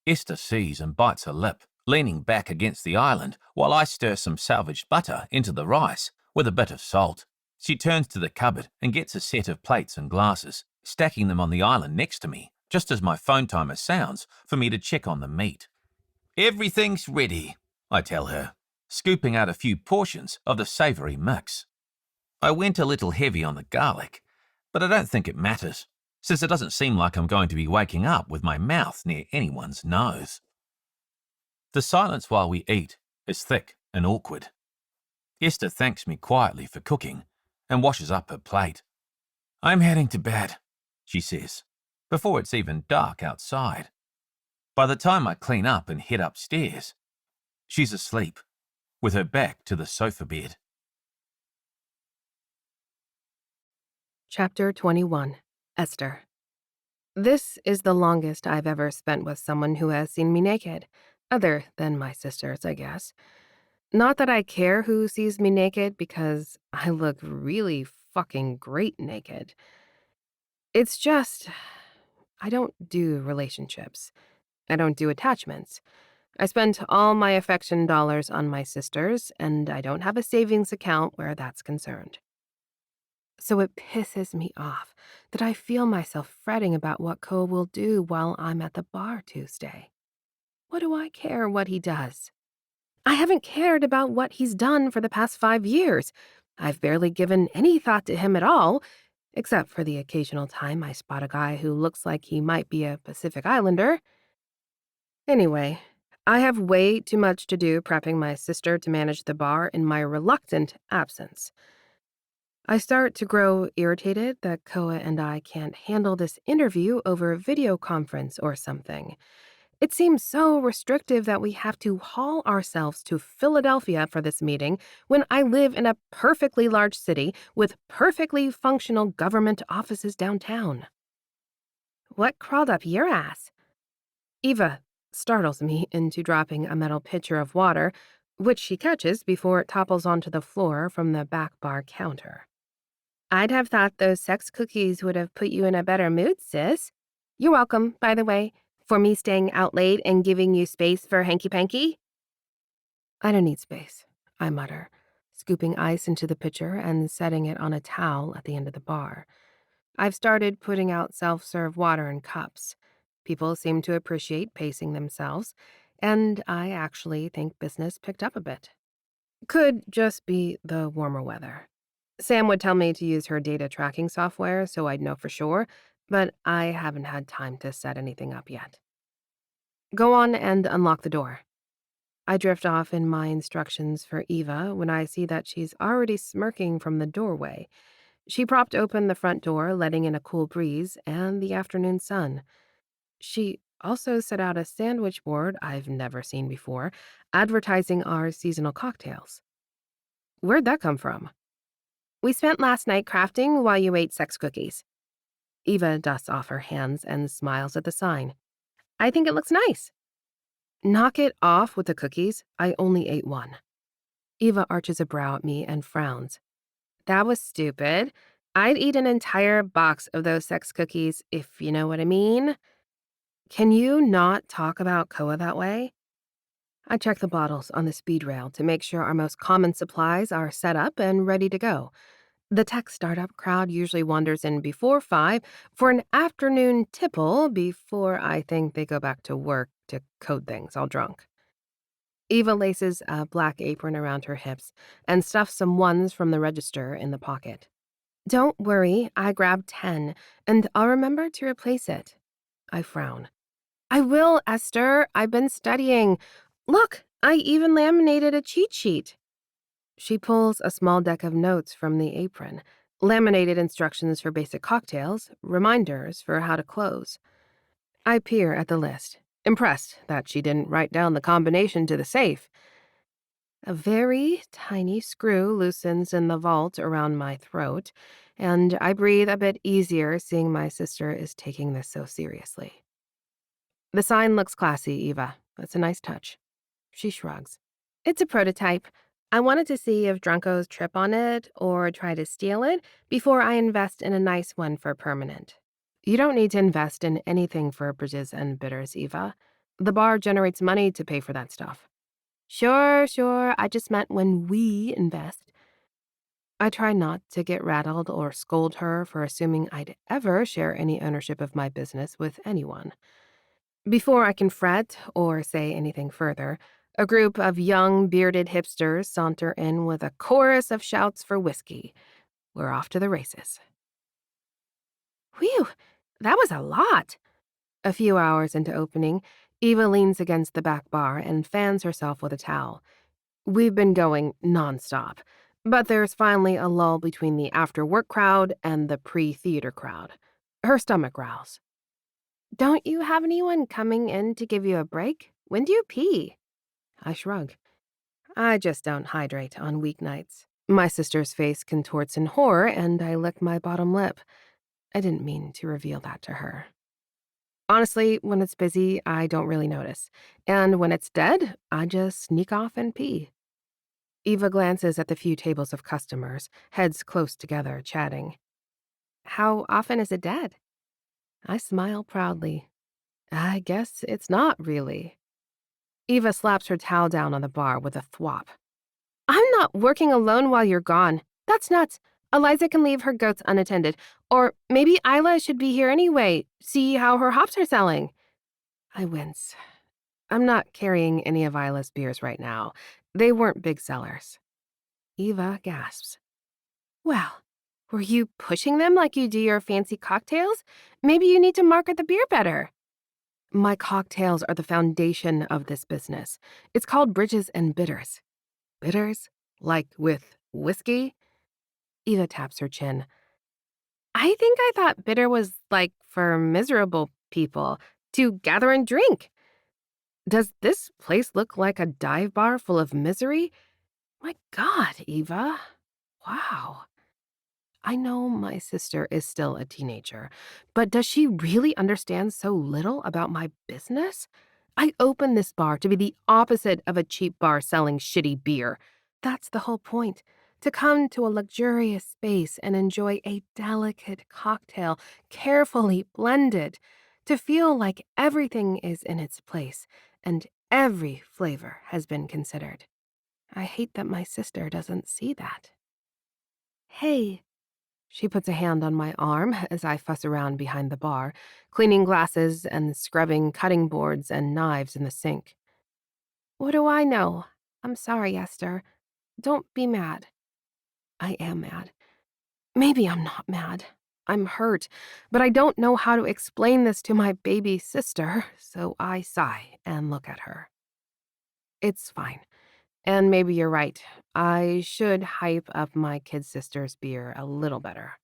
Esther sees and bites her lip, leaning back against the island while I stir some salvaged butter into the rice with a bit of salt. She turns to the cupboard and gets a set of plates and glasses, stacking them on the island next to me, just as my phone timer sounds for me to check on the meat. Everything's ready, I tell her, scooping out a few portions of the savoury mix. I went a little heavy on the garlic, but I don't think it matters, since it doesn't seem like I'm going to be waking up with my mouth near anyone's nose. The silence while we eat is thick and awkward. Esther thanks me quietly for cooking and washes up her plate. I'm heading to bed, she says, before it's even dark outside. By the time I clean up and head upstairs, she's asleep, with her back to the sofa bed. Chapter 21. Esther. This is the longest I've ever spent with someone who has seen me naked, other than my sisters, I guess. Not that I care who sees me naked, because I look really fucking great naked. It's just, I don't do relationships. I don't do attachments. I spend all my affection dollars on my sisters, and I don't have a savings account where that's concerned. So it pisses me off that I feel myself fretting about what Ko will do while I'm at the bar Tuesday. What do I care what he does? I haven't cared about what he's done for the past 5 years. I've barely given any thought to him at all, except for the occasional time I spot a guy who looks like he might be a Pacific Islander. Anyway, I have way too much to do prepping my sister to manage the bar in my reluctant absence. I start to grow irritated that Koa and I can't handle this interview over video conference or something. It seems so restrictive that we have to haul ourselves to Philadelphia for this meeting when I live in a perfectly large city with perfectly functional government offices downtown. What crawled up your ass? Eva startles me into dropping a metal pitcher of water, which she catches before it topples onto the floor from the back bar counter. I'd have thought those sex cookies would have put you in a better mood, sis. You're welcome, by the way, for me staying out late and giving you space for hanky-panky. I don't need space, I mutter, scooping ice into the pitcher and setting it on a towel at the end of the bar. I've started putting out self-serve water in cups. People seem to appreciate pacing themselves, and I actually think business picked up a bit. Could just be the warmer weather. Sam would tell me to use her data tracking software so I'd know for sure, but I haven't had time to set anything up yet. Go on and unlock the door. I drift off in my instructions for Eva when I see that she's already smirking from the doorway. She propped open the front door, letting in a cool breeze and the afternoon sun. She also set out a sandwich board I've never seen before, advertising our seasonal cocktails. Where'd that come from? We spent last night crafting while you ate sex cookies. Eva dusts off her hands and smiles at the sign. I think it looks nice. Knock it off with the cookies. I only ate one. Eva arches a brow at me and frowns. That was stupid. I'd eat an entire box of those sex cookies, if you know what I mean. Can you not talk about Koa that way? I check the bottles on the speed rail to make sure our most common supplies are set up and ready to go. The tech startup crowd usually wanders in before 5 for an afternoon tipple before I think they go back to work to code things all drunk. Eva laces a black apron around her hips and stuffs some ones from the register in the pocket. Don't worry, I grabbed 10, and I'll remember to replace it. I frown. I will, Esther. I've been studying. Look, I even laminated a cheat sheet. She pulls a small deck of notes from the apron, Laminated instructions for basic cocktails, reminders for how to close. I peer at the list, impressed that she didn't write down the combination to the safe. A very tiny screw loosens in the vault around my throat, and I breathe a bit easier seeing my sister is taking this so seriously. The sign looks classy, Eva. That's a nice touch. She shrugs. It's a prototype. I wanted to see if drunkos trip on it or try to steal it before I invest in a nice one for permanent. You don't need to invest in anything for bridges and bitters, Eva. The bar generates money to pay for that stuff. Sure. I just meant when we invest. I try not to get rattled or scold her for assuming I'd ever share any ownership of my business with anyone. Before I can fret or say anything further, a group of young, bearded hipsters saunter in with a chorus of shouts for whiskey. We're off to the races. Whew, that was a lot. A few hours into opening, Eva leans against the back bar and fans herself with a towel. We've been going nonstop, but there's finally a lull between the after-work crowd and the pre-theater crowd. Her stomach growls. Don't you have anyone coming in to give you a break? When do you pee? I shrug. I just don't hydrate on weeknights. My sister's face contorts in horror, and I lick my bottom lip. I didn't mean to reveal that to her. Honestly, when it's busy, I don't really notice. And when it's dead, I just sneak off and pee. Eva glances at the few tables of customers, heads close together, chatting. How often is it dead? I smile proudly. I guess it's not really. Eva slaps her towel down on the bar with a thwop. I'm not working alone while you're gone. That's nuts. Eliza can leave her goats unattended. Or maybe Isla should be here anyway. See how her hops are selling. I wince. I'm not carrying any of Isla's beers right now. They weren't big sellers. Eva gasps. Well, were you pushing them like you do your fancy cocktails? Maybe you need to market the beer better. My cocktails are the foundation of this business. It's called Bridges and Bitters. Bitters? Like with whiskey? Eva taps her chin. I think I thought bitter was like for miserable people to gather and drink. Does this place look like a dive bar full of misery? My God, Eva. Wow. I know my sister is still a teenager, but does she really understand so little about my business? I opened this bar to be the opposite of a cheap bar selling shitty beer. That's the whole point. To come to a luxurious space and enjoy a delicate cocktail, carefully blended. To feel like everything is in its place and every flavor has been considered. I hate that my sister doesn't see that. Hey. She puts a hand on my arm as I fuss around behind the bar, cleaning glasses and scrubbing cutting boards and knives in the sink. What do I know? I'm sorry, Esther. Don't be mad. I am mad. Maybe I'm not mad. I'm hurt, but I don't know how to explain this to my baby sister, so I sigh and look at her. It's fine. And maybe you're right. I should hype up my kid sister's beer a little better.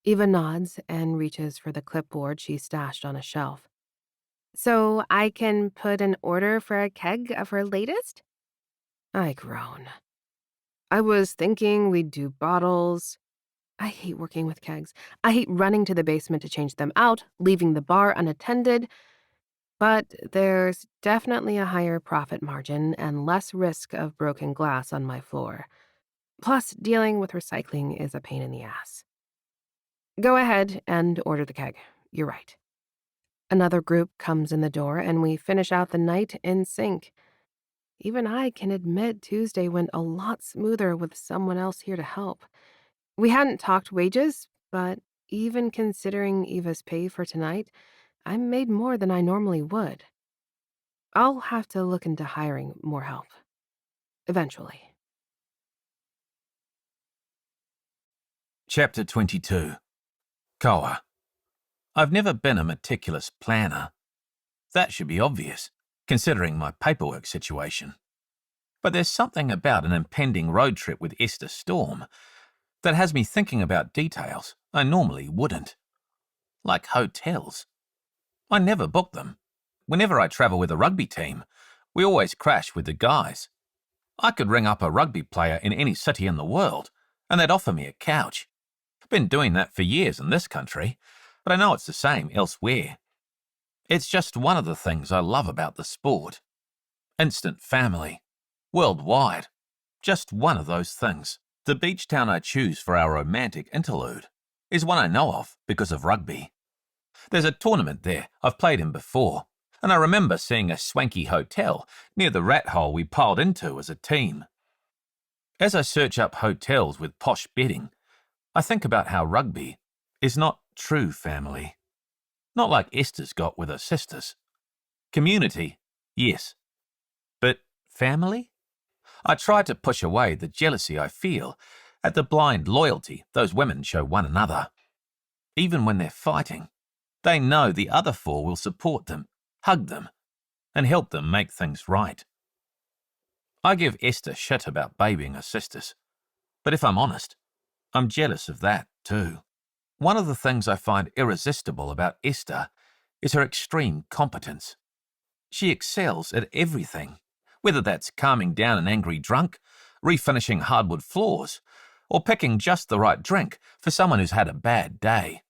Eva nods and reaches for the clipboard she stashed on a shelf. So I can put an order for a keg of her latest? I groan. I was thinking we'd do bottles. I hate working with kegs. I hate running to the basement to change them out, leaving the bar unattended. But there's definitely a higher profit margin and less risk of broken glass on my floor. Plus, dealing with recycling is a pain in the ass. Go ahead and order the keg. You're right. Another group comes in the door and we finish out the night in sync. Even I can admit Tuesday went a lot smoother with someone else here to help. We hadn't talked wages, but even considering Eva's pay for tonight, I made more than I normally would. I'll have to look into hiring more help. Eventually. Chapter 22. Koa. I've never been a meticulous planner. That should be obvious, considering my paperwork situation. But there's something about an impending road trip with Esther Storm that has me thinking about details I normally wouldn't. Like hotels. I never book them. Whenever I travel with a rugby team, we always crash with the guys. I could ring up a rugby player in any city in the world, and they'd offer me a couch. Been doing that for years in this country, but I know it's the same elsewhere. It's just one of the things I love about the sport. Instant family. Worldwide. Just one of those things. The beach town I choose for our romantic interlude is one I know of because of rugby. There's a tournament there I've played in before, and I remember seeing a swanky hotel near the rat hole we piled into as a team. As I search up hotels with posh bedding, I think about how rugby is not true family. Not like Esther's got with her sisters. Community, yes. But family? I try to push away the jealousy I feel at the blind loyalty those women show one another. Even when they're fighting, they know the other four will support them, hug them, and help them make things right. I give Esther shit about babying her sisters, but if I'm honest, I'm jealous of that too. One of the things I find irresistible about Esther is her extreme competence. She excels at everything, whether that's calming down an angry drunk, refinishing hardwood floors, or picking just the right drink for someone who's had a bad day.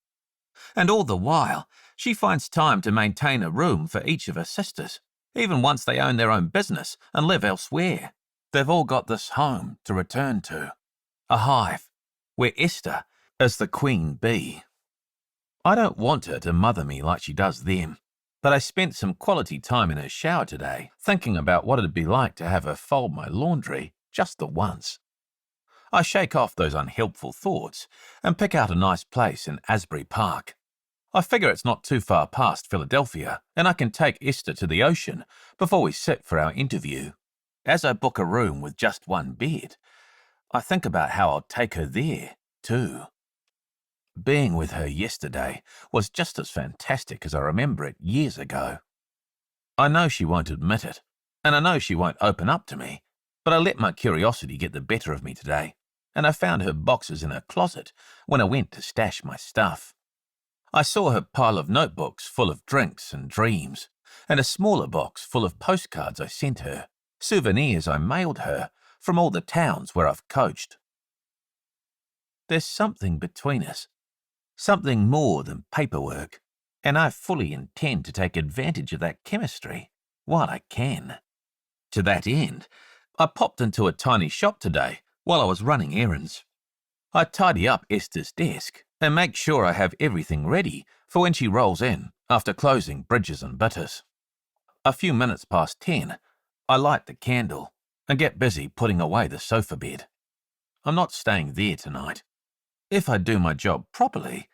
And all the while, she finds time to maintain a room for each of her sisters, even once they own their own business and live elsewhere. They've all got this home to return to, a hive, where Esther is the queen bee. I don't want her to mother me like she does them, but I spent some quality time in her shower today thinking about what it'd be like to have her fold my laundry just the once. I shake off those unhelpful thoughts and pick out a nice place in Asbury Park. I figure it's not too far past Philadelphia, and I can take Esther to the ocean before we sit for our interview. As I book a room with just one bed, I think about how I'll take her there, too. Being with her yesterday was just as fantastic as I remember it years ago. I know she won't admit it, and I know she won't open up to me, but I let my curiosity get the better of me today, and I found her boxes in her closet when I went to stash my stuff. I saw her pile of notebooks full of drinks and dreams, and a smaller box full of postcards I sent her, souvenirs I mailed her from all the towns where I've coached. There's something between us, something more than paperwork, and I fully intend to take advantage of that chemistry while I can. To that end, I popped into a tiny shop today while I was running errands. I tidy up Esther's desk and make sure I have everything ready for when she rolls in after closing Bridges and Bitters. A few minutes past 10, I light the candle and get busy putting away the sofa bed. I'm not staying there tonight. If I do my job properly,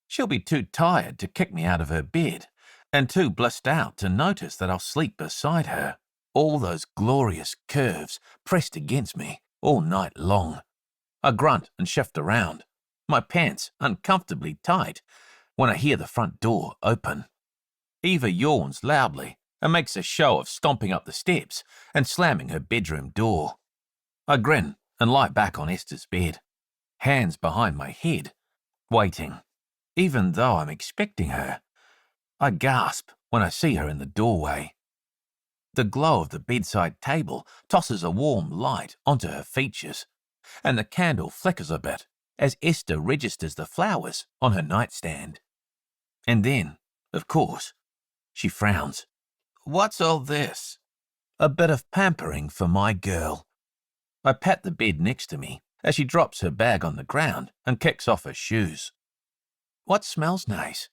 she'll be too tired to kick me out of her bed and too blissed out to notice that I'll sleep beside her, all those glorious curves pressed against me all night long. I grunt and shift around, my pants uncomfortably tight, when I hear the front door open. Eva yawns loudly and makes a show of stomping up the steps and slamming her bedroom door. I grin and lie back on Esther's bed, hands behind my head, waiting. Even though I'm expecting her, I gasp when I see her in the doorway. The glow of the bedside table tosses a warm light onto her features, and the candle flickers a bit as Esther registers the flowers on her nightstand. And then, of course, she frowns. What's all this? A bit of pampering for my girl. I pat the bed next to me as she drops her bag on the ground and kicks off her shoes. What smells nice?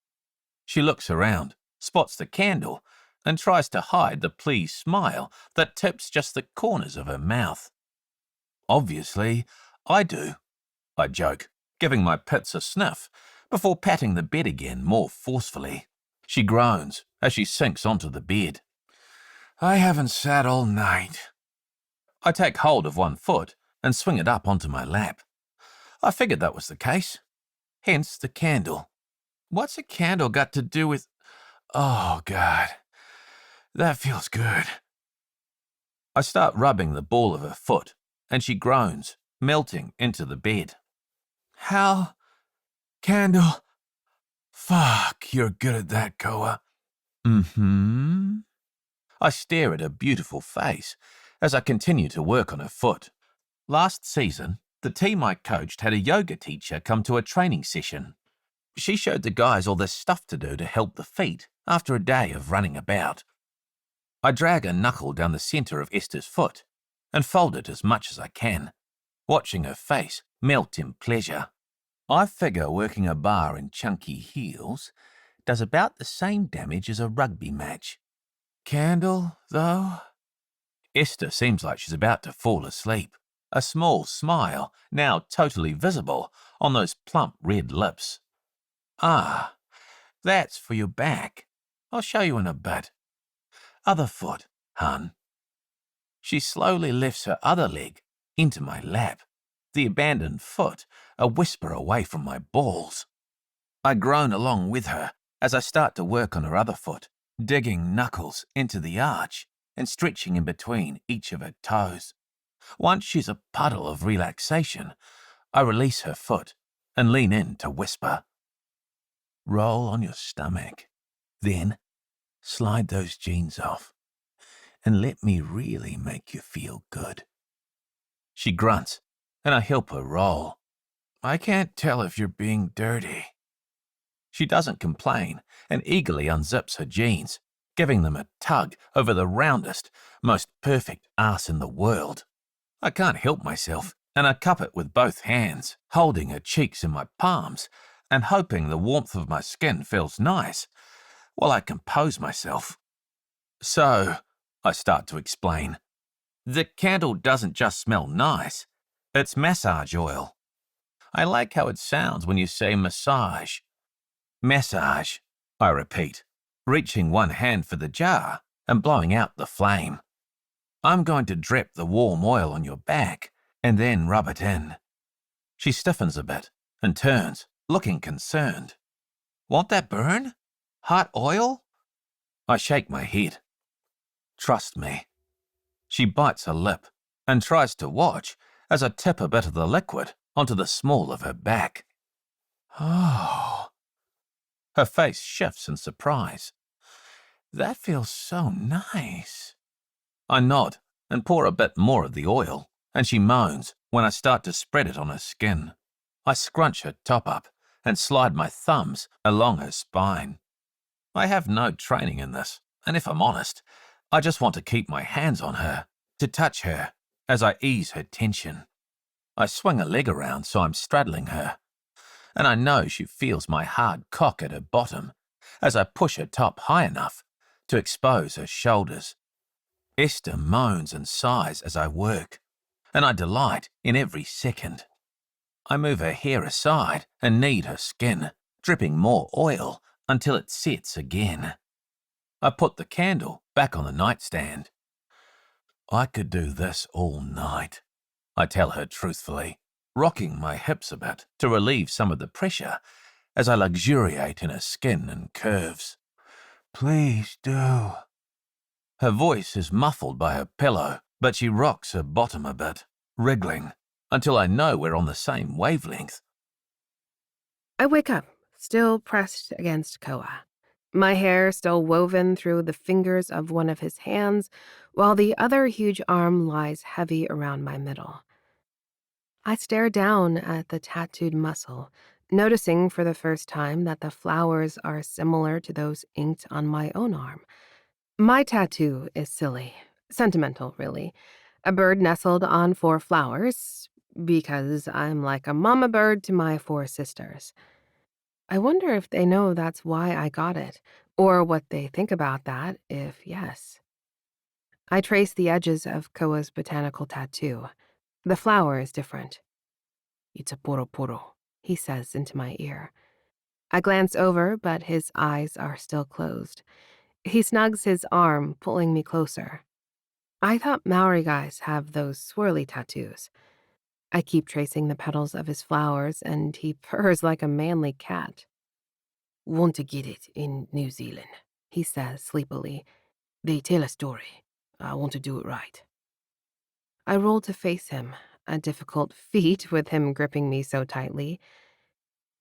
She looks around, spots the candle, and tries to hide the pleased smile that tips just the corners of her mouth. Obviously, I do, I joke, giving my pits a sniff before patting the bed again more forcefully. She groans as she sinks onto the bed. I haven't sat all night. I take hold of one foot and swing it up onto my lap. I figured that was the case. Hence the candle. What's a candle got to do with... Oh, God. That feels good. I start rubbing the ball of her foot, and she groans, melting into the bed. Hal, Candle. Fuck, you're good at that, Koa. Mm-hmm. I stare at her beautiful face as I continue to work on her foot. Last season, the team I coached had a yoga teacher come to a training session. She showed the guys all this stuff to do to help the feet after a day of running about. I drag a knuckle down the centre of Esther's foot and fold it as much as I can, watching her face melt in pleasure. I figure working a bar in chunky heels does about the same damage as a rugby match. Candle, though? Esther seems like she's about to fall asleep, a small smile now totally visible on those plump red lips. Ah, that's for your back. I'll show you in a bit. Other foot, hun. She slowly lifts her other leg into my lap, the abandoned foot a whisper away from my balls. I groan along with her as I start to work on her other foot, digging knuckles into the arch and stretching in between each of her toes. Once she's a puddle of relaxation, I release her foot and lean in to whisper. Roll on your stomach, then slide those jeans off and let me really make you feel good. She grunts, and I help her roll. I can't tell if you're being dirty. She doesn't complain and eagerly unzips her jeans, giving them a tug over the roundest, most perfect ass in the world. I can't help myself, and I cup it with both hands, holding her cheeks in my palms and hoping the warmth of my skin feels nice while I compose myself. So, I start to explain. The candle doesn't just smell nice, it's massage oil. I like how it sounds when you say massage. Massage, I repeat, reaching one hand for the jar and blowing out the flame. I'm going to drip the warm oil on your back and then rub it in. She stiffens a bit and turns, looking concerned. Want that burn? Hot oil? I shake my head. Trust me. She bites her lip and tries to watch as I tip a bit of the liquid onto the small of her back. Oh. Her face shifts in surprise. That feels so nice. I nod and pour a bit more of the oil, and she moans when I start to spread it on her skin. I scrunch her top up and slide my thumbs along her spine. I have no training in this, and if I'm honest, I just want to keep my hands on her, to touch her as I ease her tension. I swing a leg around so I'm straddling her, and I know she feels my hard cock at her bottom as I push her top high enough to expose her shoulders. Esther moans and sighs as I work, and I delight in every second. I move her hair aside and knead her skin, dripping more oil until it sets again. I put the candle back on the nightstand. I could do this all night, I tell her truthfully, rocking my hips a bit to relieve some of the pressure as I luxuriate in her skin and curves. Please do. Her voice is muffled by her pillow, but she rocks her bottom a bit, wriggling, until I know we're on the same wavelength. I wake up, still pressed against Koa. My hair still woven through the fingers of one of his hands, while the other huge arm lies heavy around my middle. I stare down at the tattooed muscle, noticing for the first time that the flowers are similar to those inked on my own arm. My tattoo is silly, sentimental, really. A bird nestled on 4 flowers, because I'm like a mama bird to my 4 sisters. I wonder if they know that's why I got it, or what they think about that, if yes. I trace the edges of Koa's botanical tattoo. The flower is different. It's a poro, he says into my ear. I glance over, but his eyes are still closed. He snugs his arm, pulling me closer. I thought Maori guys have those swirly tattoos. I keep tracing the petals of his flowers, and he purrs like a manly cat. Want to get it in New Zealand, he says sleepily. They tell a story. I want to do it right. I roll to face him, a difficult feat with him gripping me so tightly,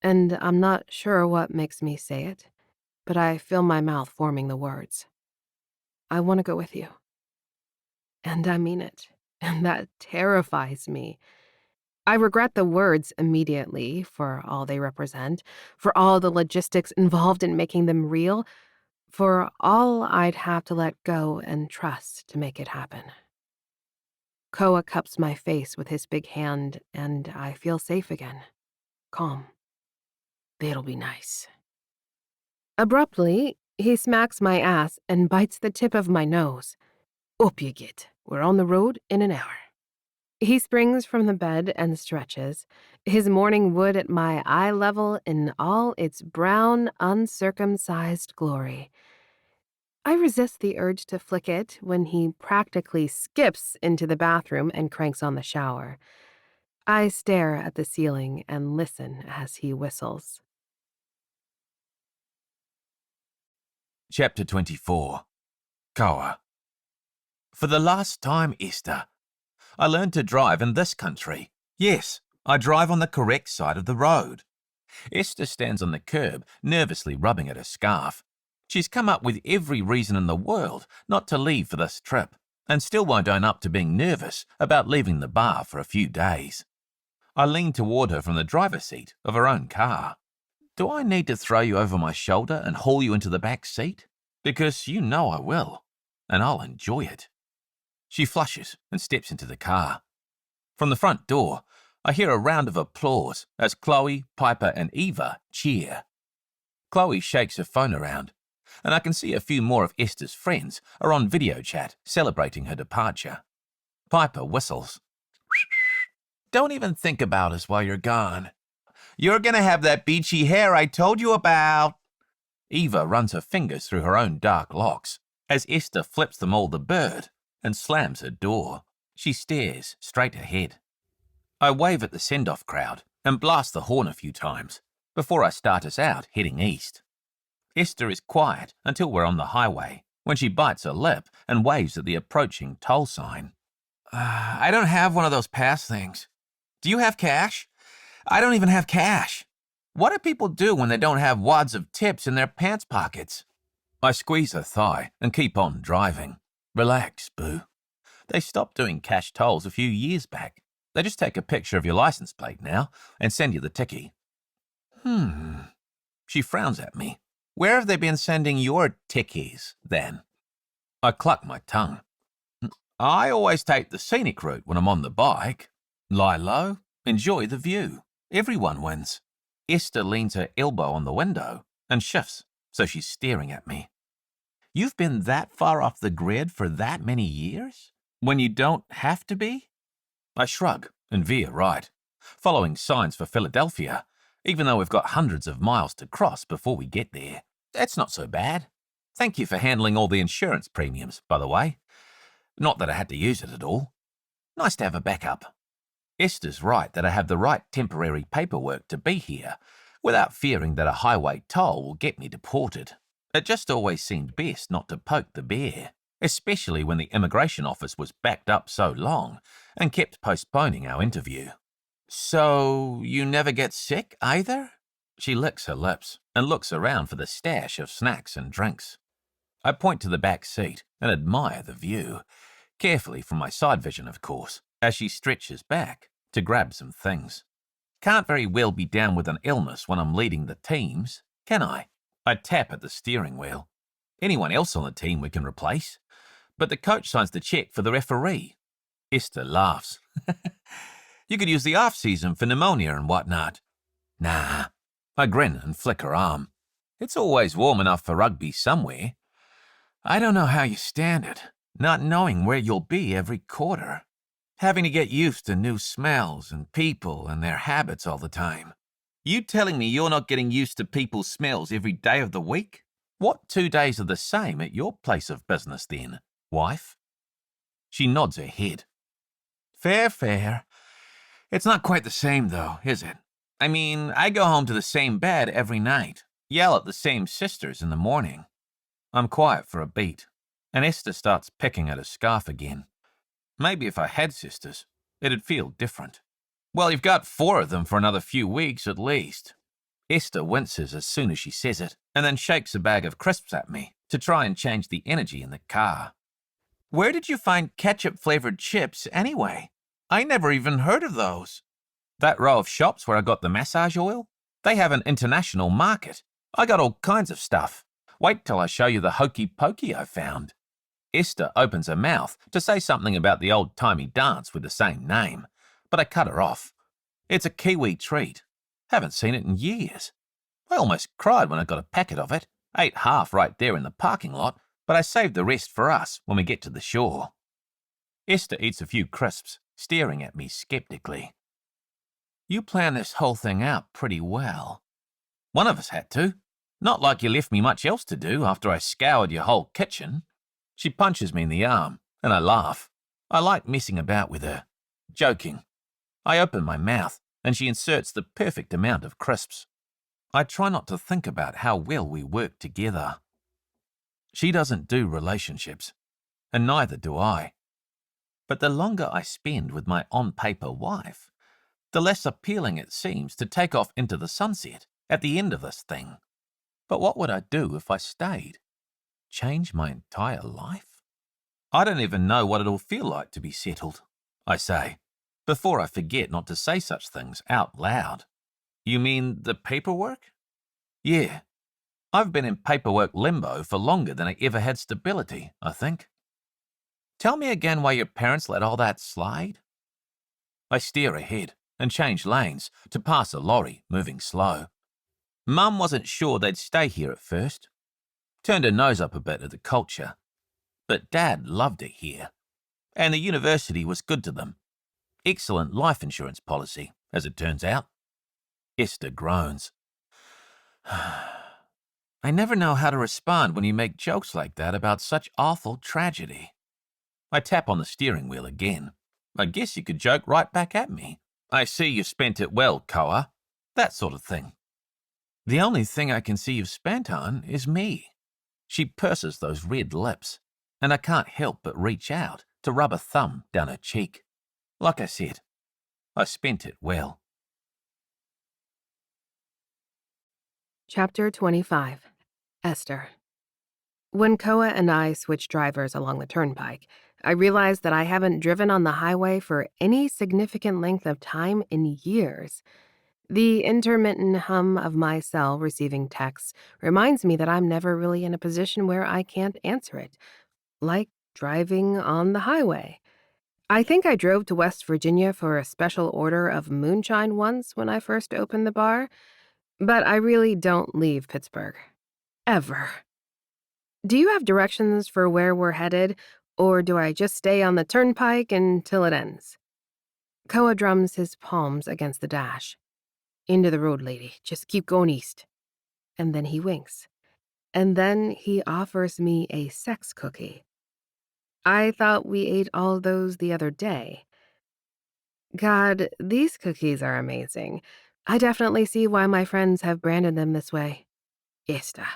and I'm not sure what makes me say it, but I feel my mouth forming the words. I want to go with you. And I mean it, and that terrifies me. I regret the words immediately for all they represent, for all the logistics involved in making them real, for all I'd have to let go and trust to make it happen. Koa cups my face with his big hand, and I feel safe again. Calm. It'll be nice. Abruptly, he smacks my ass and bites the tip of my nose. Up you get. We're on the road in an hour. He springs from the bed and stretches, his morning wood at my eye level in all its brown, uncircumcised glory. I resist the urge to flick it when he practically skips into the bathroom and cranks on the shower. I stare at the ceiling and listen as he whistles. Chapter 24. Koa. For the last time, Esther, I learned to drive in this country. Yes, I drive on the correct side of the road. Esther stands on the curb, nervously rubbing at her scarf. She's come up with every reason in the world not to leave for this trip, and still won't own up to being nervous about leaving the bar for a few days. I lean toward her from the driver's seat of her own car. Do I need to throw you over my shoulder and haul you into the back seat? Because you know I will, and I'll enjoy it. She flushes and steps into the car. From the front door, I hear a round of applause as Chloe, Piper, and Eva cheer. Chloe shakes her phone around, and I can see a few more of Esther's friends are on video chat celebrating her departure. Piper whistles. Don't even think about us while you're gone. You're gonna have that beachy hair I told you about. Eva runs her fingers through her own dark locks as Esther flips them all the bird and slams her door. She stares straight ahead. I wave at the send-off crowd and blast the horn a few times before I start us out heading east. Esther is quiet until we're on the highway, when she bites her lip and waves at the approaching toll sign. I don't have one of those pass things. Do you have cash? I don't even have cash. What do people do when they don't have wads of tips in their pants pockets? I squeeze her thigh and keep on driving. Relax, boo. They stopped doing cash tolls a few years back. They just take a picture of your license plate now and send you the tickie. She frowns at me. Where have they been sending your tickies, then? I cluck my tongue. I always take the scenic route when I'm on the bike. Lie low, enjoy the view. Everyone wins. Esther leans her elbow on the window and shifts, so she's staring at me. You've been that far off the grid for that many years? When you don't have to be? I shrug and veer right, following signs for Philadelphia, even though we've got hundreds of miles to cross before we get there. That's not so bad. Thank you for handling all the insurance premiums, by the way. Not that I had to use it at all. Nice to have a backup. Esther's right that I have the right temporary paperwork to be here, without fearing that a highway toll will get me deported. It just always seemed best not to poke the bear, especially when the immigration office was backed up so long and kept postponing our interview. So, you never get sick either? She licks her lips and looks around for the stash of snacks and drinks. I point to the back seat and admire the view, carefully from my side vision, of course, as she stretches back to grab some things. Can't very well be down with an illness when I'm leading the teams, can I? I tap at the steering wheel. Anyone else on the team we can replace? But the coach signs the check for the referee. Esther laughs. You could use the off-season for pneumonia and whatnot. Nah. I grin and flick her arm. It's always warm enough for rugby somewhere. I don't know how you stand it, not knowing where you'll be every quarter. Having to get used to new smells and people and their habits all the time. You telling me you're not getting used to people's smells every day of the week? What 2 days are the same at your place of business then, wife? She nods her head. Fair. It's not quite the same though, is it? I mean, I go home to the same bed every night, yell at the same sisters in the morning. I'm quiet for a beat, and Esther starts picking at her scarf again. Maybe if I had sisters, It'd feel different. Well, you've got 4 of them for another few weeks at least. Esther winces as soon as she says it, and then shakes a bag of crisps at me to try and change the energy in the car. Where did you find ketchup-flavored chips anyway? I never even heard of those. That row of shops where I got the massage oil? They have an international market. I got all kinds of stuff. Wait till I show you the hokey pokey I found. Esther opens her mouth to say something about the old-timey dance with the same name, but I cut her off. It's a Kiwi treat. Haven't seen it in years. I almost cried when I got a packet of it. Ate half right there in the parking lot, but I saved the rest for us when we get to the shore. Esther eats a few crisps, staring at me skeptically. You planned this whole thing out pretty well. One of us had to. Not like you left me much else to do after I scoured your whole kitchen. She punches me in the arm, and I laugh. I like messing about with her. Joking. I open my mouth, and she inserts the perfect amount of crisps. I try not to think about how well we work together. She doesn't do relationships, and neither do I. But the longer I spend with my on-paper wife, the less appealing it seems to take off into the sunset at the end of this thing. But what would I do if I stayed? Change my entire life? I don't even know what it'll feel like to be settled, I say, before I forget not to say such things out loud. You mean the paperwork? Yeah. I've been in paperwork limbo for longer than I ever had stability, I think. Tell me again why your parents let all that slide? I steer ahead and change lanes to pass a lorry moving slow. Mum wasn't sure they'd stay here at first. Turned her nose up a bit at the culture. But Dad loved it here. And the university was good to them. Excellent life insurance policy, as it turns out. Esther groans. I never know how to respond when you make jokes like that about such awful tragedy. I tap on the steering wheel again. I guess you could joke right back at me. I see you've spent it well, Koa. That sort of thing. The only thing I can see you've spent on is me. She purses those red lips, and I can't help but reach out to rub a thumb down her cheek. Like I said, I spent it well. Chapter 25. Esther. When Koa and I switched drivers along the turnpike, I realized that I haven't driven on the highway for any significant length of time in years. The intermittent hum of my cell receiving texts reminds me that I'm never really in a position where I can't answer it, like driving on the highway. I think I drove to West Virginia for a special order of moonshine once when I first opened the bar, but I really don't leave Pittsburgh. Ever. Do you have directions for where we're headed, or do I just stay on the turnpike until it ends? Koa drums his palms against the dash. Into the road, lady. Just keep going east. And then he winks. And then he offers me a sex cookie. I thought we ate all those the other day. God, these cookies are amazing. I definitely see why my friends have branded them this way. Esther,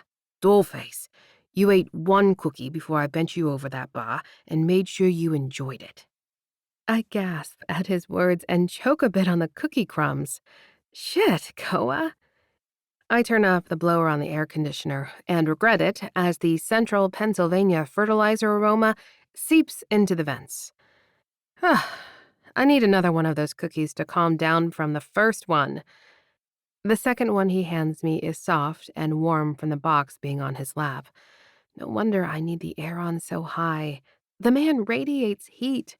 dollface, you ate one cookie before I bent you over that bar and made sure you enjoyed it. I gasp at his words and choke a bit on the cookie crumbs. Shit, Koa. I turn up the blower on the air conditioner and regret it as the central Pennsylvania fertilizer aroma seeps into the vents. I need another one of those cookies to calm down from the first one. The second one he hands me is soft and warm from the box being on his lap. No wonder I need the air on so high. The man radiates heat.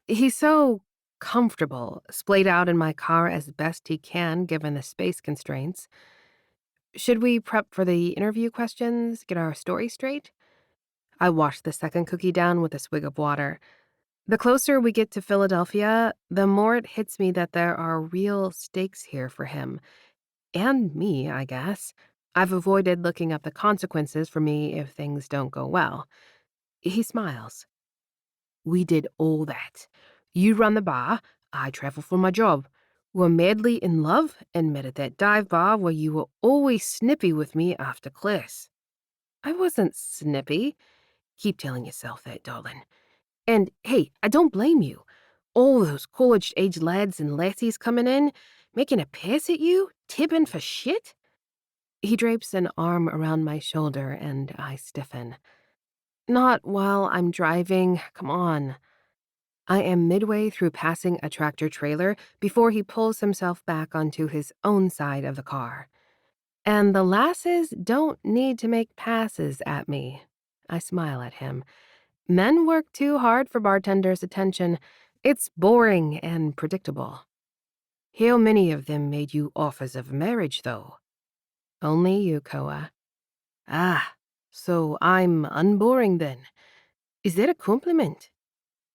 He's so comfortable, splayed out in my car as best he can given the space constraints. Should we prep for the interview questions, get our story straight? I wash the second cookie down with a swig of water. The closer we get to Philadelphia, the more it hits me that there are real stakes here for him. And me, I guess. I've avoided looking up the consequences for me if things don't go well. He smiles. We did all that. You run the bar, I travel for my job. We're madly in love and met at that dive bar where you were always snippy with me after class. I wasn't snippy. Keep telling yourself that, darling. And hey, I don't blame you. All those college-age lads and lassies coming in, making a pass at you, tipping for shit? He drapes an arm around my shoulder and I stiffen. Not while I'm driving, come on. I am midway through passing a tractor trailer before he pulls himself back onto his own side of the car. And the lasses don't need to make passes at me. I smile at him. Men work too hard for bartenders' attention. It's boring and predictable. How many of them made you offers of marriage, though? Only you, Koa. Ah, so I'm unboring then. Is that a compliment?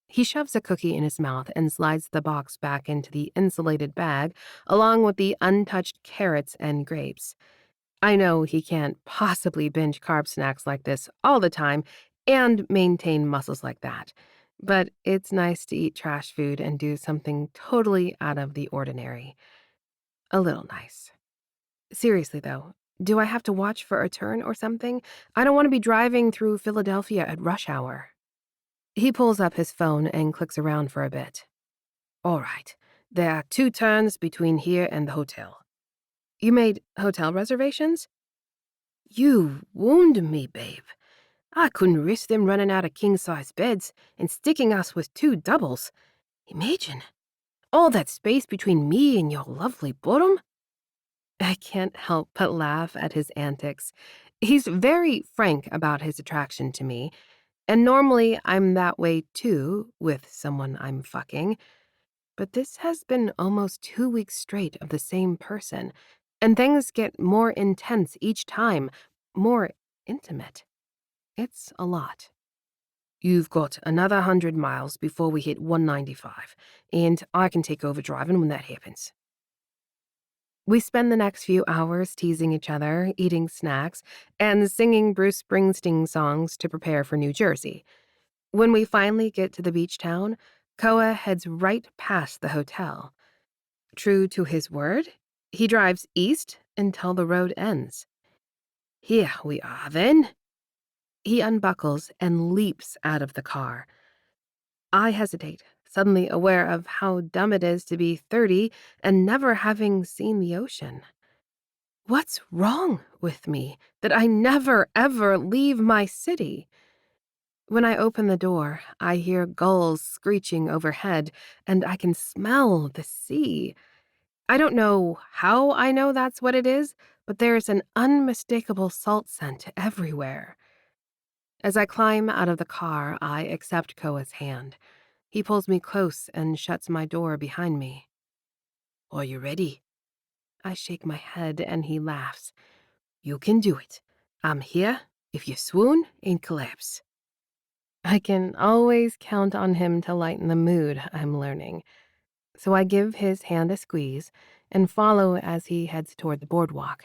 He shoves a cookie in his mouth and slides the box back into the insulated bag, along with the untouched carrots and grapes. I know he can't possibly binge carb snacks like this all the time and maintain muscles like that, but it's nice to eat trash food and do something totally out of the ordinary. A little nice. Seriously, though, do I have to watch for a turn or something? I don't want to be driving through Philadelphia at rush hour. He pulls up his phone and clicks around for a bit. All right, there are 2 turns between here and the hotel. You made hotel reservations? You wound me, babe. I couldn't risk them running out of king-size beds and sticking us with 2 doubles. Imagine, all that space between me and your lovely bottom. I can't help but laugh at his antics. He's very frank about his attraction to me, and normally I'm that way too with someone I'm fucking. But this has been almost 2 weeks straight of the same person, and things get more intense each time, more intimate. It's a lot. You've got another 100 miles before we hit 195, and I can take over driving when that happens. We spend the next few hours teasing each other, eating snacks, and singing Bruce Springsteen songs to prepare for New Jersey. When we finally get to the beach town, Koa heads right past the hotel. True to his word, he drives east until the road ends. Here we are, then. He unbuckles and leaps out of the car. I hesitate, suddenly aware of how dumb it is to be 30 and never having seen the ocean. What's wrong with me that I never, ever leave my city? When I open the door, I hear gulls screeching overhead, and I can smell the sea. I don't know how I know that's what it is, but there's an unmistakable salt scent everywhere. As I climb out of the car, I accept Koa's hand. He pulls me close and shuts my door behind me. Are you ready? I shake my head and he laughs. You can do it. I'm here if you swoon and collapse. I can always count on him to lighten the mood, I'm learning. So I give his hand a squeeze and follow as he heads toward the boardwalk.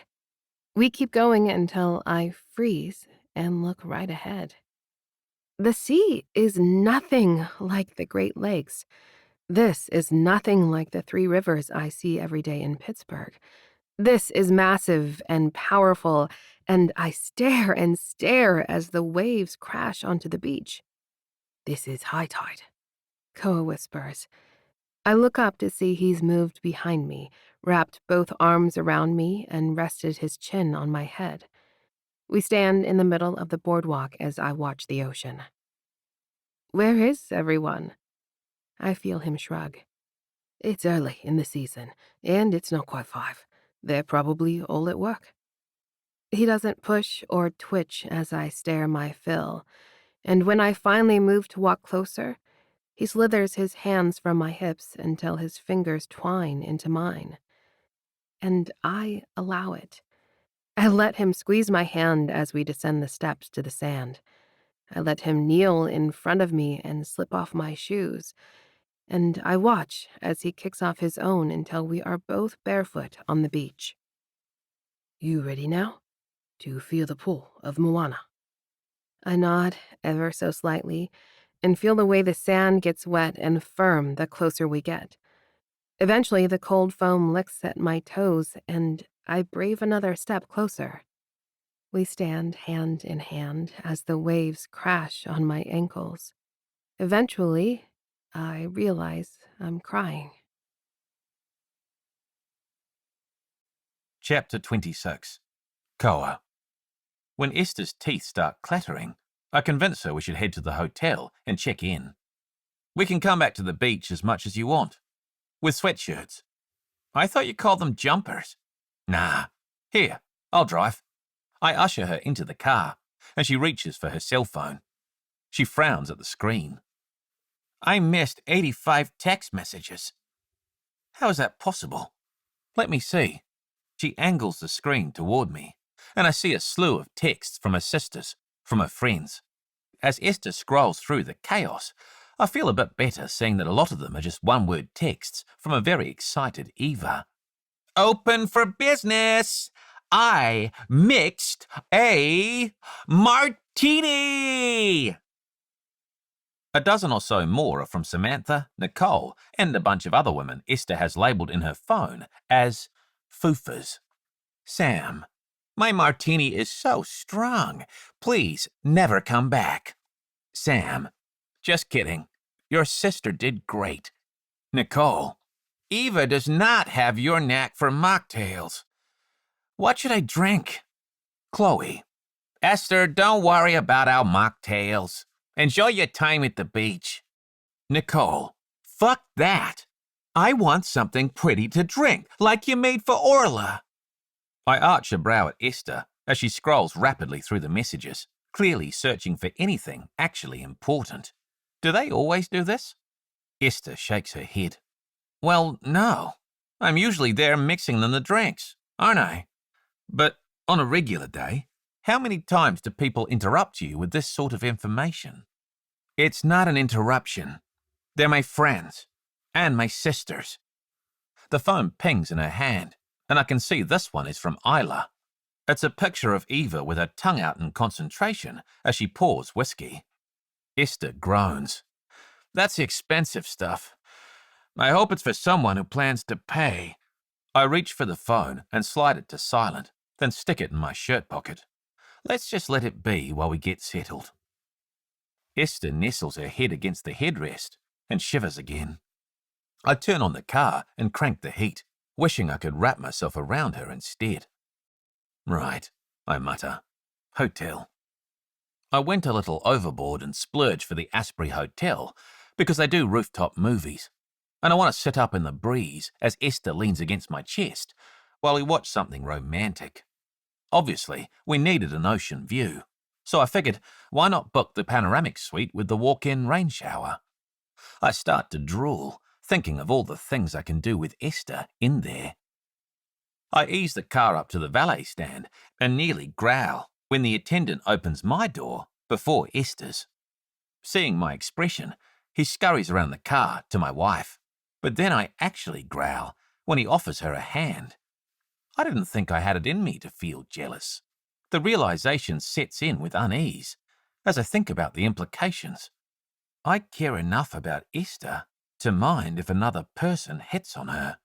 We keep going until I freeze and look right ahead. The sea is nothing like the Great Lakes. This is nothing like the 3 rivers I see every day in Pittsburgh. This is massive and powerful, and I stare and stare as the waves crash onto the beach. This is high tide, Koa whispers. I look up to see he's moved behind me, wrapped both arms around me, and rested his chin on my head. We stand in the middle of the boardwalk as I watch the ocean. Where is everyone? I feel him shrug. It's early in the season, and it's not quite 5. They're probably all at work. He doesn't push or twitch as I stare my fill, and when I finally move to walk closer, he slithers his hands from my hips until his fingers twine into mine. And I allow it. I let him squeeze my hand as we descend the steps to the sand. I let him kneel in front of me and slip off my shoes, and I watch as he kicks off his own until we are both barefoot on the beach. You ready now to feel the pull of Moana? I nod ever so slightly and feel the way the sand gets wet and firm the closer we get. Eventually, the cold foam licks at my toes, and I brave another step closer. We stand hand in hand as the waves crash on my ankles. Eventually, I realize I'm crying. Chapter 26. Koa. When Esther's teeth start clattering, I convince her we should head to the hotel and check in. We can come back to the beach as much as you want. With sweatshirts. I thought you called them jumpers. Nah. Here, I'll drive. I usher her into the car, and she reaches for her cell phone. She frowns at the screen. I missed 85 text messages. How is that possible? Let me see. She angles the screen toward me, and I see a slew of texts from her sisters, from her friends. As Esther scrolls through the chaos, I feel a bit better seeing that a lot of them are just one-word texts from a very excited Eva. Open for business! I mixed a martini! A dozen or so more are from Samantha, Nicole, and a bunch of other women Esther has labelled in her phone as foofers. Sam, my martini is so strong. Please never come back. Sam, just kidding. Your sister did great. Nicole, Eva does not have your knack for mocktails. What should I drink? Chloe, Esther, don't worry about our mocktails. Enjoy your time at the beach. Nicole, fuck that. I want something pretty to drink, like you made for Orla. I arch a brow at Esther as she scrolls rapidly through the messages, clearly searching for anything actually important. Do they always do this? Esther shakes her head. Well, no. I'm usually there mixing them the drinks, aren't I? But on a regular day, how many times do people interrupt you with this sort of information? It's not an interruption. They're my friends. And my sisters. The phone pings in her hand, and I can see this one is from Isla. It's a picture of Eva with her tongue out in concentration as she pours whiskey. Esther groans. That's expensive stuff. I hope it's for someone who plans to pay. I reach for the phone and slide it to silent, then stick it in my shirt pocket. Let's just let it be while we get settled. Esther nestles her head against the headrest and shivers again. I turn on the car and crank the heat, wishing I could wrap myself around her instead. Right, I mutter. Hotel. I went a little overboard and splurged for the Asprey Hotel because they do rooftop movies, and I want to sit up in the breeze as Esther leans against my chest while we watch something romantic. Obviously, we needed an ocean view, so I figured why not book the panoramic suite with the walk-in rain shower? I start to drool, thinking of all the things I can do with Esther in there. I ease the car up to the valet stand and nearly growl when the attendant opens my door before Esther's. Seeing my expression, he scurries around the car to my wife, but then I actually growl when he offers her a hand. I didn't think I had it in me to feel jealous. The realization sets in with unease as I think about the implications. I care enough about Esther to mind if another person hits on her.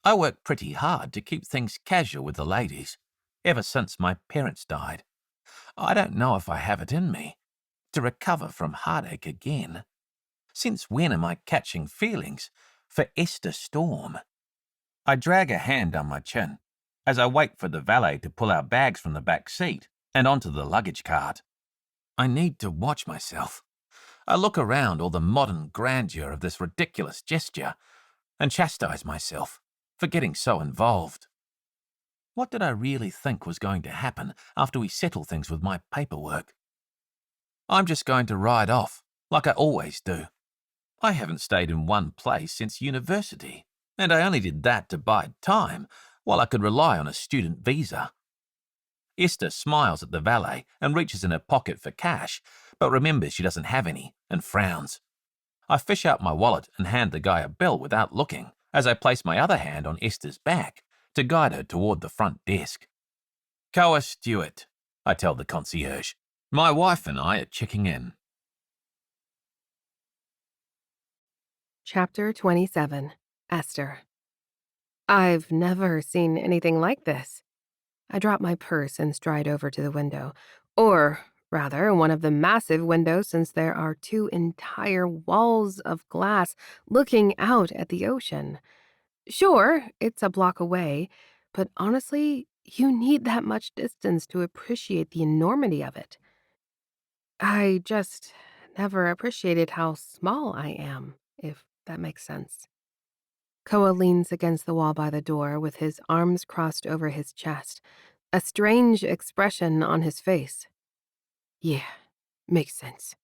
I work pretty hard to keep things casual with the ladies, ever since my parents died. I don't know if I have it in me to recover from heartache again. Since when am I catching feelings for Esther Storm? I drag a hand down my chin as I wait for the valet to pull our bags from the back seat and onto the luggage cart. I need to watch myself. I look around all the modern grandeur of this ridiculous gesture and chastise myself for getting so involved. What did I really think was going to happen after we settle things with my paperwork? I'm just going to ride off, like I always do. I haven't stayed in one place since university, and I only did that to bide time while I could rely on a student visa. Esther smiles at the valet and reaches in her pocket for cash, but remembers she doesn't have any and frowns. I fish out my wallet and hand the guy a bill without looking as I place my other hand on Esther's back to guide her toward the front desk. Koa Stewart, I tell the concierge. My wife and I are checking in. Chapter 27. Esther. I've never seen anything like this. I drop my purse and stride over to the window, or Rather, one of the massive windows, since there are 2 entire walls of glass looking out at the ocean. Sure, it's a block away, but honestly, you need that much distance to appreciate the enormity of it. I just never appreciated how small I am, if that makes sense. Koa leans against the wall by the door with his arms crossed over his chest, a strange expression on his face. Yeah, makes sense.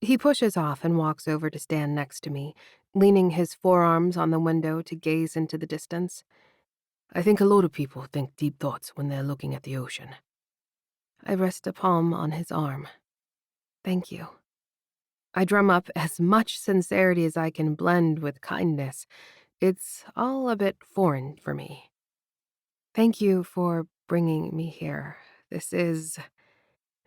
He pushes off and walks over to stand next to me, leaning his forearms on the window to gaze into the distance. I think a lot of people think deep thoughts when they're looking at the ocean. I rest a palm on his arm. Thank you. I drum up as much sincerity as I can blend with kindness. It's all a bit foreign for me. Thank you for bringing me here. This is...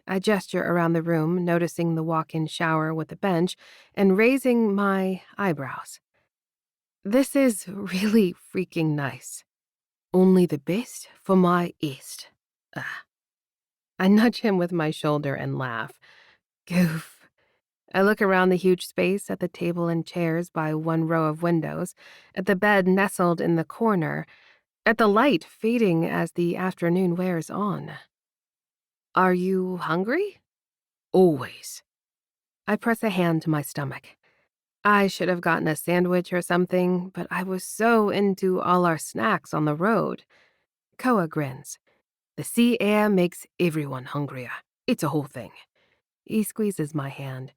I gesture around the room, noticing the walk-in shower with a bench, and raising my eyebrows. This is really freaking nice. Only the best for my east. Ah. I nudge him with my shoulder and laugh. Goof. I look around the huge space at the table and chairs by one row of windows, at the bed nestled in the corner, at the light fading as the afternoon wears on. Are you hungry? Always. I press a hand to my stomach. I should have gotten a sandwich or something, but I was so into all our snacks on the road. Koa grins. The sea air makes everyone hungrier. It's a whole thing. He squeezes my hand.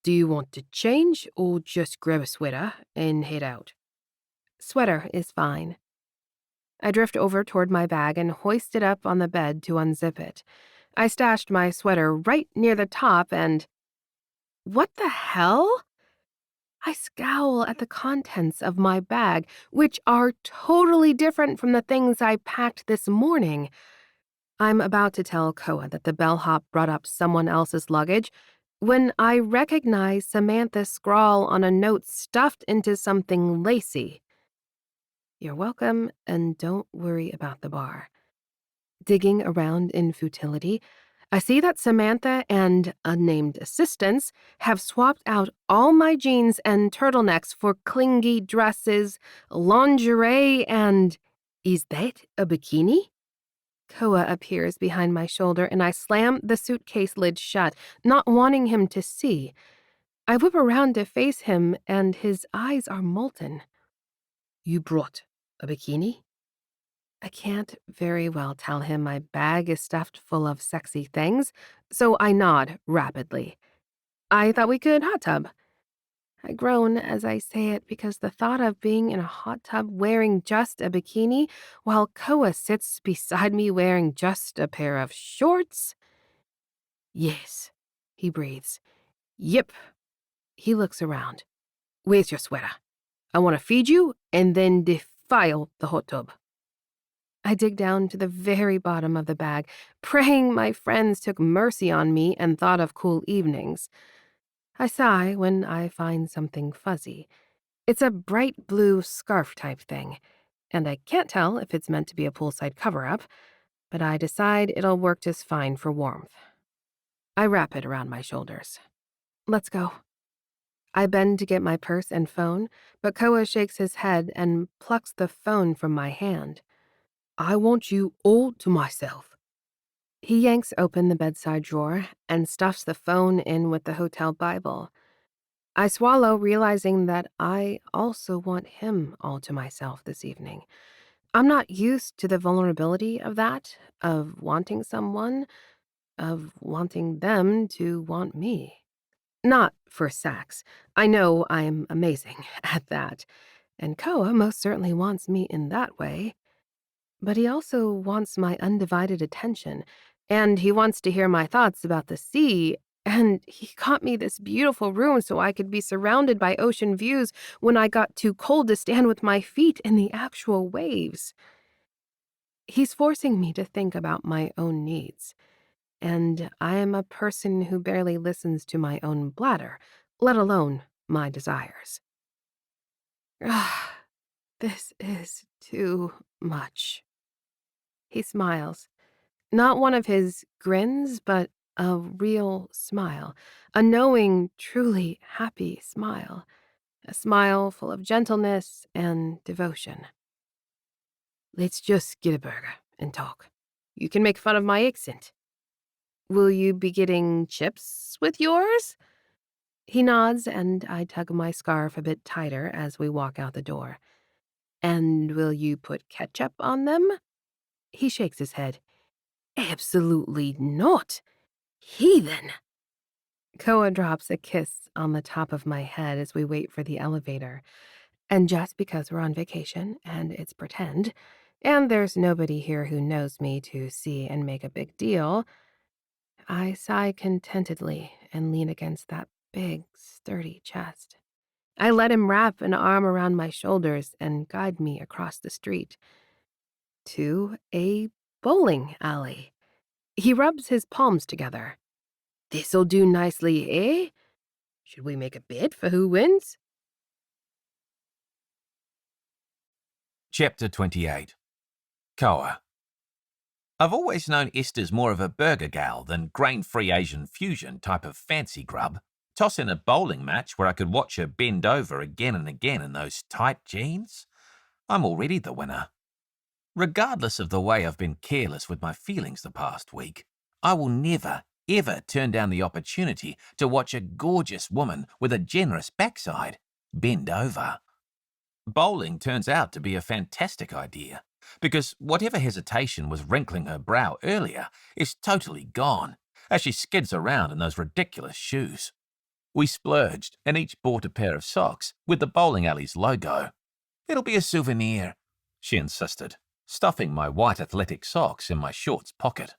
Do you want to change or just grab a sweater and head out? Sweater is fine. I drift over toward my bag and hoist it up on the bed to unzip it. I stashed my sweater right near the top and... What the hell? I scowl at the contents of my bag, which are totally different from the things I packed this morning. I'm about to tell Koa that the bellhop brought up someone else's luggage when I recognize Samantha's scrawl on a note stuffed into something lacy. You're welcome, and don't worry about the bar. Digging around in futility, I see that Samantha and unnamed assistants have swapped out all my jeans and turtlenecks for clingy dresses, lingerie, and... Is that a bikini? Koa appears behind my shoulder and I slam the suitcase lid shut, not wanting him to see. I whip around to face him and his eyes are molten. You brought a bikini? I can't very well tell him my bag is stuffed full of sexy things, so I nod rapidly. I thought we could hot tub. I groan as I say it because the thought of being in a hot tub wearing just a bikini while Koa sits beside me wearing just a pair of shorts. Yes, he breathes. Yep. He looks around. Where's your sweater? I want to feed you and then defile the hot tub. I dig down to the very bottom of the bag, praying my friends took mercy on me and thought of cool evenings. I sigh when I find something fuzzy. It's a bright blue scarf type thing, and I can't tell if it's meant to be a poolside cover-up, but I decide it'll work just fine for warmth. I wrap it around my shoulders. Let's go. I bend to get my purse and phone, but Koa shakes his head and plucks the phone from my hand. I want you all to myself. He yanks open the bedside drawer and stuffs the phone in with the hotel Bible. I swallow, realizing that I also want him all to myself this evening. I'm not used to the vulnerability of that, of wanting someone, of wanting them to want me. Not for sex. I know I'm amazing at that, and Koa most certainly wants me in that way. But he also wants my undivided attention, and he wants to hear my thoughts about the sea, and he got me this beautiful room so I could be surrounded by ocean views when I got too cold to stand with my feet in the actual waves. He's forcing me to think about my own needs, and I am a person who barely listens to my own bladder, let alone my desires. This is too much. He smiles. Not one of his grins, but A real smile. A knowing, truly happy smile. A smile full of gentleness and devotion. Let's just get a burger and talk. You can make fun of my accent. Will you be getting chips with yours? He nods, and I tug my scarf a bit tighter as we walk out the door. And will you put ketchup on them? He shakes his head. Absolutely not. Heathen. Koa drops a kiss on the top of my head as we wait for the elevator. And just because we're on vacation and it's pretend, and there's nobody here who knows me to see and make a big deal, I sigh contentedly and lean against that big, sturdy chest. I let him wrap an arm around my shoulders and guide me across the street to a bowling alley. He rubs his palms together. This'll do nicely, eh? Should we make a bid for who wins? Chapter 28. Koa. I've always known Esther's more of a burger gal than grain-free Asian fusion type of fancy grub. Toss in a bowling match where I could watch her bend over again and again in those tight jeans. I'm already the winner. Regardless of the way I've been careless with my feelings the past week, I will never, ever turn down the opportunity to watch a gorgeous woman with a generous backside bend over. Bowling turns out to be a fantastic idea, because whatever hesitation was wrinkling her brow earlier is totally gone as she skids around in those ridiculous shoes. We splurged and each bought a pair of socks with the bowling alley's logo. It'll be a souvenir, she insisted, stuffing my white athletic socks in my shorts pocket.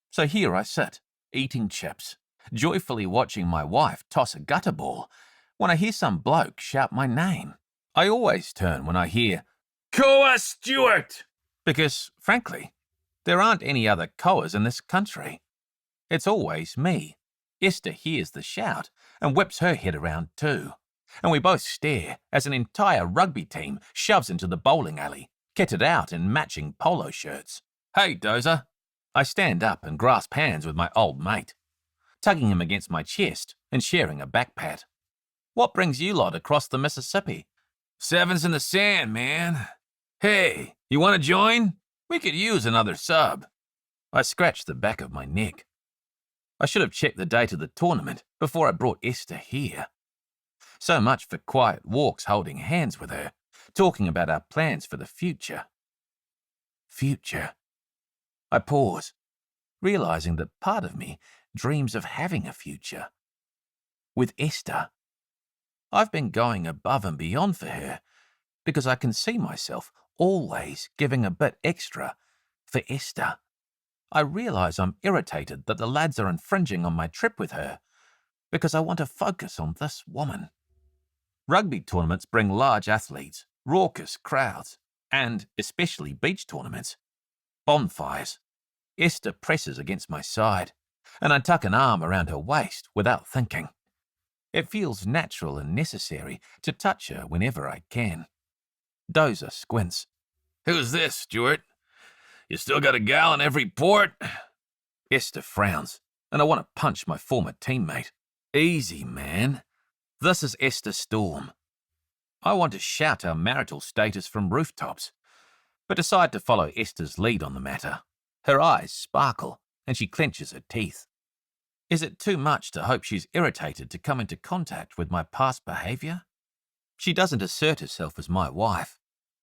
So here I sit, eating chips, joyfully watching my wife toss a gutter ball, when I hear some bloke shout my name. I always turn when I hear, "Koa Stewart!" Because, frankly, there aren't any other Koas in this country. It's always me. Esther hears the shout and whips her head around too, and we both stare as an entire rugby team shoves into the bowling alley, kitted out in matching polo shirts. "Hey, Dozer." I stand up and grasp hands with my old mate, tugging him against my chest and sharing a back pat. "What brings you lot across the Mississippi?" "Sevens in the sand, man. Hey, you want to join? We could use another sub." I scratched the back of my neck. I should have checked the date of the tournament before I brought Esther here. So much for quiet walks holding hands with her, talking about our plans for the future. Future. I pause, realizing that part of me dreams of having a future. With Esther. I've been going above and beyond for her because I can see myself always giving a bit extra for Esther. I realize I'm irritated that the lads are infringing on my trip with her because I want to focus on this woman. Rugby tournaments bring large athletes, raucous crowds, and especially beach tournaments. Bonfires. Esther presses against my side, and I tuck an arm around her waist without thinking. It feels natural and necessary to touch her whenever I can. Dozer squints. "Who's this, Stuart? You still got a gal in every port?" Esther frowns, and I want to punch my former teammate. "Easy, man. This is Esther Storm." I want to shout our marital status from rooftops, but decide to follow Esther's lead on the matter. Her eyes sparkle, and she clenches her teeth. Is it too much to hope she's irritated to come into contact with my past behaviour? She doesn't assert herself as my wife,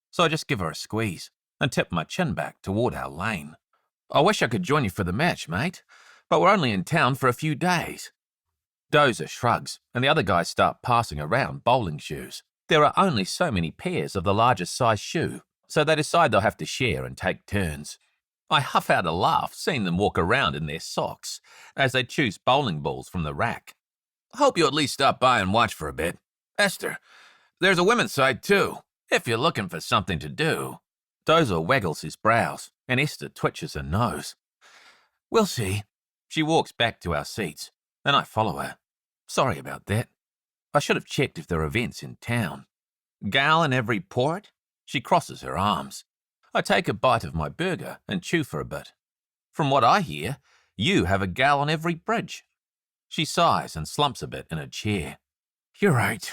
so I just give her a squeeze and tip my chin back toward our lane. "I wish I could join you for the match, mate, but we're only in town for a few days." Dozer shrugs, and the other guys start passing around bowling shoes. There are only so many pairs of the largest size shoe, so they decide they'll have to share and take turns. I huff out a laugh seeing them walk around in their socks as they choose bowling balls from the rack. "I hope you'll at least stop by and watch for a bit. Esther, there's a women's side too, if you're looking for something to do." Dozer waggles his brows, and Esther twitches her nose. "We'll see." She walks back to our seats, and I follow her. Sorry about that. I should have checked if there are events in town. "Gal in every port?" She crosses her arms. I take a bite of my burger and chew for a bit. "From what I hear, You have a gal on every bridge. She sighs and slumps a bit in her chair. You're right.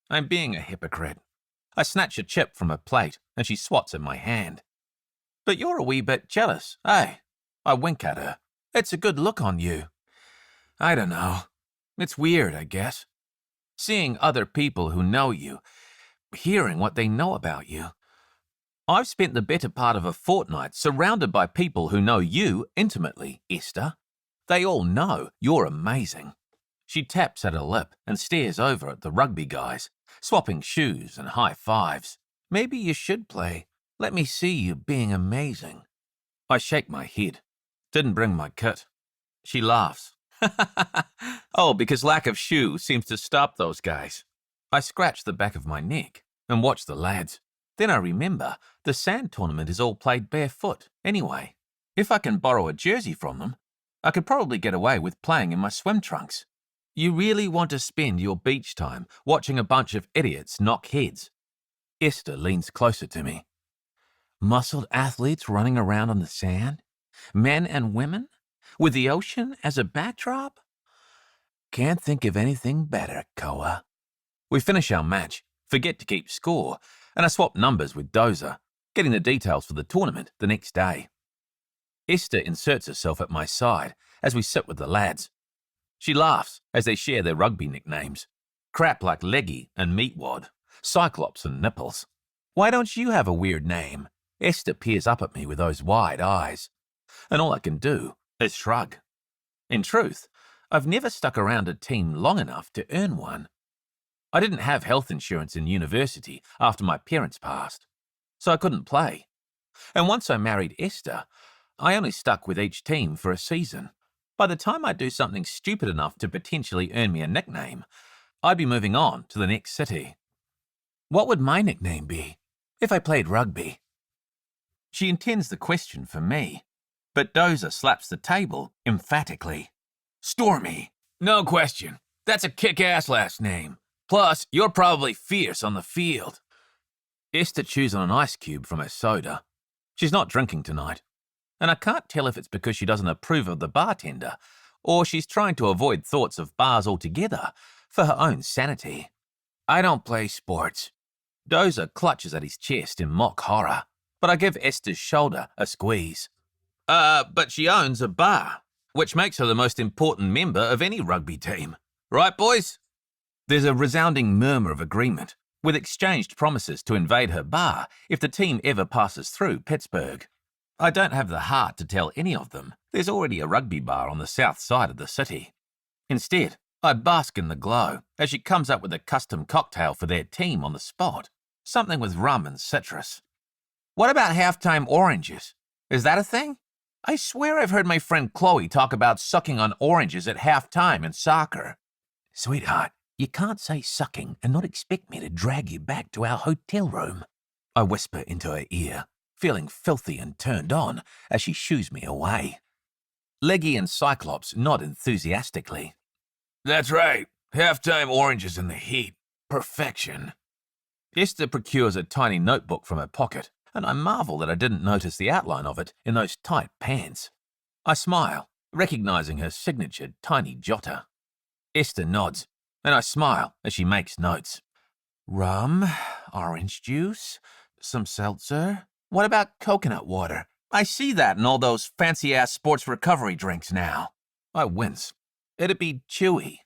I'm being a hypocrite. I snatch a chip from her plate and she swats at my hand. But you're a wee bit jealous, eh? I wink at her. It's a good look on you. I don't know. It's weird, I guess. Seeing other people who know you, hearing what they know about you. I've spent the better part of a fortnight surrounded by people who know you intimately, Esther. They all know you're amazing. She taps at her lip and stares over at the rugby guys, swapping shoes and high fives. Maybe you should play. Let me see you being amazing. I shake my head. Didn't bring my kit. She laughs. Oh, because lack of shoe seems to stop those guys. I scratch the back of my neck and watch the lads. Then I remember the sand tournament is all played barefoot anyway. If I can borrow a jersey from them, I could probably get away with playing in my swim trunks. You really want to spend your beach time watching a bunch of idiots knock heads? Esther leans closer to me. Muscled athletes running around on the sand? Men and women? With the ocean as a backdrop? Can't think of anything better, Koa. We finish our match, forget to keep score, and I swap numbers with Dorje, getting the details for the tournament the next day. Esther inserts herself at my side as we sit with the lads. She laughs as they share their rugby nicknames. Crap like Leggy and Meatwad, Cyclops and Nipples. Why don't you have a weird name? Esther peers up at me with those wide eyes. And all I can do is shrug. In truth, I've never stuck around a team long enough to earn one. I didn't have health insurance in university after my parents passed, so I couldn't play. And once I married Esther, I only stuck with each team for a season. By the time I do something stupid enough to potentially earn me a nickname, I'd be moving on to the next city. What would my nickname be if I played rugby? She intends the question for me, but Dorje slaps the table emphatically. Stormy. No question. That's a kick-ass last name. Plus, you're probably fierce on the field. Esther chews on an ice cube from her soda. She's not drinking tonight, and I can't tell if it's because she doesn't approve of the bartender or she's trying to avoid thoughts of bars altogether for her own sanity. I don't play sports. Dorje clutches at his chest in mock horror, but I give Esther's shoulder a squeeze. But she owns a bar, which makes her the most important member of any rugby team. Right, boys? There's a resounding murmur of agreement, with exchanged promises to invade her bar if the team ever passes through Pittsburgh. I don't have the heart to tell any of them there's already a rugby bar on the south side of the city. Instead, I bask in the glow as she comes up with a custom cocktail for their team on the spot, something with rum and citrus. What about halftime oranges? Is that a thing? I swear I've heard my friend Chloe talk about sucking on oranges at halftime in soccer. Sweetheart, you can't say sucking and not expect me to drag you back to our hotel room. I whisper into her ear, feeling filthy and turned on as she shoos me away. Leggy and Cyclops nod enthusiastically. That's right. Halftime oranges in the heat. Perfection. Esther procures a tiny notebook from her pocket, and I marvel that I didn't notice the outline of it in those tight pants. I smile, recognizing her signature tiny jotter. Esther nods, and I smile as she makes notes. Rum, orange juice, some seltzer. What about coconut water? I see that in all those fancy-ass sports recovery drinks now. I wince. It'd be chewy.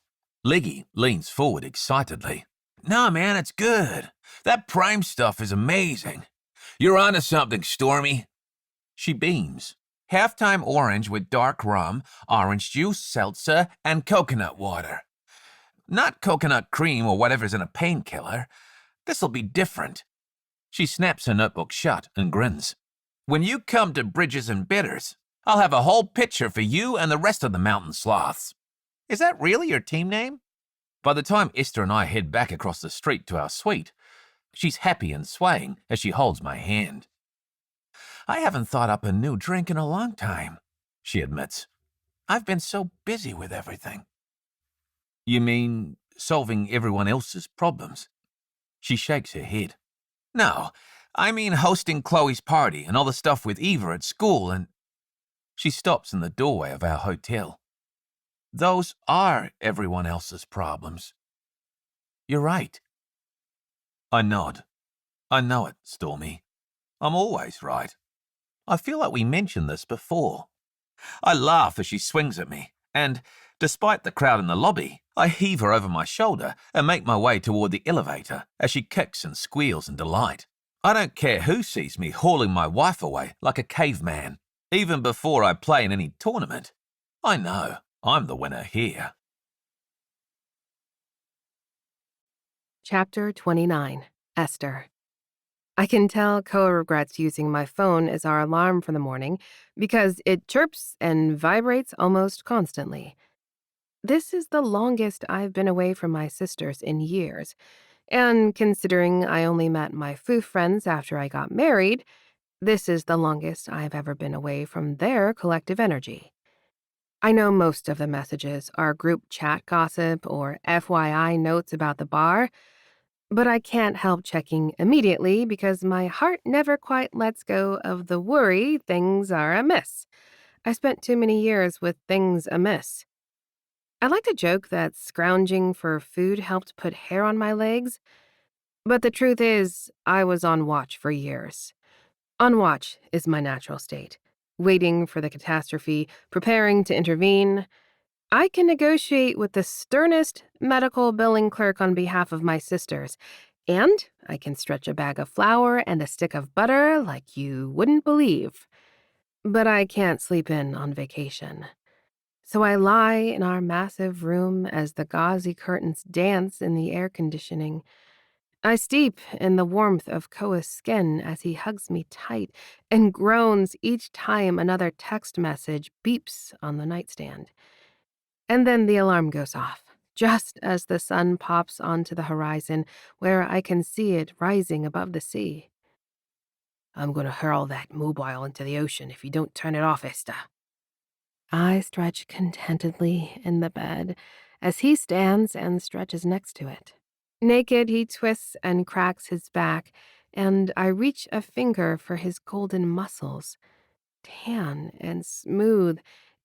Leggy leans forward excitedly. Nah, man, it's good. That prime stuff is amazing. You're onto something, Stormy. She beams. Halftime orange with dark rum, orange juice, seltzer, and coconut water. Not coconut cream or whatever's in a painkiller. This'll be different. She snaps her notebook shut and grins. When you come to Bridges and Bitters, I'll have a whole pitcher for you and the rest of the mountain sloths. Is that really your team name? By the time Esther and I head back across the street to our suite, she's happy and swaying as she holds my hand. I haven't thought up a new drink in a long time, she admits. I've been so busy with everything. You mean solving everyone else's problems? She shakes her head. No, I mean hosting Chloe's party and all the stuff with Eva at school and... She stops in the doorway of our hotel. Those are everyone else's problems. You're right. I nod. I know it, Stormy. I'm always right. I feel like we mentioned this before. I laugh as she swings at me, and, despite the crowd in the lobby, I heave her over my shoulder and make my way toward the elevator as she kicks and squeals in delight. I don't care who sees me hauling my wife away like a caveman, even before I play in any tournament. I know I'm the winner here. Chapter 29. Esther. I can tell Koa regrets using my phone as our alarm for the morning because it chirps and vibrates almost constantly. This is the longest I've been away from my sisters in years, and considering I only met my foo friends after I got married, this is the longest I've ever been away from their collective energy. I know most of the messages are group chat gossip or FYI notes about the bar, but I can't help checking immediately because my heart never quite lets go of the worry things are amiss. I spent too many years with things amiss. I like to joke that scrounging for food helped put hair on my legs, but the truth is, I was on watch for years. On watch is my natural state, waiting for the catastrophe, preparing to intervene. I can negotiate with the sternest medical billing clerk on behalf of my sisters, and I can stretch a bag of flour and a stick of butter like you wouldn't believe. But I can't sleep in on vacation. So I lie in our massive room as the gauzy curtains dance in the air conditioning. I steep in the warmth of Koa's skin as he hugs me tight and groans each time another text message beeps on the nightstand. And then the alarm goes off, just as the sun pops onto the horizon where I can see it rising above the sea. I'm going to hurl that mobile into the ocean if you don't turn it off, Esther. I stretch contentedly in the bed as he stands and stretches next to it. Naked, he twists and cracks his back, and I reach a finger for his golden muscles. Tan and smooth,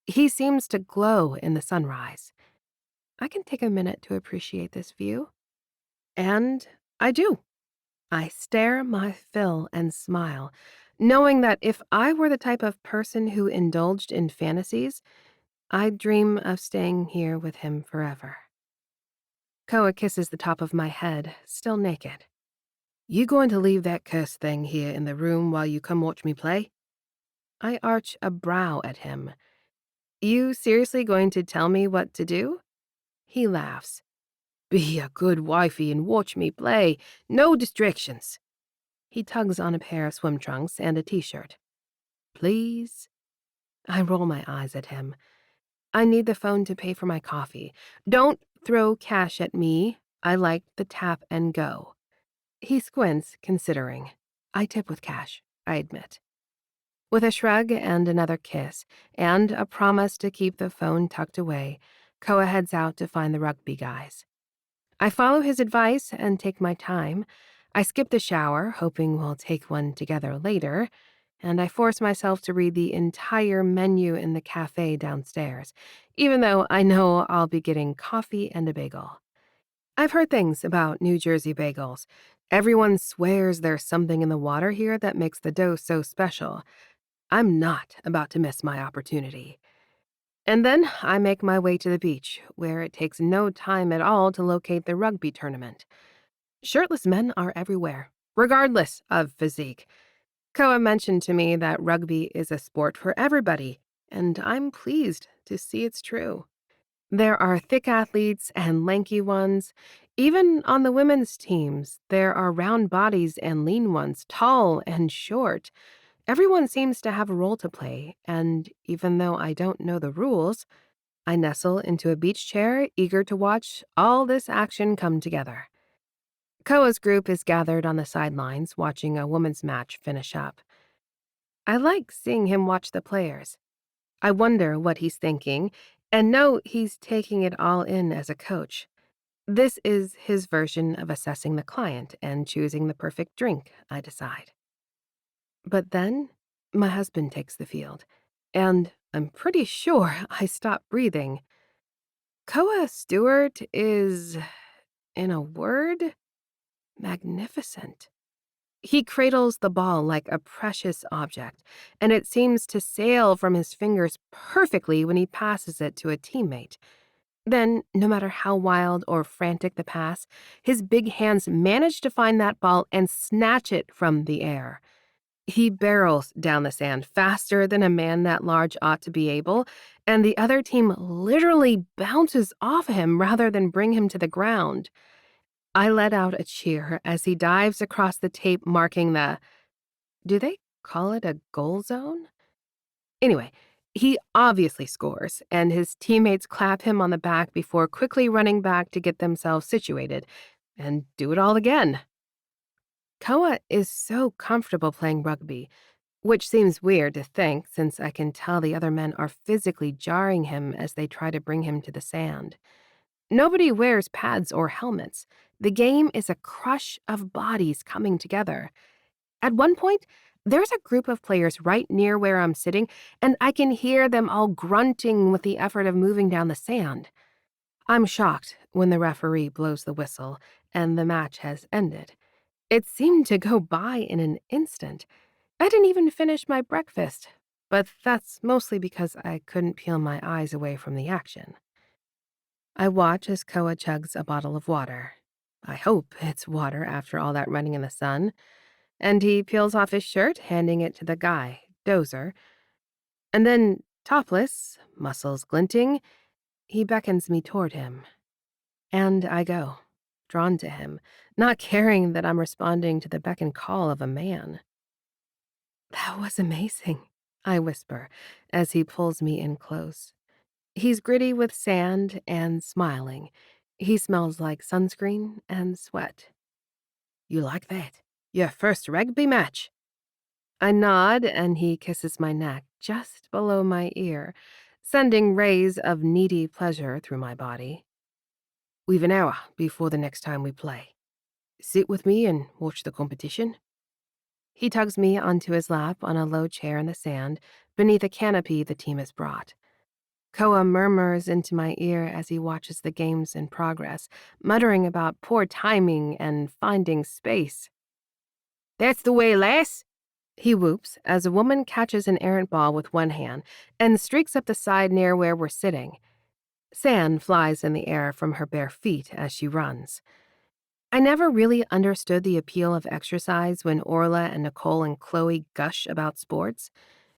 he seems to glow in the sunrise. I can take a minute to appreciate this view. And I do. I stare my fill and smile, knowing that if I were the type of person who indulged in fantasies, I'd dream of staying here with him forever. Koa kisses the top of my head, still naked. You going to leave that cursed thing here in the room while you come watch me play? I arch a brow at him. You seriously going to tell me what to do? He laughs. Be a good wifey and watch me play. No distractions. He tugs on a pair of swim trunks and a t-shirt. Please? I roll my eyes at him. I need the phone to pay for my coffee. Don't throw cash at me. I like the tap and go. He squints, considering. I tip with cash, I admit. With a shrug and another kiss, and a promise to keep the phone tucked away, Koa heads out to find the rugby guys. I follow his advice and take my time. I skip the shower, hoping we'll take one together later, and I force myself to read the entire menu in the cafe downstairs, even though I know I'll be getting coffee and a bagel. I've heard things about New Jersey bagels. Everyone swears there's something in the water here that makes the dough so special. I'm not about to miss my opportunity. And then I make my way to the beach, where it takes no time at all to locate the rugby tournament. Shirtless men are everywhere, regardless of physique. Koa mentioned to me that rugby is a sport for everybody, and I'm pleased to see it's true. There are thick athletes and lanky ones. Even on the women's teams, there are round bodies and lean ones, tall and short. Everyone seems to have a role to play, and even though I don't know the rules, I nestle into a beach chair, eager to watch all this action come together. Koa's group is gathered on the sidelines, watching a women's match finish up. I like seeing him watch the players. I wonder what he's thinking, and know he's taking it all in as a coach. This is his version of assessing the client and choosing the perfect drink, I decide. But then, my husband takes the field, and I'm pretty sure I stopped breathing. Koa Stewart is, in a word, magnificent. He cradles the ball like a precious object, and it seems to sail from his fingers perfectly when he passes it to a teammate. Then, no matter how wild or frantic the pass, his big hands manage to find that ball and snatch it from the air. He barrels down the sand faster than a man that large ought to be able, and the other team literally bounces off him rather than bring him to the ground. I let out a cheer as he dives across the tape marking the, do they call it a goal zone? Anyway, he obviously scores, and his teammates clap him on the back before quickly running back to get themselves situated and do it all again. Koa is so comfortable playing rugby, which seems weird to think since I can tell the other men are physically jarring him as they try to bring him to the sand. Nobody wears pads or helmets. The game is a crush of bodies coming together. At one point, there's a group of players right near where I'm sitting, and I can hear them all grunting with the effort of moving down the sand. I'm shocked when the referee blows the whistle and the match has ended. It seemed to go by in an instant. I didn't even finish my breakfast, but that's mostly because I couldn't peel my eyes away from the action. I watch as Koa chugs a bottle of water. I hope it's water after all that running in the sun. And he peels off his shirt, handing it to the guy, Dozer. And then, topless, muscles glinting, he beckons me toward him. And I go, drawn to him, not caring that I'm responding to the beck and call of a man. That was amazing, I whisper as he pulls me in close. He's gritty with sand and smiling. He smells like sunscreen and sweat. You like that? Your first rugby match? I nod and he kisses my neck just below my ear, sending rays of needy pleasure through my body. We've an hour before the next time we play. Sit with me and watch the competition. He tugs me onto his lap on a low chair in the sand beneath a canopy the team has brought. Koa murmurs into my ear as he watches the games in progress, muttering about poor timing and finding space. That's the way, lass, he whoops as a woman catches an errant ball with one hand and streaks up the side near where we're sitting. Sand flies in the air from her bare feet as she runs. I never really understood the appeal of exercise when Orla and Nicole and Chloe gush about sports,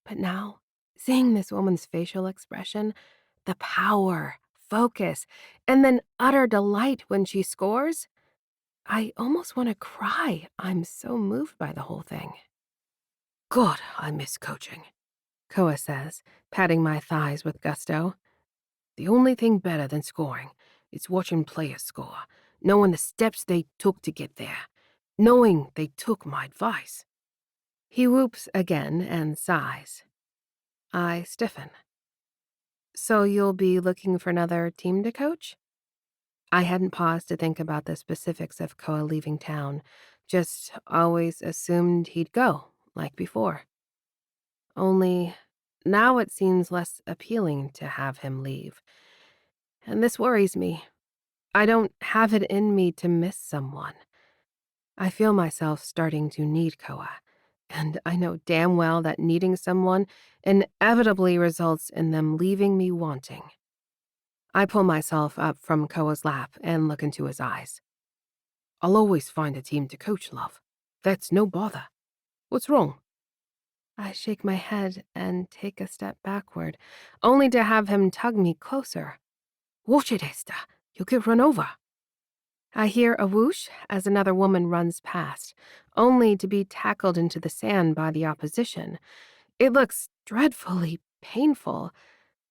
but now, seeing this woman's facial expression, the power, focus, and then utter delight when she scores, I almost want to cry. I'm so moved by the whole thing. God, I miss coaching, Koa says, patting my thighs with gusto. The only thing better than scoring is watching players score, knowing the steps they took to get there, knowing they took my advice. He whoops again and sighs. I stiffen. So you'll be looking for another team to coach? I hadn't paused to think about the specifics of Koa leaving town, just always assumed he'd go, like before. Only now it seems less appealing to have him leave. And this worries me. I don't have it in me to miss someone. I feel myself starting to need Koa, and I know damn well that needing someone inevitably results in them leaving me wanting. I pull myself up from Koa's lap and look into his eyes. I'll always find a team to coach, love. That's no bother. What's wrong? I shake my head and take a step backward, only to have him tug me closer. Watch it, Esther. You'll get run over. I hear a whoosh as another woman runs past, only to be tackled into the sand by the opposition. It looks dreadfully painful,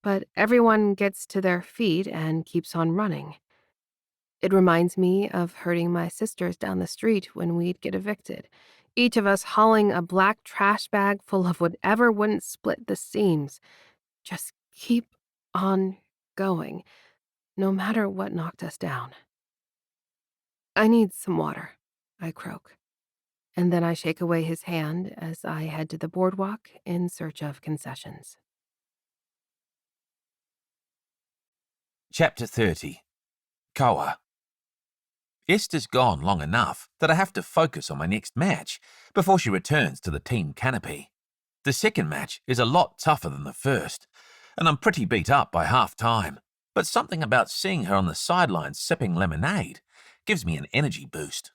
but everyone gets to their feet and keeps on running. It reminds me of herding my sisters down the street when we'd get evicted, each of us hauling a black trash bag full of whatever wouldn't split the seams. Just keep on going, no matter what knocked us down. I need some water, I croak, and then I shake away his hand as I head to the boardwalk in search of concessions. Chapter 30. Koa. Esther's gone long enough that I have to focus on my next match before she returns to the team canopy. The second match is a lot tougher than the first, and I'm pretty beat up by half-time, but something about seeing her on the sidelines sipping lemonade gives me an energy boost.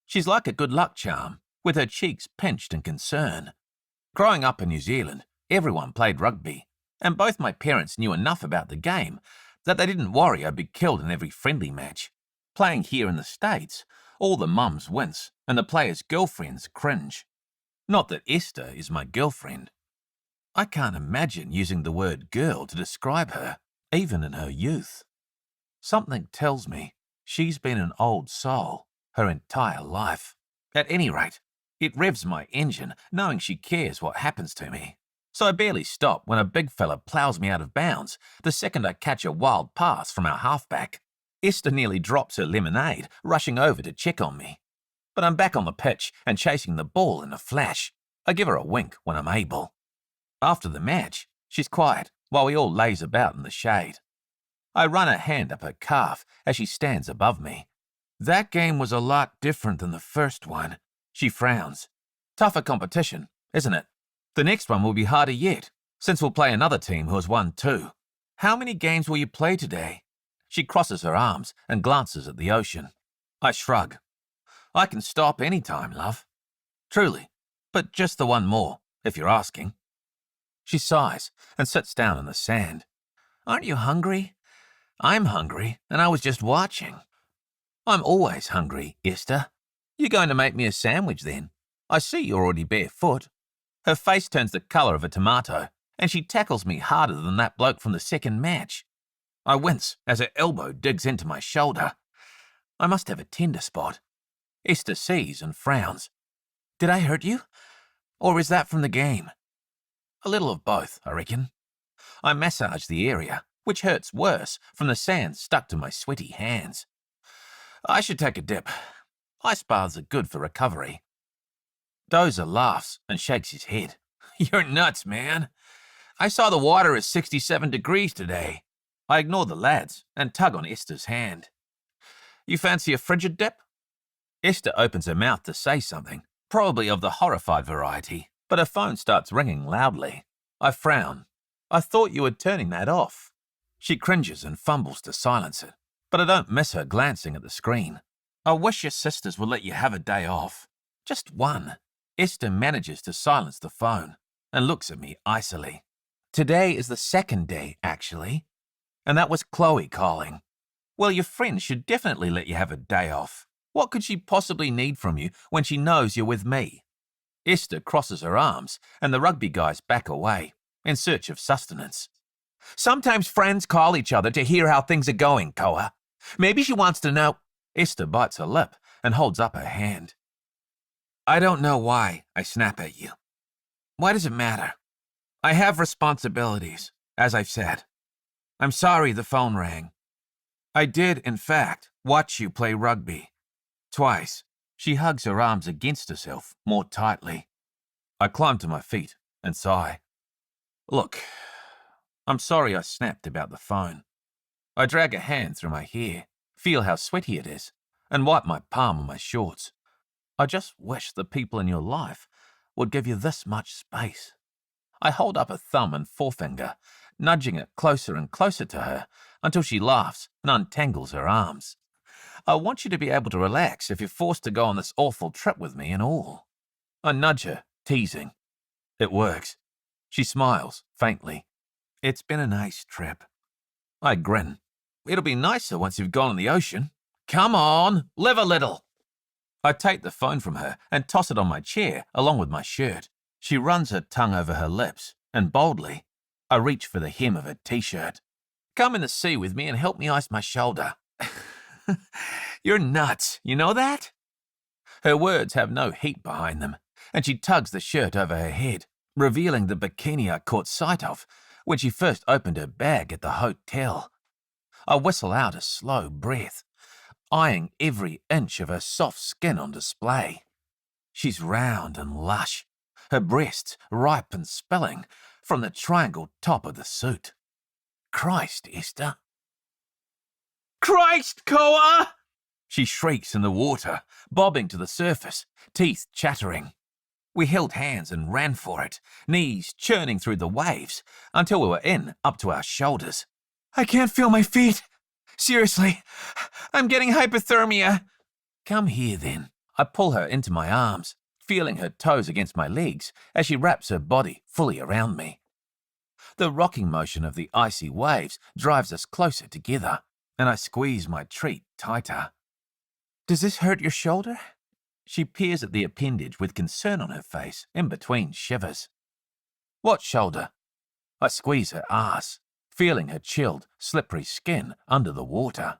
She's like a good luck charm, with her cheeks pinched in concern. Growing up in New Zealand, everyone played rugby, and both my parents knew enough about the game that they didn't worry I'd be killed in every friendly match. Playing here in the States, all the mums wince and the players' girlfriends cringe. Not that Esther is my girlfriend. I can't imagine using the word girl to describe her, even in her youth. Something tells me she's been an old soul her entire life. At any rate, it revs my engine knowing she cares what happens to me. So I barely stop when a big fella plows me out of bounds the second I catch a wild pass from our halfback. Esther nearly drops her lemonade, rushing over to check on me. But I'm back on the pitch and chasing the ball in a flash. I give her a wink when I'm able. After the match, she's quiet while we all laze about in the shade. I run a hand up her calf as she stands above me. That game was a lot different than the first one. She frowns. Tougher competition, isn't it? The next one will be harder yet, since we'll play another team who has won too. How many games will you play today? She crosses her arms and glances at the ocean. I shrug. I can stop any time, love. Truly, but just the one more, if you're asking. She sighs and sits down in the sand. Aren't you hungry? I'm hungry, and I was just watching. I'm always hungry, Esther. You're going to make me a sandwich then. I see you're already barefoot. Her face turns the colour of a tomato, and she tackles me harder than that bloke from the second match. I wince as her elbow digs into my shoulder. I must have a tender spot. Esther sees and frowns. Did I hurt you? Or is that from the game? A little of both, I reckon. I massage the area, which hurts worse from the sand stuck to my sweaty hands. I should take a dip. Ice baths are good for recovery. Dozer laughs and shakes his head. You're nuts, man. I saw the water is 67 degrees today. I ignore the lads and tug on Esther's hand. You fancy a frigid dip? Esther opens her mouth to say something, probably of the horrified variety, but her phone starts ringing loudly. I frown. I thought you were turning that off. She cringes and fumbles to silence it, but I don't miss her glancing at the screen. I wish your sisters would let you have a day off. Just one. Esther manages to silence the phone and looks at me icily. Today is the second day, actually. And that was Chloe calling. Well, your friend should definitely let you have a day off. What could she possibly need from you when she knows you're with me? Esther crosses her arms, and the rugby guys back away, in search of sustenance. Sometimes friends call each other to hear how things are going, Koa. Maybe she wants to know. Esther bites her lip and holds up her hand. I don't know why I snap at you. Why does it matter? I have responsibilities, as I've said. I'm sorry the phone rang. I did, in fact, watch you play rugby. Twice. She hugs her arms against herself more tightly. I climb to my feet and sigh. Look, I'm sorry I snapped about the phone. I drag a hand through my hair, feel how sweaty it is, and wipe my palm on my shorts. I just wish the people in your life would give you this much space. I hold up a thumb and forefinger, nudging it closer and closer to her until she laughs and untangles her arms. I want you to be able to relax if you're forced to go on this awful trip with me and all. I nudge her, teasing. It works. She smiles, faintly. It's been a nice trip. I grin. It'll be nicer once you've gone in the ocean. Come on, live a little. I take the phone from her and toss it on my chair along with my shirt. She runs her tongue over her lips, and boldly, I reach for the hem of her t-shirt. Come in the sea with me and help me ice my shoulder. You're nuts, you know that? Her words have no heat behind them, and she tugs the shirt over her head, revealing the bikini I caught sight of when she first opened her bag at the hotel. I whistle out a slow breath, eyeing every inch of her soft skin on display. She's round and lush, her breasts ripe and spilling from the triangle top of the suit. Christ, Esther. Christ, Koa! She shrieks in the water, bobbing to the surface, teeth chattering. We held hands and ran for it, knees churning through the waves, until we were in up to our shoulders. I can't feel my feet. Seriously, I'm getting hypothermia. Come here, then. I pull her into my arms, feeling her toes against my legs as she wraps her body fully around me. The rocking motion of the icy waves drives us closer together, and I squeeze my treat tighter. Does this hurt your shoulder? She peers at the appendage with concern on her face, in between shivers. What shoulder? I squeeze her arse, feeling her chilled, slippery skin under the water.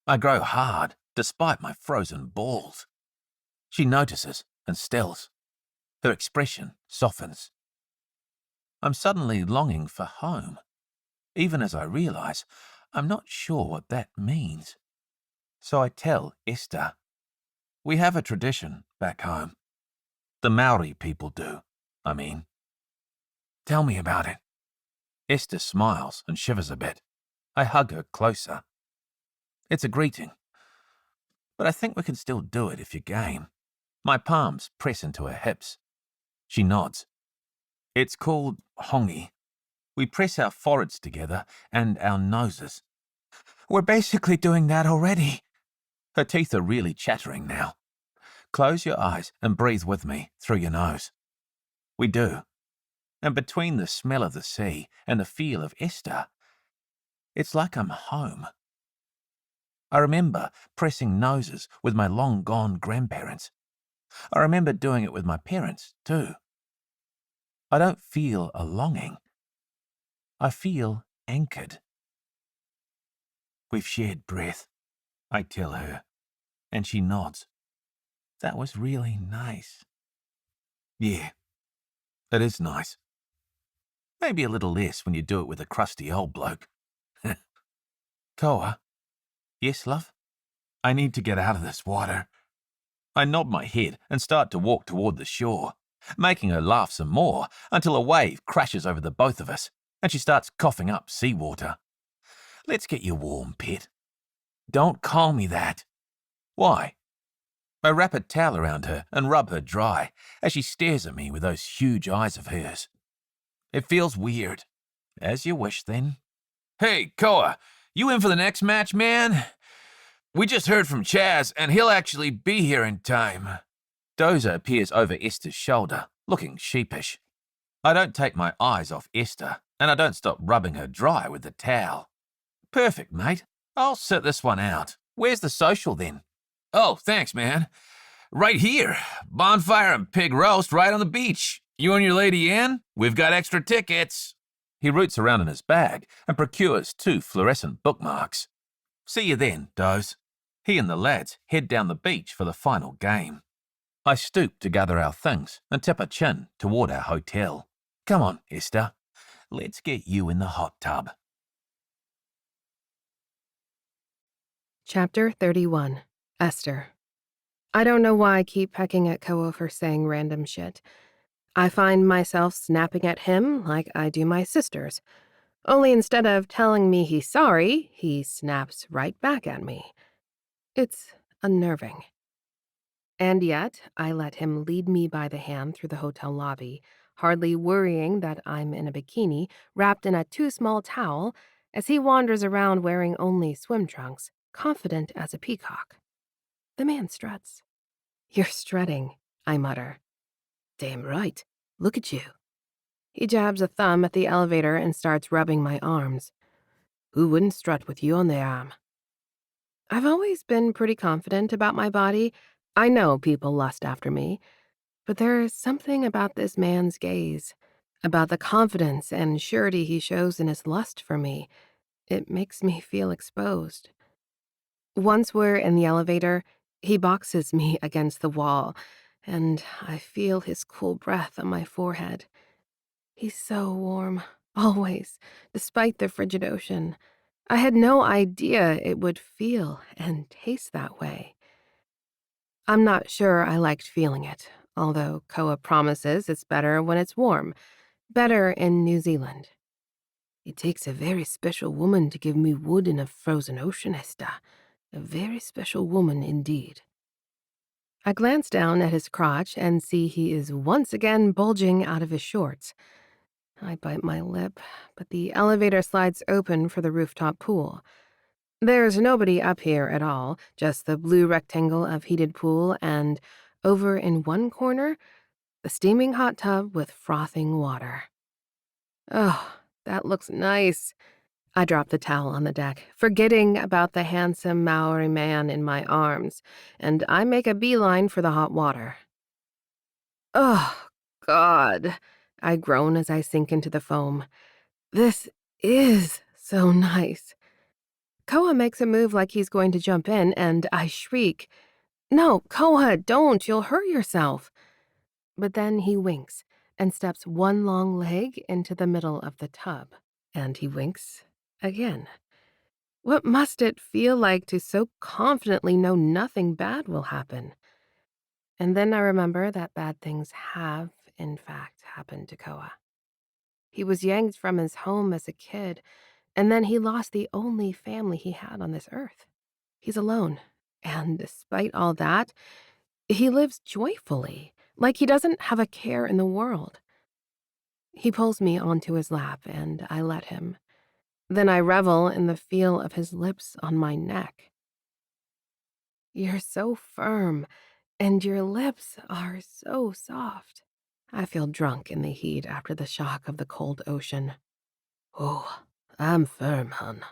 I grow hard, despite my frozen balls. She notices and stills. Her expression softens. I'm suddenly longing for home, even as I realize I'm not sure what that means. So I tell Esther. We have a tradition back home. The Maori people do, I mean. Tell me about it. Esther smiles and shivers a bit. I hug her closer. It's a greeting, but I think we can still do it if you're game. My palms press into her hips. She nods. It's called hongi. We press our foreheads together and our noses. We're basically doing that already. Her teeth are really chattering now. Close your eyes and breathe with me through your nose. We do. And between the smell of the sea and the feel of Esther, it's like I'm home. I remember pressing noses with my long-gone grandparents. I remember doing it with my parents, too. I don't feel a longing. I feel anchored. We've shared breath, I tell her, and she nods. That was really nice. Yeah, it is nice. Maybe a little less when you do it with a crusty old bloke. Koa? Yes, love? I need to get out of this water. I nod my head and start to walk toward the shore, making her laugh some more until a wave crashes over the both of us and she starts coughing up seawater. Let's get you warm, pet. Don't call me that. Why? I wrap a towel around her and rub her dry as she stares at me with those huge eyes of hers. It feels weird. As you wish, then. Hey, Koa, you in for the next match, man? We just heard from Chaz, and he'll actually be here in time. Dorje peers over Esther's shoulder, looking sheepish. I don't take my eyes off Esther, and I don't stop rubbing her dry with the towel. Perfect, mate. I'll sit this one out. Where's the social, then? Oh, thanks, man. Right here. Bonfire and pig roast right on the beach. You and your lady in? We've got extra tickets. He roots around in his bag and procures 2 fluorescent bookmarks. See you then, Dorje. He and the lads head down the beach for the final game. I stoop to gather our things and tip a chin toward our hotel. Come on, Esther. Let's get you in the hot tub. Chapter 31. Esther. I don't know why I keep pecking at Koa for saying random shit. I find myself snapping at him like I do my sisters. Only instead of telling me he's sorry, he snaps right back at me. It's unnerving. And yet, I let him lead me by the hand through the hotel lobby, hardly worrying that I'm in a bikini wrapped in a too small towel as he wanders around wearing only swim trunks, confident as a peacock. The man struts. You're strutting, I mutter. Damn right. Look at you. He jabs a thumb at the elevator and starts rubbing my arms. Who wouldn't strut with you on the arm? I've always been pretty confident about my body. I know people lust after me, but there's something about this man's gaze, about the confidence and surety he shows in his lust for me. It makes me feel exposed. Once we're in the elevator, he boxes me against the wall, and I feel his cool breath on my forehead. He's so warm, always, despite the frigid ocean. I had no idea it would feel and taste that way. I'm not sure I liked feeling it, although Koa promises it's better when it's warm, better in New Zealand. It takes a very special woman to give me wood in a frozen ocean, Esther. A very special woman indeed. I glance down at his crotch and see he is once again bulging out of his shorts. I bite my lip, but the elevator slides open for the rooftop pool. There's nobody up here at all, just the blue rectangle of heated pool and, over in one corner, the steaming hot tub with frothing water. Oh, that looks nice. I drop the towel on the deck, forgetting about the handsome Maori man in my arms, and I make a beeline for the hot water. Oh, God, I groan as I sink into the foam. This is so nice. Koa makes a move like he's going to jump in, and I shriek, "No, Koa, don't, you'll hurt yourself." But then he winks and steps one long leg into the middle of the tub, and he winks again. What must it feel like to so confidently know nothing bad will happen? And then I remember that bad things have, in fact, happened to Koa. He was yanked from his home as a kid, and then he lost the only family he had on this earth. He's alone, and despite all that, he lives joyfully, like he doesn't have a care in the world. He pulls me onto his lap, and I let him. Then I revel in the feel of his lips on my neck. You're so firm, and your lips are so soft. I feel drunk in the heat after the shock of the cold ocean. Oh, I'm firm, hun.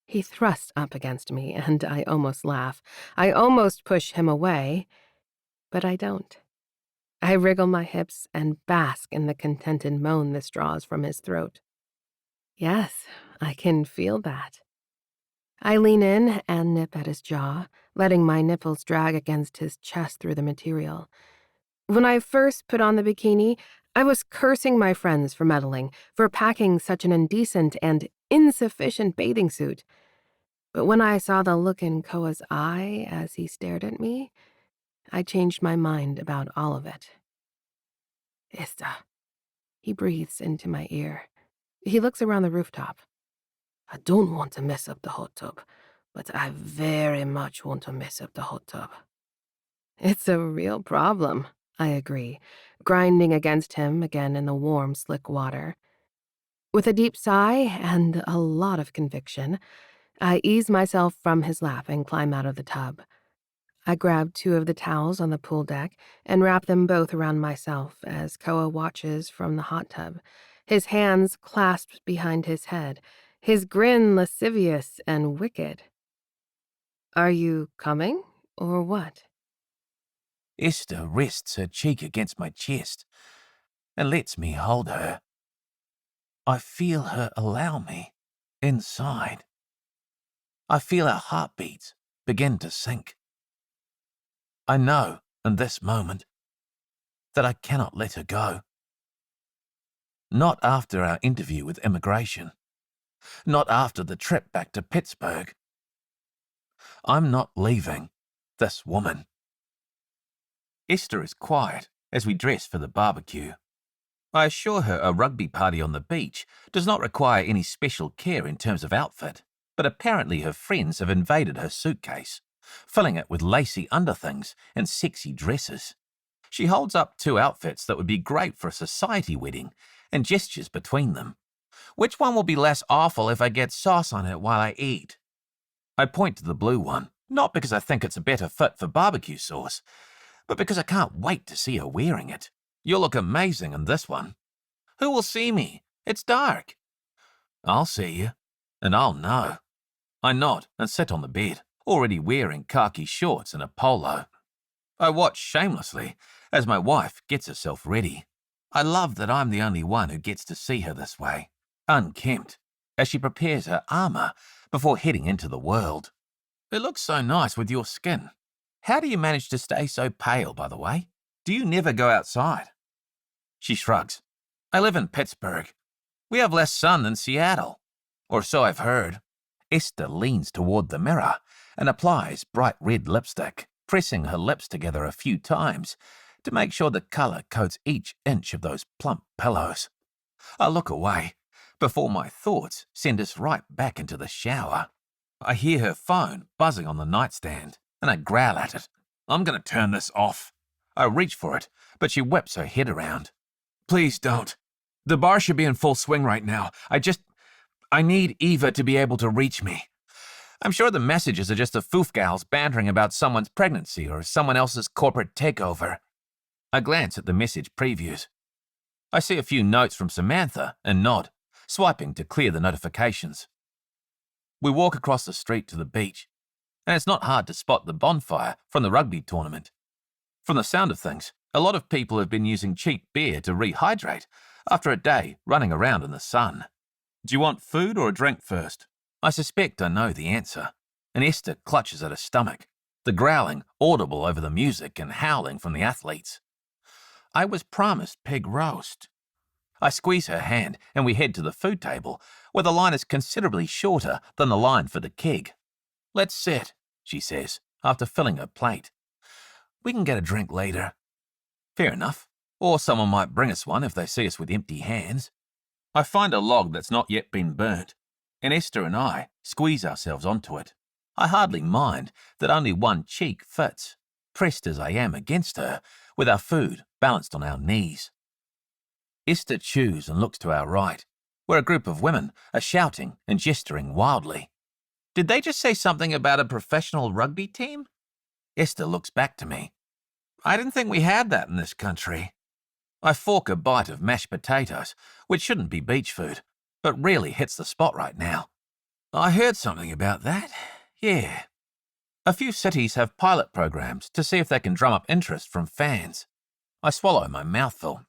He thrusts up against me, and I almost laugh. I almost push him away, but I don't. I wriggle my hips and bask in the contented moan this draws from his throat. Yes, I can feel that. I lean in and nip at his jaw, letting my nipples drag against his chest through the material. When I first put on the bikini, I was cursing my friends for meddling, for packing such an indecent and insufficient bathing suit. But when I saw the look in Koa's eye as he stared at me, I changed my mind about all of it. Esther. He breathes into my ear. He looks around the rooftop. I don't want to mess up the hot tub, but I very much want to mess up the hot tub. It's a real problem, I agree, grinding against him again in the warm, slick water. With a deep sigh and a lot of conviction, I ease myself from his lap and climb out of the tub. I grab 2 of the towels on the pool deck and wrap them both around myself as Koa watches from the hot tub, his hands clasped behind his head, his grin lascivious and wicked. Are you coming, or what? Esther rests her cheek against my chest and lets me hold her. I feel her allow me inside. I feel our heartbeats begin to sync. I know in this moment that I cannot let her go. Not after our interview with immigration. Not after the trip back to Pittsburgh. I'm not leaving this woman. Esther is quiet as we dress for the barbecue. I assure her a rugby party on the beach does not require any special care in terms of outfit, but apparently her friends have invaded her suitcase, filling it with lacy underthings and sexy dresses. She holds up 2 outfits that would be great for a society wedding and gestures between them. Which one will be less awful if I get sauce on it while I eat? I point to the blue one, not because I think it's a better fit for barbecue sauce, but because I can't wait to see her wearing it. You'll look amazing in this one. Who will see me? It's dark. I'll see you, and I'll know. I nod and sit on the bed, already wearing khaki shorts and a polo. I watch shamelessly as my wife gets herself ready. I love that I'm the only one who gets to see her this way, unkempt, as she prepares her armor before heading into the world. It looks so nice with your skin. How do you manage to stay so pale, by the way? Do you never go outside? She shrugs. I live in Pittsburgh. We have less sun than Seattle. Or so I've heard. Esther leans toward the mirror and applies bright red lipstick, pressing her lips together a few times to make sure the color coats each inch of those plump pillows. I look away, before my thoughts send us right back into the shower. I hear her phone buzzing on the nightstand, and I growl at it. I'm going to turn this off. I reach for it, but she whips her head around. Please don't. The bar should be in full swing right now. I need Eva to be able to reach me. I'm sure the messages are just the foof gals bantering about someone's pregnancy or someone else's corporate takeover. I glance at the message previews. I see a few notes from Samantha and nod, swiping to clear the notifications. We walk across the street to the beach, and it's not hard to spot the bonfire from the rugby tournament. From the sound of things, a lot of people have been using cheap beer to rehydrate after a day running around in the sun. Do you want food or a drink first? I suspect I know the answer, and Esther clutches at her stomach, the growling audible over the music and howling from the athletes. I was promised pig roast. I squeeze her hand and we head to the food table, where the line is considerably shorter than the line for the keg. Let's sit, she says, after filling her plate. We can get a drink later. Fair enough. Or someone might bring us one if they see us with empty hands. I find a log that's not yet been burnt, and Esther and I squeeze ourselves onto it. I hardly mind that only one cheek fits, pressed as I am against her, with our food balanced on our knees. Esther chews and looks to our right, where a group of women are shouting and gesturing wildly. Did they just say something about a professional rugby team? Esther looks back to me. I didn't think we had that in this country. I fork a bite of mashed potatoes, which shouldn't be beach food, but really hits the spot right now. I heard something about that. Yeah. A few cities have pilot programs to see if they can drum up interest from fans. I swallow my mouthful.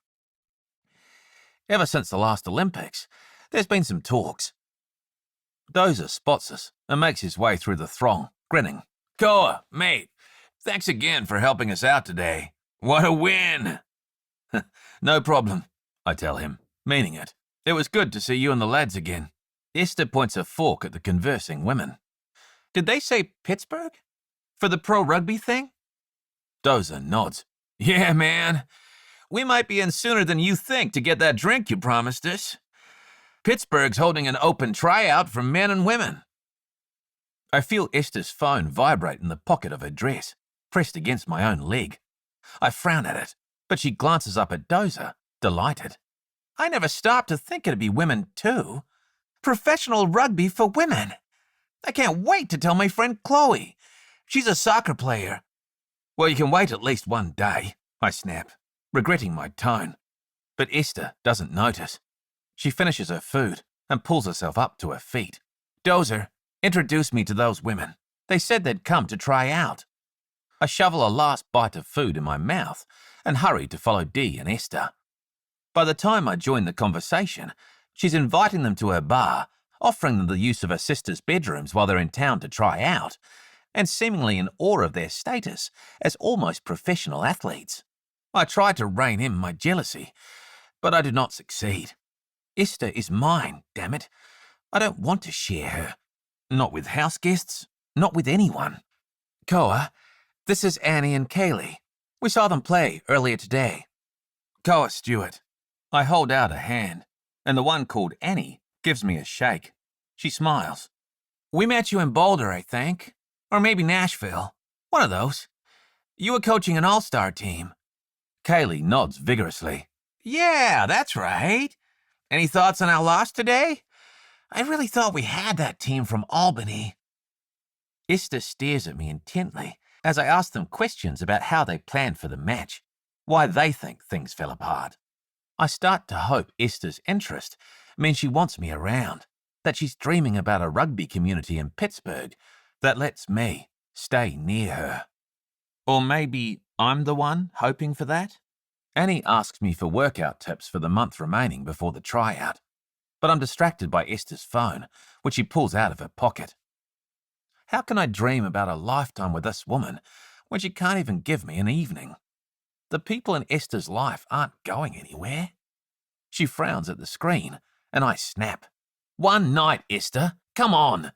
Ever since the last Olympics, there's been some talks. Dorje spots us and makes his way through the throng, grinning. Koa, mate, thanks again for helping us out today. What a win! No problem, I tell him, meaning it. It was good to see you and the lads again. Esther points a fork at the conversing women. Did they say Pittsburgh? For the pro rugby thing? Dorje nods. Yeah, man. We might be in sooner than you think to get that drink you promised us. Pittsburgh's holding an open tryout for men and women. I feel Esther's phone vibrate in the pocket of her dress, pressed against my own leg. I frown at it, but she glances up at Dorje, delighted. I never stopped to think it'd be women too. Professional rugby for women. I can't wait to tell my friend Chloe. She's a soccer player. Well, you can wait at least one day, I snap, regretting my tone. But Esther doesn't notice. She finishes her food and pulls herself up to her feet. Dorje, introduce me to those women. They said they'd come to try out. I shovel a last bite of food in my mouth and hurry to follow Dee and Esther. By the time I join the conversation, she's inviting them to her bar, offering them the use of her sister's bedrooms while they're in town to try out, and seemingly in awe of their status as almost professional athletes. I try to rein in my jealousy, but I do not succeed. Esther is mine, damn it. I don't want to share her. Not with house guests, not with anyone. Koa, this is Annie and Kaylee. We saw them play earlier today. Koa Stewart. I hold out a hand, and the one called Annie gives me a shake. She smiles. We met you in Boulder, I think. Or maybe Nashville. One of those. You were coaching an all-star team. Kaylee nods vigorously. Yeah, that's right. Any thoughts on our loss today? I really thought we had that team from Albany. Esther stares at me intently as I ask them questions about how they planned for the match, why they think things fell apart. I start to hope Esther's interest means she wants me around, that she's dreaming about a rugby community in Pittsburgh that lets me stay near her. Or maybe I'm the one hoping for that? Annie asks me for workout tips for the month remaining before the tryout, but I'm distracted by Esther's phone, which she pulls out of her pocket. How can I dream about a lifetime with this woman when she can't even give me an evening? The people in Esther's life aren't going anywhere. She frowns at the screen, and I snap. One night, Esther, come on!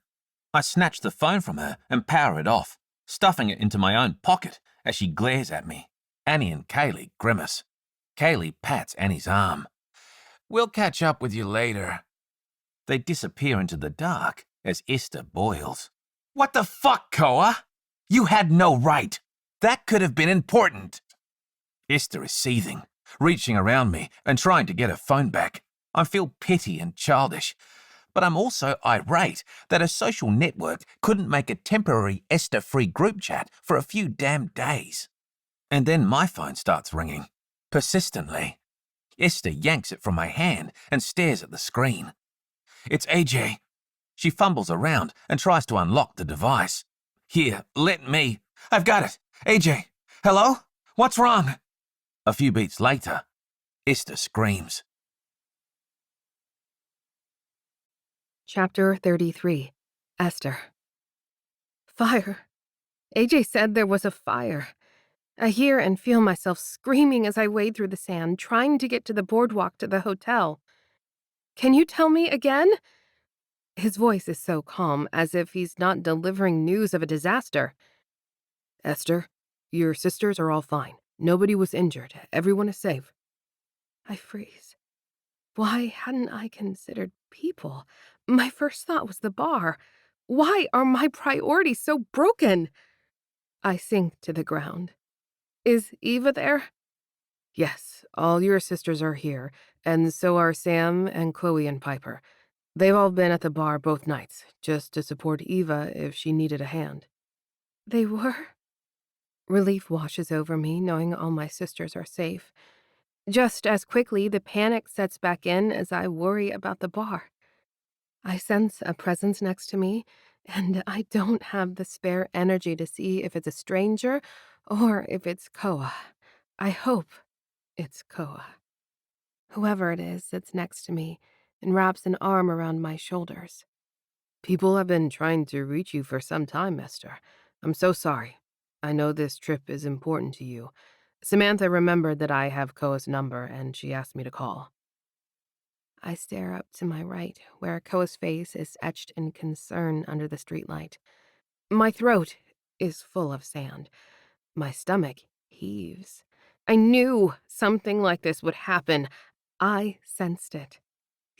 I snatch the phone from her and power it off, stuffing it into my own pocket as she glares at me. Annie and Kaylee grimace. Kaylee pats Annie's arm. We'll catch up with you later. They disappear into the dark as Esther boils. What the fuck, Koa? You had no right. That could have been important. Esther is seething, reaching around me and trying to get her phone back. I feel petty and childish, but I'm also irate that a social network couldn't make a temporary Esther-free group chat for a few damn days. And then my phone starts ringing, persistently. Esther yanks it from my hand and stares at the screen. It's AJ. She fumbles around and tries to unlock the device. Here, let me. I've got it. AJ, hello? What's wrong? A few beats later, Esther screams. Chapter 33. Esther. Fire. AJ said there was a fire. I hear and feel myself screaming as I wade through the sand, trying to get to the boardwalk to the hotel. Can you tell me again? His voice is so calm, as if he's not delivering news of a disaster. Esther, your sisters are all fine. Nobody was injured. Everyone is safe. I freeze. Why hadn't I considered people? My first thought was the bar. Why are my priorities so broken? I sink to the ground. Is Eva there? Yes, all your sisters are here, and so are Sam and Chloe and Piper. They've all been at the bar both nights, just to support Eva if she needed a hand. They were? Relief washes over me, knowing all my sisters are safe. Just as quickly, the panic sets back in as I worry about the bar. I sense a presence next to me, and I don't have the spare energy to see if it's a stranger or if it's Koa. I hope it's Koa. Whoever it is sits next to me and wraps an arm around my shoulders. People have been trying to reach you for some time, Esther. I'm so sorry. I know this trip is important to you. Samantha remembered that I have Koa's number, and she asked me to call. I stare up to my right, where Koa's face is etched in concern under the streetlight. My throat is full of sand. My stomach heaves. I knew something like this would happen. I sensed it.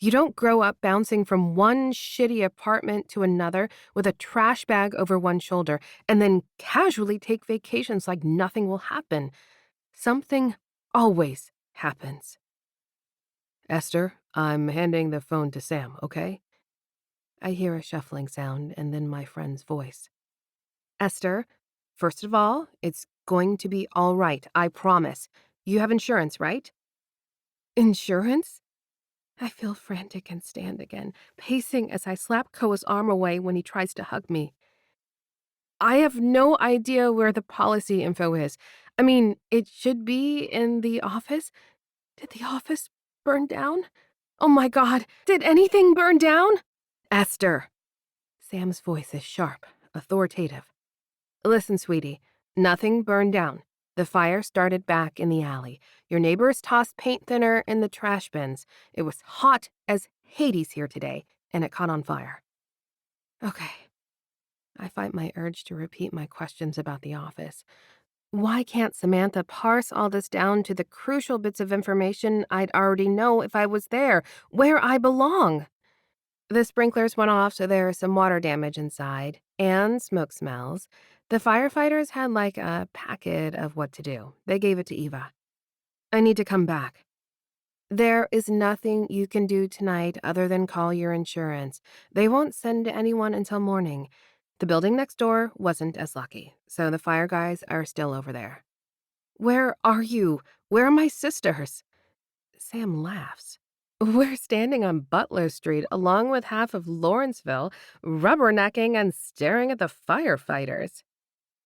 You don't grow up bouncing from one shitty apartment to another with a trash bag over one shoulder and then casually take vacations like nothing will happen. Something always happens. Esther, I'm handing the phone to Sam, okay? I hear a shuffling sound and then my friend's voice. Esther, first of all, it's going to be all right, I promise. You have insurance, right? Insurance? I feel frantic and stand again, pacing as I slap Koa's arm away when he tries to hug me. I have no idea where the policy info is. I mean, it should be in the office. Did the office burn down? Oh my God, did anything burn down? Esther. Sam's voice is sharp, authoritative. Listen, sweetie, nothing burned down. The fire started back in the alley. Your neighbors tossed paint thinner in the trash bins. It was hot as Hades here today, and it caught on fire. Okay. I fight my urge to repeat my questions about the office. Why can't Samantha parse all this down to the crucial bits of information I'd already know if I was there, where I belong? The sprinklers went off, so there is some water damage inside, and smoke smells. The firefighters had like a packet of what to do. They gave it to Eva. I need to come back. There is nothing you can do tonight other than call your insurance. They won't send anyone until morning. The building next door wasn't as lucky, so the fire guys are still over there. Where are you? Where are my sisters? Sam laughs. We're standing on Butler Street along with half of Lawrenceville, rubbernecking and staring at the firefighters.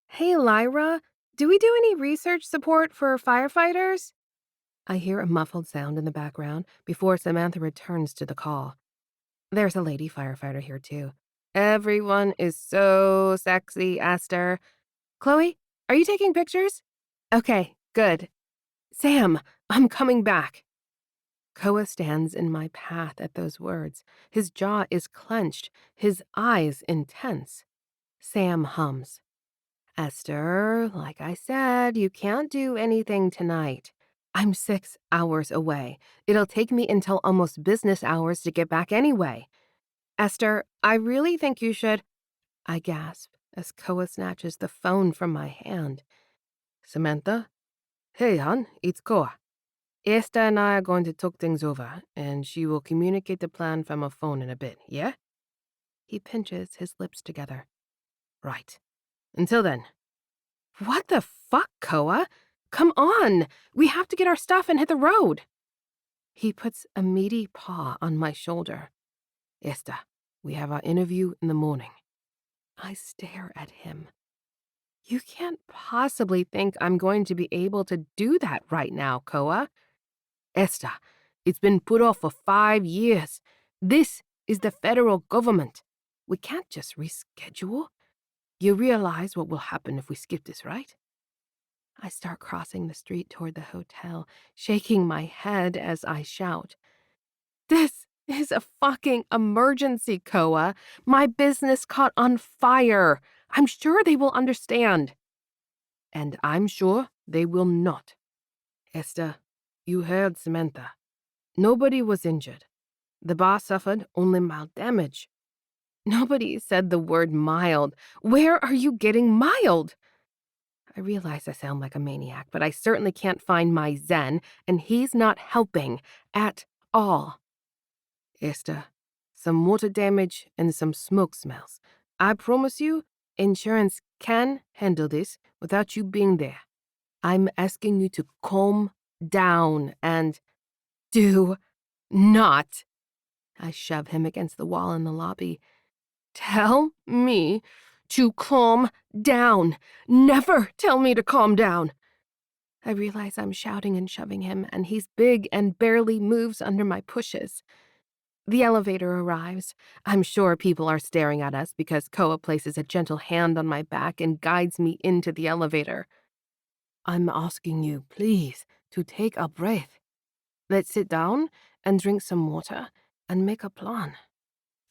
Hey, Lyra, do we do any research support for firefighters? I hear a muffled sound in the background before Samantha returns to the call. There's a lady firefighter here, too. Everyone is so sexy, Esther. Chloe, are you taking pictures? Okay, good. Sam, I'm coming back. Koa stands in my path at those words. His jaw is clenched, his eyes intense. Sam hums. Esther, like I said, you can't do anything tonight. I'm 6 hours away. It'll take me until almost business hours to get back anyway. Esther, I really think you should, I gasp as Koa snatches the phone from my hand. Samantha? Hey, hon, it's Koa. Esther and I are going to talk things over, and she will communicate the plan from a phone in a bit, yeah? He pinches his lips together. Right. Until then. What the fuck, Koa? Come on! We have to get our stuff and hit the road! He puts a meaty paw on my shoulder. Esther, we have our interview in the morning. I stare at him. You can't possibly think I'm going to be able to do that right now, Koa. Esther, it's been put off for 5 years. This is the federal government. We can't just reschedule. You realize what will happen if we skip this, right? I start crossing the street toward the hotel, shaking my head as I shout. This is a fucking emergency, Koa. My business caught on fire. I'm sure they will understand. And I'm sure they will not. Esther, you heard Samantha. Nobody was injured. The bar suffered only mild damage. Nobody said the word mild. Where are you getting mild? I realize I sound like a maniac, but I certainly can't find my zen, and he's not helping at all. Esther, some water damage and some smoke smells. I promise you, insurance can handle this without you being there. I'm asking you to calm down and do not. I shove him against the wall in the lobby. Tell me to calm down. Never tell me to calm down. I realize I'm shouting and shoving him, and he's big and barely moves under my pushes. The elevator arrives. I'm sure people are staring at us because Koa places a gentle hand on my back and guides me into the elevator. I'm asking you, please, to take a breath. Let's sit down and drink some water and make a plan.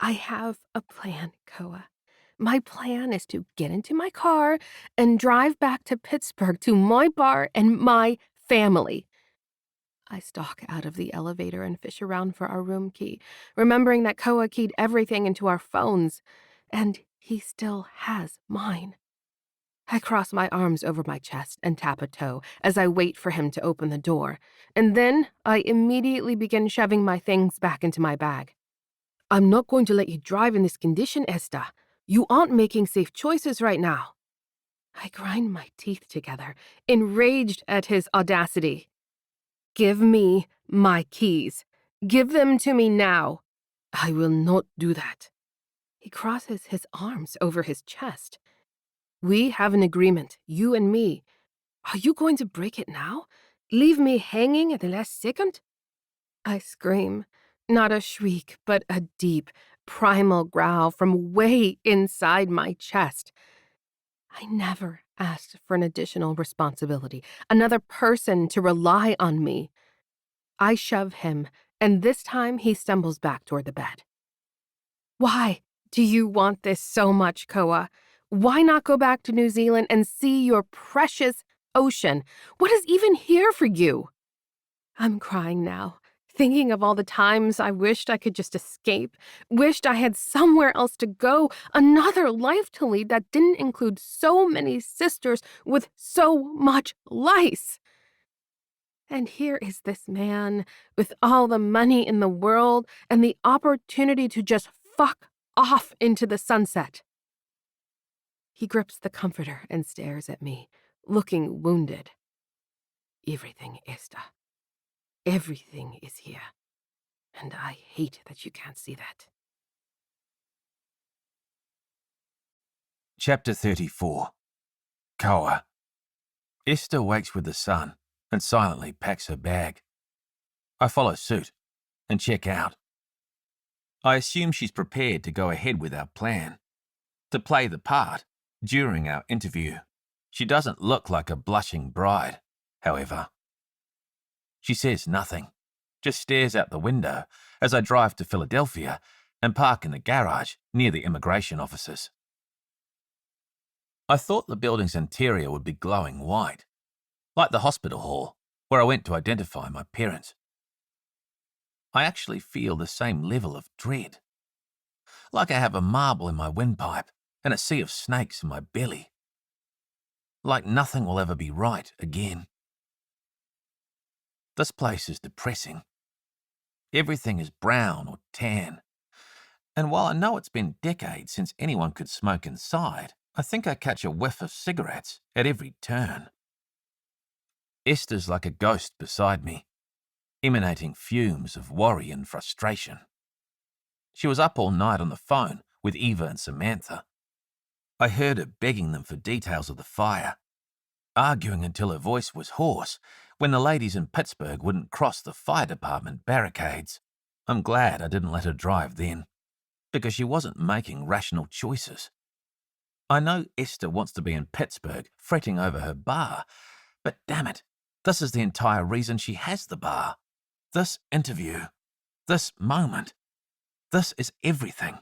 I have a plan, Koa. My plan is to get into my car and drive back to Pittsburgh to my bar and my family. I stalk out of the elevator and fish around for our room key, remembering that Koa keyed everything into our phones, and he still has mine. I cross my arms over my chest and tap a toe as I wait for him to open the door, and then I immediately begin shoving my things back into my bag. I'm not going to let you drive in this condition, Esther. You aren't making safe choices right now. I grind my teeth together, enraged at his audacity. Give me my keys. Give them to me now. I will not do that. He crosses his arms over his chest. We have an agreement, you and me. Are you going to break it now? Leave me hanging at the last second? I scream, not a shriek, but a deep, primal growl from way inside my chest. I never asked for an additional responsibility, another person to rely on me. I shove him, and this time he stumbles back toward the bed. Why do you want this so much, Koa? Why not go back to New Zealand and see your precious ocean? What is even here for you? I'm crying now, thinking of all the times I wished I could just escape, wished I had somewhere else to go, another life to lead that didn't include so many sisters with so much lice. And here is this man with all the money in the world and the opportunity to just fuck off into the sunset. He grips the comforter and stares at me, looking wounded. Everything, Esther. Everything is here. And I hate that you can't see that. Chapter 34. Koa. Esther wakes with the sun and silently packs her bag. I follow suit and check out. I assume she's prepared to go ahead with our plan, to play the part during our interview. She doesn't look like a blushing bride, however. She says nothing, just stares out the window as I drive to Philadelphia and park in the garage near the immigration offices. I thought the building's interior would be glowing white, like the hospital hall where I went to identify my parents. I actually feel the same level of dread. like I have a marble in my windpipe and a sea of snakes in my belly. Like nothing will ever be right again. This place is depressing. Everything is brown or tan. And while I know it's been decades since anyone could smoke inside, I think I catch a whiff of cigarettes at every turn. Esther's like a ghost beside me, emanating fumes of worry and frustration. She was up all night on the phone with Eva and Samantha. I heard her begging them for details of the fire, arguing until her voice was hoarse when the ladies in Pittsburgh wouldn't cross the fire department barricades. I'm glad I didn't let her drive then, because she wasn't making rational choices. I know Esther wants to be in Pittsburgh fretting over her bar, but damn it, this is the entire reason she has the bar. This interview, this moment, this is everything.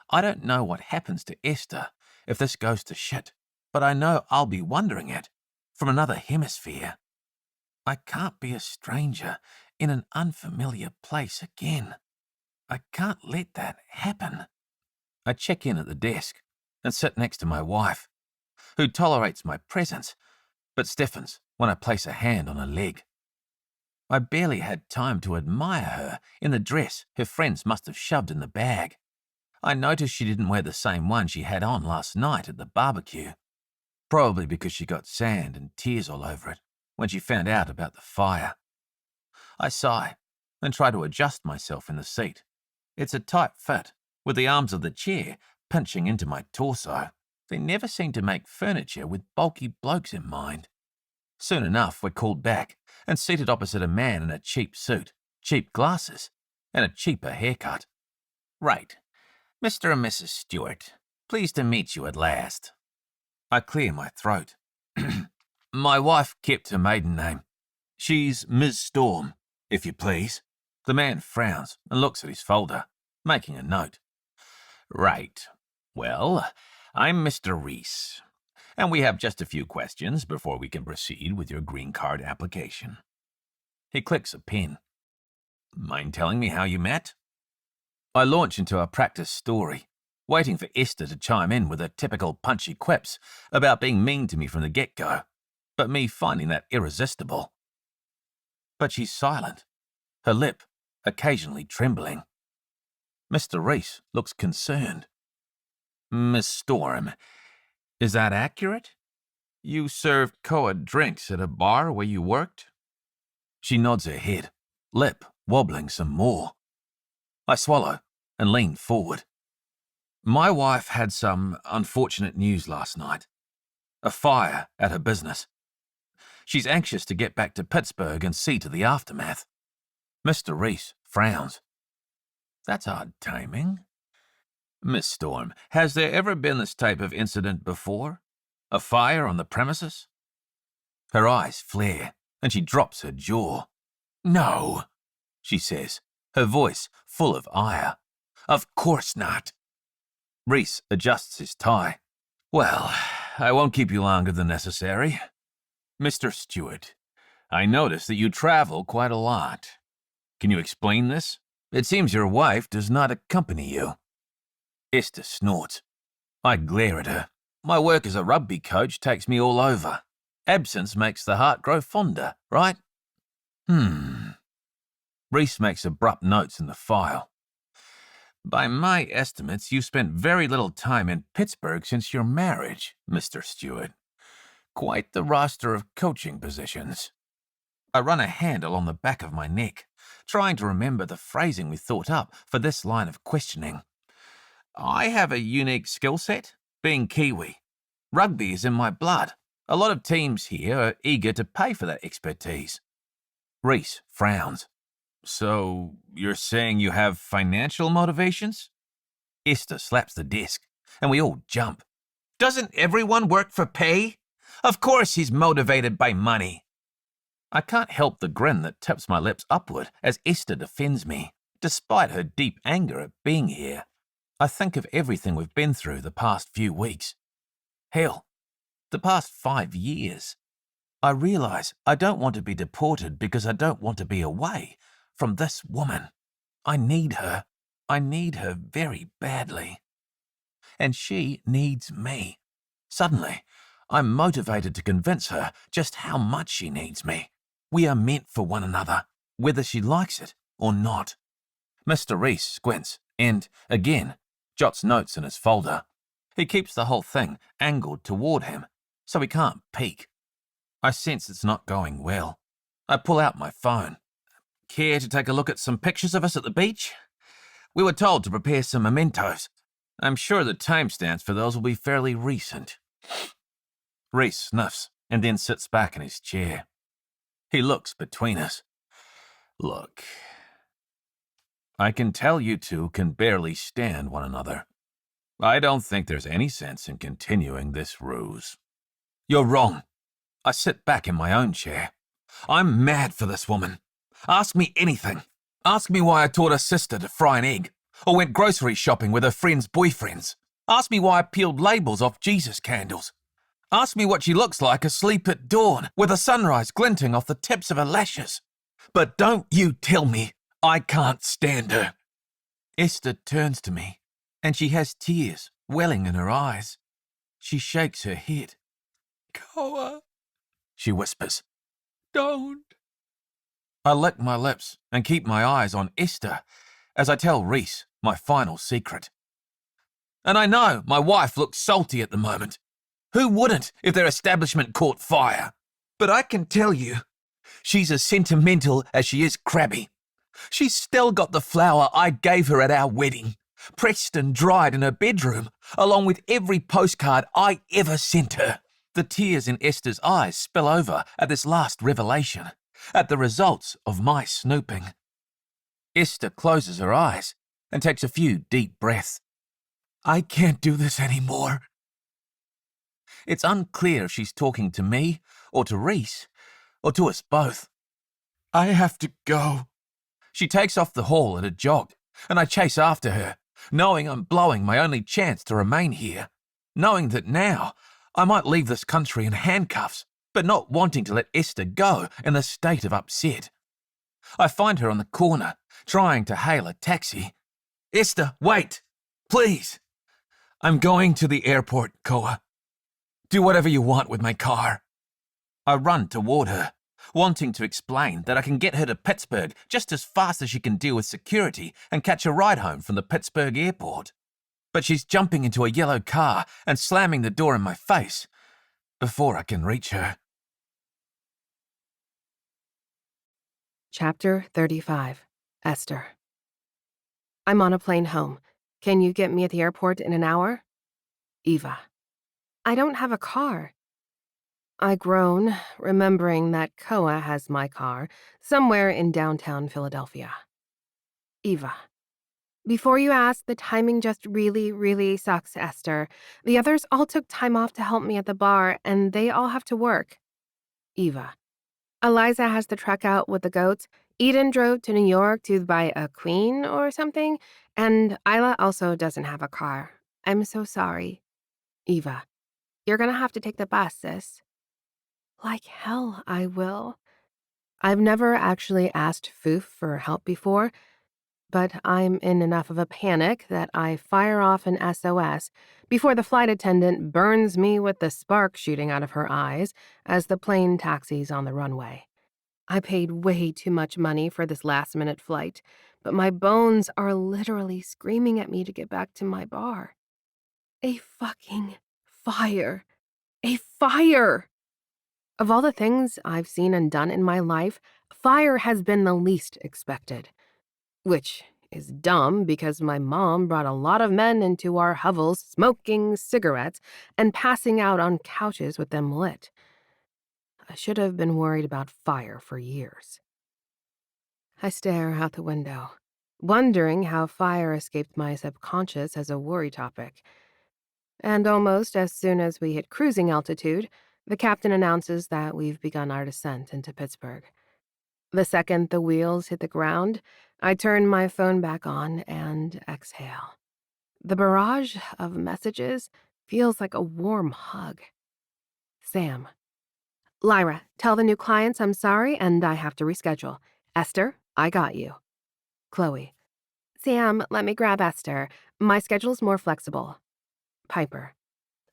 I don't know what happens to Esther if this goes to shit, but I know I'll be wondering it from another hemisphere. I can't be a stranger in an unfamiliar place again. I can't let that happen. I check in at the desk and sit next to my wife, who tolerates my presence, but stiffens when I place a hand on her leg. I barely had time to admire her in the dress her friends must have shoved in the bag. I noticed she didn't wear the same one she had on last night at the barbecue, probably because she got sand and tears all over it when she found out about the fire. I sigh and try to adjust myself in the seat. It's a tight fit, with the arms of the chair pinching into my torso. They never seem to make furniture with bulky blokes in mind. Soon enough, we're called back and seated opposite a man in a cheap suit, cheap glasses, and a cheaper haircut. Right. Mr. and Mrs. Stewart, pleased to meet you at last. I clear my throat. My wife kept her maiden name. She's Ms. Storm, if you please. The man frowns and looks at his folder, making a note. Right. Well, I'm Mr. Reese, and we have just a few questions before we can proceed with your green card application. He clicks a pen. Mind telling me how you met? I launch into a practice story, waiting for Esther to chime in with her typical punchy quips about being mean to me from the get-go, but me finding that irresistible. But she's silent, her lip occasionally trembling. Mr. Reese looks concerned. Miss Storm, is that accurate? You served co-ed drinks at a bar where you worked? She nods her head, lip wobbling some more. I swallow and lean forward. My wife had some unfortunate news last night. A fire at her business. She's anxious to get back to Pittsburgh and see to the aftermath. Mr. Reese frowns. That's odd timing. Miss Storm, has there ever been this type of incident before? A fire on the premises? Her eyes flare, and she drops her jaw. No, she says, her voice full of ire. Of course not. Reese adjusts his tie. Well, I won't keep you longer than necessary. Mr. Stewart, I notice that you travel quite a lot. Can you explain this? It seems your wife does not accompany you. Esther snorts. I glare at her. My work as a rugby coach takes me all over. Absence makes the heart grow fonder, right? Reese makes abrupt notes in the file. By my estimates, you spent very little time in Pittsburgh since your marriage, Mr. Stewart. Quite the roster of coaching positions. I run a hand along the back of my neck, trying to remember the phrasing we thought up for this line of questioning. I have a unique skill set, being Kiwi. Rugby is in my blood. A lot of teams here are eager to pay for that expertise. Reese frowns. So, you're saying you have financial motivations? Esther slaps the desk, and we all jump. Doesn't everyone work for pay? Of course he's motivated by money. I can't help the grin that tips my lips upward as Esther defends me, despite her deep anger at being here. I think of everything we've been through the past few weeks. Hell, the past 5 years. I realize I don't want to be deported because I don't want to be away from this woman. I need her. I need her very badly. And she needs me. Suddenly, I'm motivated to convince her just how much she needs me. We are meant for one another, whether she likes it or not. Mr. Reese squints and, again, jots notes in his folder. He keeps the whole thing angled toward him, so he can't peek. I sense it's not going well. I pull out my phone. Care to take a look at some pictures of us at the beach? We were told to prepare some mementos. I'm sure the timestamps for those will be fairly recent. Reese sniffs and then sits back in his chair. He looks between us. Look, I can tell you two can barely stand one another. I don't think there's any sense in continuing this ruse. You're wrong. I sit back in my own chair. I'm mad for this woman. Ask me anything. Ask me why I taught her sister to fry an egg, or went grocery shopping with her friends' boyfriends. Ask me why I peeled labels off Jesus candles. Ask me what she looks like asleep at dawn, with the sunrise glinting off the tips of her lashes. But don't you tell me I can't stand her. Esther turns to me, and she has tears welling in her eyes. She shakes her head. Koa, she whispers. Don't. I lick my lips and keep my eyes on Esther as I tell Reese my final secret. And I know my wife looks salty at the moment. Who wouldn't if their establishment caught fire? But I can tell you, she's as sentimental as she is crabby. She's still got the flower I gave her at our wedding, pressed and dried in her bedroom, along with every postcard I ever sent her. The tears in Esther's eyes spill over at this last revelation, at the results of my snooping. Esther closes her eyes and takes a few deep breaths. I can't do this anymore. It's unclear if she's talking to me, or to Reese, or to us both. I have to go. She takes off the hall at a jog, and I chase after her, knowing I'm blowing my only chance to remain here, knowing that now I might leave this country in handcuffs, but not wanting to let Esther go in a state of upset. I find her on the corner, trying to hail a taxi. Esther, wait! Please! I'm going to the airport, Koa. Do whatever you want with my car. I run toward her, wanting to explain that I can get her to Pittsburgh just as fast as she can deal with security and catch a ride home from the Pittsburgh airport. But she's jumping into a yellow car and slamming the door in my face before I can reach her. Chapter 35. Esther. I'm on a plane home. Can you get me at the airport in an hour? Eva. I don't have a car. I groan, remembering that Koa has my car somewhere in downtown Philadelphia. Eva. Before you ask, the timing just really, really sucks, Esther. The others all took time off to help me at the bar, and they all have to work. Eva. Eliza has the truck out with the goats. Eden drove to New York to buy a queen or something, and Isla also doesn't have a car. I'm so sorry. Eva. You're gonna have to take the bus, sis. Like hell, I will. I've never actually asked Foof for help before, but I'm in enough of a panic that I fire off an SOS before the flight attendant burns me with the spark shooting out of her eyes as the plane taxis on the runway. I paid way too much money for this last-minute flight, but my bones are literally screaming at me to get back to my bar. A fucking fire. A fire! Of all the things I've seen and done in my life, fire has been the least expected. Which is dumb because my mom brought a lot of men into our hovels smoking cigarettes and passing out on couches with them lit. I should have been worried about fire for years. I stare out the window, wondering how fire escaped my subconscious as a worry topic. And almost as soon as we hit cruising altitude, the captain announces that we've begun our descent into Pittsburgh. The second the wheels hit the ground, I turn my phone back on and exhale. The barrage of messages feels like a warm hug. Sam. Lyra, tell the new clients I'm sorry and I have to reschedule. Esther, I got you. Chloe. Sam, let me grab Esther. My schedule's more flexible. Piper.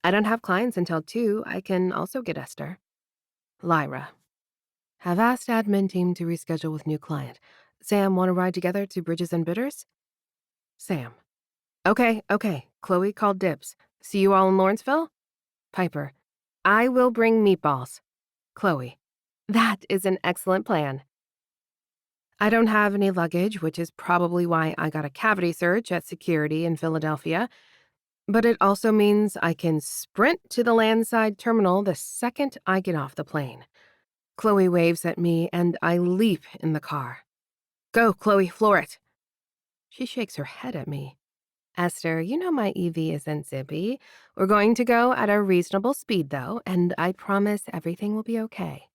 I don't have clients until 2. I can also get Esther. Lyra. Have asked admin team to reschedule with new client. Sam, want to ride together to Bridges and Bitters? Sam. Okay. Chloe called dibs. See you all in Lawrenceville? Piper. I will bring meatballs. Chloe. That is an excellent plan. I don't have any luggage, which is probably why I got a cavity search at security in Philadelphia. But it also means I can sprint to the landside terminal the second I get off the plane. Chloe waves at me, and I leap in the car. Go, Chloe, floor it. She shakes her head at me. Esther, you know my EV isn't zippy. We're going to go at a reasonable speed, though, and I promise everything will be okay.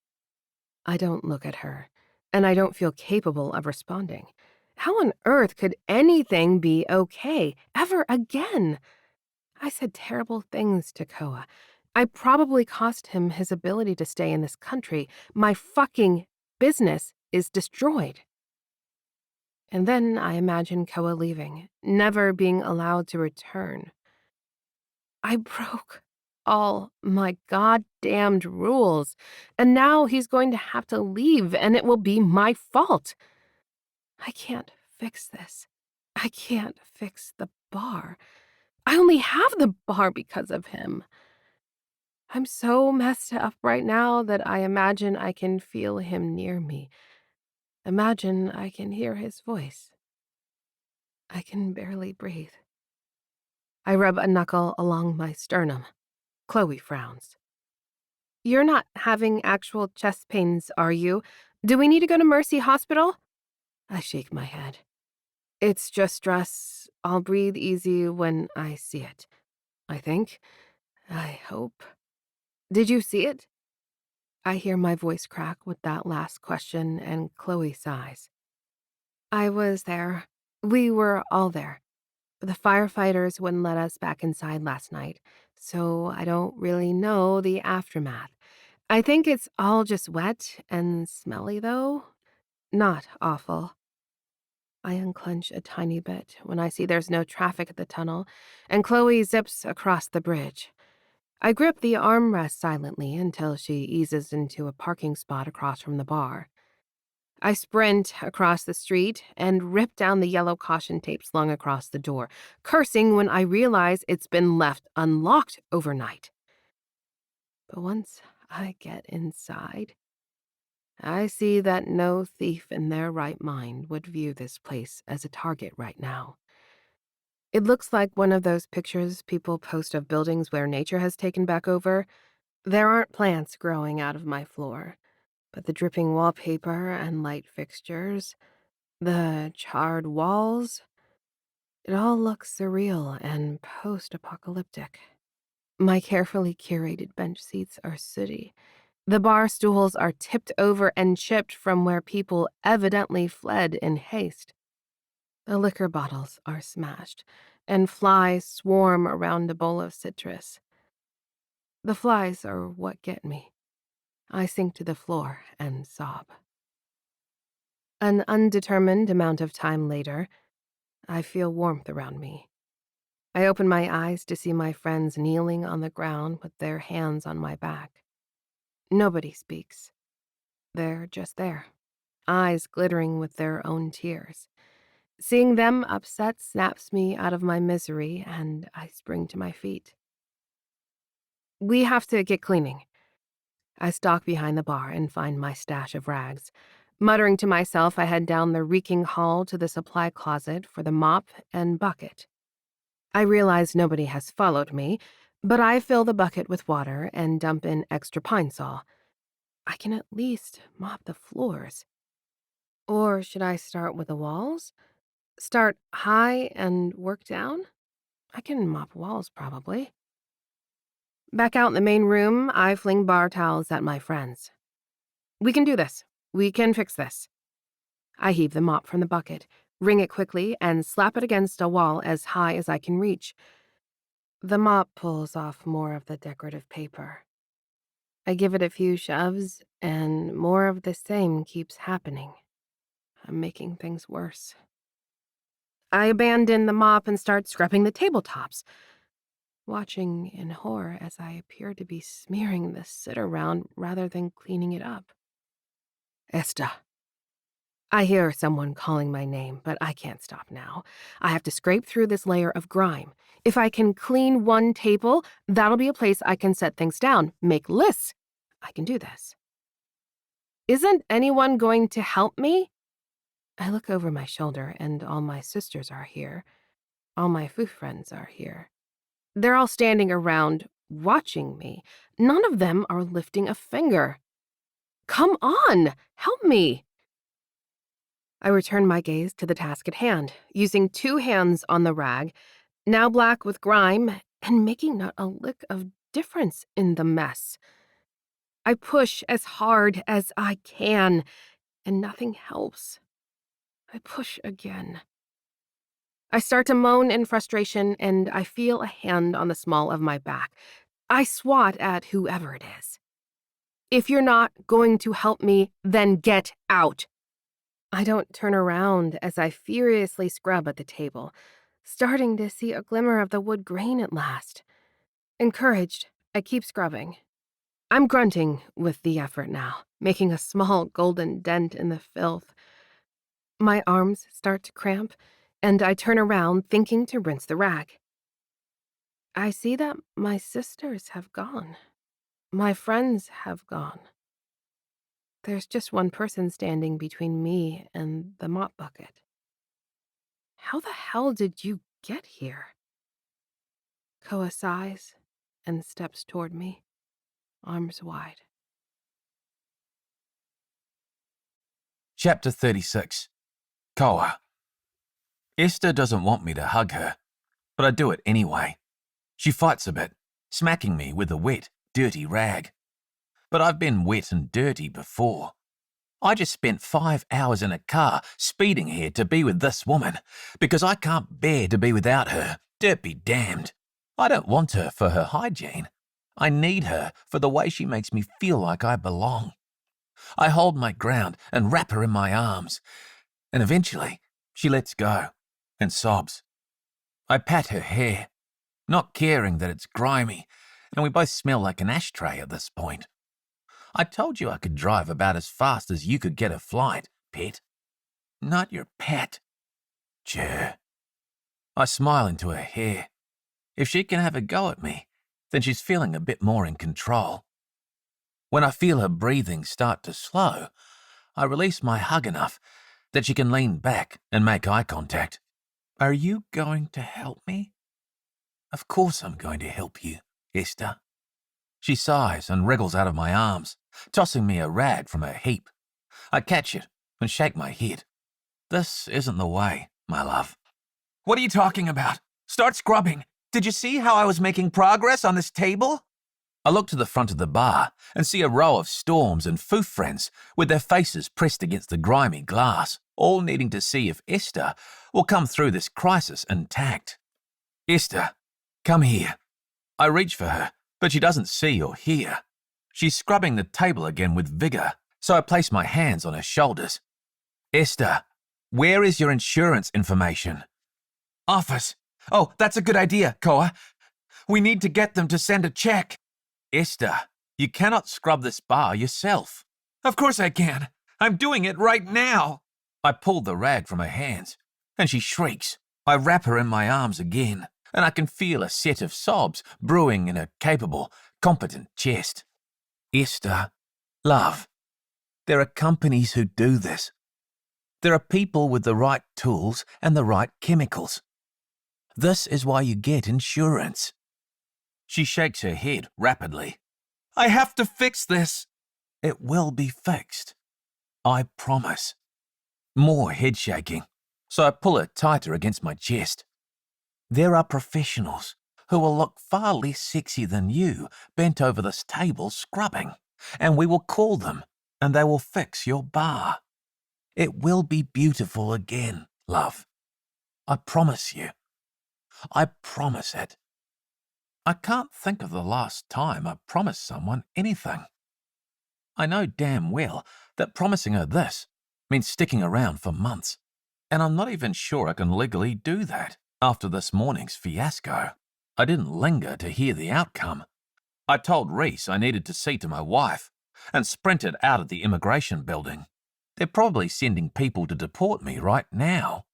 I don't look at her, and I don't feel capable of responding. How on earth could anything be okay, ever again? I said terrible things to Koa. I probably cost him his ability to stay in this country. My fucking business is destroyed. And then I imagine Koa leaving, never being allowed to return. I broke all my goddamned rules, and now he's going to have to leave, and it will be my fault. I can't fix this. I can't fix the bar. I only have the bar because of him. I'm so messed up right now that I imagine I can feel him near me. Imagine I can hear his voice. I can barely breathe. I rub a knuckle along my sternum. Chloe frowns. You're not having actual chest pains, are you? Do we need to go to Mercy Hospital? I shake my head. It's just stress. I'll breathe easy when I see it. I think. I hope. Did you see it? I hear my voice crack with that last question, and Chloe sighs. I was there. We were all there. The firefighters wouldn't let us back inside last night, so I don't really know the aftermath. I think it's all just wet and smelly, though. Not awful. I unclench a tiny bit when I see there's no traffic at the tunnel, and Chloe zips across the bridge. I grip the armrest silently until she eases into a parking spot across from the bar. I sprint across the street and rip down the yellow caution tape slung across the door, cursing when I realize it's been left unlocked overnight. But once I get inside, I see that no thief in their right mind would view this place as a target right now. It looks like one of those pictures people post of buildings where nature has taken back over. There aren't plants growing out of my floor, but the dripping wallpaper and light fixtures, the charred walls, it all looks surreal and post-apocalyptic. My carefully curated bench seats are sooty. The bar stools are tipped over and chipped from where people evidently fled in haste. The liquor bottles are smashed, and flies swarm around a bowl of citrus. The flies are what get me. I sink to the floor and sob. An undetermined amount of time later, I feel warmth around me. I open my eyes to see my friends kneeling on the ground with their hands on my back. Nobody speaks. They're just there, eyes glittering with their own tears. Seeing them upset snaps me out of my misery, and I spring to my feet. We have to get cleaning. I stalk behind the bar and find my stash of rags. Muttering to myself, I head down the reeking hall to the supply closet for the mop and bucket. I realize nobody has followed me, but I fill the bucket with water and dump in extra Pine Sol. I can at least mop the floors. Or should I start with the walls? Start high and work down? I can mop walls, probably. Back out in the main room, I fling bar towels at my friends. We can do this. We can fix this. I heave the mop from the bucket, wring it quickly, and slap it against a wall as high as I can reach. The mop pulls off more of the decorative paper. I give it a few shoves, and more of the same keeps happening. I'm making things worse. I abandon the mop and start scrubbing the tabletops, watching in horror as I appear to be smearing the sit around rather than cleaning it up. Esther. I hear someone calling my name, but I can't stop now. I have to scrape through this layer of grime. If I can clean one table, that'll be a place I can set things down, make lists. I can do this. Isn't anyone going to help me? I look over my shoulder, and all my sisters are here. All my foo friends are here. They're all standing around, watching me. None of them are lifting a finger. Come on, help me. I return my gaze to the task at hand, using 2 hands on the rag, now black with grime, and making not a lick of difference in the mess. I push as hard as I can, and nothing helps. I push again. I start to moan in frustration, and I feel a hand on the small of my back. I swat at whoever it is. If you're not going to help me, then get out. I don't turn around as I furiously scrub at the table, starting to see a glimmer of the wood grain at last. Encouraged, I keep scrubbing. I'm grunting with the effort now, making a small golden dent in the filth. My arms start to cramp, and I turn around thinking to rinse the rag. I see that my sisters have gone. My friends have gone. There's just one person standing between me and the mop bucket. How the hell did you get here? Koa sighs and steps toward me, arms wide. Chapter 36. Koa. Esther doesn't want me to hug her, but I do it anyway. She fights a bit, smacking me with a wet, dirty rag. But I've been wet and dirty before. I just spent 5 hours in a car speeding here to be with this woman because I can't bear to be without her. Dirt be damned. I don't want her for her hygiene. I need her for the way she makes me feel like I belong. I hold my ground and wrap her in my arms, and eventually she lets go and sobs. I pat her hair, not caring that it's grimy, and we both smell like an ashtray at this point. I told you I could drive about as fast as you could get a flight, pet. Not your pet. Chur. I smile into her hair. If she can have a go at me, then she's feeling a bit more in control. When I feel her breathing start to slow, I release my hug enough that she can lean back and make eye contact. Are you going to help me? Of course I'm going to help you, Esther. She sighs and wriggles out of my arms, tossing me a rag from her heap. I catch it and shake my head. This isn't the way, my love. What are you talking about? Start scrubbing. Did you see how I was making progress on this table? I look to the front of the bar and see a row of Storms and Foof friends with their faces pressed against the grimy glass, all needing to see if Esther will come through this crisis intact. Esther, come here. I reach for her, but she doesn't see or hear. She's scrubbing the table again with vigor, so I place my hands on her shoulders. Esther, where is your insurance information? Office. Oh, that's a good idea, Koa. We need to get them to send a check. Esther, you cannot scrub this bar yourself. Of course I can. I'm doing it right now. I pull the rag from her hands, and she shrieks. I wrap her in my arms again, and I can feel a set of sobs brewing in her capable, competent chest. Esther, love, there are companies who do this. There are people with the right tools and the right chemicals. This is why you get insurance. She shakes her head rapidly. I have to fix this. It will be fixed. I promise. More head shaking, so I pull her tighter against my chest. There are professionals who will look far less sexy than you bent over this table scrubbing, and we will call them, and they will fix your bar. It will be beautiful again, love. I promise you. I promise it. I can't think of the last time I promised someone anything. I know damn well that promising her this means sticking around for months. And I'm not even sure I can legally do that after this morning's fiasco. I didn't linger to hear the outcome. I told Reese I needed to see to my wife and sprinted out of the immigration building. They're probably sending people to deport me right now.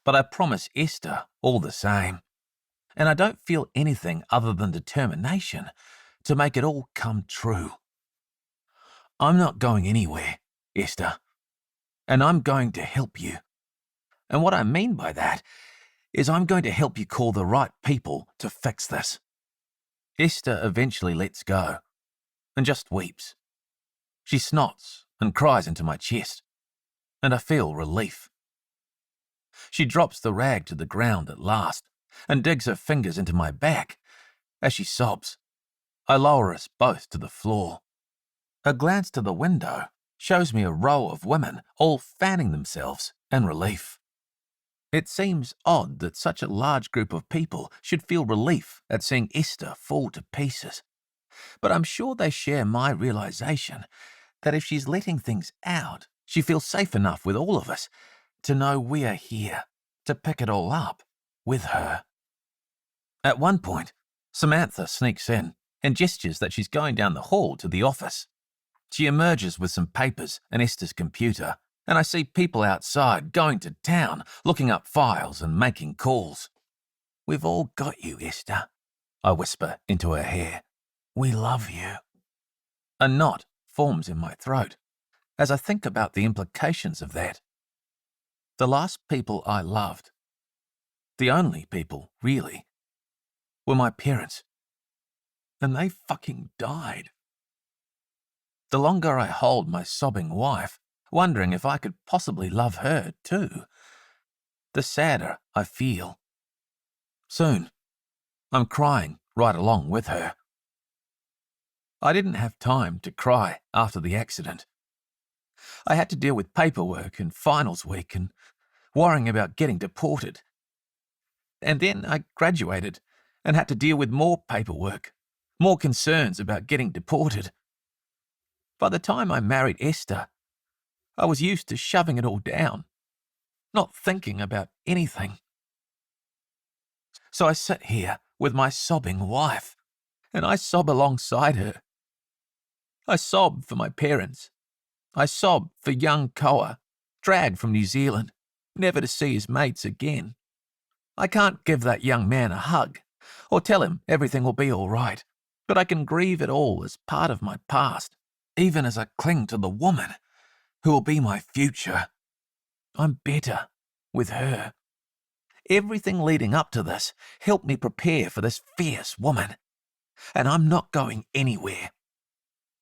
But I promise Esther all the same. And I don't feel anything other than determination to make it all come true. I'm not going anywhere, Esther, and I'm going to help you. And what I mean by that is I'm going to help you call the right people to fix this. Esther eventually lets go and just weeps. She snots and cries into my chest, and I feel relief. She drops the rag to the ground at last and digs her fingers into my back as she sobs. I lower us both to the floor. A glance to the window shows me a row of women all fanning themselves in relief. It seems odd that such a large group of people should feel relief at seeing Esther fall to pieces. But I'm sure they share my realization that if she's letting things out, she feels safe enough with all of us to know we are here to pick it all up with her. At one point, Samantha sneaks in and gestures that she's going down the hall to the office. She emerges with some papers and Esther's computer, and I see people outside going to town, looking up files and making calls. "We've all got you, Esther," I whisper into her hair. "We love you." A knot forms in my throat as I think about the implications of that. The last people I loved, the only people, really, were my parents. And they fucking died. The longer I hold my sobbing wife, wondering if I could possibly love her too, the sadder I feel. Soon, I'm crying right along with her. I didn't have time to cry after the accident. I had to deal with paperwork and finals week and worrying about getting deported. And then I graduated and had to deal with more paperwork, more concerns about getting deported. By the time I married Esther, I was used to shoving it all down, not thinking about anything. So I sit here with my sobbing wife, and I sob alongside her. I sob for my parents. I sob for young Koa, dragged from New Zealand, never to see his mates again. I can't give that young man a hug or tell him everything will be all right, but I can grieve it all as part of my past, even as I cling to the woman who will be my future. I'm better with her. Everything leading up to this helped me prepare for this fierce woman, and I'm not going anywhere.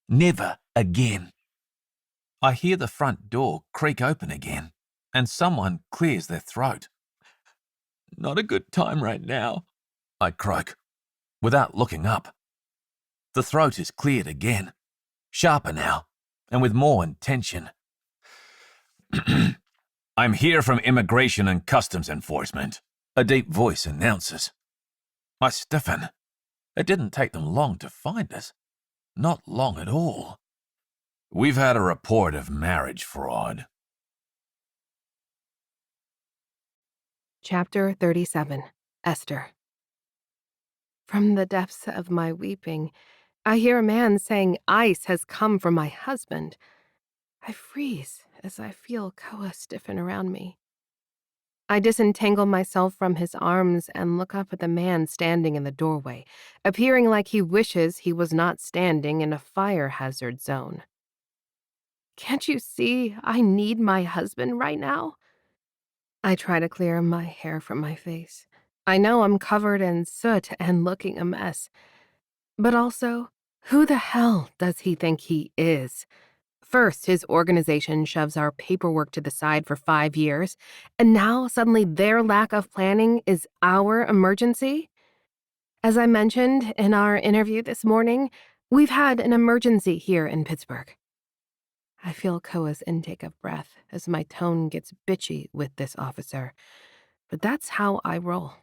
Never again. I hear the front door creak open again, and someone clears their throat. "Not a good time right now," I croak, without looking up. The throat is cleared again, sharper now, and with more intention. "I'm here from Immigration and Customs Enforcement," a deep voice announces. I stiffen. It didn't take them long to find us. Not long at all. "We've had a report of marriage fraud." Chapter 37. Esther. From the depths of my weeping, I hear a man saying ice has come for my husband. I freeze as I feel Koa stiffen around me. I disentangle myself from his arms and look up at the man standing in the doorway, appearing like he wishes he was not standing in a fire hazard zone. "Can't you see I need my husband right now?" I try to clear my hair from my face. I know I'm covered in soot and looking a mess. But also, who the hell does he think he is? First, his organization shoves our paperwork to the side for 5 years, and now suddenly their lack of planning is our emergency? As I mentioned in our interview this morning, we've had an emergency here in Pittsburgh. I feel Koa's intake of breath as my tone gets bitchy with this officer. But that's how I roll.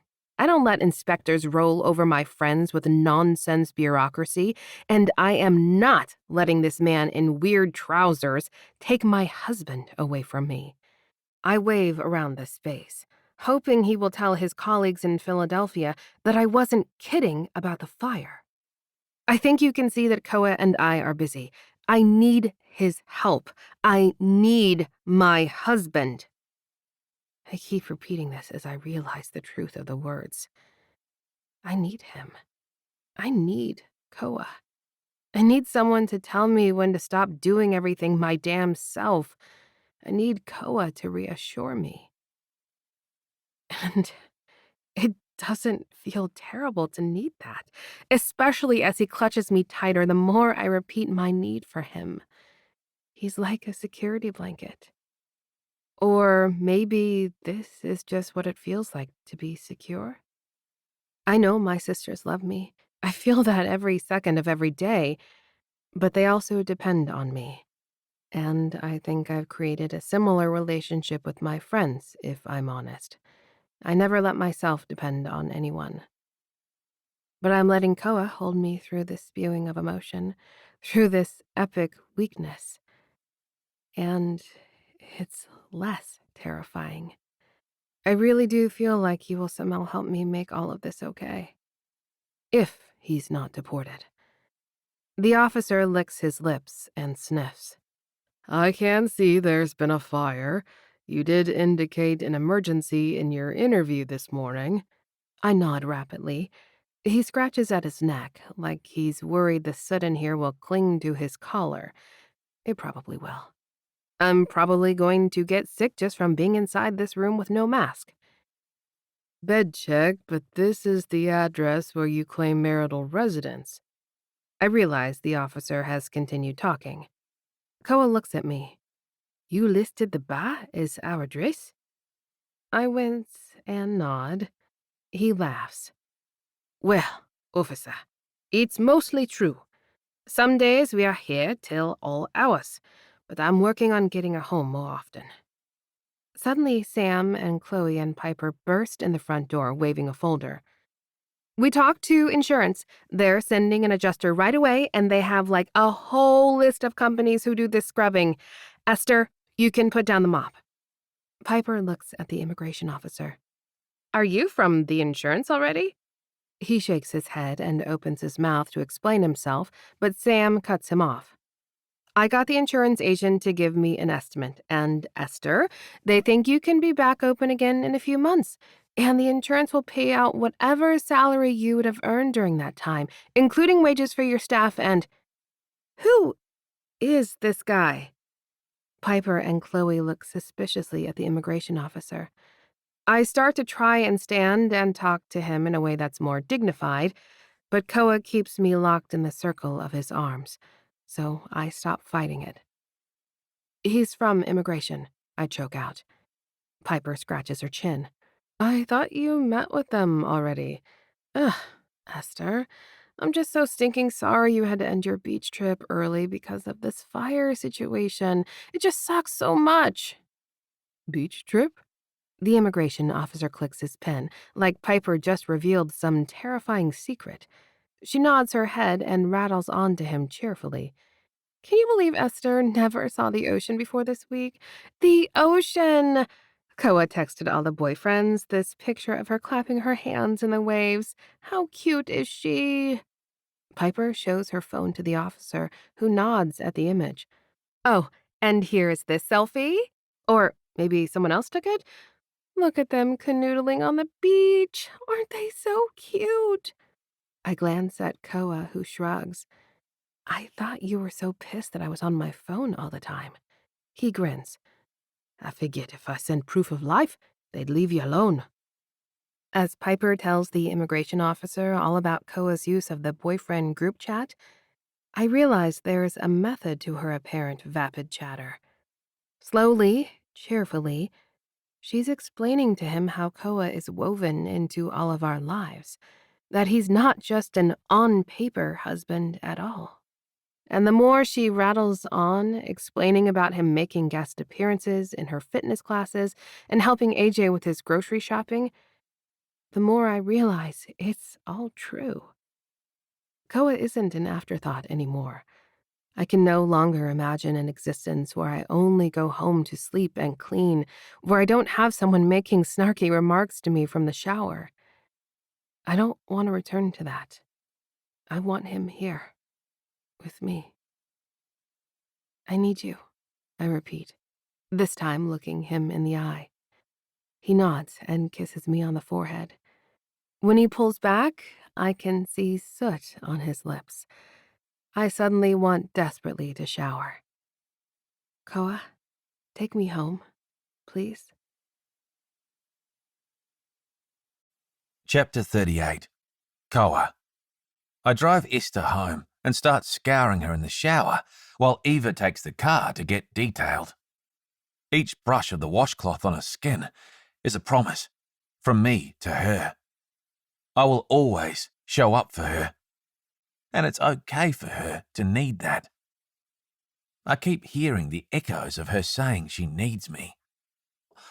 I don't let inspectors roll over my friends with nonsense bureaucracy, and I am not letting this man in weird trousers take my husband away from me. I wave around the space, hoping he will tell his colleagues in Philadelphia that I wasn't kidding about the fire. I think you can see that Koa and I are busy. I need his help. I need my husband. I keep repeating this as I realize the truth of the words. I need him. I need Koa. I need someone to tell me when to stop doing everything my damn self. I need Koa to reassure me. And it doesn't feel terrible to need that, especially as he clutches me tighter the more I repeat my need for him. He's like a security blanket. Or maybe this is just what it feels like to be secure. I know my sisters love me. I feel that every second of every day, but they also depend on me. And I think I've created a similar relationship with my friends, if I'm honest. I never let myself depend on anyone. But I'm letting Koa hold me through this spewing of emotion, through this epic weakness. And it's less terrifying. I really do feel like he will somehow help me make all of this okay. If he's not deported. The officer licks his lips and sniffs. I can see there's been a fire. You did indicate an emergency in your interview this morning. I nod rapidly. He scratches at his neck, like he's worried the soot in here will cling to his collar. It probably will. I'm probably going to get sick just from being inside this room with no mask. Bed check, but this is the address where you claim marital residence. I realize the officer has continued talking. Koa looks at me. You listed the bar as our address? I wince and nod. He laughs. Well, officer, it's mostly true. Some days we are here till all hours, but I'm working on getting her home more often. Suddenly, Sam and Chloe and Piper burst in the front door, waving a folder. We talked to insurance. They're sending an adjuster right away, and they have like a whole list of companies who do this scrubbing. Esther, you can put down the mop. Piper looks at the immigration officer. Are you from the insurance already? He shakes his head and opens his mouth to explain himself, but Sam cuts him off. I got the insurance agent to give me an estimate, and Esther, they think you can be back open again in a few months, and the insurance will pay out whatever salary you would have earned during that time, including wages for your staff and... Who is this guy? Piper and Chloe look suspiciously at the immigration officer. I start to try and stand and talk to him in a way that's more dignified, but Koa keeps me locked in the circle of his arms, so I stop fighting it. He's from immigration, I choke out. Piper scratches her chin. I thought you met with them already. Ugh, Esther, I'm just so stinking sorry you had to end your beach trip early because of this fire situation. It just sucks so much. Beach trip? The immigration officer clicks his pen, like Piper just revealed some terrifying secret. She nods her head and rattles on to him cheerfully. Can you believe Esther never saw the ocean before this week? The ocean! Koa texted all the boyfriends this picture of her clapping her hands in the waves. How cute is she? Piper shows her phone to the officer, who nods at the image. Oh, and here's this selfie? Or maybe someone else took it? Look at them canoodling on the beach. Aren't they so cute? I glance at Koa, who shrugs. I thought you were so pissed that I was on my phone all the time. He grins. I figured if I sent proof of life, they'd leave you alone. As Piper tells the immigration officer all about Koa's use of the boyfriend group chat, I realize there's a method to her apparent vapid chatter. Slowly, cheerfully, she's explaining to him how Koa is woven into all of our lives, that he's not just an on-paper husband at all. And the more she rattles on, explaining about him making guest appearances in her fitness classes and helping AJ with his grocery shopping, the more I realize it's all true. Koa isn't an afterthought anymore. I can no longer imagine an existence where I only go home to sleep and clean, where I don't have someone making snarky remarks to me from the shower. I don't want to return to that. I want him here, with me. I need you, I repeat, this time looking him in the eye. He nods and kisses me on the forehead. When he pulls back, I can see soot on his lips. I suddenly want desperately to shower. Koa, take me home, please. Chapter 38. Koa. I drive Esther home and start scouring her in the shower while Eva takes the car to get detailed. Each brush of the washcloth on her skin is a promise from me to her. I will always show up for her, and it's okay for her to need that. I keep hearing the echoes of her saying she needs me.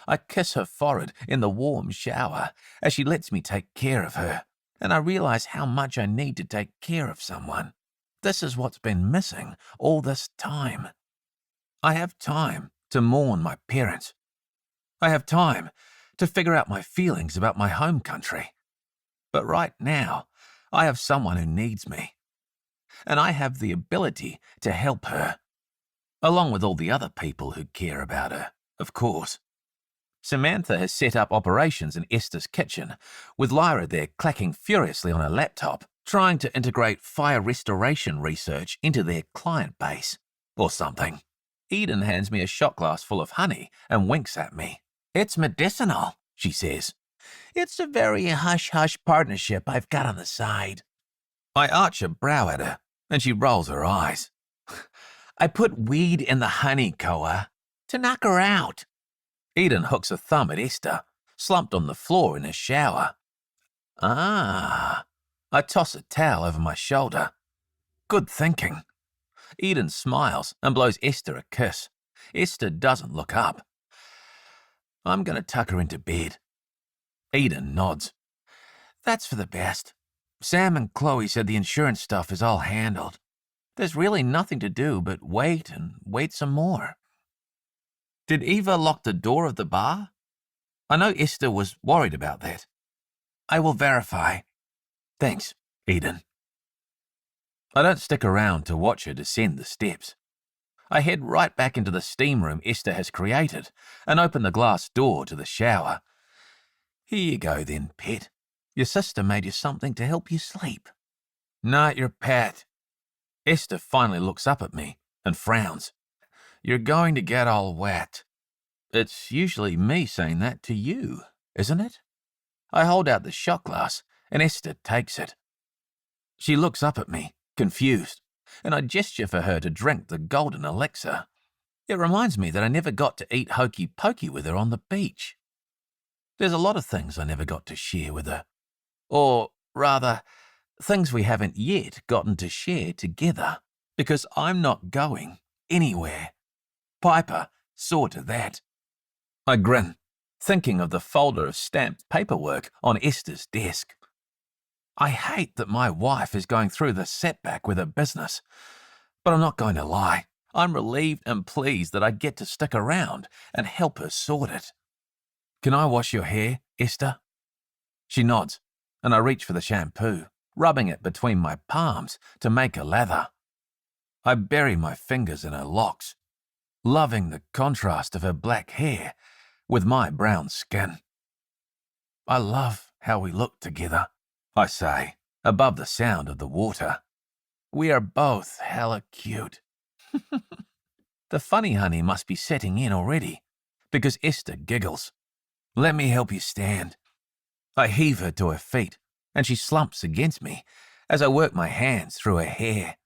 I kiss her forehead in the warm shower as she lets me take care of her, and I realize how much I need to take care of someone. This is what's been missing all this time. I have time to mourn my parents. I have time to figure out my feelings about my home country. But right now, I have someone who needs me. And I have the ability to help her, along with all the other people who care about her, of course. Samantha has set up operations in Esther's kitchen, with Lyra there clacking furiously on her laptop, trying to integrate fire restoration research into their client base, or something. Eden hands me a shot glass full of honey and winks at me. "It's medicinal," she says. "It's a very hush-hush partnership I've got on the side." I arch a brow at her, and she rolls her eyes. "I put weed in the honey, Koa, to knock her out." Eden hooks a thumb at Esther, slumped on the floor in her shower. "Ah." I toss a towel over my shoulder. Good thinking. Eden smiles and blows Esther a kiss. Esther doesn't look up. "I'm going to tuck her into bed." Eden nods. "That's for the best. Sam and Chloe said the insurance stuff is all handled. There's really nothing to do but wait and wait some more." Did Eva lock the door of the bar? I know Esther was worried about that. "I will verify." "Thanks, Eden." I don't stick around to watch her descend the steps. I head right back into the steam room Esther has created and open the glass door to the shower. "Here you go then, pet. Your sister made you something to help you sleep." "Not your pet." Esther finally looks up at me and frowns. "You're going to get all wet." It's usually me saying that to you, isn't it? I hold out the shot glass and Esther takes it. She looks up at me, confused, and I gesture for her to drink the golden elixir. It reminds me that I never got to eat hokey pokey with her on the beach. There's a lot of things I never got to share with her. Or, rather, things we haven't yet gotten to share together, because I'm not going anywhere. Piper saw to that. I grin, thinking of the folder of stamped paperwork on Esther's desk. I hate that my wife is going through this setback with her business, but I'm not going to lie. I'm relieved and pleased that I get to stick around and help her sort it. "Can I wash your hair, Esther?" She nods, and I reach for the shampoo, rubbing it between my palms to make a lather. I bury my fingers in her locks, loving the contrast of her black hair with my brown skin. "I love how we look together," I say, above the sound of the water. "We are both hella cute." The funny honey must be setting in already, because Esther giggles. "Let me help you stand." I heave her to her feet, and she slumps against me as I work my hands through her hair.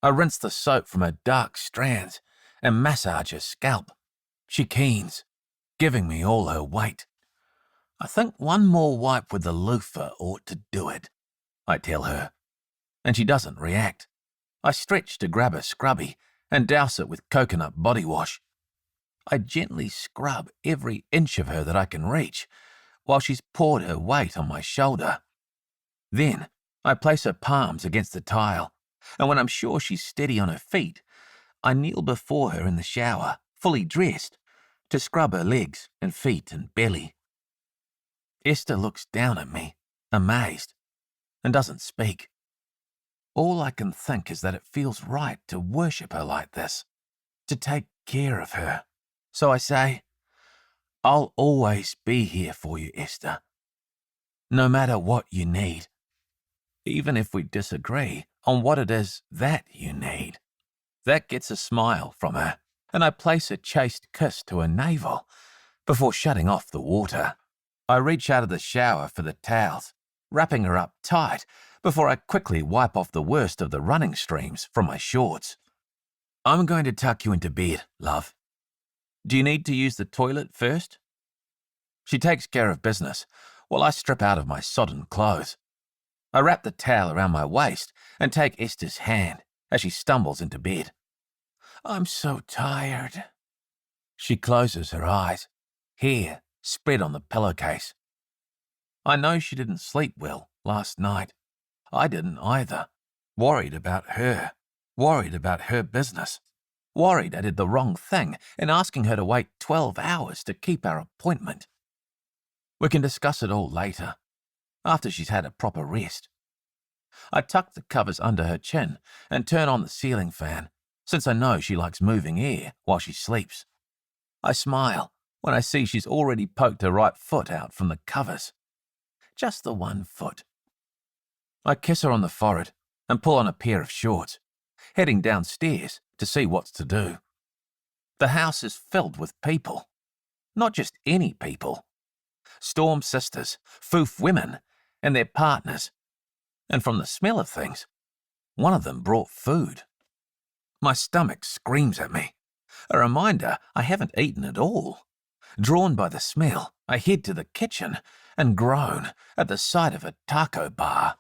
I rinse the soap from her dark strands and massage her scalp. She keens, giving me all her weight. "I think one more wipe with the loofah ought to do it," I tell her, and she doesn't react. I stretch to grab her scrubby and douse it with coconut body wash. I gently scrub every inch of her that I can reach, while she's poured her weight on my shoulder. Then I place her palms against the tile, and when I'm sure she's steady on her feet, I kneel before her in the shower, fully dressed, to scrub her legs and feet and belly. Esther looks down at me, amazed, and doesn't speak. All I can think is that it feels right to worship her like this, to take care of her. So I say, I'll always be here for you, Esther. No matter what you need. Even if we disagree on what it is that you need. That gets a smile from her, and I place a chaste kiss to her navel before shutting off the water. I reach out of the shower for the towels, wrapping her up tight before I quickly wipe off the worst of the running streams from my shorts. I'm going to tuck you into bed, love. Do you need to use the toilet first? She takes care of business while I strip out of my sodden clothes. I wrap the towel around my waist and take Esther's hand as she stumbles into bed. I'm so tired. She closes her eyes, hair spread on the pillowcase. I know she didn't sleep well last night. I didn't either. Worried about her business. Worried I did the wrong thing in asking her to wait 12 hours to keep our appointment. We can discuss it all later, after she's had a proper rest. I tuck the covers under her chin and turn on the ceiling fan, since I know she likes moving air while she sleeps. I smile when I see she's already poked her right foot out from the covers. Just the one foot. I kiss her on the forehead and pull on a pair of shorts, heading downstairs to see what's to do. The house is filled with people. Not just any people. Storm sisters, foof women, and their partners. And from the smell of things, one of them brought food. My stomach screams at me. A reminder I haven't eaten at all. Drawn by the smell, I head to the kitchen and groan at the sight of a taco bar.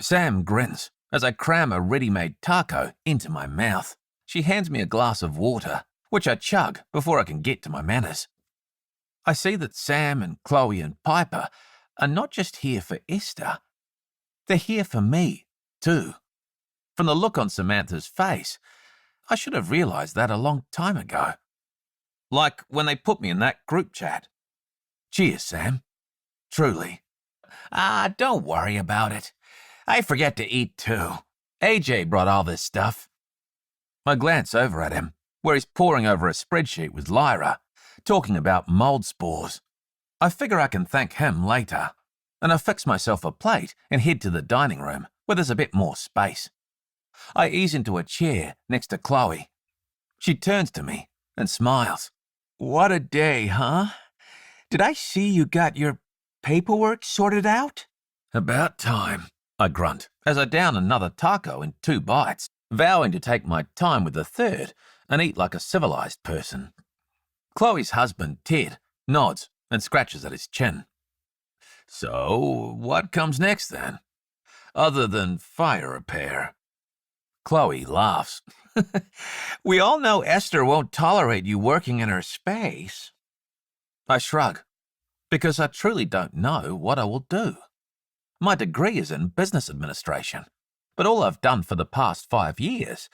Sam grins as I cram a ready-made taco into my mouth. She hands me a glass of water, which I chug before I can get to my manners. I see that Sam and Chloe and Piper are not just here for Esther. They're here for me, too. From the look on Samantha's face, I should have realized that a long time ago. Like when they put me in that group chat. Cheers, Sam. Truly. Don't worry about it. I forget to eat too. AJ brought all this stuff. I glance over at him, where he's poring over a spreadsheet with Lyra, talking about mold spores. I figure I can thank him later, and I fix myself a plate and head to the dining room, where there's a bit more space. I ease into a chair next to Chloe. She turns to me and smiles. What a day, huh? Did I see you got your paperwork sorted out? About time, I grunt as I down another taco in 2 bites, vowing to take my time with the third and eat like a civilized person. Chloe's husband, Ted, nods and scratches at his chin. So, what comes next then? Other than fire repair. Chloe laughs. We all know Esther won't tolerate you working in her space. I shrug, because I truly don't know what I will do. My degree is in business administration, but all I've done for the past 5 years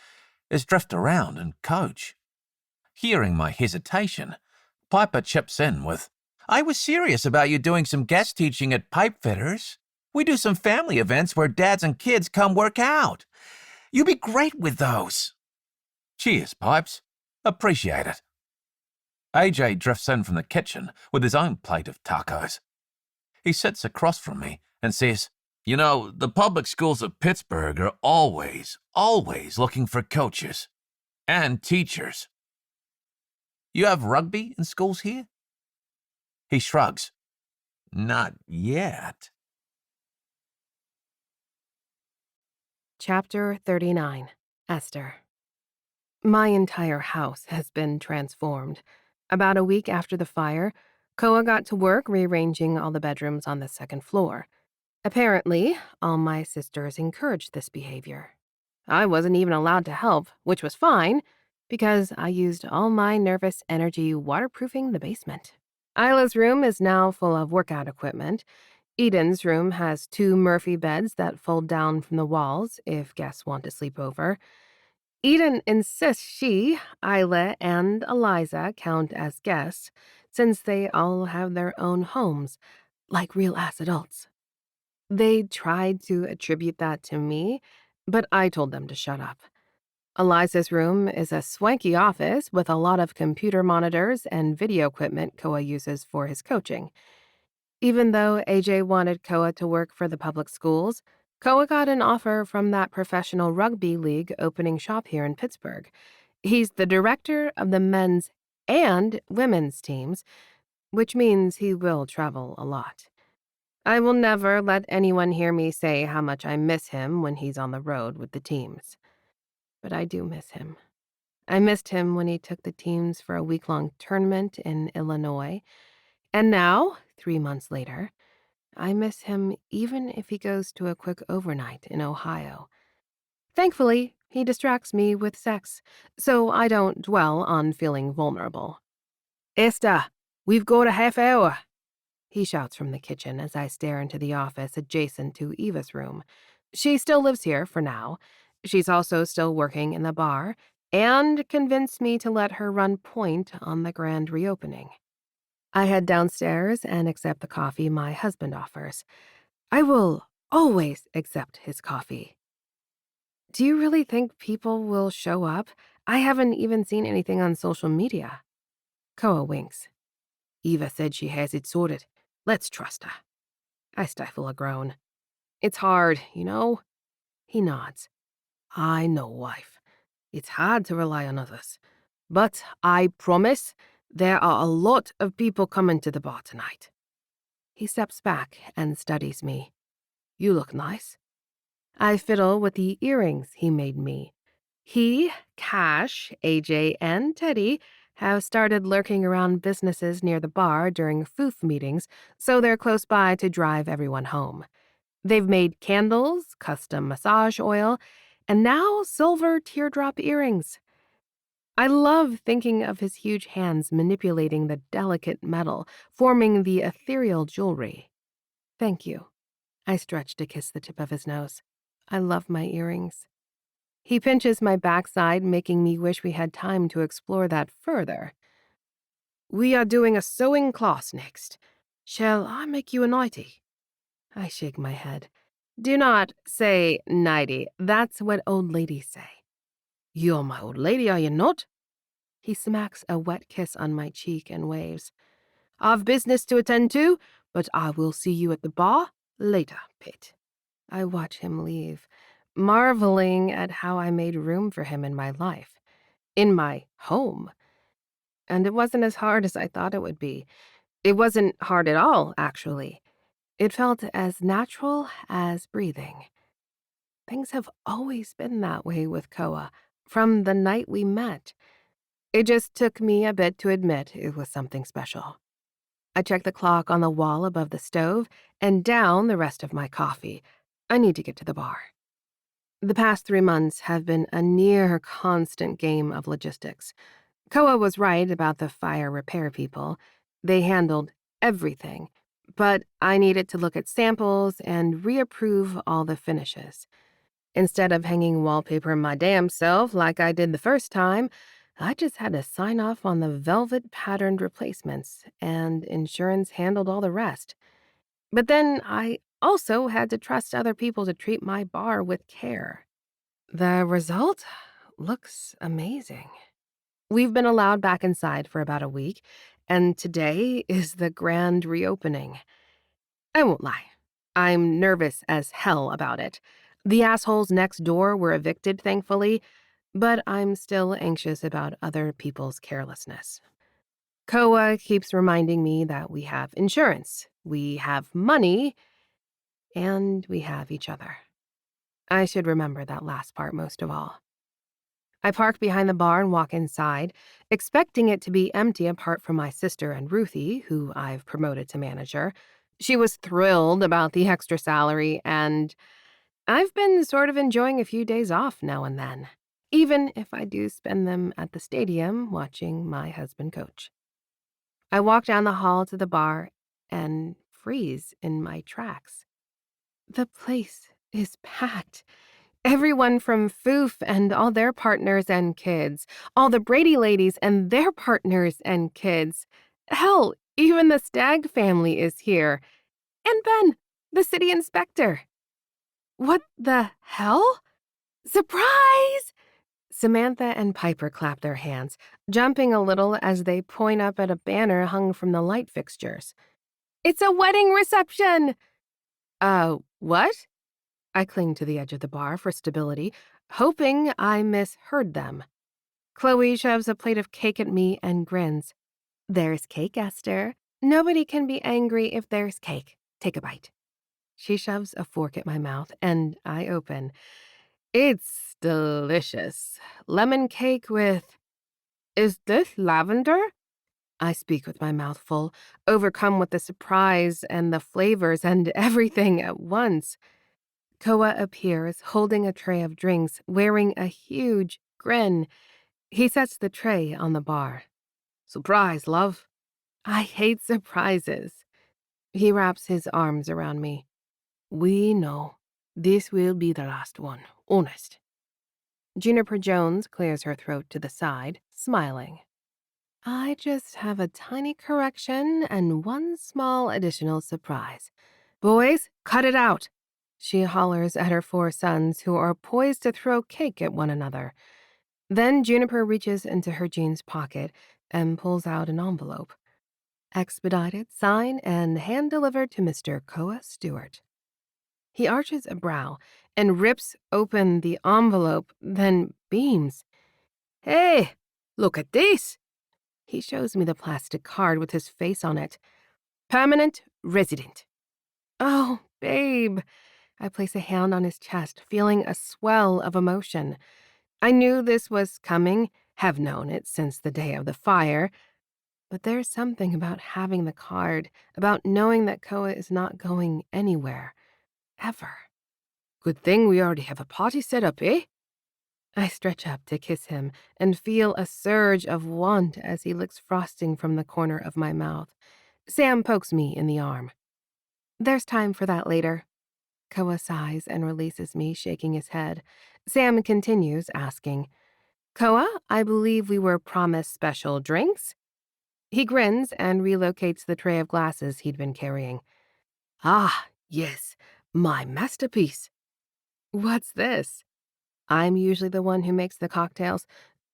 is drift around and coach. Hearing my hesitation, Piper chips in with, I was serious about you doing some guest teaching at Pipe Fitters. We do some family events where dads and kids come work out. You'd be great with those. Cheers, Pipes. Appreciate it. AJ drifts in from the kitchen with his own plate of tacos. He sits across from me and says, You know, the public schools of Pittsburgh are always looking for coaches and teachers. You have rugby in schools here? He shrugs. Not yet. Chapter 39. Esther. My entire house has been transformed. About a week after the fire, Koa got to work rearranging all the bedrooms on the second floor. Apparently, all my sisters encouraged this behavior. I wasn't even allowed to help, which was fine, because I used all my nervous energy waterproofing the basement. Isla's room is now full of workout equipment. Eden's room has 2 Murphy beds that fold down from the walls if guests want to sleep over. Eden insists she, Isla, and Eliza count as guests, since they all have their own homes, like real ass adults. They tried to attribute that to me, but I told them to shut up. Eliza's room is a swanky office with a lot of computer monitors and video equipment Koa uses for his coaching. Even though AJ wanted Koa to work for the public schools, Koa got an offer from that professional rugby league opening shop here in Pittsburgh. He's the director of the men's and women's teams, which means he will travel a lot. I will never let anyone hear me say how much I miss him when he's on the road with the teams. But I do miss him. I missed him when he took the teams for a week-long tournament in Illinois. And now, 3 months later, I miss him even if he goes to a quick overnight in Ohio. Thankfully, he distracts me with sex, so I don't dwell on feeling vulnerable. Esther, we've got a half hour, he shouts from the kitchen as I stare into the office adjacent to Eva's room. She still lives here for now. She's also still working in the bar and convinced me to let her run point on the grand reopening. I head downstairs and accept the coffee my husband offers. I will always accept his coffee. Do you really think people will show up? I haven't even seen anything on social media. Koa winks. Eva said she has it sorted. Let's trust her. I stifle a groan. It's hard, you know? He nods. I know, wife. It's hard to rely on others. But I promise there are a lot of people coming to the bar tonight. He steps back and studies me. You look nice. I fiddle with the earrings he made me. He, Cash, AJ, and Teddy have started lurking around businesses near the bar during FOOF meetings, so they're close by to drive everyone home. They've made candles, custom massage oil, and now silver teardrop earrings. I love thinking of his huge hands manipulating the delicate metal, forming the ethereal jewelry. Thank you. I stretch to kiss the tip of his nose. I love my earrings. He pinches my backside, making me wish we had time to explore that further. We are doing a sewing class next. Shall I make you a nightie? I shake my head. Do not say nightie. That's what old ladies say. You're my old lady, are you not? He smacks a wet kiss on my cheek and waves. I've business to attend to, but I will see you at the bar later, Pete. I watch him leave, marveling at how I made room for him in my life, in my home. And it wasn't as hard as I thought it would be. It wasn't hard at all, actually. It felt as natural as breathing. Things have always been that way with Koa, from the night we met. It just took me a bit to admit it was something special. I check the clock on the wall above the stove and down the rest of my coffee. I need to get to the bar. The past 3 months have been a near constant game of logistics. Koa was right about the fire repair people. They handled everything, but I needed to look at samples and reapprove all the finishes. Instead of hanging wallpaper my damn self like I did the first time, I just had to sign off on the velvet patterned replacements, and insurance handled all the rest. But then I also had to trust other people to treat my bar with care. The result looks amazing. We've been allowed back inside for about a week, and today is the grand reopening. I won't lie. I'm nervous as hell about it. The assholes next door were evicted, thankfully, but I'm still anxious about other people's carelessness. Koa keeps reminding me that we have insurance, we have money, and we have each other. I should remember that last part most of all. I park behind the bar and walk inside, expecting it to be empty apart from my sister and Ruthie, who I've promoted to manager. She was thrilled about the extra salary, and I've been sort of enjoying a few days off now and then, even if I do spend them at the stadium watching my husband coach. I walk down the hall to the bar and freeze in my tracks. The place is packed. Everyone from Foof and all their partners and kids, all the Brady ladies and their partners and kids. Hell, even the Stagg family is here. And Ben, the city inspector. What the hell? Surprise! Samantha and Piper clap their hands, jumping a little as they point up at a banner hung from the light fixtures. It's a wedding reception! What? I cling to the edge of the bar for stability, hoping I misheard them. Chloe shoves a plate of cake at me and grins. There's cake, Esther. Nobody can be angry if there's cake. Take a bite. She shoves a fork at my mouth, and I open. It's delicious. Lemon cake with... Is this lavender? I speak with my mouth full, overcome with the surprise and the flavors and everything at once. Koa appears, holding a tray of drinks, wearing a huge grin. He sets the tray on the bar. Surprise, love. I hate surprises. He wraps his arms around me. We know. This will be the last one, honest. Juniper Jones clears her throat to the side, smiling. I just have a tiny correction and one small additional surprise. Boys, cut it out! She hollers at her 4 sons, who are poised to throw cake at one another. Then Juniper reaches into her jeans pocket and pulls out an envelope. Expedited, signed, and hand-delivered to Mr. Koa Stewart. He arches a brow and rips open the envelope, then beams. Hey, look at this! He shows me the plastic card with his face on it. Permanent resident. Oh, babe. I place a hand on his chest, feeling a swell of emotion. I knew this was coming, have known it since the day of the fire. But there's something about having the card, about knowing that Koa is not going anywhere. Ever. Good thing we already have a party set up, eh? I stretch up to kiss him and feel a surge of want as he licks frosting from the corner of my mouth. Sam pokes me in the arm. There's time for that later. Koa sighs and releases me, shaking his head. Sam continues, asking, Koa, I believe we were promised special drinks? He grins and relocates the tray of glasses he'd been carrying. Ah, yes, my masterpiece. What's this? I'm usually the one who makes the cocktails.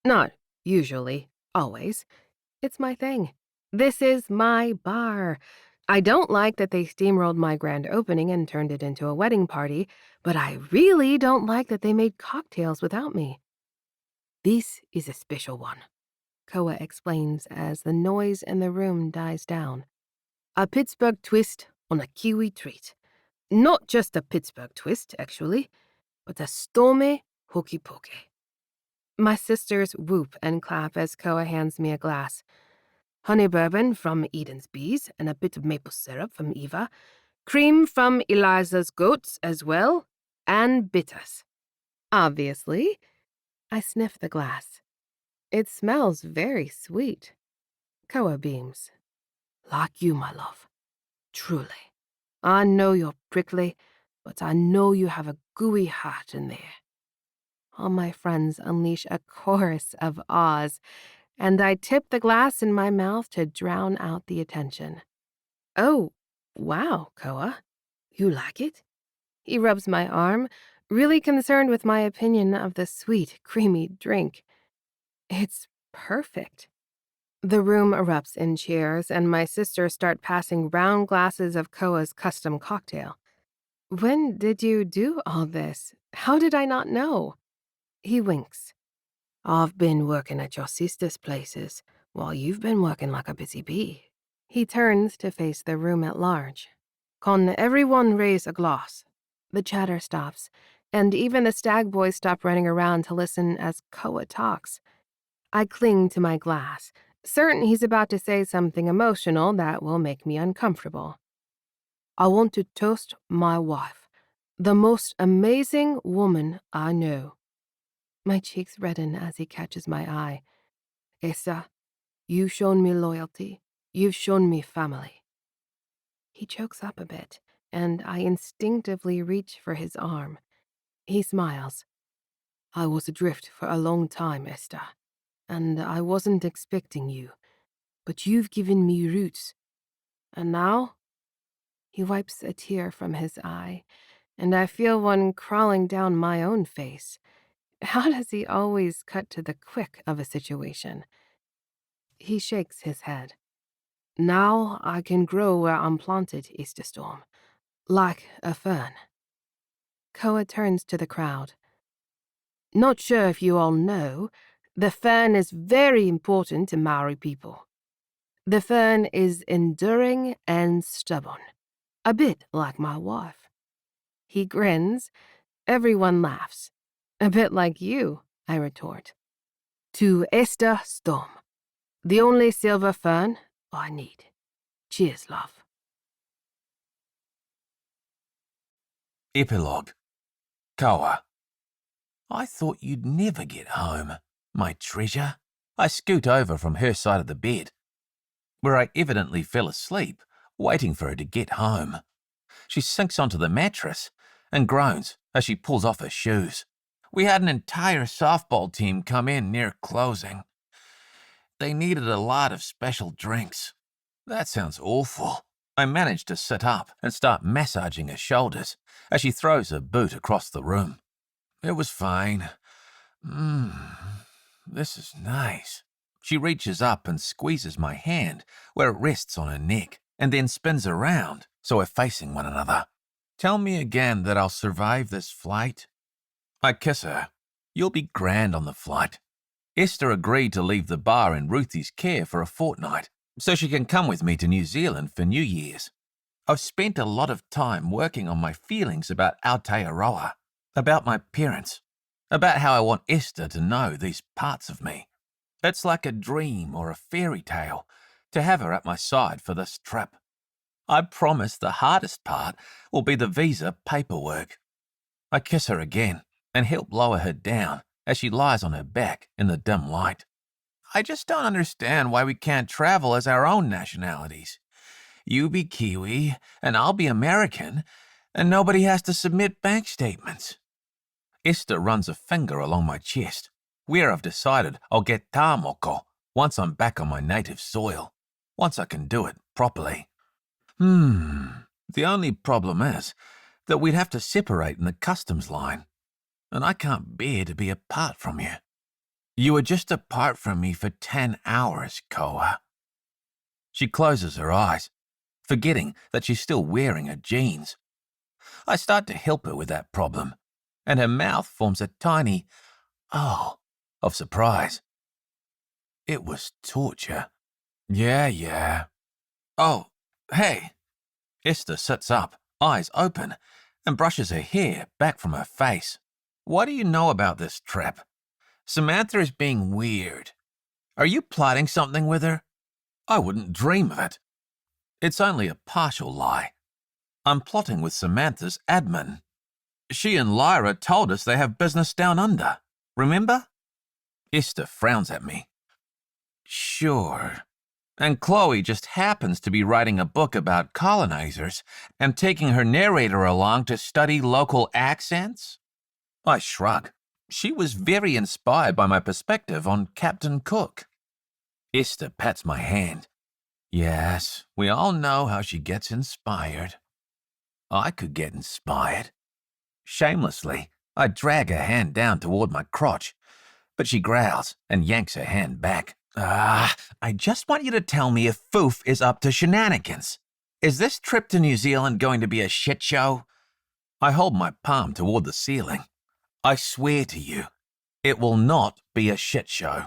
Not usually, always. It's my thing. This is my bar. I don't like that they steamrolled my grand opening and turned it into a wedding party, but I really don't like that they made cocktails without me. This is a special one, Koa explains as the noise in the room dies down. A Pittsburgh twist on a Kiwi treat. Not just a Pittsburgh twist, actually, but a stormy hokey pokey. My sisters whoop and clap as Koa hands me a glass. Honey bourbon from Eden's Bees and a bit of maple syrup from Eva. Cream from Eliza's goats as well. And bitters. Obviously. I sniff the glass. It smells very sweet. Koa beams. Like you, my love. Truly. I know you're prickly, but I know you have a gooey heart in there. All my friends unleash a chorus of ahs, and I tip the glass in my mouth to drown out the attention. Oh, wow, Koa. You like it? He rubs my arm, really concerned with my opinion of the sweet, creamy drink. It's perfect. The room erupts in cheers, and my sisters start passing round glasses of Koa's custom cocktail. When did you do all this? How did I not know? He winks. I've been working at your sister's places while you've been working like a busy bee. He turns to face the room at large. Can everyone raise a glass? The chatter stops, and even the Stagg boys stop running around to listen as Koa talks. I cling to my glass, certain he's about to say something emotional that will make me uncomfortable. I want to toast my wife, the most amazing woman I know. My cheeks redden as he catches my eye. Esa, you've shown me loyalty. You've shown me family. He chokes up a bit, and I instinctively reach for his arm. He smiles. I was adrift for a long time, Esther, and I wasn't expecting you, but you've given me roots. And now? He wipes a tear from his eye, and I feel one crawling down my own face. How does he always cut to the quick of a situation? He shakes his head. Now I can grow where I'm planted, Easter Storm, like a fern. Koa turns to the crowd. Not sure if you all know, the fern is very important to Maori people. The fern is enduring and stubborn, a bit like my wife. He grins. Everyone laughs. A bit like you, I retort. To Esther Storm, the only silver fern I need. Cheers, love. Epilogue. Koa. I thought you'd never get home, my treasure. I scoot over from her side of the bed, where I evidently fell asleep, waiting for her to get home. She sinks onto the mattress and groans as she pulls off her shoes. We had an entire softball team come in near closing. They needed a lot of special drinks. That sounds awful. I manage to sit up and start massaging her shoulders as she throws her boot across the room. It was fine. This is nice. She reaches up and squeezes my hand where it rests on her neck and then spins around so we're facing one another. Tell me again that I'll survive this flight. I kiss her. You'll be grand on the flight. Esther agreed to leave the bar in Ruthie's care for a fortnight so she can come with me to New Zealand for New Year's. I've spent a lot of time working on my feelings about Aotearoa, about my parents, about how I want Esther to know these parts of me. It's like a dream or a fairy tale to have her at my side for this trip. I promise the hardest part will be the visa paperwork. I kiss her again and help lower her down as she lies on her back in the dim light. I just don't understand why we can't travel as our own nationalities. You be Kiwi and I'll be American, and nobody has to submit bank statements. Esther runs a finger along my chest, where I've decided I'll get tāmoko once I'm back on my native soil, once I can do it properly. The only problem is that we'd have to separate in the customs line, and I can't bear to be apart from you. You were just apart from me for 10 hours, Koa. She closes her eyes, forgetting that she's still wearing her jeans. I start to help her with that problem, and her mouth forms a tiny "oh" of surprise. It was torture. Yeah. Oh, hey. Esther sits up, eyes open, and brushes her hair back from her face. What do you know about this trip? Samantha is being weird. Are you plotting something with her? I wouldn't dream of it. It's only a partial lie. I'm plotting with Samantha's admin. She and Lyra told us they have business down under. Remember? Esther frowns at me. Sure. And Chloe just happens to be writing a book about colonizers and taking her narrator along to study local accents? I shrug. She was very inspired by my perspective on Captain Cook. Esther pats my hand. Yes, we all know how she gets inspired. I could get inspired. Shamelessly, I drag her hand down toward my crotch, but she growls and yanks her hand back. I just want you to tell me if Foof is up to shenanigans. Is this trip to New Zealand going to be a shit show? I hold my palm toward the ceiling. I swear to you, it will not be a shit show.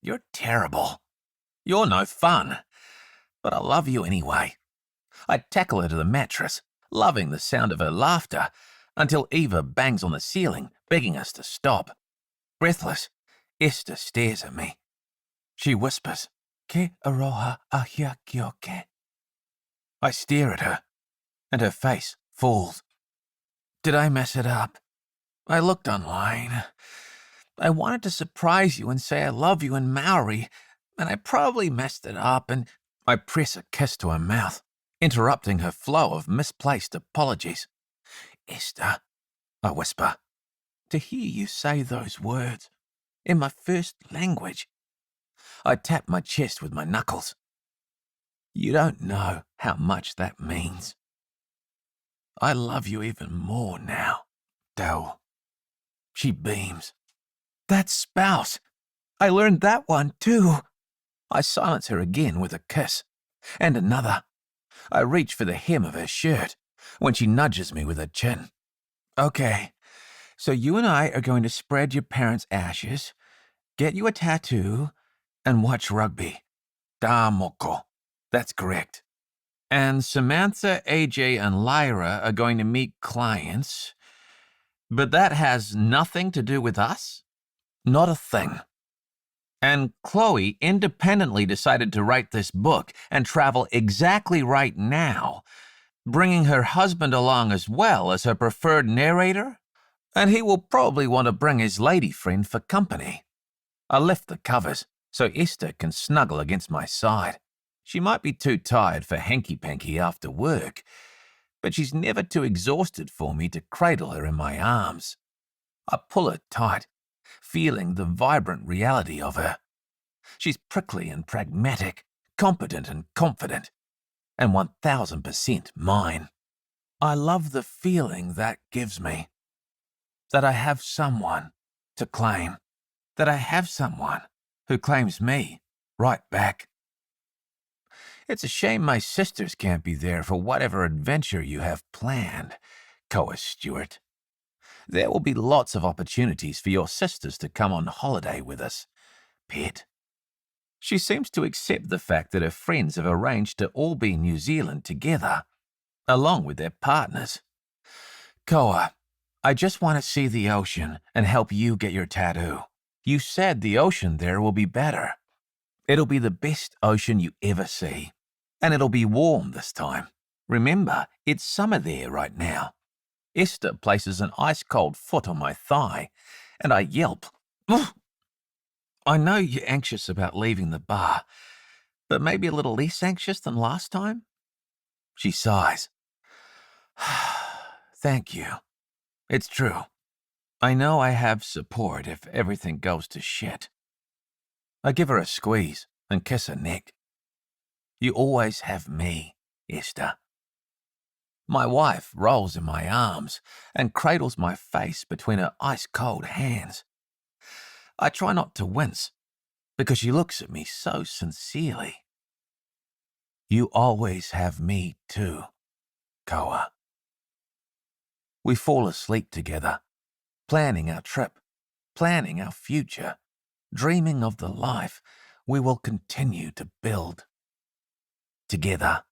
You're terrible. You're no fun. But I love you anyway. I tackle her to the mattress, loving the sound of her laughter, until Eva bangs on the ceiling, begging us to stop. Breathless, Esther stares at me. She whispers, Ke aroha ahia kioke. I stare at her, and her face falls. Did I mess it up? I looked online. I wanted to surprise you and say I love you in Maori, and I probably messed it up, and I press a kiss to her mouth, interrupting her flow of misplaced apologies. Esther, I whisper. To hear you say those words in my first language. I tap my chest with my knuckles. You don't know how much that means. I love you even more now, Dell. She beams. That spouse! I learned that one too. I silence her again with a kiss. And another. I reach for the hem of her shirt when she nudges me with her chin. Okay, so you and I are going to spread your parents' ashes, get you a tattoo, and watch rugby. Da moko. That's correct. And Samantha, AJ, and Lyra are going to meet clients. But that has nothing to do with us? Not a thing. And Chloe independently decided to write this book and travel exactly right now, bringing her husband along as well as her preferred narrator. And he will probably want to bring his lady friend for company. I lift the covers so Esther can snuggle against my side. She might be too tired for hanky-panky after work, but she's never too exhausted for me to cradle her in my arms. I pull her tight, feeling the vibrant reality of her. She's prickly and pragmatic, competent and confident, and 1000% mine. I love the feeling that gives me. That I have someone to claim. That I have someone who claims me right back. It's a shame my sisters can't be there for whatever adventure you have planned, Coa Stewart. There will be lots of opportunities for your sisters to come on holiday with us, pet. She seems to accept the fact that her friends have arranged to all be in New Zealand together, along with their partners. Koa, I just want to see the ocean and help you get your tattoo. You said the ocean there will be better. It'll be the best ocean you ever see. And it'll be warm this time. Remember, it's summer there right now. Esther places an ice-cold foot on my thigh, and I yelp. Oof. I know you're anxious about leaving the bar, but maybe a little less anxious than last time? She sighs. Thank you. It's true. I know I have support if everything goes to shit. I give her a squeeze and kiss her neck. You always have me, Esther. My wife rolls in my arms and cradles my face between her ice-cold hands. I try not to wince because she looks at me so sincerely. You always have me too, Koa. We fall asleep together, planning our trip, planning our future, dreaming of the life we will continue to build together.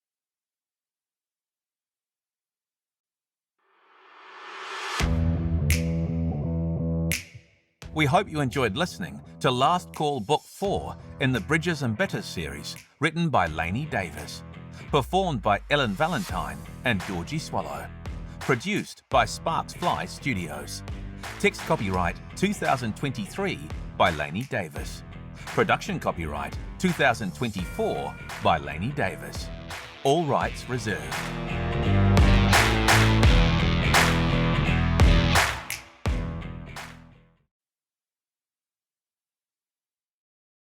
We hope you enjoyed listening to Last Call Book 4 in the Bridges and Bitters series, written by Lainey Davis, performed by Ehlen Valentine and Dorje Swallow, produced by Sparks Fly Studios. Text copyright 2023 by Lainey Davis. Production copyright 2024 by Lainey Davis. All rights reserved.